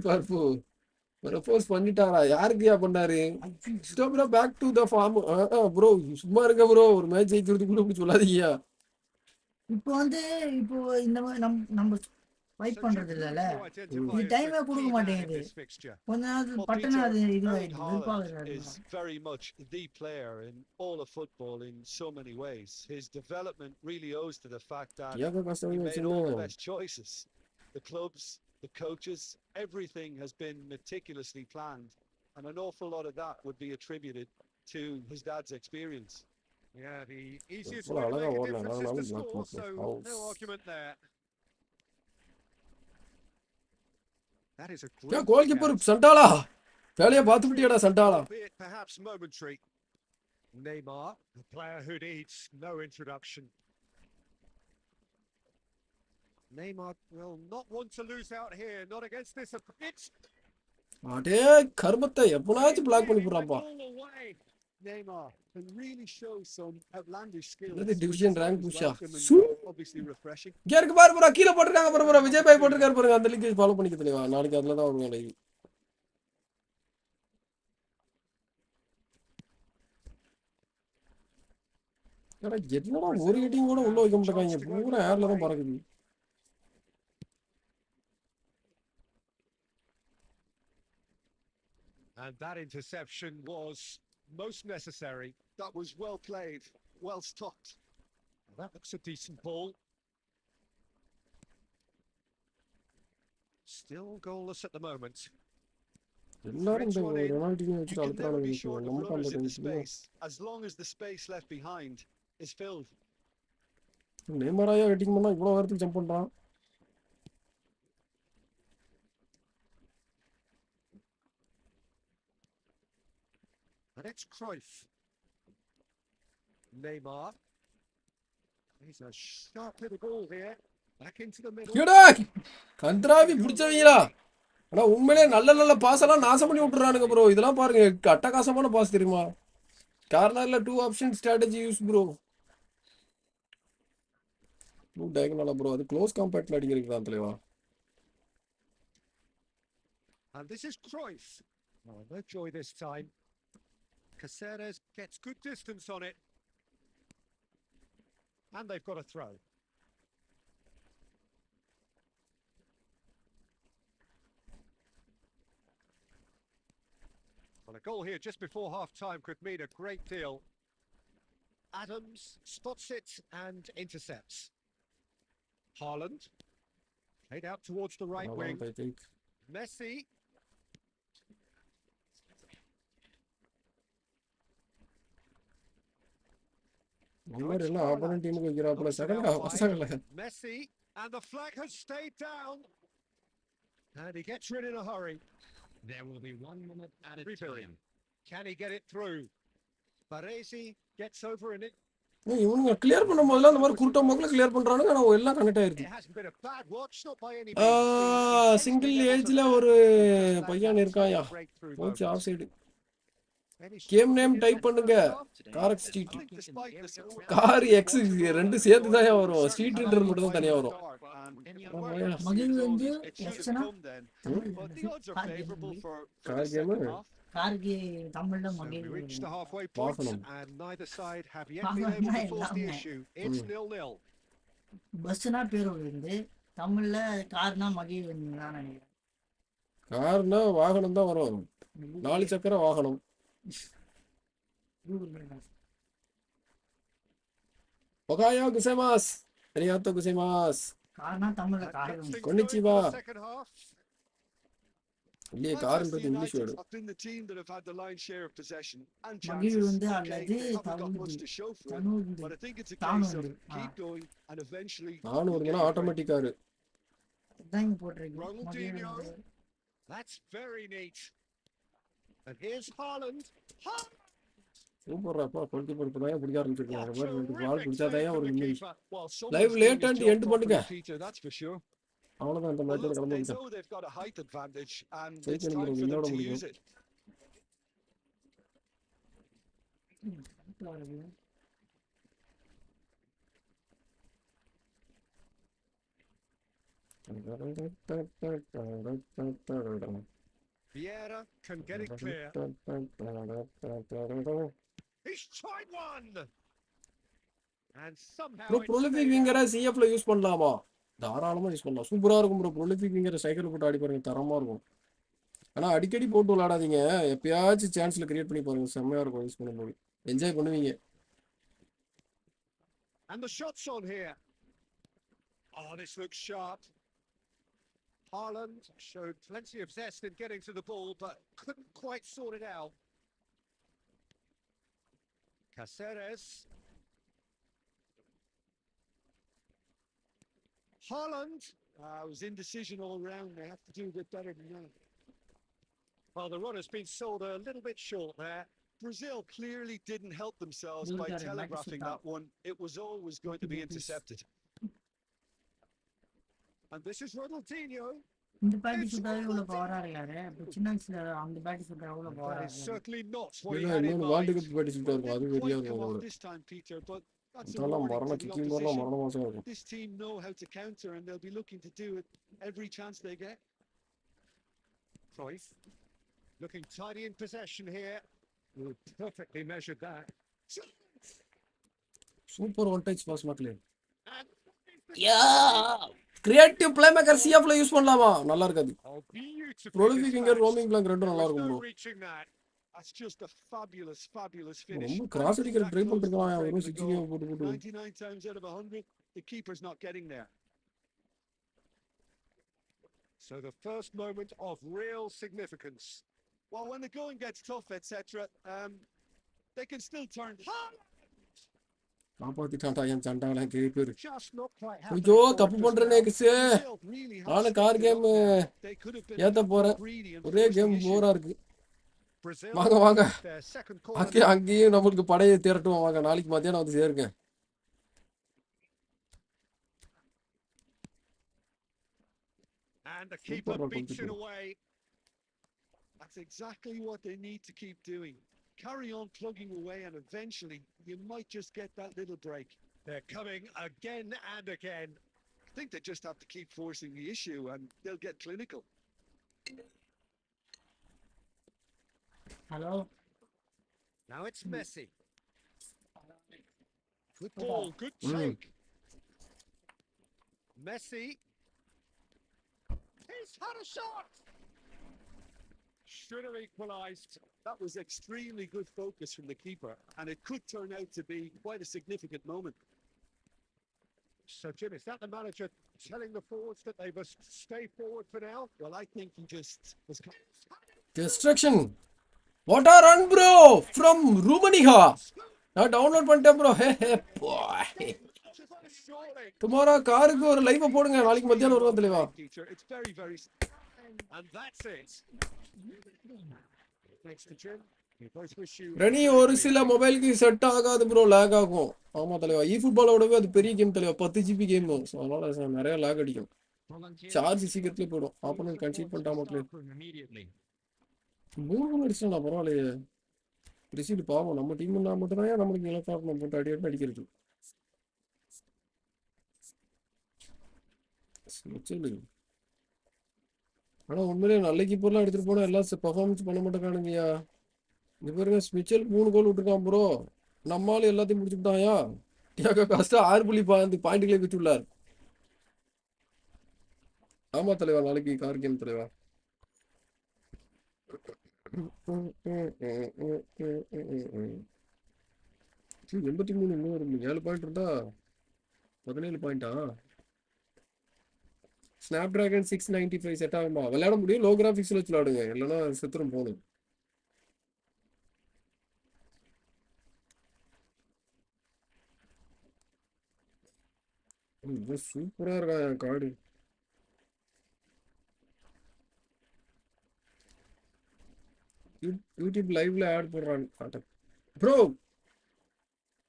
பார்ப்போ ப்ரப்போஸ் பண்ணிட்டாரா? யாருக்குயா பண்ணாரு? Stop back to the form. Bro சும்மா இருங்க ப்ரோ. ஒரு மேட்ச் ஜெயிக்கிறதுக்குள்ள இப்படி சொல்லாதீங்க. இப்போ இப்போ இந்த மாதிரி நம்ம ஃபைட் பண்றது இல்லல. இது டைமே கொடுக்க மாட்டேங்குது. கொஞ்ச நேரம் பட்டனா அது இதுவாயிடுது. Is very much the player in all of football in so many ways. His development really owes to the fact that he made all the best choices. The clubs, the coaches, everything has been meticulously planned, and an awful lot of that would be attributed to his dad's experience. Yeah, the easiest way to make a difference is to score, so no argument there. That is a great goalkeeper சண்டாளா வேலைய பார்த்து விட்டியடா சண்டாளா. Perhaps momentary. Neymar, a player who needs no introduction. Neymar will not want to lose out here, not against this. அடே கர்மத்தை எப்பனாச்சும் பிளாக் பண்ணி போறான்ப்பா. Neymar can really show some outlandish skills. இது டிவிஷன் ரேங்க் புஷா. Obviously refreshing. இங்க பாரு ப்ரோ கீழ போட்டுருக்காங்க பாரு ப்ரோ. விஜய் பாய் போட்டுருக்காரு பாருங்க. அந்த லிங்க் ஃபாலோ பண்ணிக்க தெளிவா. நாளைக்கு அதுல தான் வருவாங்க லைவ். ஏடா என்னடா ஒரு ஹிட்டிங் கூட உள்ள வைக்க மாட்டாங்க. பூரா ஏர்ல தான் பறக்குது. And that interception was most necessary. That was well played, well stopped. That looks a decent ball. Still goalless at the moment. எல்லாரும் இந்த ரொனால்டினோ வச்சு You can never be short அழுத்துறாங்க. of நம்ம runners in the பண்றது space, as long as the space left behind is filled. நேமராயா ஹெட்டிங் பண்ணா இவ்வளவு நேரத்துக்கு ஜம்ப் பண்றான். And it's Cruyff. Neymar. He's a sharp little ball here. Back into the middle. ஏடா கந்திராவி புடிச்சவங்களா. ஆனா உண்மையிலேயே நல்ல நல்ல பாஸ் எல்லாம் நாசம் பண்ணி விட்டுறானுங்க ப்ரோ. இதெல்லாம் பாருங்க அட்டகாசமான பாஸ் தெரியுமா? கார்னர்ல 2 option strategy use bro. Blue டயகனலா ப்ரோ. அது க்ளோஸ் காம்பாக்ட்ல அடிக்கிறதுக்கு தான் தலைவா. And this is Cruyff. Oh, no joy this time. Suarez gets good distance on it. And they've got a throw. Well, a goal here just before half-time could mean a great deal. Adams spots it and intercepts. Haaland played out towards the right wing. Messi. Messi, and the flag has stayed down. And he gets rid in a hurry. There will be 1 minute at a Rebuilding. time. Can he get it through? Baresi gets over in it. இவனுங்க கிளியர் பண்ணும் போதெல்லாம் அந்த மாதிரி குருட்ட மோக்கில் கிளியர் பண்ணுறானுங்க. ஆனால் எல்லாம் கனெக்ட் ஆயிருக்கு. It hasn't been a bad watch, not by any means. Single ஏஜ்ல ஒரு பையன் இருக்காயா, போச்சு offside. Game name type பண்ணுங்க, கார் ஸ்ட்ரீட், கார் எக்ஸ், ரெண்டு சேர்த்து தான் வரும். ஸ்ட்ரீட் ரீடர் மட்டும் தான் தனியாக வரும். மகிழ் வந்து எக்ஸ்னா கார் கேமு கார்கி தமிழ்ல மகிழ் We reached the halfway point and neither side have yet been able to force the issue. It's 0-0. பஸ்னா பேர் வந்து தமிழ்ல கார்னா மகிழ் தான் நினைக்கிறேன். கார்னா வாகனம் தான் வரும், 4 சக்கர வாகனம். ஒகாயோ குசைமாஸ், அரியாத்தோ குசைமாஸ். கார்னா தமிழ்ல கார். கொன்னிச்சிவா. இல்லையே, கார்ன்றது இங்கிலீஷ் வேர்டு. மகிழ் வந்து அல்லது நானும் ஒரு ஆட்டோமேட்டிக் காரு தான் போட்டிருக்கேன். That's very neat. And here's Haaland. சூப்பர்ராப்பா, பொறுத்து பொறுப்பு தான் பிடிக்க ஆரம்பிச்சிருக்கேன். பால் பிடிச்சாதான் ஒரு English. Live late and end பண்ணுங்க. அவ்வளோதான், இந்த மேட்சோட கிளம்ப முடியும். இதோட முடியும். Vieira can get it clear. He's tried one. And somehow bro prolific விங்கரை சிஎஃப்ல யூஸ் பண்ணலாமா? தாராளமாக யூஸ் பண்ணலாம், சூப்பராக இருக்கும் ப்ரோ. ப்ரொலிஃபிக் விங்கரை சைக்கிள் போட்டு ஆடி பாருங்க, தரமாக இருக்கும். ஆனால் அடிக்கடி போட்டு விளையாடாதீங்க, எப்பயாச்சும் சான்ஸில் கிரியேட் பண்ணி பாருங்க, செம்மையாக இருக்கும். யூஸ் பண்ணும்போது என்ஜாய் பண்ணுவீங்க. And the shots on here. Oh, this looks sharp. Haaland showed plenty of zest in getting to the ball, but couldn't quite sort it out. Cáceres. Haaland. It was indecision all round. They have to do a bit better than that. Well, the run has been sold a little bit short there. Brazil clearly didn't help themselves by telegraphing that one. It was always going to be intercepted. And this is Ronaldinho. இந்த பேட்டி சுத்தாவே உள்ள பவரா இருக்காரு. சின்ன வயசுல அந்த பேட்டி சுத்தா உள்ள பவரா That is இருக்கு. certainly not what he had in இன்னொரு mind. வேர்ல்டு கப் பேட்டி சுத்தா இருக்கும், அது வெறியா Quite come இருக்கும். off this time, Peter, but that's a இதெல்லாம் warning மரண to the கிக்கிங் போடலாம், opposition. மரண மாசம் இருக்கும். This team know how to counter, and they'll be looking to do it every chance they get. Cruyff looking tidy in possession here. Perfectly measured that. Super one touch pass மக்களே. And கிரியேட்டிவ் பிளே மேக்கர் சிஎஃப்ல யூஸ் பண்ணலாமா? நல்லா இருக்காது. oh, beautiful. Prolific winger, roaming flank ரெண்டும் நல்லா இருக்கும் bro. Reaching that. That's just a fabulous finish. ரொம்ப கிராஸ் அடிக்கிற ட்ரை பண்ணிருக்கான், That வெறும் close 60 to the goal. போட்டு போட்டு. 99 times out of 100, the keeper's not getting there. So the first moment of real significance. Well, when the going gets tough, etc., they can still turn. காப்பாத்திட்டான்டா என் சண்டாலாம் கேப்பேரு. Just not quite happening. ஐயோ for it தப்பு just பண்றேனே now. கிஸ். Brazil really have நானும் கார் stepped game it up there. They could have been ஏத்த போறேன். greedy and ஒரே forced the கேம் issue. போரா இருக்கு. Brazil, வாங்க வாங்க, their second corner. அங்கேயும் நம்மளுக்கு படையை திரட்டுவோம். வாங்க, நாளைக்கு மத்தியானம் வந்து சேருங்க. And the keeper Super beats it Bowl. away. That's exactly what they need to keep doing. Carry on plugging away, and eventually you might just get that little break. They're coming again and again. I think they just have to keep forcing the issue, and they'll get clinical. Hello Now it's Messi. Good ball, good take. Messi. He's had a shot. Should have equalised. That was extremely good focus from the keeper, and it could turn out to be quite a significant moment. So, Jim, is that the manager telling the forwards that they must stay forward for now? Well, I think he just was. Destruction. What a run bro from Romania. நான் டவுன்லோட் பண்ணிட்டேன் ப்ரோ. டுமாரோ காருக்கு ஒரு லைவ் போடுங்க, நாளைக்கு மத்தியானம் வருவோம் தலைவா. Peter, it's very, very. And that's it. Thanks to Jim. We both wish you Rennie ஒரு சில மொபைலுக்கு செட் ஆகாது ப்ரோ, லேக் ஆகும். ஆமா தலைவா, ஃபுட்பாலோடவே அது பெரிய கேம் தலைவா, 10 GB கேம். ஸோ அதனால நிறைய லேக் அடிக்கும், சார்ஜ் சீக்கிரத்துலேயே போயிடும். ஆப்போனன்ட் கன்சீட் பண்ணிட்டா மக்களே. 3 கோல் அடிச்சிட்டா பரவாயில்லையே. ரிசீட் பாவம், நம்ம டீம் இருந்தால் மட்டும்தான் நம்மளுக்கு இலக்காரணம் போட்டு அடி அடிக்கிறது. ஆனால் உண்மையிலே நல்ல கீப்பர்லாம் எடுத்துகிட்டு போனால் எல்லாம் பர்ஃபார்மன்ஸ் பண்ண மாட்டேங்கானுங்கய்யா. இது பாருங்க, ஸ்மிச்சல் 3 கோல் விட்டுருக்கான் ப்ரோ. நம்மளால எல்லாத்தையும் முடிச்சுட்டாயா. கஷ்டம் 6 புள்ளி பாயிண்ட்களே வச்சுள்ளார். ஆமா தலைவா, நாளைக்கு கார் கேம் தலைவா. சரி 83 இன்னும் ஒரு 7 பாயிண்ட் இருந்தா 17 பாயிண்டா. ஸ்னாப் டிராகன் 695 செட் ஆகுமா? விளையாட முடியும், லோ கிராஃபிக்ஸ்ல வச்சு விளையாடுங்க, இல்லைன்னா செத்துரும் போகணும். சூப்பரா இருக்கா என் கார்டு. யூடியூப் லைவ்ல ஆட் போடுறான் ப்ரோ.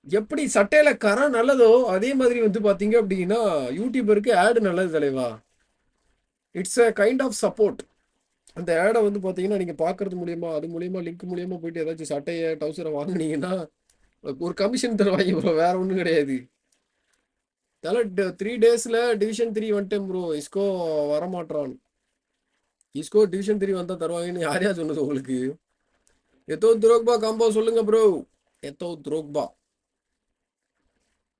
எப்படி சட்டையில கரை நல்லதோ அதே மாதிரி வந்து பாத்தீங்க அப்படின்னா யூடியூபருக்கு ஆடு நல்லது தலைவா. It's a kind of support. அந்த ஆடை வந்து பாத்தீங்கன்னா நீங்க பாக்குறது மூலியமா, அது மூலியமா, லிங்க் மூலியமா போயிட்டு ஏதாச்சும் சட்டையை டவுசரை வாங்கினீங்கன்னா ஒரு கமிஷன் தருவாங்க ப்ரோ, வேற ஒன்றும் கிடையாது. 3 daysல டிவிஷன் 3 வந்துட்டேன் ப்ரோ. இஸ்கோ வரமாட்டான். இஸ்கோ டிவிஷன் 3 வந்தா தருவாங்கன்னு யாரையா சொன்னது உங்களுக்கு? எத்தோ துரோக்பா காம்போ சொல்லுங்க bro. Eto'o Drogba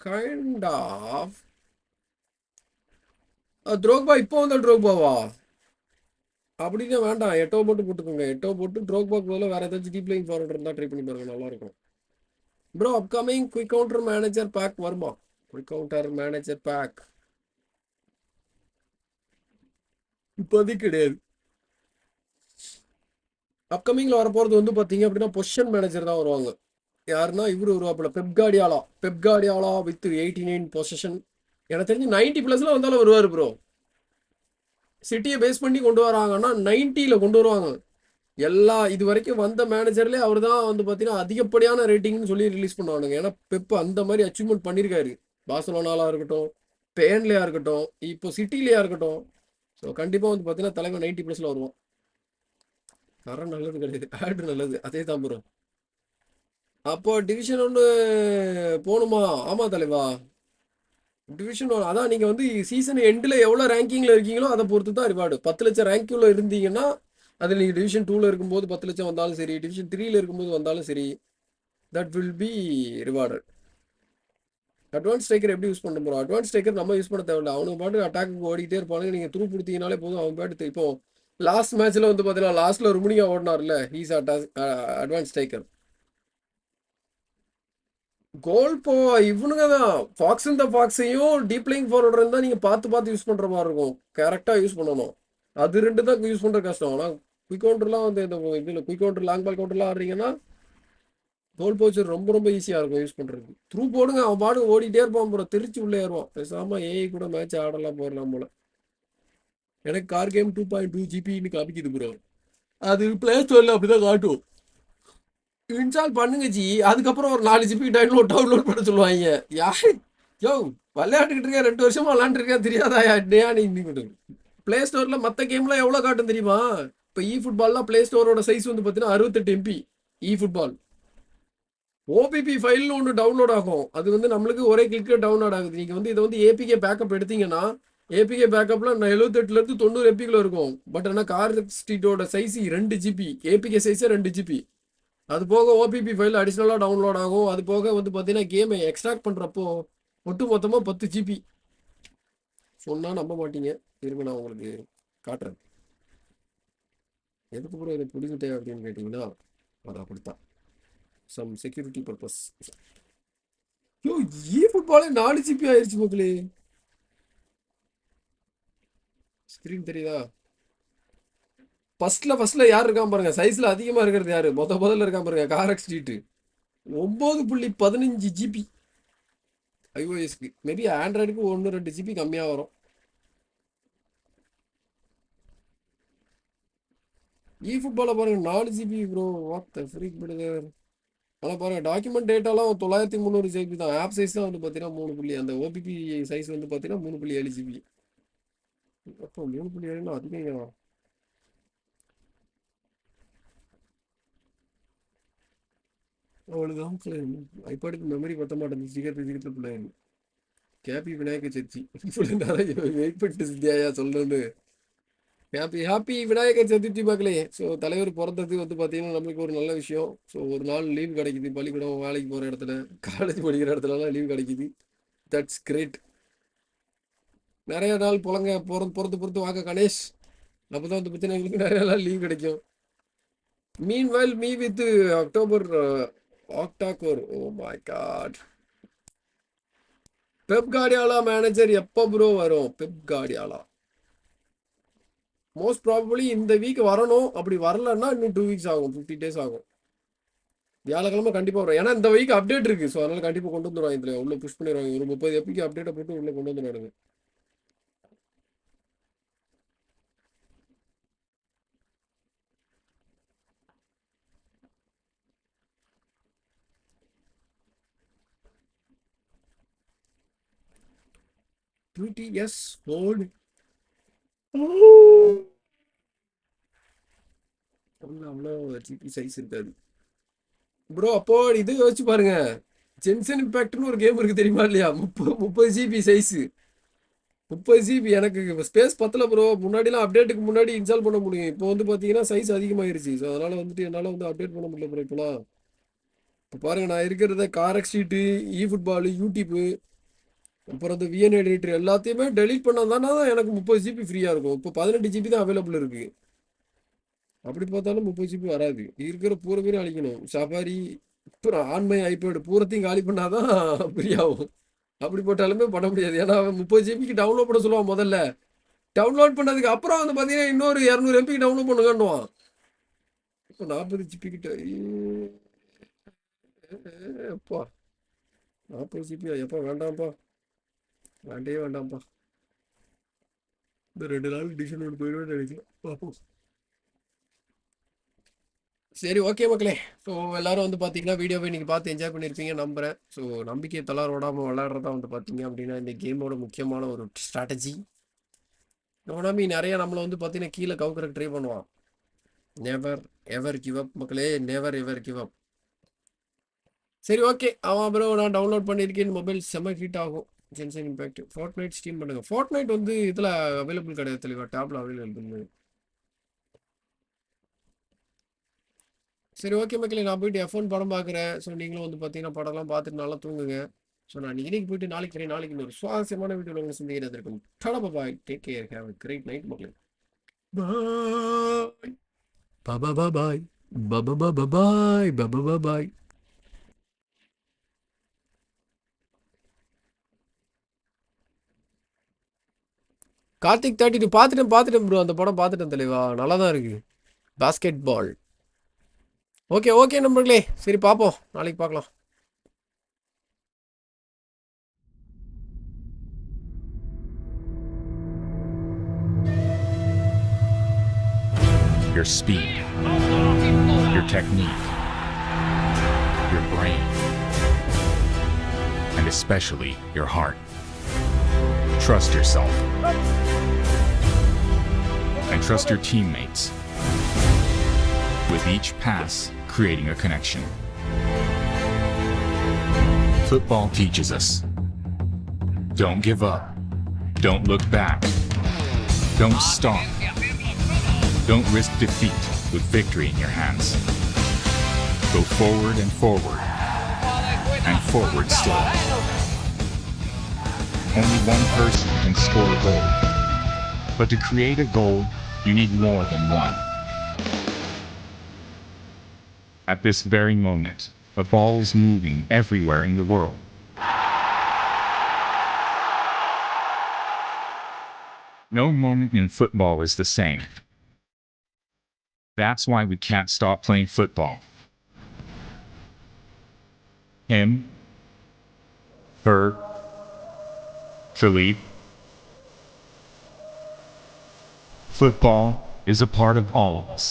kind of Drogba. இப்போ வந்த ட்ரோக்பாவா? அப்படின்னு வேண்டாம், எட்டோ போட்டு போட்டுக்கோங்க. எட்டோ போட்டு ட்ரோக்பாக்கு பதிலாக வேற ஏதாச்சும் டீப் லைன் ஃபார்வர்ட் இருந்தால் ட்ரை பண்ணி பாருங்க, நல்லா இருக்கும் bro. Upcoming quick counter manager pack வருமா? குயிக் கவுண்டர் மேனேஜர் பேக் இப்போதைக்கு கிடையாது. அப்கமிங்ல வரப்போறது வந்து பாத்தீங்க அப்படின்னா பொசிஷன் மேனேஜர் தான் வருவாங்க. யாருன்னா இவரு வருவாப்புல, பெப்கார்டியாலா வித் 89 பொசிஷன். எனக்கு தெரிஞ்சு 90+ வந்தாலும் வருவாரு ப்ரோ. சிட்டியை பேஸ் பண்ணி கொண்டு வராங்கன்னா 90ல கொண்டு வருவாங்க. எல்லா இது வரைக்கும் வந்த மேனேஜர்லேயே அவர் தான் வந்து பார்த்தீங்கன்னா அதிகப்படியான ரேட்டிங்னு சொல்லி ரிலீஸ் பண்ணுவானுங்க. ஏன்னா பெப் அந்த மாதிரி அச்சீவ்மெண்ட் பண்ணியிருக்காரு. பார்சலோனாலா இருக்கட்டும், பேன்லையா இருக்கட்டும், இப்போ சிட்டிலையா இருக்கட்டும். ஸோ கண்டிப்பாக வந்து பார்த்தீங்கன்னா தலைவர் 90+ல வருவோம். கரண்ட் நல்லது கிடையாது, ஆடு நல்லது, அதே தான் ப்ரோ. அப்போ டிவிஷன் 1 போகணுமா? ஆமாம் தலைவா, டிவிஷன் 1 அதான். நீங்கள் வந்து சீசன் எண்டில் எவ்வளோ ரேங்கிங்கில் இருக்கீங்களோ அதை பொறுத்து தான் ரிவார்டு. 10 லட்சம் ரேங்கிங்கில் இருந்தீங்கன்னா அதில் நீங்கள் டிவிஷன் 2ல இருக்கும்போது 10 லட்சம் வந்தாலும் சரி, டிவிஷன் 3ல இருக்கும்போது வந்தாலும் சரி, that will be reward. Advance striker எப்படி யூஸ் பண்ண போகிறோம்? அட்வான்ஸ் ஸ்ட்ரைக்கர் நம்ம யூஸ் பண்ண தேவையில்லை. அவனுக்கு பாட்டு அட்டாக்கு ஓடிக்கிட்டே இருப்பானுங்க. நீங்கள் த்ரூ கொடுத்தீங்கனாலே போதும், அவன் பாட்டு. இப்போ லாஸ்ட் மேட்ச்சில் வந்து பார்த்தீங்கன்னா லாஸ்ட்டில் ஒரு முனியா ஓடினார்ல, ஹீஸ் அட்வான்ஸ் ஸ்ட்ரைக்கர். கோல் போ இவனுங்க தான் ஃபாக்ஸ் இந்த ஃபாக்ஸையும் டீப் லைங் ஃபார்வர்டர் இருந்தால் நீங்கள் பார்த்து யூஸ் பண்ணுற மாதிரி இருக்கும். கரெக்டாக யூஸ் பண்ணணும். அது 2 தான் யூஸ் பண்ணுற கஷ்டம். ஆனால் குயிக் கவுண்டர்லாம் வந்து இந்த இதில் குயிக் கவுண்டர், லாங் பால் கவுண்டர்லாம் ஆடுறீங்கன்னா கோல் போச்சர் ரொம்ப ஈஸியாக இருக்கும் யூஸ் பண்ணுறது. த்ரூ போடுங்க, அவன் பாடு ஓடிட்டே இருப்பான் ப்ரோ, திருச்சி உள்ளே ஏறுவான். பேசாமல் ஏஐ கூட மேட்ச் ஆடலாம் போயிடலாம் போல. எனக்கு கார் கேம் 2.2 GB காமிக்குது ப்ரோ. அது பிளே ஸ்டோரில் அப்படி தான் காட்டும். இன்ஸ்டால் பண்ணுங்க ஜி, அதுக்கப்புறம் ஒரு 4 GB டவுன்லோட் பண்ண சொல்லுவாங்க. யாரு யோ விளையாண்டுக்கிட்டு இருக்கேன், 2 வருஷமா விளையாண்டுருக்கேன், தெரியாதா நீ பிளே ஸ்டோரில் மற்ற கேம்லாம் எவ்வளோ காட்டும் தெரியுமா? இப்போ ஃபுட்பால்லாம் பிளே ஸ்டோரோட சைஸ் வந்து பார்த்தீங்கன்னா 68 MB. ஃபுட்பால் ஓபிபி ஃபைல்னு ஒன்று டவுன்லோட் ஆகும். அது வந்து நம்மளுக்கு ஒரே கிளிக்கில் டவுன்லோட் ஆகுது. நீங்கள் வந்து இதை வந்து ஏபிகே பேக்கப் எடுத்தீங்கன்னா ஏபிகே பேக்கப்ல 78 to 90 MB இருக்கும். பட் ஆனால் கார் ஸ்ட்ரீட்டோட சைஸ் 2 GB, ஏபிகே சைஸே 2 GB. அது போக ஓபிபி ஃபைல் அடிஷ்னலாக டவுன்லோட் ஆகும். அது போக வந்து பார்த்தீங்கன்னா கேமை எக்ஸ்ட்ராக்ட் பண்ணுறப்போ மொத்தமாக 10 GB. சொன்னால் நம்ப மாட்டீங்க, இருங்க நான் உங்களுக்கு காட்டுறேன். எதுக்கு கூட இதை பிடிக்கிட்டே அப்படின்னு கேட்டிங்கன்னா அது அப்படித்தான், சம் செக்யூரிட்டி பர்பஸ். ஃபுட்பாலே 4 GB ஆயிடுச்சு மக்களே. ஸ்கிரீன் தெரியுதா? ஃபர்ஸ்ட்ல யார் இருக்கான் பாருங்க, சைஸ்ல அதிகமா இருக்கிறது யாரு? முதல்ல இருக்கான் பாருங்க, காரக் ஸ்ட்ரீட் 9.15 GB iOSக்கு. மேபி ஆண்ட்ராய்டுக்கு 1-2 GB கம்மியாக வரும். eFootball பாருங்க 4 GB bro. What the freak brother. ஆனால் பாருங்க டாக்குமெண்ட் டேட்டாலாம் 9300 ஜிபி தான். ஆப் சைஸ் தான் வந்து பார்த்தீங்கன்னா 3 அந்த ஓபிபி சைஸ் வந்து பார்த்தீங்கன்னா 3.7 ஜிபி. அப்போ 3.7 அதிகம். அவ்வளோதான் ஐபாடுக்கு மெமரி பத்த மாட்டேங்குது. சீக்கிரத்தில் பிள்ளைங்க கேபி விநாயக சதுர்த்தி நிறைய வெயிட் பண்ணிட்டு சித்தியாயா சொல்லணும்னு. ஹாப்பி விநாயகர் சதுர்த்தி மக்களே. ஸோ தலைவர் பிறந்தது வந்து பார்த்தீங்கன்னா நம்மளுக்கு ஒரு நல்ல விஷயம். ஸோ ஒரு நாள் லீவ் கிடைக்குது. பள்ளிக்கூடம் வேலைக்கு போகிற இடத்துல காலேஜ் படிக்கிற இடத்துலலாம் லீவ் கிடைக்குது. That's great. நிறைய நாள் பொறுத்து வாங்க கணேஷ். அப்போ தான் வந்து பார்த்தீங்கன்னா எங்களுக்கு நிறைய நாள் லீவ் கிடைக்கும். மீன்வைல் மீ வித் அக்டோபர் ஆக்டாகோர். Oh my god. Pep Guardiola manager எப்போ ப்ரோ வரும்? பெப் கார்டியாலா மோஸ்ட் ப்ராபபிளி இந்த வீக் வரணும். அப்படி வரலன்னா இன்னும் 2 வீக்ஸ் ஆகும், 50 days ஆகும். வியாழக்கிழமை கண்டிப்பாக வரும். ஏன்னா இந்த வீக் அப்டேட் இருக்கு. ஸோ அதனால கண்டிப்பாக கொண்டு வந்துடுவாங்க. இதில் உள்ள புஷ் பண்ணிடுவாங்க. ஒரு 30 எப்பிக்கு அப்டேட்டை போட்டு உள்ள கொண்டு வந்துடுவாங்க. எஸ் ஹோல்டு அவ்வளோ ஜிபி சைஸ் இருக்காது ப்ரோ. அப்போ இது யோசிச்சு பாருங்க. ஜென்சன் இம்பாக்ட்னு ஒரு கேம் இருக்கு தெரியுமா இல்லையா? 30 ஜிபி சைஸு. 30 ஜிபி எனக்கு ஸ்பேஸ் பத்தல ப்ரோ. முன்னாடிலாம் அப்டேட்டுக்கு முன்னாடி இன்ஸ்டால் பண்ண முடியும். இப்போ வந்து பார்த்தீங்கன்னா சைஸ் அதிகமாகிருச்சு. ஸோ அதனால் வந்துட்டு என்னால் வந்து அப்டேட் பண்ண முடியல ப்ரோ இப்போலாம். இப்போ பாருங்கள் நான் இருக்கிறத காரக் ஷீட்டு, eFootball, யூடியூப்பு, அப்புறம் இந்த விஎன் எடிட்டர் எல்லாத்தையுமே டெலீட் பண்ணால் தானே தான் எனக்கு 30 ஜிபி ஃப்ரீயாக இருக்கும். இப்போ 18 ஜிபி தான் அவைலபிள் இருக்குது. அப்படி பார்த்தாலும் 30 ஜிபி வராது. இருக்கிற பூரா பேரும் அழிக்கணும். சஃபாரி அப்புறம் ஆண்மை ஐபேடு பூரத்தையும் காலி பண்ணாதான் ஃப்ரீ ஆகும். அப்படி போட்டாலுமே பண்ண முடியாது. ஏன்னா அவன் 30 ஜிபிக்கு டவுன்லோட் பண்ண சொல்லுவான் முதல்ல. டவுன்லோட் பண்ணதுக்கு அப்புறம் வந்து பார்த்தீங்கன்னா இன்னொரு 200 எம்பிக்கு டவுன்லோட் பண்ணுங்கன்னுவான். இப்போ 40 ஜிபி கிட்ட. எப்பா 40 ஜிபியா? எப்பா வேண்டாம்ப்பா, வேண்டாம்ப்பா. இந்த 2 நாள் டிஷன் ஒன்று போயிடுவேன் நினைக்கிறேன். பார்ப்போம். சரி ஓகே மக்களே. ஸோ எல்லாரும் வந்து பார்த்தீங்கன்னா வீடியோவை நீங்கள் பார்த்து என்ஜாய் பண்ணியிருப்பீங்க நம்புகிறேன். ஸோ நம்பிக்கையை தளர விடாமல் விளையாடுறதா வந்து பார்த்தீங்க அப்படின்னா இந்த கேமோட முக்கியமான ஒரு ஸ்ட்ராட்டஜி. நோனாமி நிறைய நம்மளை வந்து பார்த்தீங்கன்னா கீழே கவுக்கறக்கு ட்ரை பண்ணுவான். நெவர் எவர் கிவ் அப் மக்களே, நெவர் எவர் கிவ் அப். சரி ஓகே. அவன் ப்ரோ நான் டவுன்லோட் பண்ணியிருக்கேன். மொபைல் செம்ம ஹீட் ஆகும். ஜென்சன் இம்பாக்ட் ஃபோர்ட்நைட் ஸ்டீம் பண்ணுங்க. ஃபோர்ட்நைட் வந்து இதில் அவைலபிள் கிடையாது தெளிவா. டேப்ல அவைலபிள். சரி ஓகே மக்களே, நான் போயிட்டு F1 படம் பார்க்குறேன். ஸோ நீங்களும் வந்து பார்த்தீங்கன்னா படம்லாம் பார்த்துட்டு நல்லா தூங்குங்க. ஸோ நான் இன்னைக்கு போயிட்டு நாளைக்கு ஒரு சுவாரஸ்யமான வீடியோவில் உங்களை சந்திக்கிறது இருக்கும். Tata bye, take care, have a great night மக்களே. பாய் பாய் பாய். கார்த்திக் 32 பார்த்துட்டேன் ப்ரோ. அந்த படம் பார்த்துட்டேன் தெளிவா. நல்லா தான் இருக்கு. பாஸ்கெட் பால். ஓகே நண்பர்களே, சரி பார்ப்போம். நாளைக்கு பார்க்கலாம். Your speed, your technique, your brain, and especially your heart. Trust yourself. And trust your teammates. With each pass, creating a connection. Football teaches us. Don't give up. Don't look back. Don't stop. Don't risk defeat with victory in your hands. Go forward and forward. And forward still. Only one person can score a goal. But to create a goal, you need more than one. At this very moment, a ball is moving everywhere in the world. No moment in football is the same. That's why we can't stop playing football. Him, her, Philippe. Football is a part of all of us.